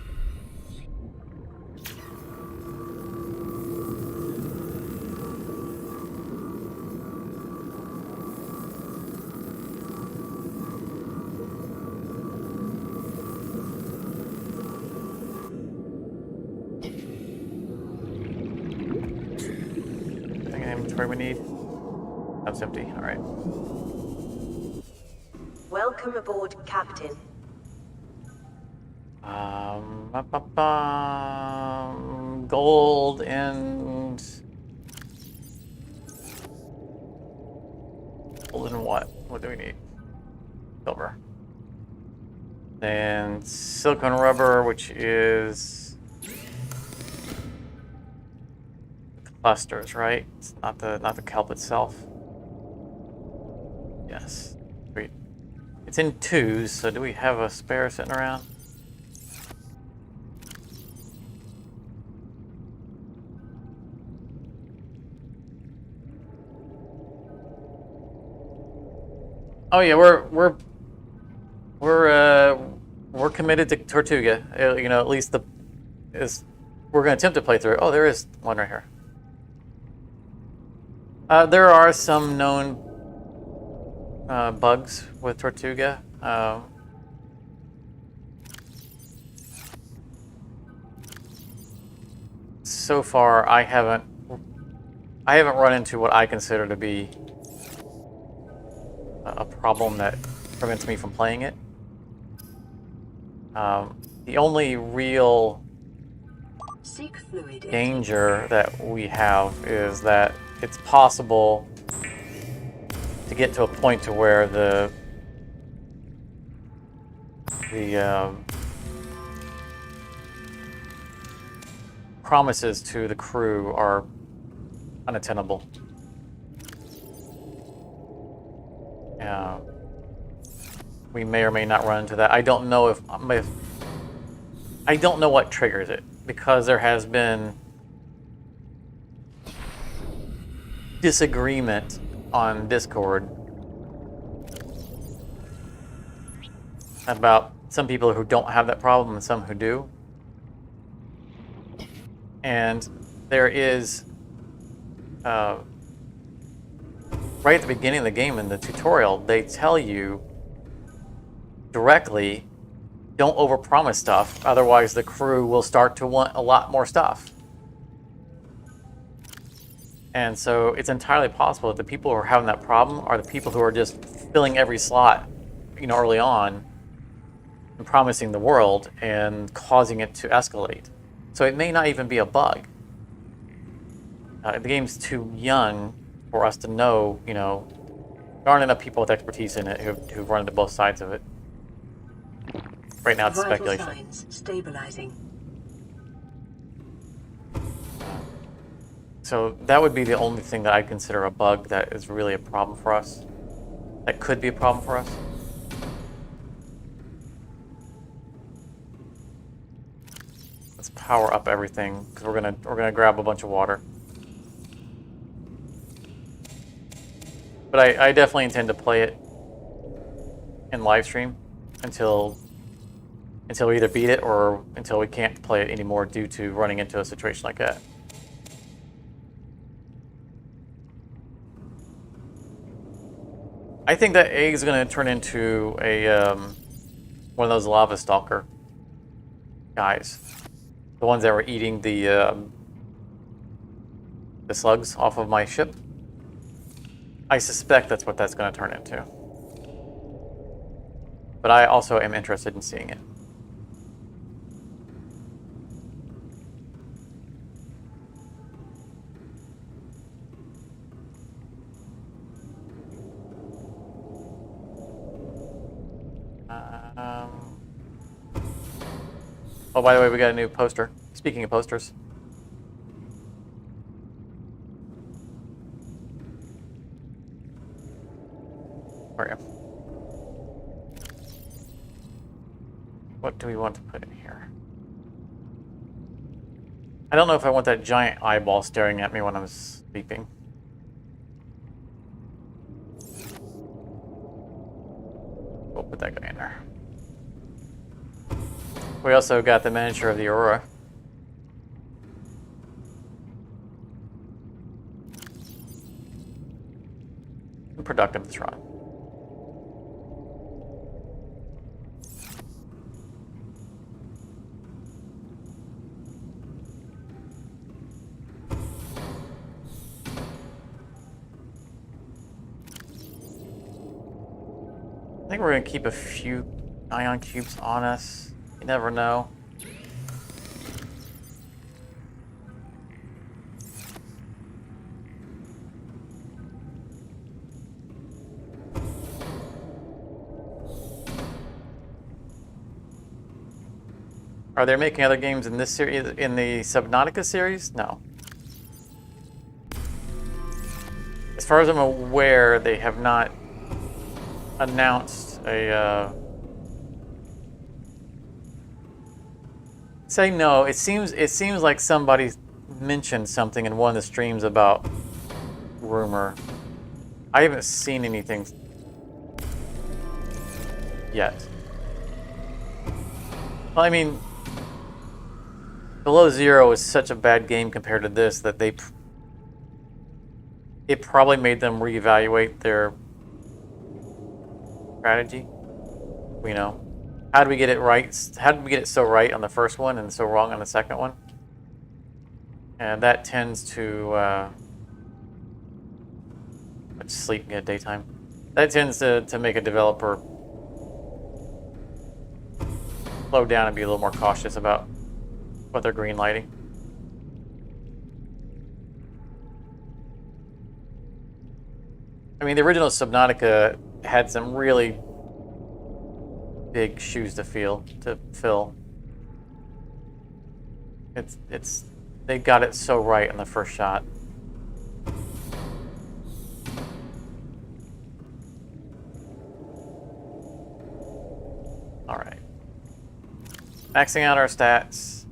Anything in inventory we need? That's empty. All right. Welcome aboard, Captain. Gold and what? What do we need? Silver. Then silicone rubber, which is clusters, right? It's not the kelp itself. Yes. Sweet. It's in twos, so do we have a spare sitting around? Oh yeah, we're committed to Tortuga. You know, at least we're going to attempt to play through. Oh, there is one right here. There are some known bugs with Tortuga. So far, I haven't run into what I consider to be a problem that prevents me from playing it. The only real danger that we have is that it's possible to get to a point to where the promises to the crew are unattainable. We may or may not run into that. I don't know if I don't know what triggers it, because there has been disagreement on Discord about some people who don't have that problem and some who do. And there is right at the beginning of the game in the tutorial, they tell you directly, don't overpromise stuff, otherwise the crew will start to want a lot more stuff. And so it's entirely possible that the people who are having that problem are the people who are just filling every slot, you know, early on and promising the world and causing it to escalate. So it may not even be a bug. The game's too young for us to know, you know, there aren't enough people with expertise in it who've run into both sides of it. Right now it's speculation. Signs stabilizing. So that would be the only thing that I consider a bug that is really a problem for us. That could be a problem for us. Let's power up everything because we're gonna grab a bunch of water. But I definitely intend to play it in Livestream until we either beat it or until we can't play it anymore due to running into a situation like that. I think that egg is going to turn into a one of those lava stalker guys, the ones that were eating the slugs off of my ship. I suspect that's what that's going to turn into. But I also am interested in seeing it. Oh, by the way, we got a new poster. Speaking of posters. Where are you? What do we want to put in here? I don't know if I want that giant eyeball staring at me when I'm sleeping. We'll put that guy in there. We also got the miniature of the Aurora. Productive this run. I think we're going to keep a few ion cubes on us. You never know. Are they making other games in this series, in the Subnautica series? No. As far as I'm aware, they have not announced a say no. It seems like somebody mentioned something in one of the streams about rumor. I haven't seen anything yet. Well, I mean, Below Zero is such a bad game compared to this that it probably made them reevaluate their strategy. You know, how did we get it right? How did we get it so right on the first one and so wrong on the second one? And that tends to sleep at daytime. That tends to make a developer slow down and be a little more cautious about what they're green lighting. I mean, the original Subnautica had some really big shoes to fill. They got it so right on the first shot. All right. Maxing out our stats.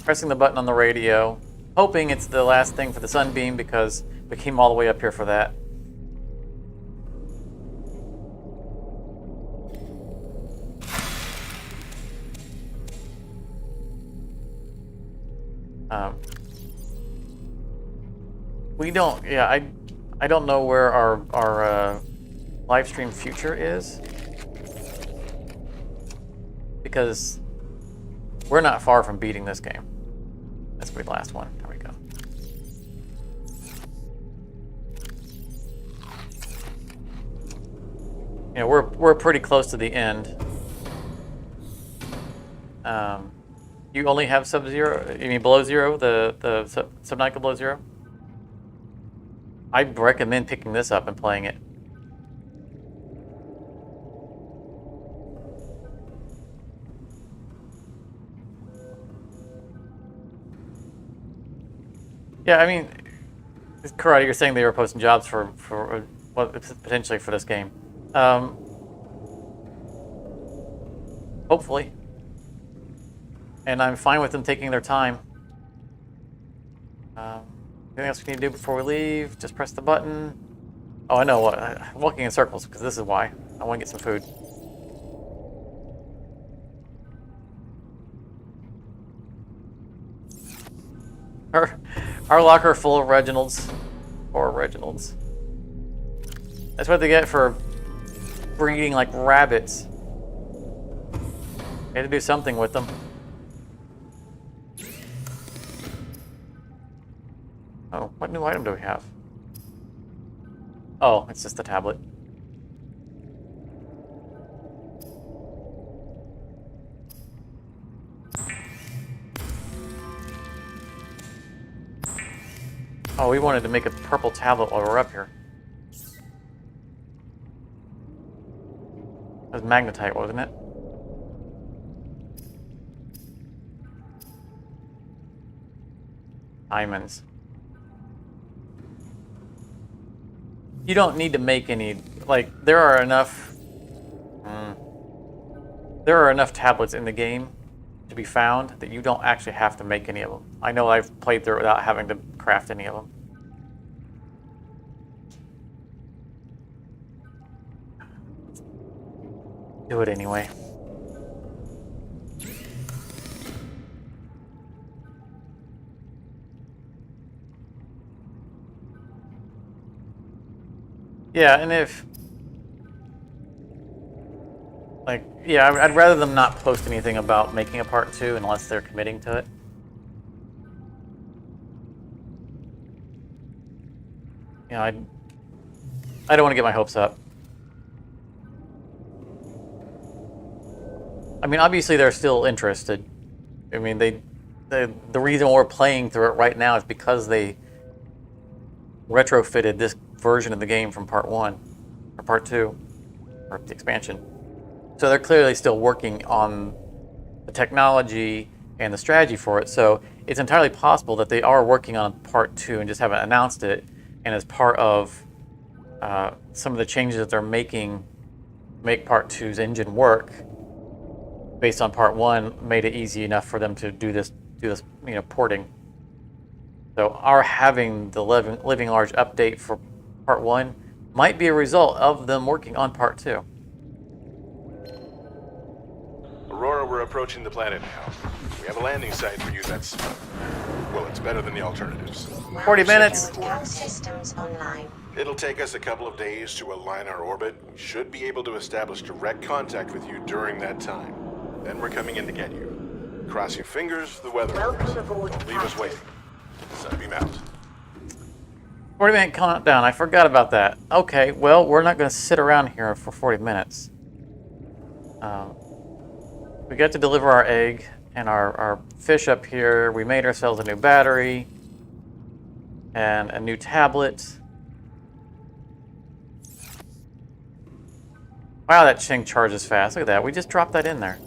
Pressing the button on the radio. Hoping it's the last thing for the Sunbeam because we came all the way up here for that. We don't, yeah, I don't know where our live stream future is because we're not far from beating this game. That's the last one. There we go. You know, we're pretty close to the end. You only have Sub-Zero? You mean Below Zero? The Subnautica Below Zero? I'd recommend picking this up and playing it. Yeah, I mean, Karate, you're saying they were posting jobs for well, potentially for this game. Hopefully. And I'm fine with them taking their time. Anything else we need to do before we leave? Just press the button. Oh, I know what. I'm walking in circles because this is why. I want to get some food. Our locker full of Reginalds. Or Reginalds. That's what they get for breeding like rabbits. We had to do something with them. Oh, what new item do we have? Oh, it's just the tablet. Oh, we wanted to make a purple tablet while we're up here. That was magnetite, wasn't it? diamonds. You don't need to make any, like, there are enough tablets in the game to be found that you don't actually have to make any of them. I know I've played through it without having to craft any of them. Do it anyway. Yeah, and if... Like, yeah, I'd rather them not post anything about making a part 2 unless they're committing to it. You know, I don't want to get my hopes up. I mean, obviously they're still interested. I mean, the reason we're playing through it right now is because they retrofitted this version of the game from part 1 or part 2 or the expansion. So they're clearly still working on the technology and the strategy for it. So it's entirely possible that they are working on part 2 and just haven't announced it. And as part of some of the changes that they're making to make part 2's engine work based on part 1 made it easy enough for them to do this, porting. So our having the Living Large update for part 1 might be a result of them working on part 2. Aurora, we're approaching the planet now. We have a landing site for you that's... well, it's better than the alternatives. 40 minutes. Systems online. It'll take us a couple of days to align our orbit. We should be able to establish direct contact with you during that time. Then we're coming in to get you. Cross your fingers, the weather Welcome aboard, won't leave us Captain. waiting. Sunbeam out. 40-minute countdown. I forgot about that. Okay, well, we're not going to sit around here for 40 minutes. We got to deliver our egg and our fish up here. We made ourselves a new battery and a new tablet. Wow, that thing charges fast. Look at that. We just dropped that in there.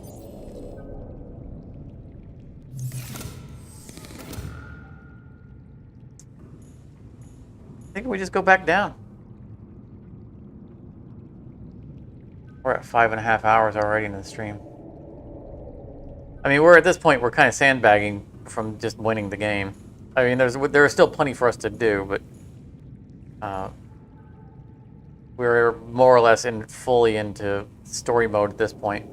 I think we just go back down. We're at 5.5 hours already in the stream. I mean, we're at this point, we're kind of sandbagging from just winning the game. I mean, there is still plenty for us to do, but we're more or less fully into story mode at this point.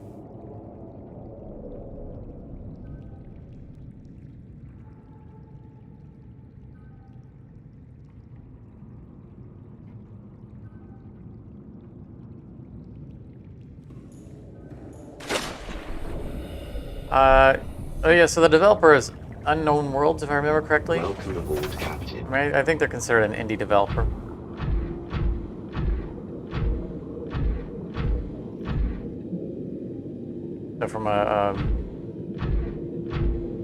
Oh yeah, so the developer is Unknown Worlds, if I remember correctly. Welcome aboard, Captain. I mean, I think they're considered an indie developer. So from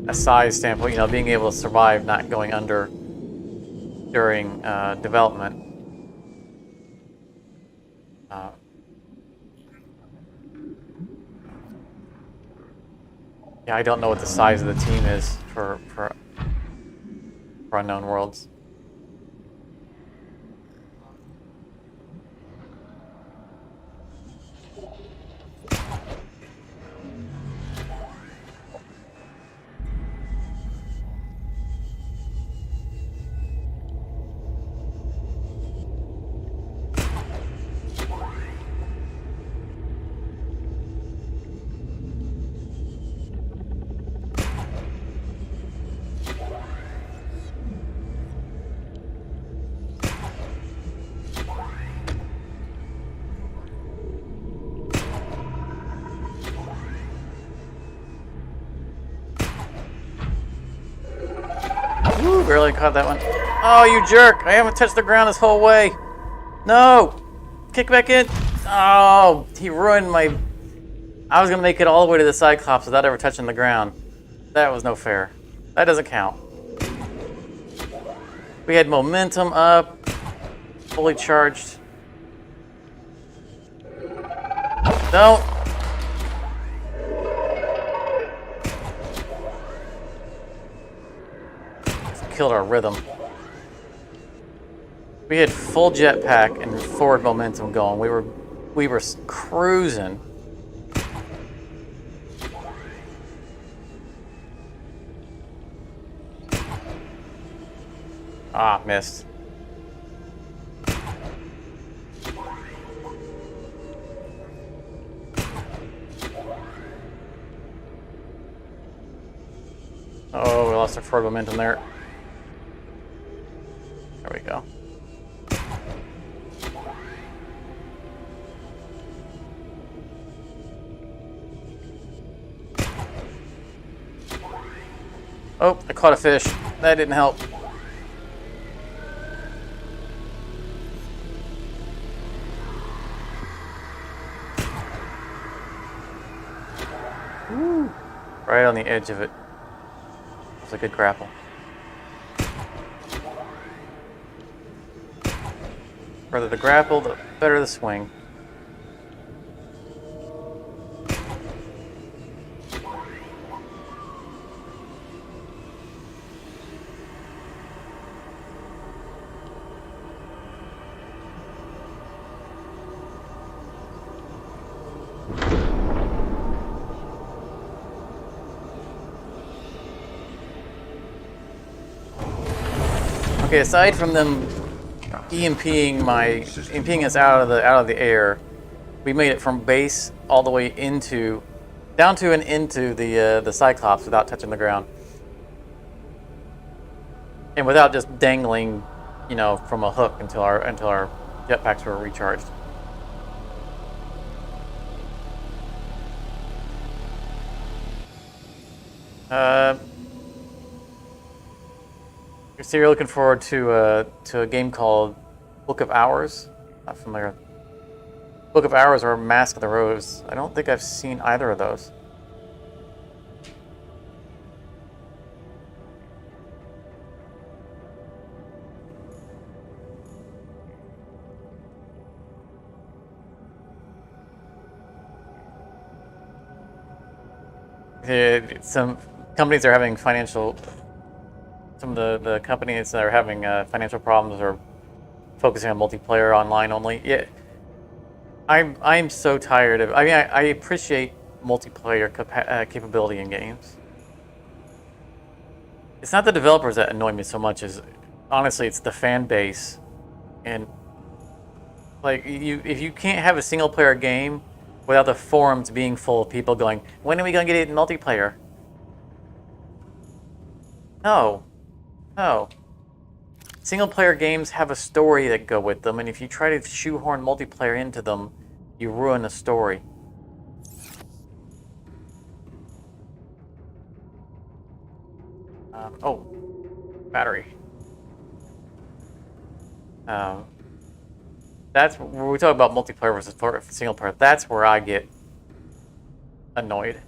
a size standpoint, being able to survive not going under during development. Yeah, I don't know what the size of the team is for Unknown Worlds. Ooh, barely caught that one. Oh, you jerk! I haven't touched the ground this whole way. No! Kick back in. Oh, he ruined my... I was going to make it all the way to the Cyclops without ever touching the ground. That was no fair. That doesn't count. We had momentum up. Fully charged. Don't. killed our rhythm. We had full jetpack and forward momentum going. We were cruising. Ah, missed. Oh, we lost our forward momentum there. There we go. Oh, I caught a fish. That didn't help. Woo. Right on the edge of it. That was a good grapple. Further the grapple, the better the swing. Okay, aside from them EMPing us out of the air, we made it from base all the way down to and into the Cyclops without touching the ground, and without just dangling, from a hook until our jetpacks were recharged. So you're looking forward to a game called Book of Hours? Not familiar. Book of Hours or Mask of the Rose. I don't think I've seen either of those. Some companies are having some of the companies that are having financial problems are focusing on multiplayer online only. Yeah, I'm so tired of. I mean, I appreciate multiplayer capability in games. It's not the developers that annoy me so much as, honestly, it's the fan base, and like if you can't have a single player game without the forums being full of people going, when are we gonna get it in multiplayer? No. Single player games have a story that go with them, and if you try to shoehorn multiplayer into them, you ruin the story. Oh, battery. That's when we talk about multiplayer versus single player. That's where I get annoyed.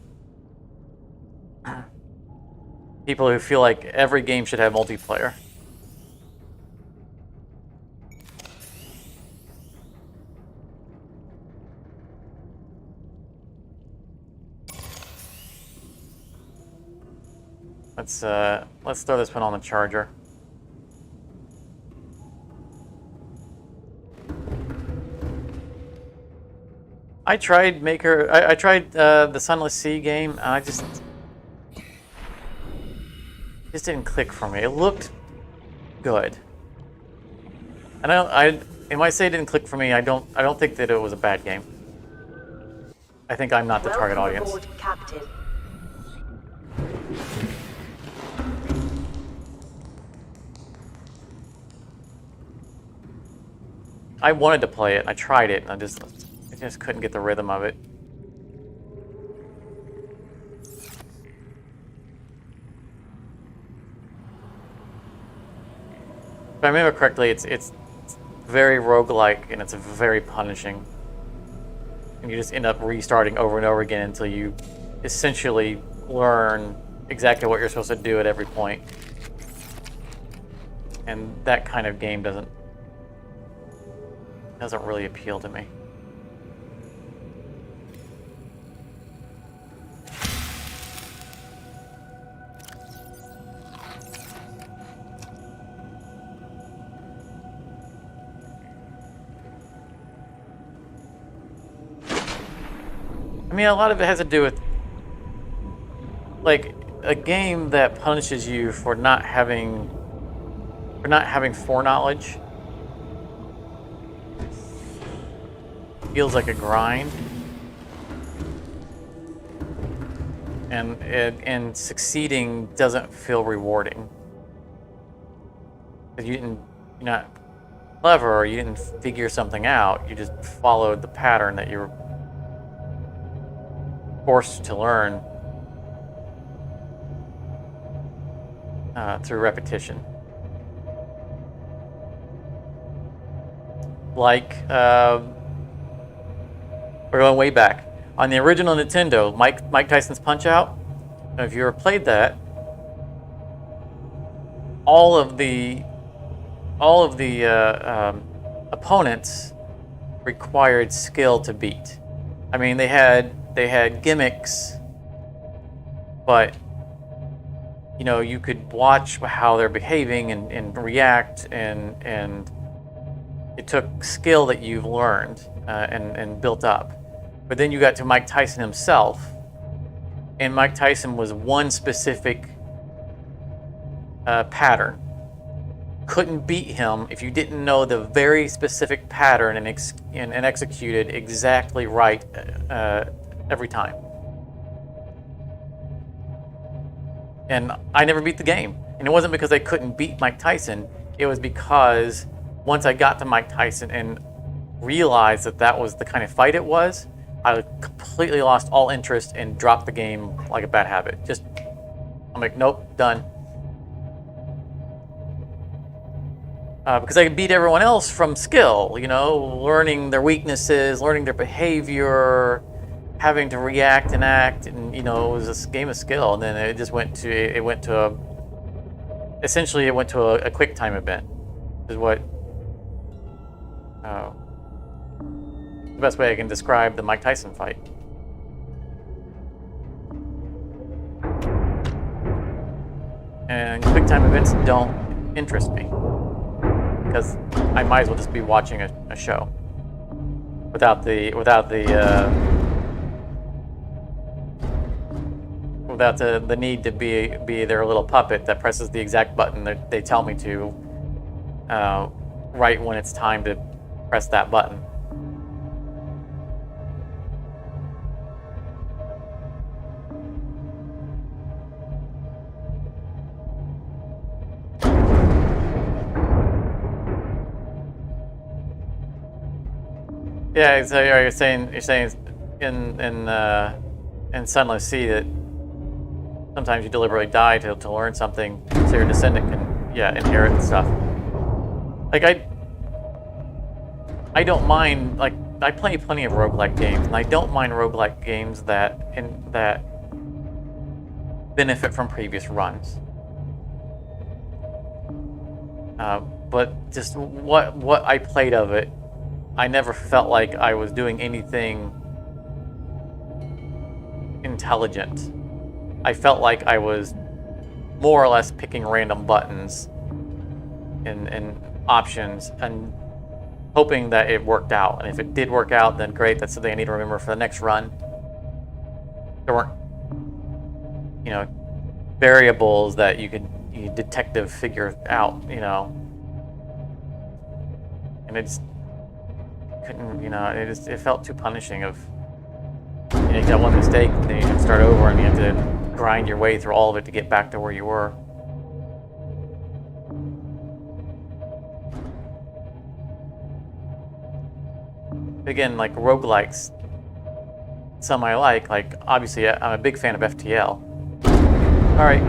People who feel like every game should have multiplayer. Let's throw this one on the charger. I tried I tried the Sunless Sea game, and I just didn't click for me. It looked good. And if I say it didn't click for me, I don't think that it was a bad game. I think I'm not the target audience. Aboard, Captain. I wanted to play it, and I tried it, and I just couldn't get the rhythm of it. If I remember correctly, it's very roguelike and it's very punishing. And you just end up restarting over and over again until you essentially learn exactly what you're supposed to do at every point. And that kind of game doesn't really appeal to me. mean, a lot of it has to do with, like, a game that punishes you for not having foreknowledge feels like a grind, and succeeding doesn't feel rewarding. Because you're not clever, or you didn't figure something out. You just followed the pattern that you were forced to learn through repetition. Like, we're going way back. On the original Nintendo, Mike Tyson's Punch-Out, if you ever played that, all of the opponents required skill to beat. I mean, they had gimmicks, but you know, you could watch how they're behaving and react, and it took skill that you've learned and built up. But then you got to Mike Tyson himself, and Mike Tyson was one specific pattern. Couldn't beat him if you didn't know the very specific pattern and executed exactly right every time. And I never beat the game. And it wasn't because I couldn't beat Mike Tyson. It was because once I got to Mike Tyson and realized that that was the kind of fight it was, I completely lost all interest and dropped the game like a bad habit. I'm like, nope, done. Because I could beat everyone else from skill, you know, learning their weaknesses, learning their behavior, having to react and act, and you know, it was this game of skill. And then it went to a quick time event. Is what the best way I can describe the Mike Tyson fight. And quick time events don't interest me, because I might as well just be watching a show without the need to be their little puppet that presses the exact button that they tell me to right when it's time to press that button. Yeah, so you're saying in Sunless Sea that sometimes you deliberately die to learn something so your descendant can inherit stuff. Like I don't mind, like I play plenty of roguelike games, and I don't mind roguelike games that benefit from previous runs. But just what I played of it, I never felt like I was doing anything intelligent. I felt like I was more or less picking random buttons and options and hoping that it worked out. And if it did work out, then great, that's something I need to remember for the next run. There weren't, you know, variables that you detective figure out, you know. And it just couldn't, you know, it felt too punishing of, you know, you got one mistake, then you have to start over and you have to grind your way through all of it to get back to where you were. Again, like roguelikes, some I like obviously I'm a big fan of FTL. Alright.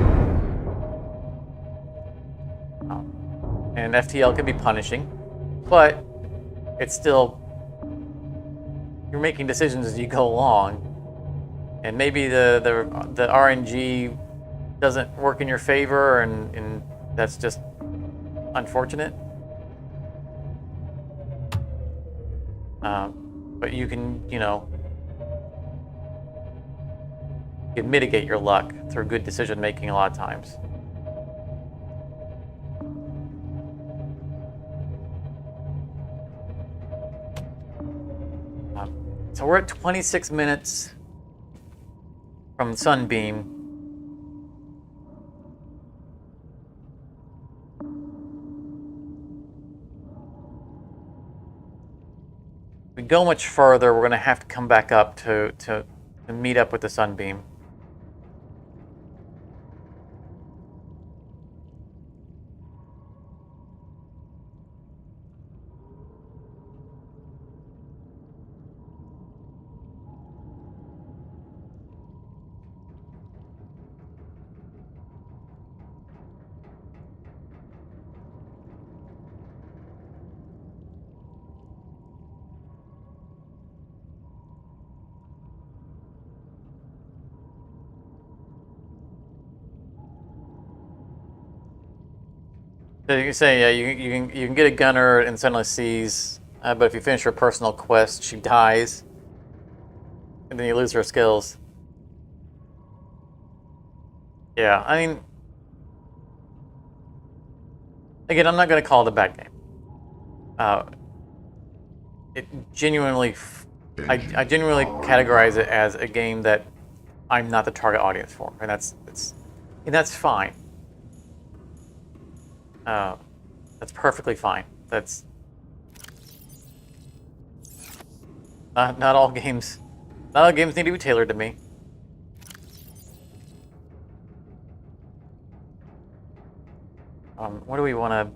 And FTL can be punishing, but it's still, you're making decisions as you go along, and maybe the RNG doesn't work in your favor, and that's just unfortunate. But you can, you know, you can mitigate your luck through good decision making a lot of times. So we're at 26 minutes. from Sunbeam. If we go much further, we're going to have to come back up to meet up with the Sunbeam. So you can say, yeah, you can get a gunner and suddenly sees, but if you finish her personal quest, she dies, and then you lose her skills. Yeah, I mean, again, I'm not going to call it a bad game. It genuinely, I genuinely categorize it as a game that I'm not the target audience for, and that's fine. That's perfectly fine. That's not all games. Not all games need to be tailored to me. What do we want to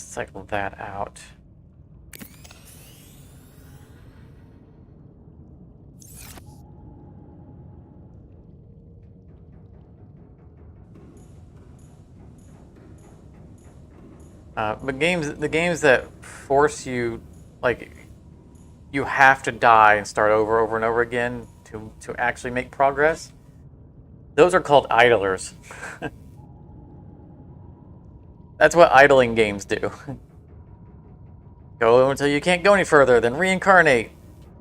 cycle that out? But the games that force you, like, you have to die and start over and over again to actually make progress, those are called idlers. That's what idling games do. Go until you can't go any further, then reincarnate,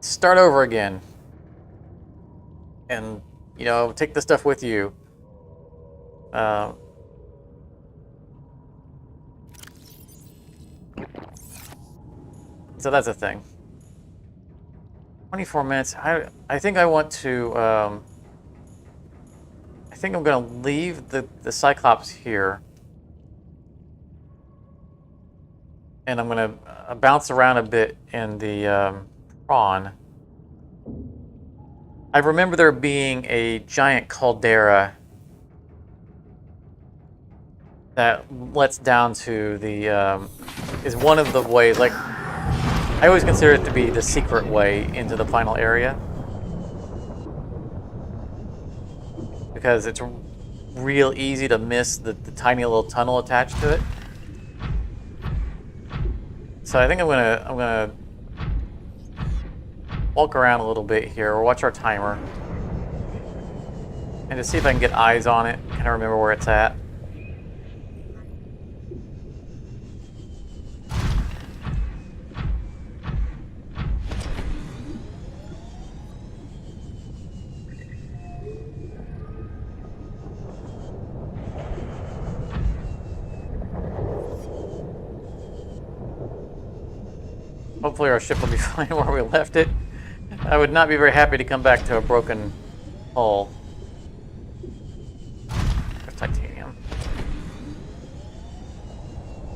start over again, and, you know, take the stuff with you. So that's a thing. 24 minutes. I think I want to. I think I'm going to leave the Cyclops here, and I'm going to bounce around a bit in the prawn. I remember there being a giant caldera that lets down to the is one of the ways, like, I always consider it to be the secret way into the final area, because it's real easy to miss the tiny little tunnel attached to it. So I think I'm gonna walk around a little bit here, or watch our timer, and just see if I can get eyes on it, kind of remember where it's at. Hopefully our ship will be fine where we left it. I would not be very happy to come back to a broken hull. There's titanium.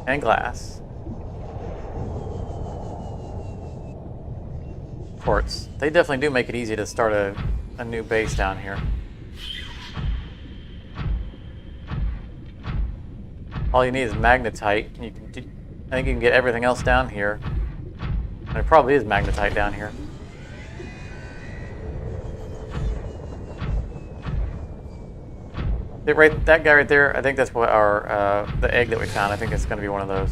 And glass. Quartz. They definitely do make it easy to start a new base down here. All you need is magnetite. I think you can get everything else down here. And it probably is magnetite down here. Right, that guy right there, I think that's what our the egg that we found. I think it's going to be one of those.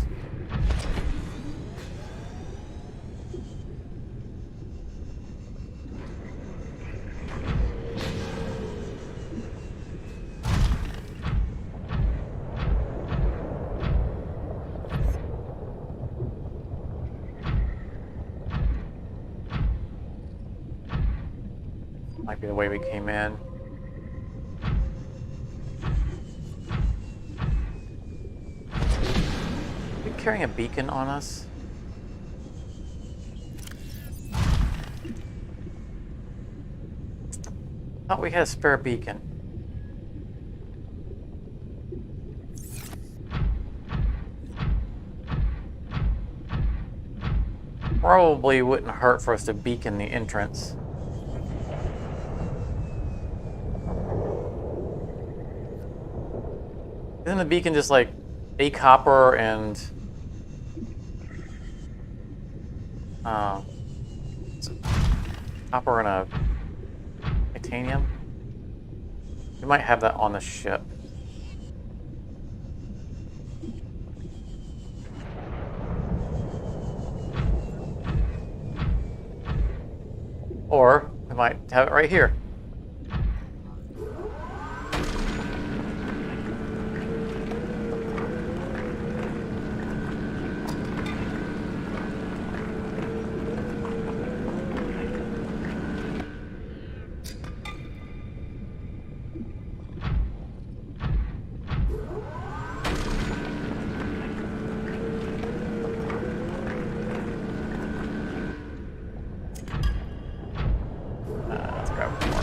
Might be the way we came in. Are we carrying a beacon on us? Thought we had a spare beacon. Probably wouldn't hurt for us to beacon the entrance. Isn't the beacon just like a copper and copper and a titanium? We might have that on the ship. Or we might have it right here. Let's grab one more.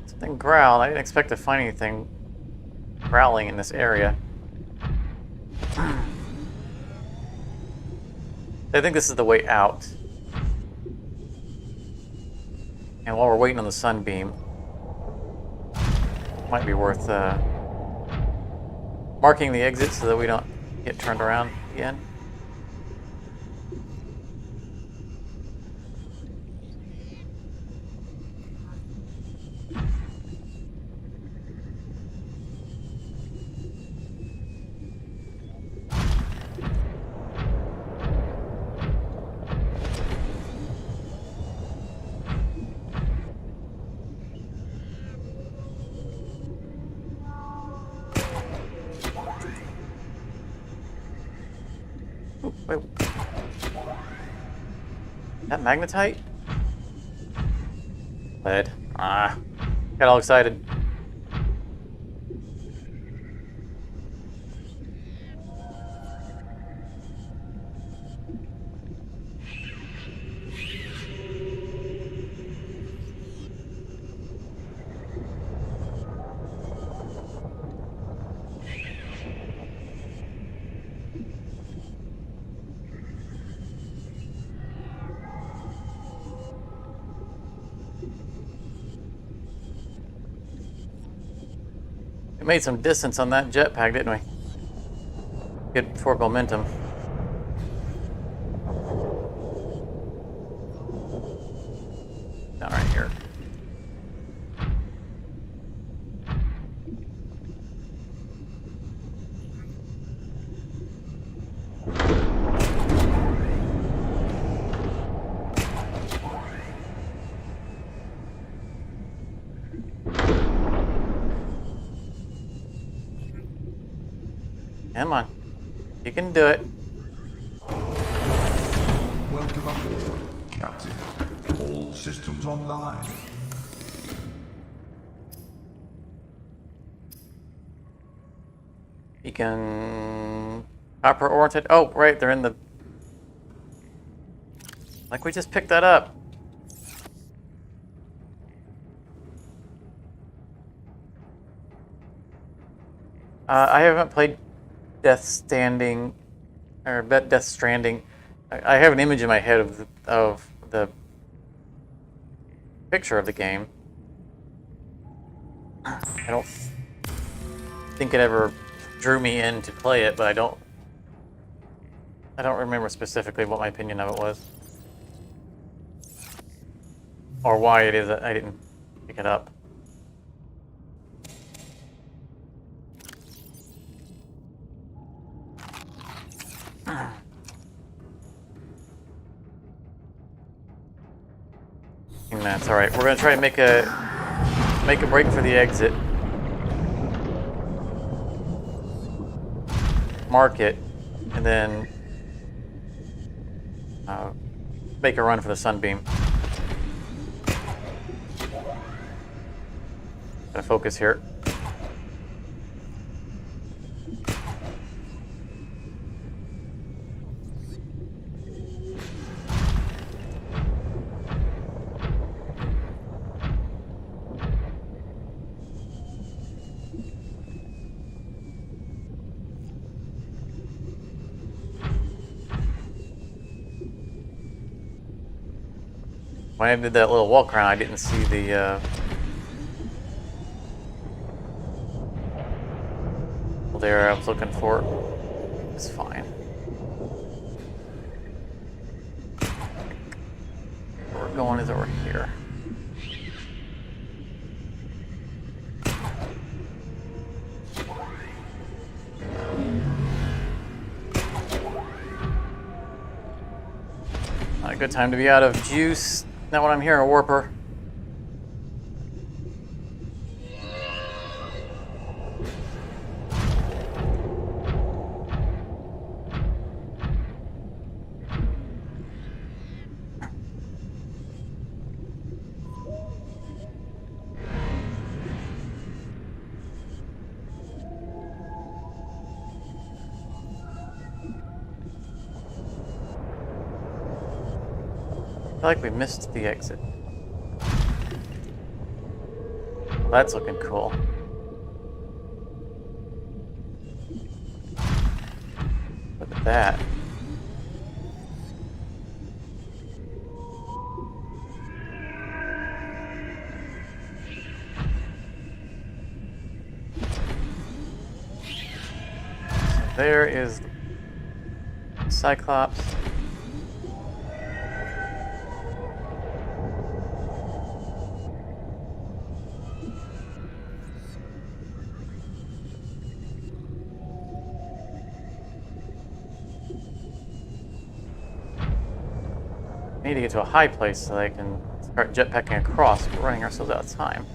Something growled. I didn't expect to find anything growling in this area. I think this is the way out. And while we're waiting on the Sunbeam, might be worth marking the exit so that we don't get turned around again. Wait. That magnetite? Lead. Ah. Got all excited. Made some distance on that jetpack, didn't we? Good for momentum. Down right here. Come on. You can do it. Welcome aboard, Captain. All systems online. You can... Copper oriented. Oh, right, they're in the... Like we just picked that up. I haven't played Death Stranding. I have an image in my head of the picture of the game. I don't think it ever drew me in to play it, but I don't remember specifically what my opinion of it was, or why it is that I didn't pick it up. And that's all right. We're gonna try to make a break for the exit. Mark it, and then make a run for the Sunbeam. Gotta focus here. When I did that little walk around, I didn't see the there I was looking for. It's fine. Where we're going is over here. Not a good time to be out of juice. Not what I'm hearing, a warper. I feel like we missed the exit. That's looking cool. Look at that. So there is Cyclops. We need to get to a high place so they can start jetpacking across. We're running ourselves out of time.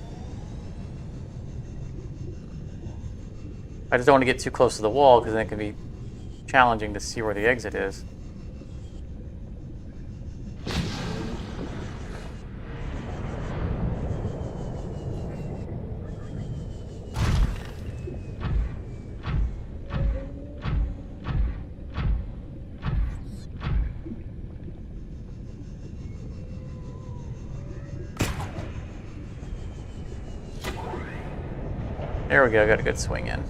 I just don't want to get too close to the wall because then it can be challenging to see where the exit is. There we go, got a good swing in.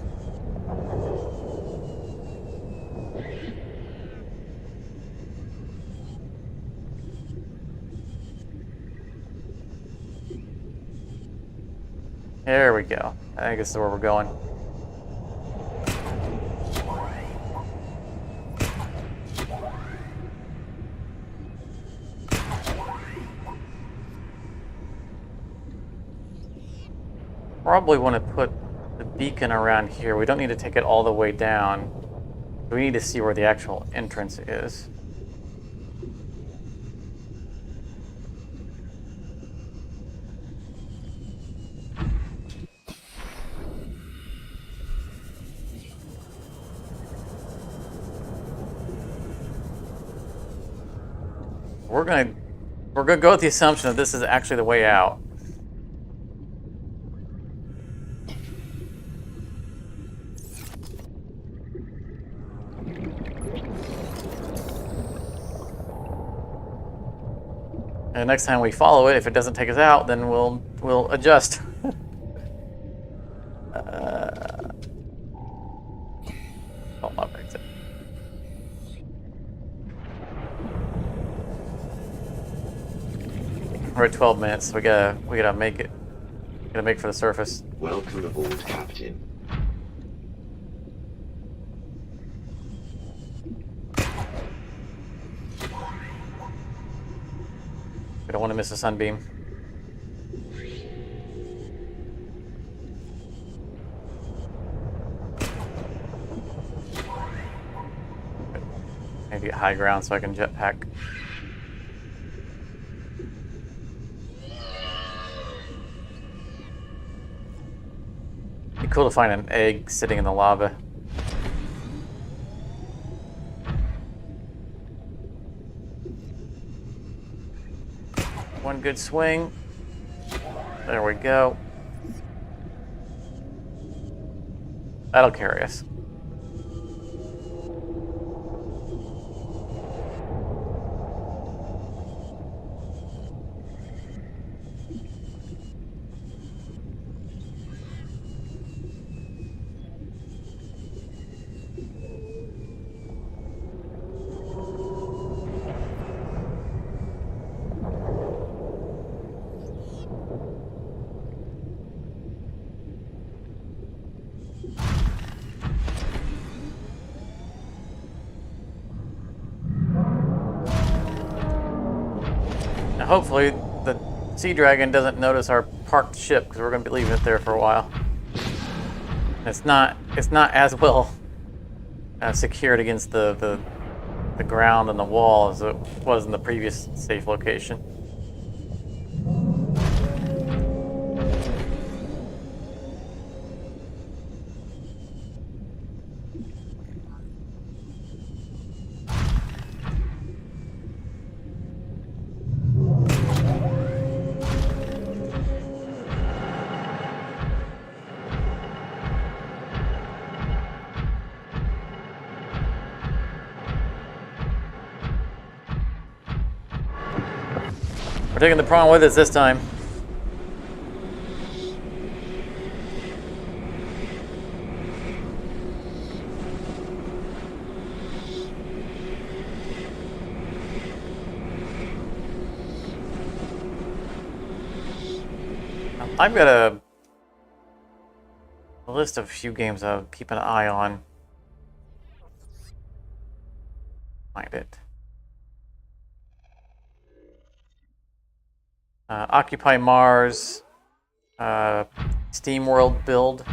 There we go. I think this is where we're going. Probably want to put the beacon around here. We don't need to take it all the way down. We need to see where the actual entrance is. We're gonna go with the assumption that this is actually the way out. And next time we follow it, if it doesn't take us out, then we'll adjust. Hold on, exit. We're at 12 minutes. So we gotta make it. Gotta make for the surface. Welcome aboard, Captain. We don't want to miss a Sunbeam. Maybe get high ground so I can jetpack. Be cool to find an egg sitting in the lava. One good swing. There we go. That'll carry us. hopefully the Sea Dragon doesn't notice our parked ship, because we're going to be leaving it there for a while. It's not as well secured against the ground and the wall as it was in the previous safe location. We're taking the prawn with us this time. I've got a list of a few games I'll keep an eye on. Find it. Occupy Mars, Steam World Build.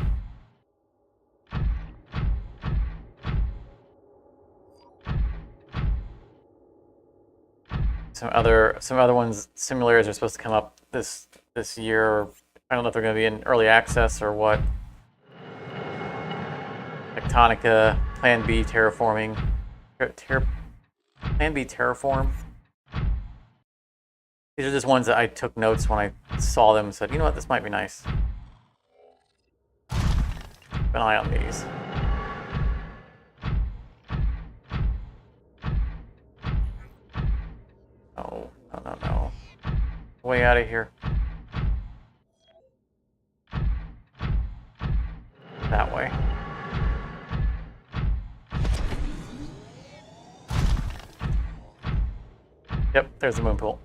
Some other ones, simulators are supposed to come up this year. I don't know if they're going to be in early access or what. Tectonica, Plan B terraforming, Plan B terraform. These are just ones that I took notes when I saw them and said, you know what, this might be nice. Keep an eye on these. Oh, no. Way out of here. That way. Yep, there's the moon pool.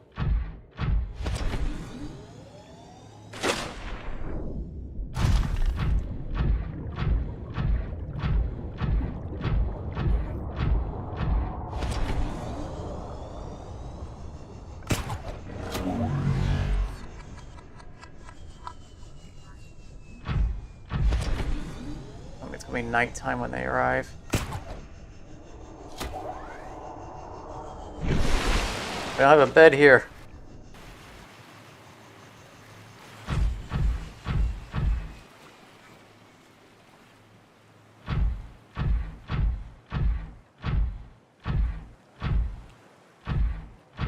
It's gonna be nighttime when they arrive. We don't have a bed here.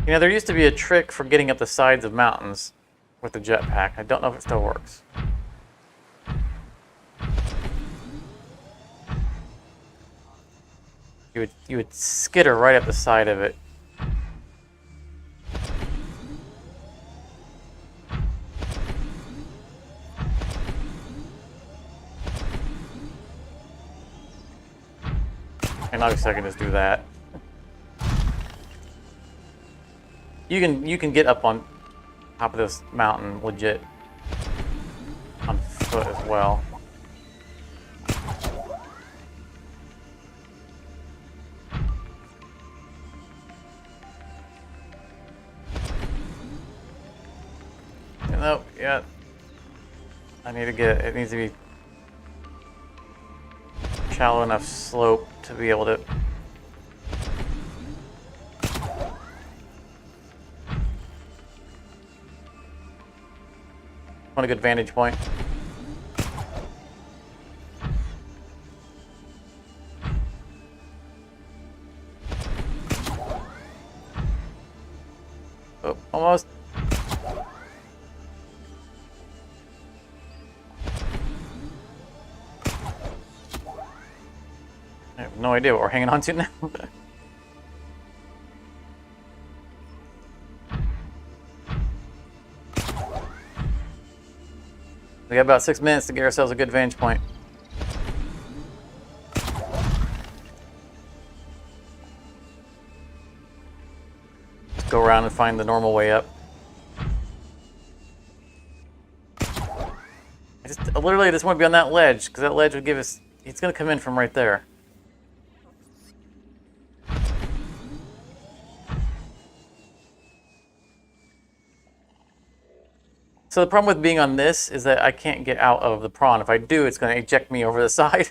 You know, there used to be a trick for getting up the sides of mountains with the jetpack. I don't know if it still works. You would skitter right up the side of it. And obviously I can just do that. You can get up on top of this mountain legit on foot as well. Nope, yeah. I need to get it needs to be shallow enough slope to be able to want a good vantage point. Oh, almost. I have no idea what we're hanging on to now. We got about 6 minutes to get ourselves a good vantage point. Let's go around and find the normal way up. I literally just want to be on that ledge, because that ledge would give us... It's going to come in from right there. So the problem with being on this is that I can't get out of the prawn. If I do, it's going to eject me over the side.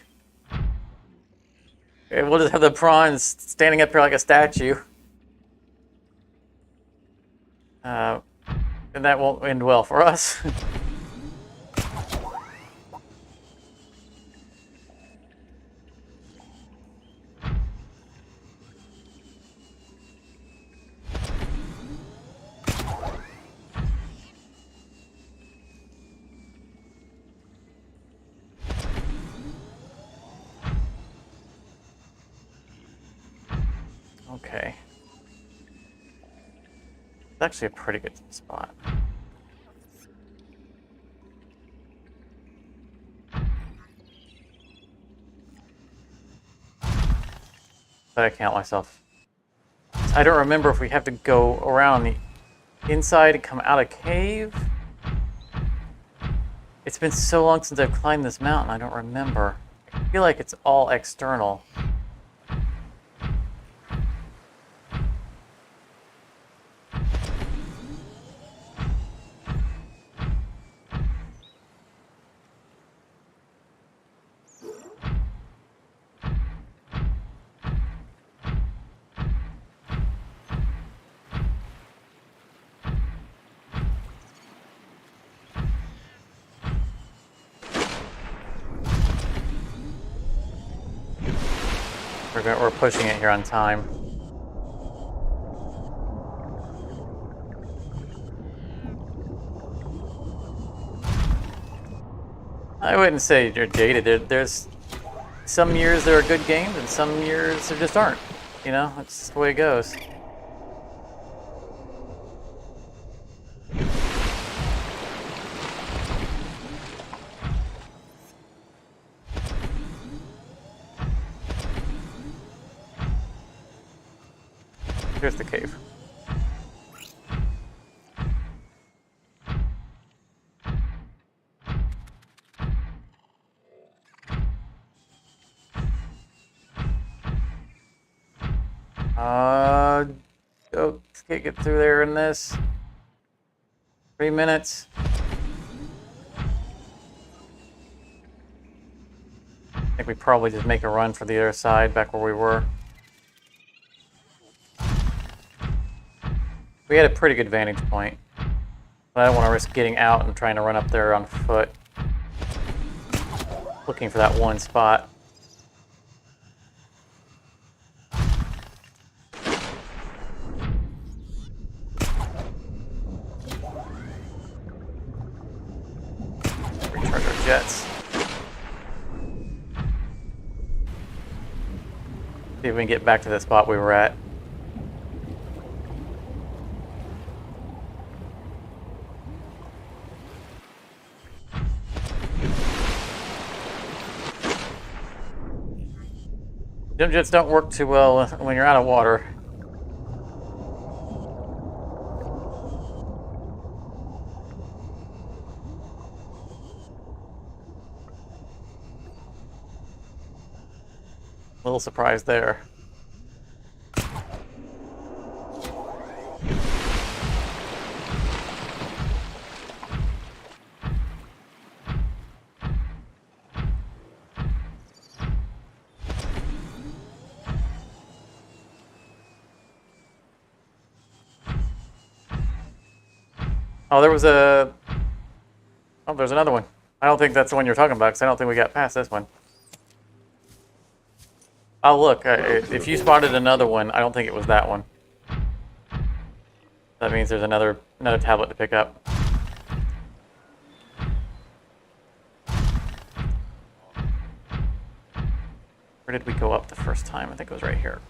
And we'll just have the prawns standing up here like a statue. And that won't end well for us. Okay. It's actually a pretty good spot. But I count myself. I don't remember if we have to go around the inside and come out of cave. It's been so long since I've climbed this mountain, I don't remember. I feel like it's all external. We're pushing it here on time. I wouldn't say you're dated. There's some years there are good games and some years there just aren't. You know, that's the way it goes. Here's the cave. Go get through there in this. 3 minutes. I think we probably just make a run for the other side, back where we were. We had a pretty good vantage point, but I don't want to risk getting out and trying to run up there on foot, looking for that one spot. Recharge our jets. See if we can get back to the spot we were at. Jump jets don't work too well when you're out of water. A little surprised there. Oh, there was a... Oh, there's another one. I don't think that's the one you're talking about, because I don't think we got past this one. Oh, look. If you spotted another one, I don't think it was that one. That means there's another tablet to pick up. Where did we go up the first time? I think it was right here.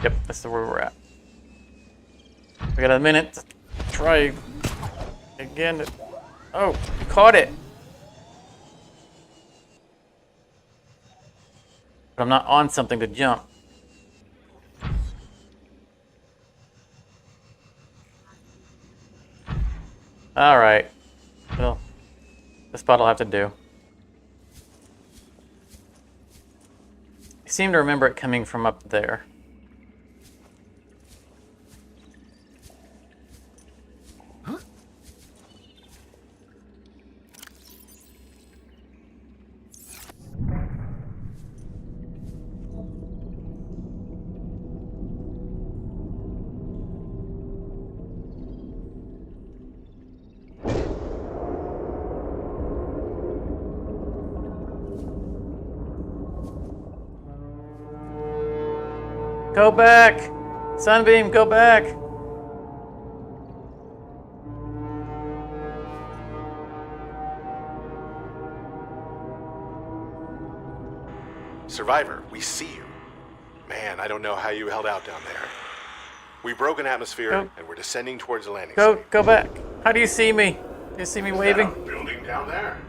Yep, this is where we're at. We got a minute to try again. Oh, caught it! But I'm not on something to jump. Alright. Well, this spot will have to do. I seem to remember it coming from up there. Go back! Sunbeam, go back! Survivor, we see you. Man, I don't know how you held out down there. We broke an atmosphere, and we're descending towards the landing site. Go back. How do you see me? Do you see me waving? Is that a building down there?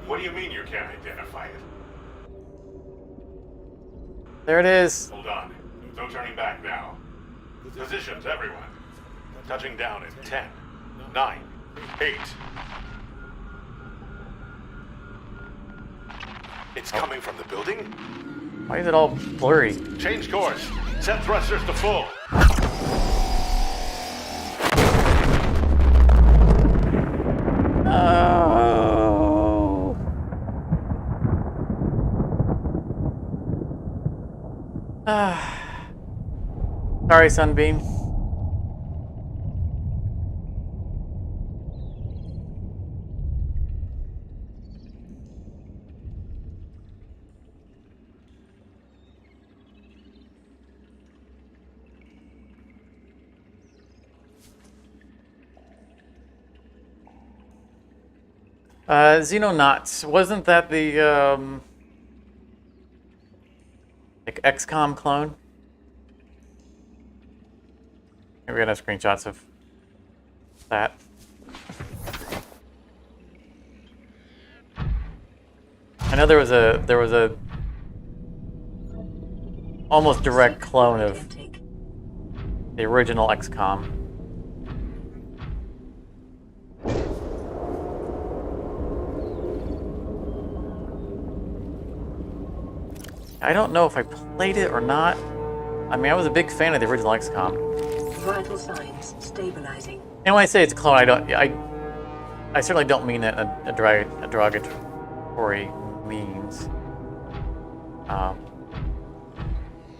What do you mean you can't identify it? There it is. Hold on. No turning back now. Positions, everyone. Touching down in 10, 9, 8. It's coming from the building? Why is it all blurry? Change course. Set thrusters to full. Oh. Sorry, Sunbeam. Xenonauts, wasn't that the like XCOM clone? Here we got screenshots of that. I know there was a almost direct clone of the original XCOM. I don't know if I played it or not. I mean, I was a big fan of the original XCOM. Vital signs stabilizing. And when I say it's a clone, I certainly don't mean it in a derogatory means.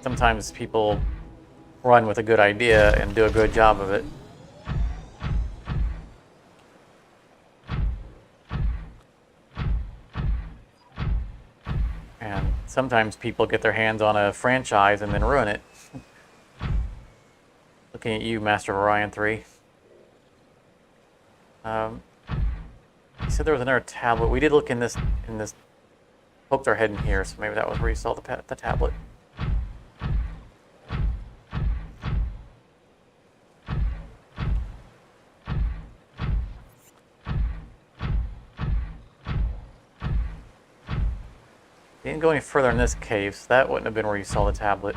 Sometimes people run with a good idea and do a good job of it. And sometimes people get their hands on a franchise and then ruin it. Looking at you, Master of Orion 3. You said there was another tablet. We did look in this, poked our head in here, so maybe that was where you saw the tablet. Didn't go any further in this cave, so that wouldn't have been where you saw the tablet.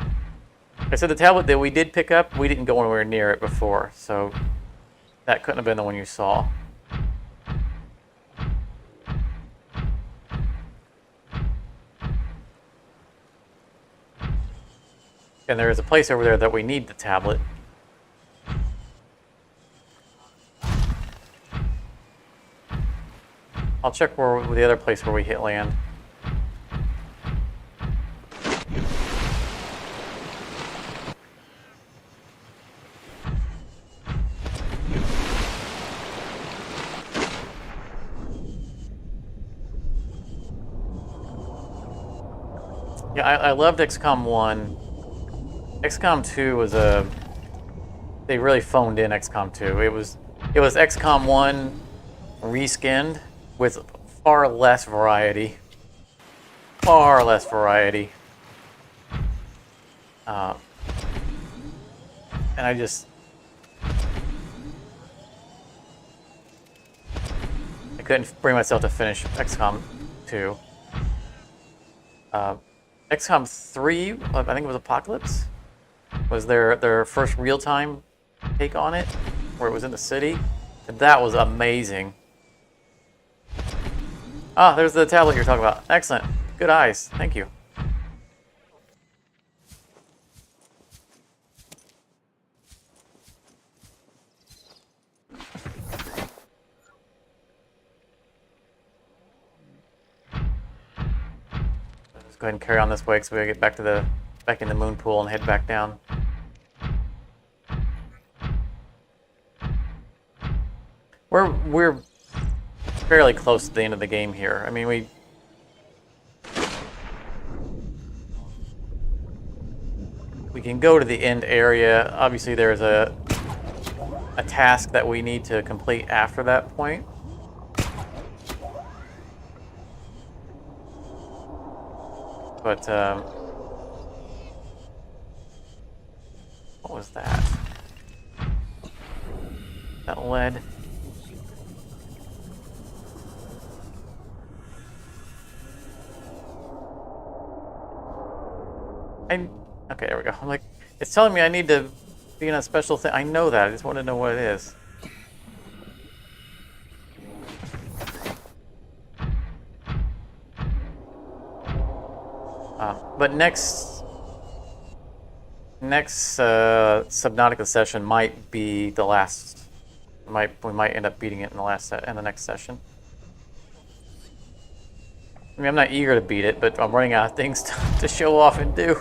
I said the tablet that we did pick up, we didn't go anywhere near it before, so that couldn't have been the one you saw. And there is a place over there that we need the tablet. I'll check where the other place where we hit land. Yeah, I loved XCOM 1. XCOM 2 was they really phoned in XCOM 2. It was XCOM 1 reskinned with far less variety. Far less variety. And I couldn't bring myself to finish XCOM 2. XCOM 3, I think it was Apocalypse, was their first real-time take on it, where it was in the city. That was amazing. Ah, there's the tablet you're talking about. Excellent. Good eyes. Thank you. Let's go ahead and carry on this way so we get back to back in the moon pool and head back down. We're fairly close to the end of the game here. I mean, we can go to the end area. Obviously, there's a task that we need to complete after that point. But what was that? That lead. Okay, there we go. I'm like, it's telling me I need to be in a special thing. I know that. I just want to know what it is. But next Subnautica session might be the last. We might end up beating it in the next session. I mean, I'm not eager to beat it, but I'm running out of things to show off and do.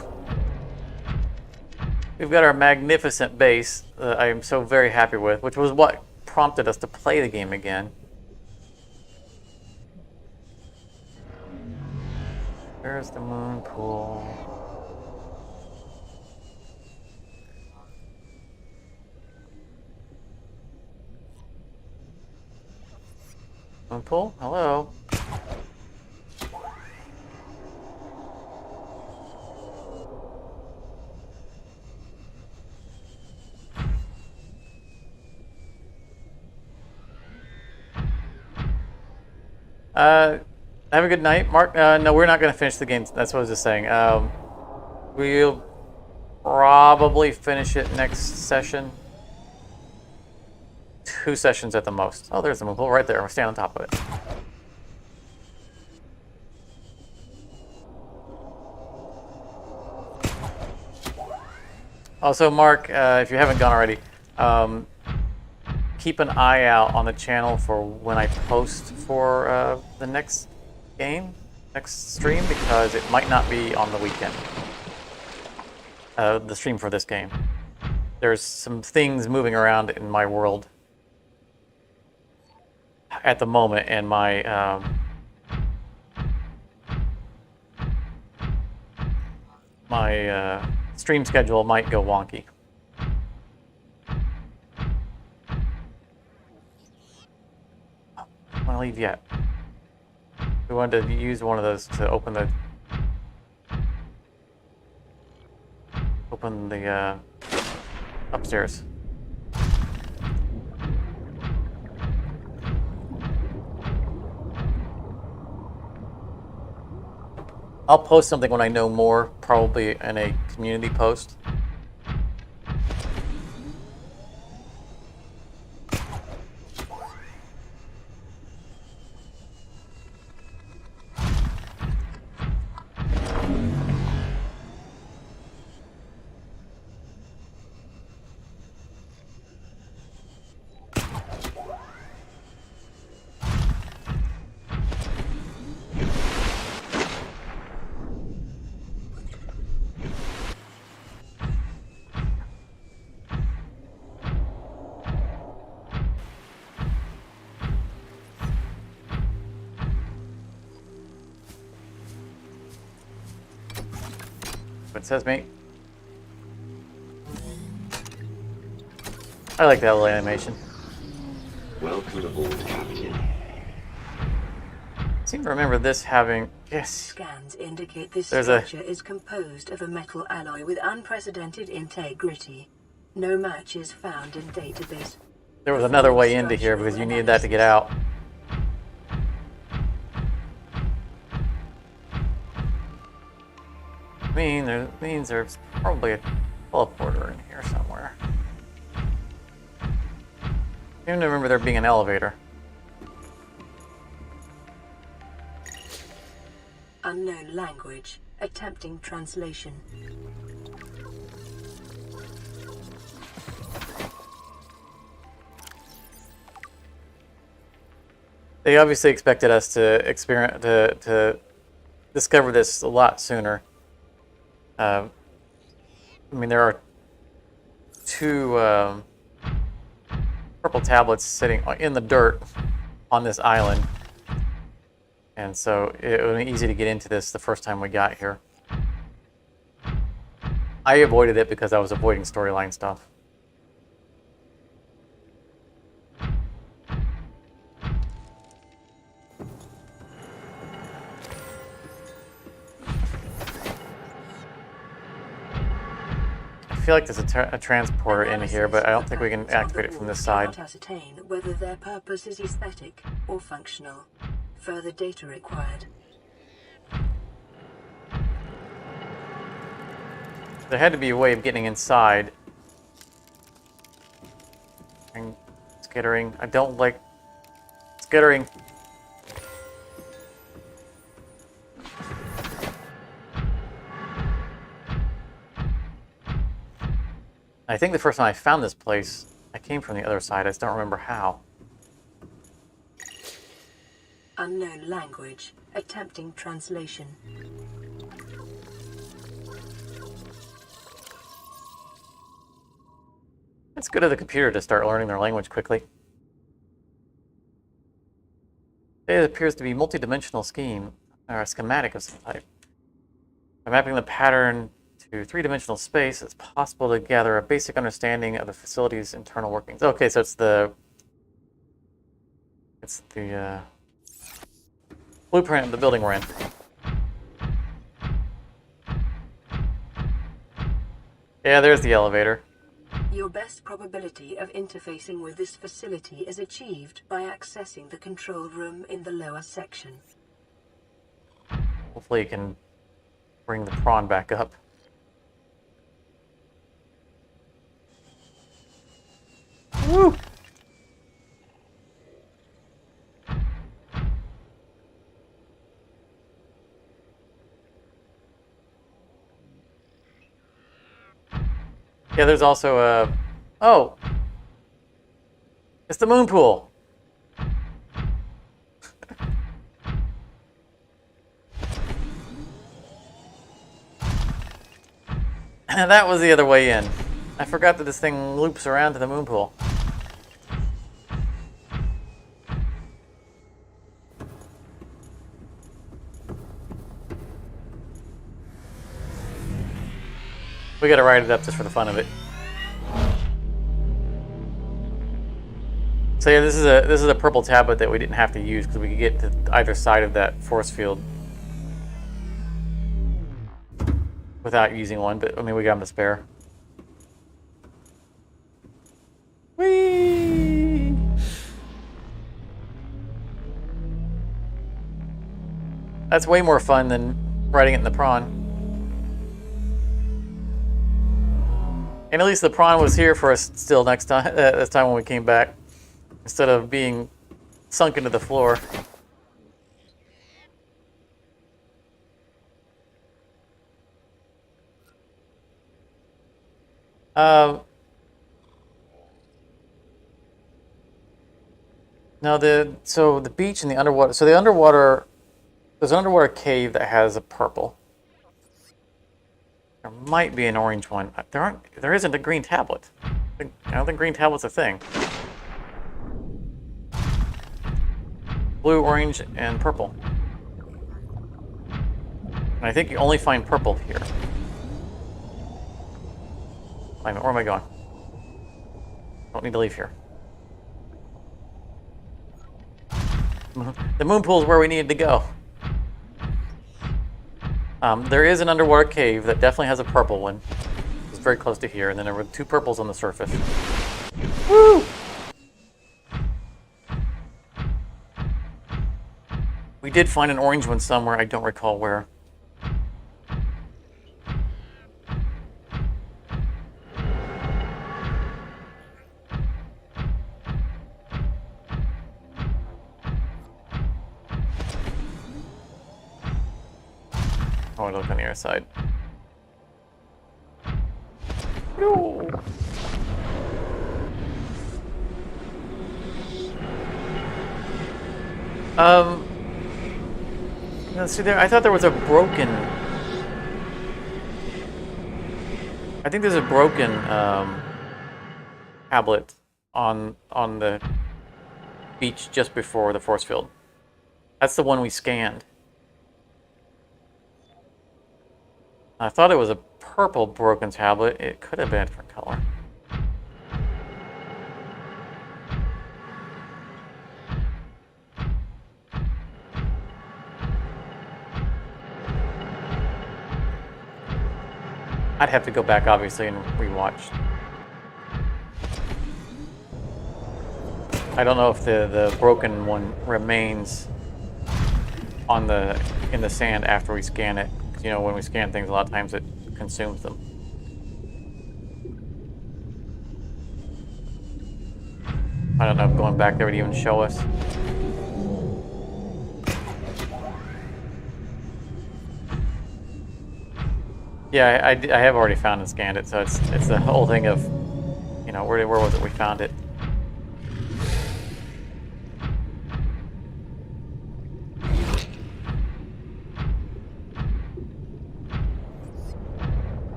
We've got our magnificent base that I am so very happy with, which was what prompted us to play the game again. There's the moon pool. Moon pool? Hello? Have a good night, Mark. No, we're not going to finish the game. That's what I was just saying. We'll probably finish it next session. 2 sessions at the most. Oh, there's the moon pool right there. We're standing on top of it. Also, Mark, if you haven't gone already, keep an eye out on the channel for when I post for the next stream, because it might not be on the weekend. The stream for this game. There's some things moving around in my world at the moment, and my stream schedule might go wonky. I don't want to leave yet. We wanted to use one of those to open the upstairs. I'll post something when I know more, probably in a community post. It says me. I like that little animation. Welcome aboard, Captain. I seem to remember this having... Yes. Scans indicate this structure is composed of a metal alloy with unprecedented integrity. No match is found in database. There was another way into here because you needed that to get out. Means there's probably a teleporter in here somewhere. I seem to remember there being an elevator. Unknown language. Attempting translation. They obviously expected us to to discover this a lot sooner. I mean, there are two purple tablets sitting in the dirt on this island, and so it would be easy to get into this the first time we got here. I avoided it because I was avoiding storyline stuff. I feel like there's a transporter in here, but I don't think we can activate it from this side. Cannot ascertain whether their purpose is aesthetic or functional. Further data required. There had to be a way of getting inside. And skittering. I don't like skittering. I think the first time I found this place, I came from the other side. I just don't remember how. Unknown language. Attempting translation. It's good of the computer to start learning their language quickly. It appears to be a multi-dimensional scheme, or a schematic of some type. By mapping the pattern to three-dimensional space, it's possible to gather a basic understanding of the facility's internal workings. Okay, so it's the blueprint of the building we're in. Yeah, there's the elevator. Your best probability of interfacing with this facility is achieved by accessing the control room in the lower section. Hopefully you can bring the prawn back up. Woo! Yeah, there's also a... Oh! It's the moon pool! And that was the other way in. I forgot that this thing loops around to the moon pool. We gotta ride it up just for the fun of it. So yeah, this is a purple tablet that we didn't have to use because we could get to either side of that force field without using one. But I mean, we got them to spare. Whee! That's way more fun than riding it in the prawn. And at least the prawn was here for us still next time. This time when we came back, instead of being sunk into the floor. Now so the beach and the underwater. So the underwater, there's an underwater cave that has a purple. There might be an orange one. There isn't a green tablet. I don't think green tablet's a thing. Blue, orange, and purple. And I think you only find purple here. Wait a minute, where am I going? Don't need to leave here. The moon pool is where we needed to go. There is an underwater cave that definitely has a purple one. It's very close to here, and then there were two purples on the surface. Woo! We did find an orange one somewhere, I don't recall where. I want to look on the other side. No. Let's see there. I thought there was a broken. I think there's a broken tablet on the beach just before the force field. That's the one we scanned. I thought it was a purple broken tablet. It could have been a different color. I'd have to go back, obviously, and rewatch. I don't know if the broken one remains on in the sand after we scan it. 'Cause, you know, when we scan things, a lot of times it consumes them. I don't know if going back there would even show us. Yeah, I have already found and scanned it, so it's the whole thing of, you know, where was it we found it?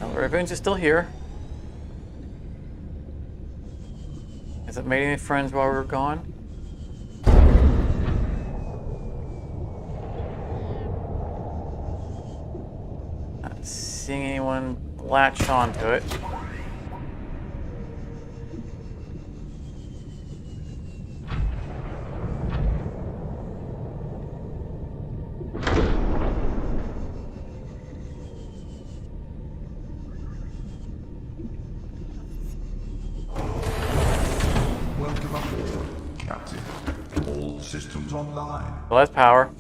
Well, the Ravens is still here. Has it made any friends while we were gone? Not seeing anyone latched onto it. Systems online. Well, that's power.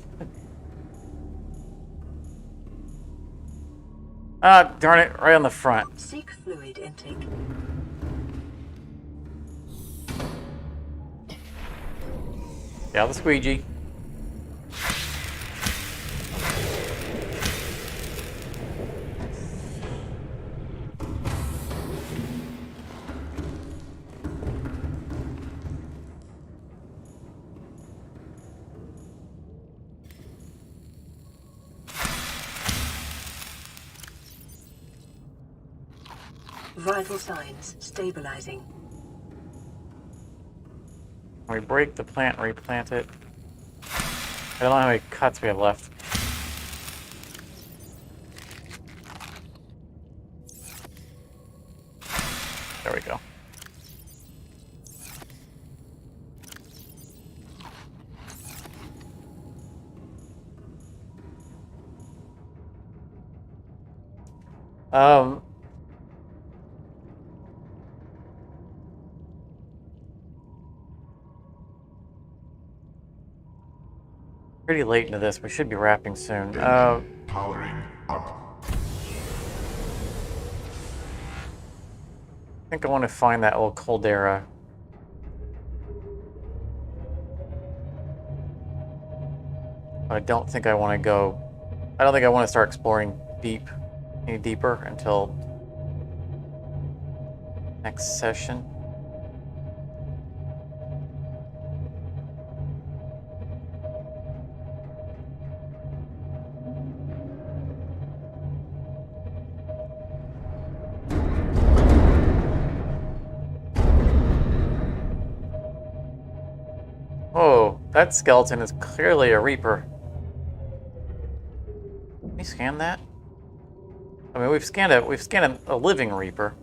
Ah, darn it, right on the front. Seek fluid intake. Yeah, the squeegee. Vital signs stabilizing. We break the plant, replant it. I don't know how many cuts we have left. There we go. Pretty late into this. We should be wrapping soon. Powering up. I think I want to find that old caldera. But I don't think I want to go. I don't think I want to start exploring any deeper until next session. Oh, that skeleton is clearly a Reaper. Can we scan that? I mean, we've scanned a living Reaper.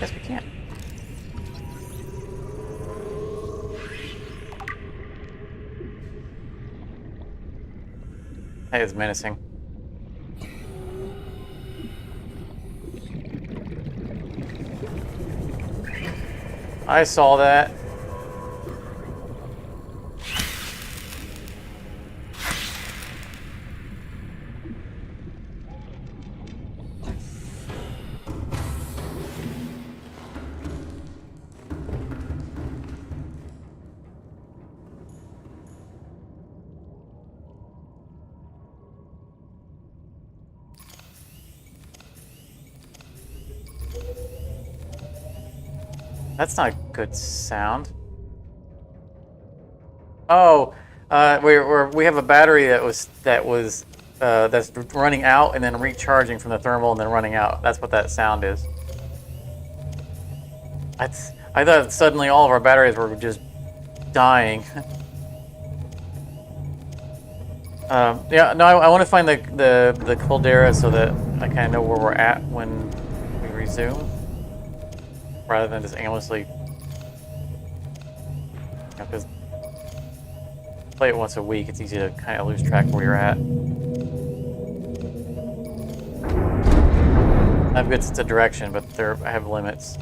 Yes, we can. That is menacing. I saw that. That's not a good sound. Oh, we have a battery that's running out and then recharging from the thermal and then running out. That's what that sound is. I thought suddenly all of our batteries were just dying. Yeah, no, I want to find the caldera so that I kind of know where we're at when we resume, rather than just aimlessly. Because play it once a week, it's easy to kind of lose track of where you're at. I have a good sense of direction, but I have limits.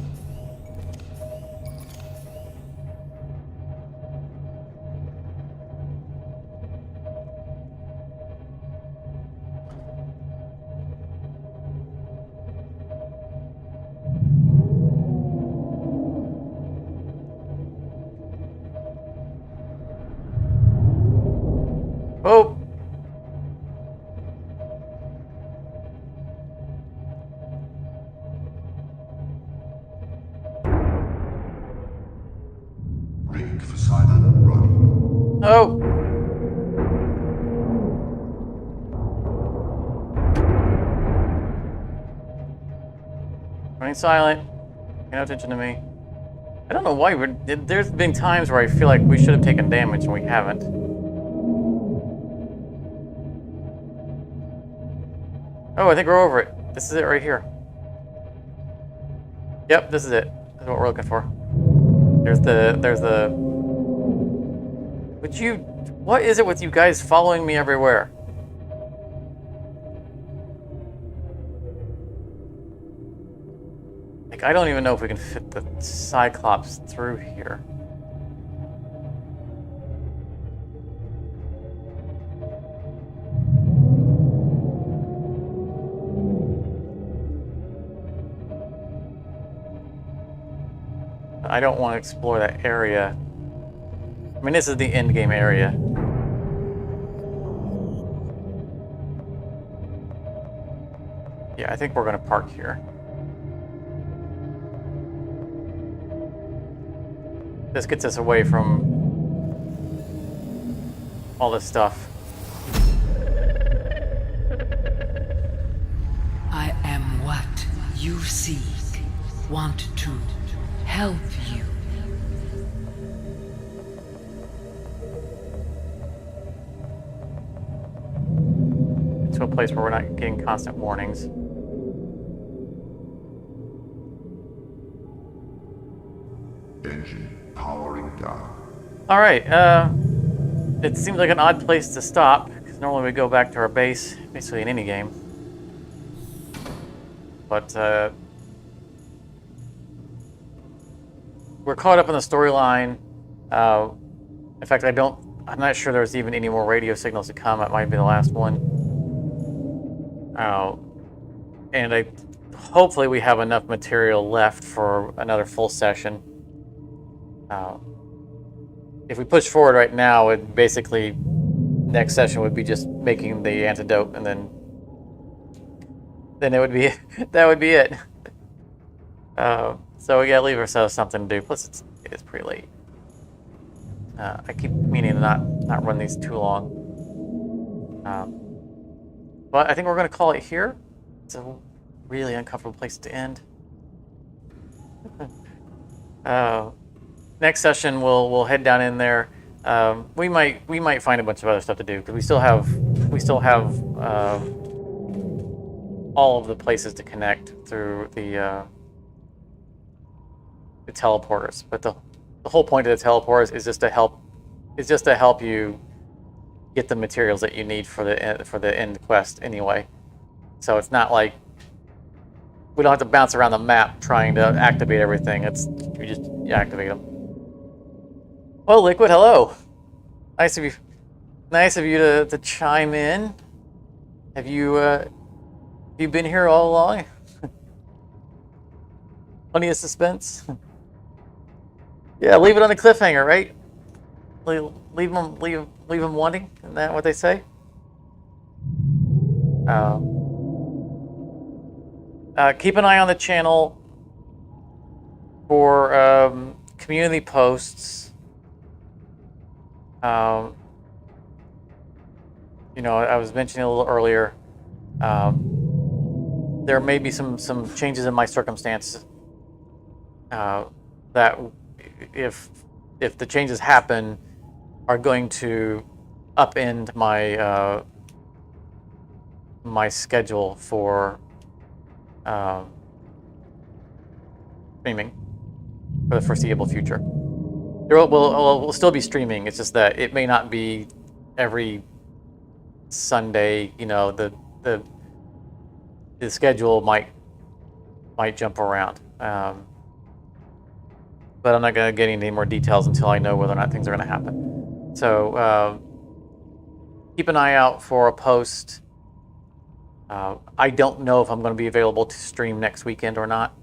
Oh! Rig for silent run. Oh! Running silent. Pay no attention to me. I don't know why, but there's been times where I feel like we should have taken damage and we haven't. Oh, I think we're over it. This is it right here. Yep, this is it. This is what we're looking for. There's the... What is it with you guys following me everywhere? Like, I don't even know if we can fit the Cyclops through here. I don't want to explore that area. I mean, this is the end game area. Yeah, I think we're going to park here. This gets us away from all this stuff. I am what you seek. Want to help you. To a place where we're not getting constant warnings. Engine powering down. All right. It seems like an odd place to stop because normally we go back to our base, basically in any game. But we're caught up in the storyline. In fact, I'm not sure there's even any more radio signals to come. It might be the last one. And hopefully we have enough material left for another full session. If we push forward right now, it basically next session would be just making the antidote, and then it would be that would be it. So we gotta leave ourselves something to do. Plus, it's pretty late. I keep meaning to not run these too long. But I think we're gonna call it here. It's a really uncomfortable place to end. Next session we'll head down in there. We might find a bunch of other stuff to do because we still have all of the places to connect through the teleporters. But the whole point of the teleporters is just to help you get the materials that you need for the end quest anyway. So it's not like we don't have to bounce around the map trying to activate everything. You just activate them. Well, Liquid, hello. Nice of you to chime in. Have you been here all along? Plenty of suspense. Yeah, leave it on a cliffhanger, right? Leave them wanting. Isn't that what they say? Keep an eye on the channel. For community posts, you know, I was mentioning a little earlier, there may be some changes in my circumstances that, if the changes happen, are going to upend my my schedule for streaming for the foreseeable future. There will still be streaming. It's just that it may not be every Sunday. You know, the schedule might jump around. But I'm not going to get into any more details until I know whether or not things are going to happen. So keep an eye out for a post. I don't know if I'm going to be available to stream next weekend or not.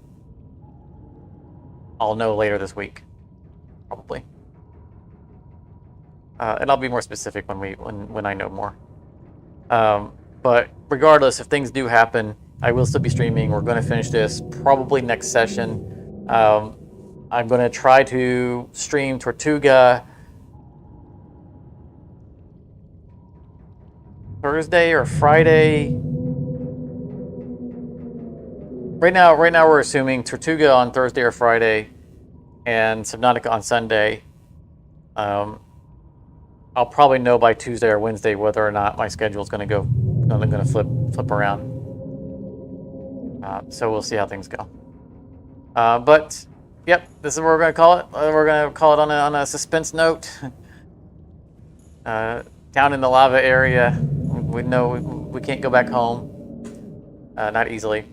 I'll know later this week, probably. And I'll be more specific when I know more. But regardless, if things do happen, I will still be streaming. We're going to finish this probably next session. I'm going to try to stream Tortuga Thursday or Friday. Right now we're assuming Tortuga on Thursday or Friday, and Subnautica on Sunday. I'll probably know by Tuesday or Wednesday whether or not my schedule is going to flip around. So we'll see how things go. But yep, this is what we're going to call it. We're going to call it on a suspense note. Down in the lava area, we know we can't go back home. Not easily.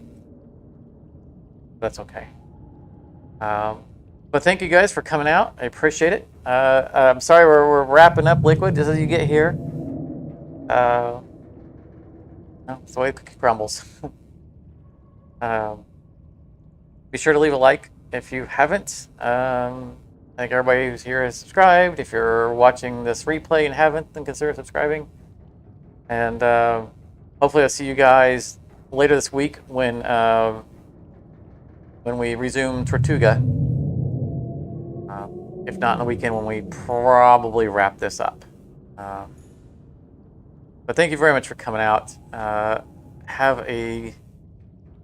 That's okay. But thank you guys for coming out. I appreciate it. I'm sorry we're wrapping up Liquid just as you get here. That's the way the cookie crumbles. Be sure to leave a like if you haven't. I think everybody who's here is subscribed. If you're watching this replay and haven't, then consider subscribing. And hopefully I'll see you guys later this week when we resume Tortuga. If not on the weekend, when we probably wrap this up. But thank you very much for coming out. Have a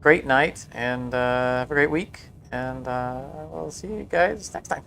great night and have a great week. And we'll see you guys next time.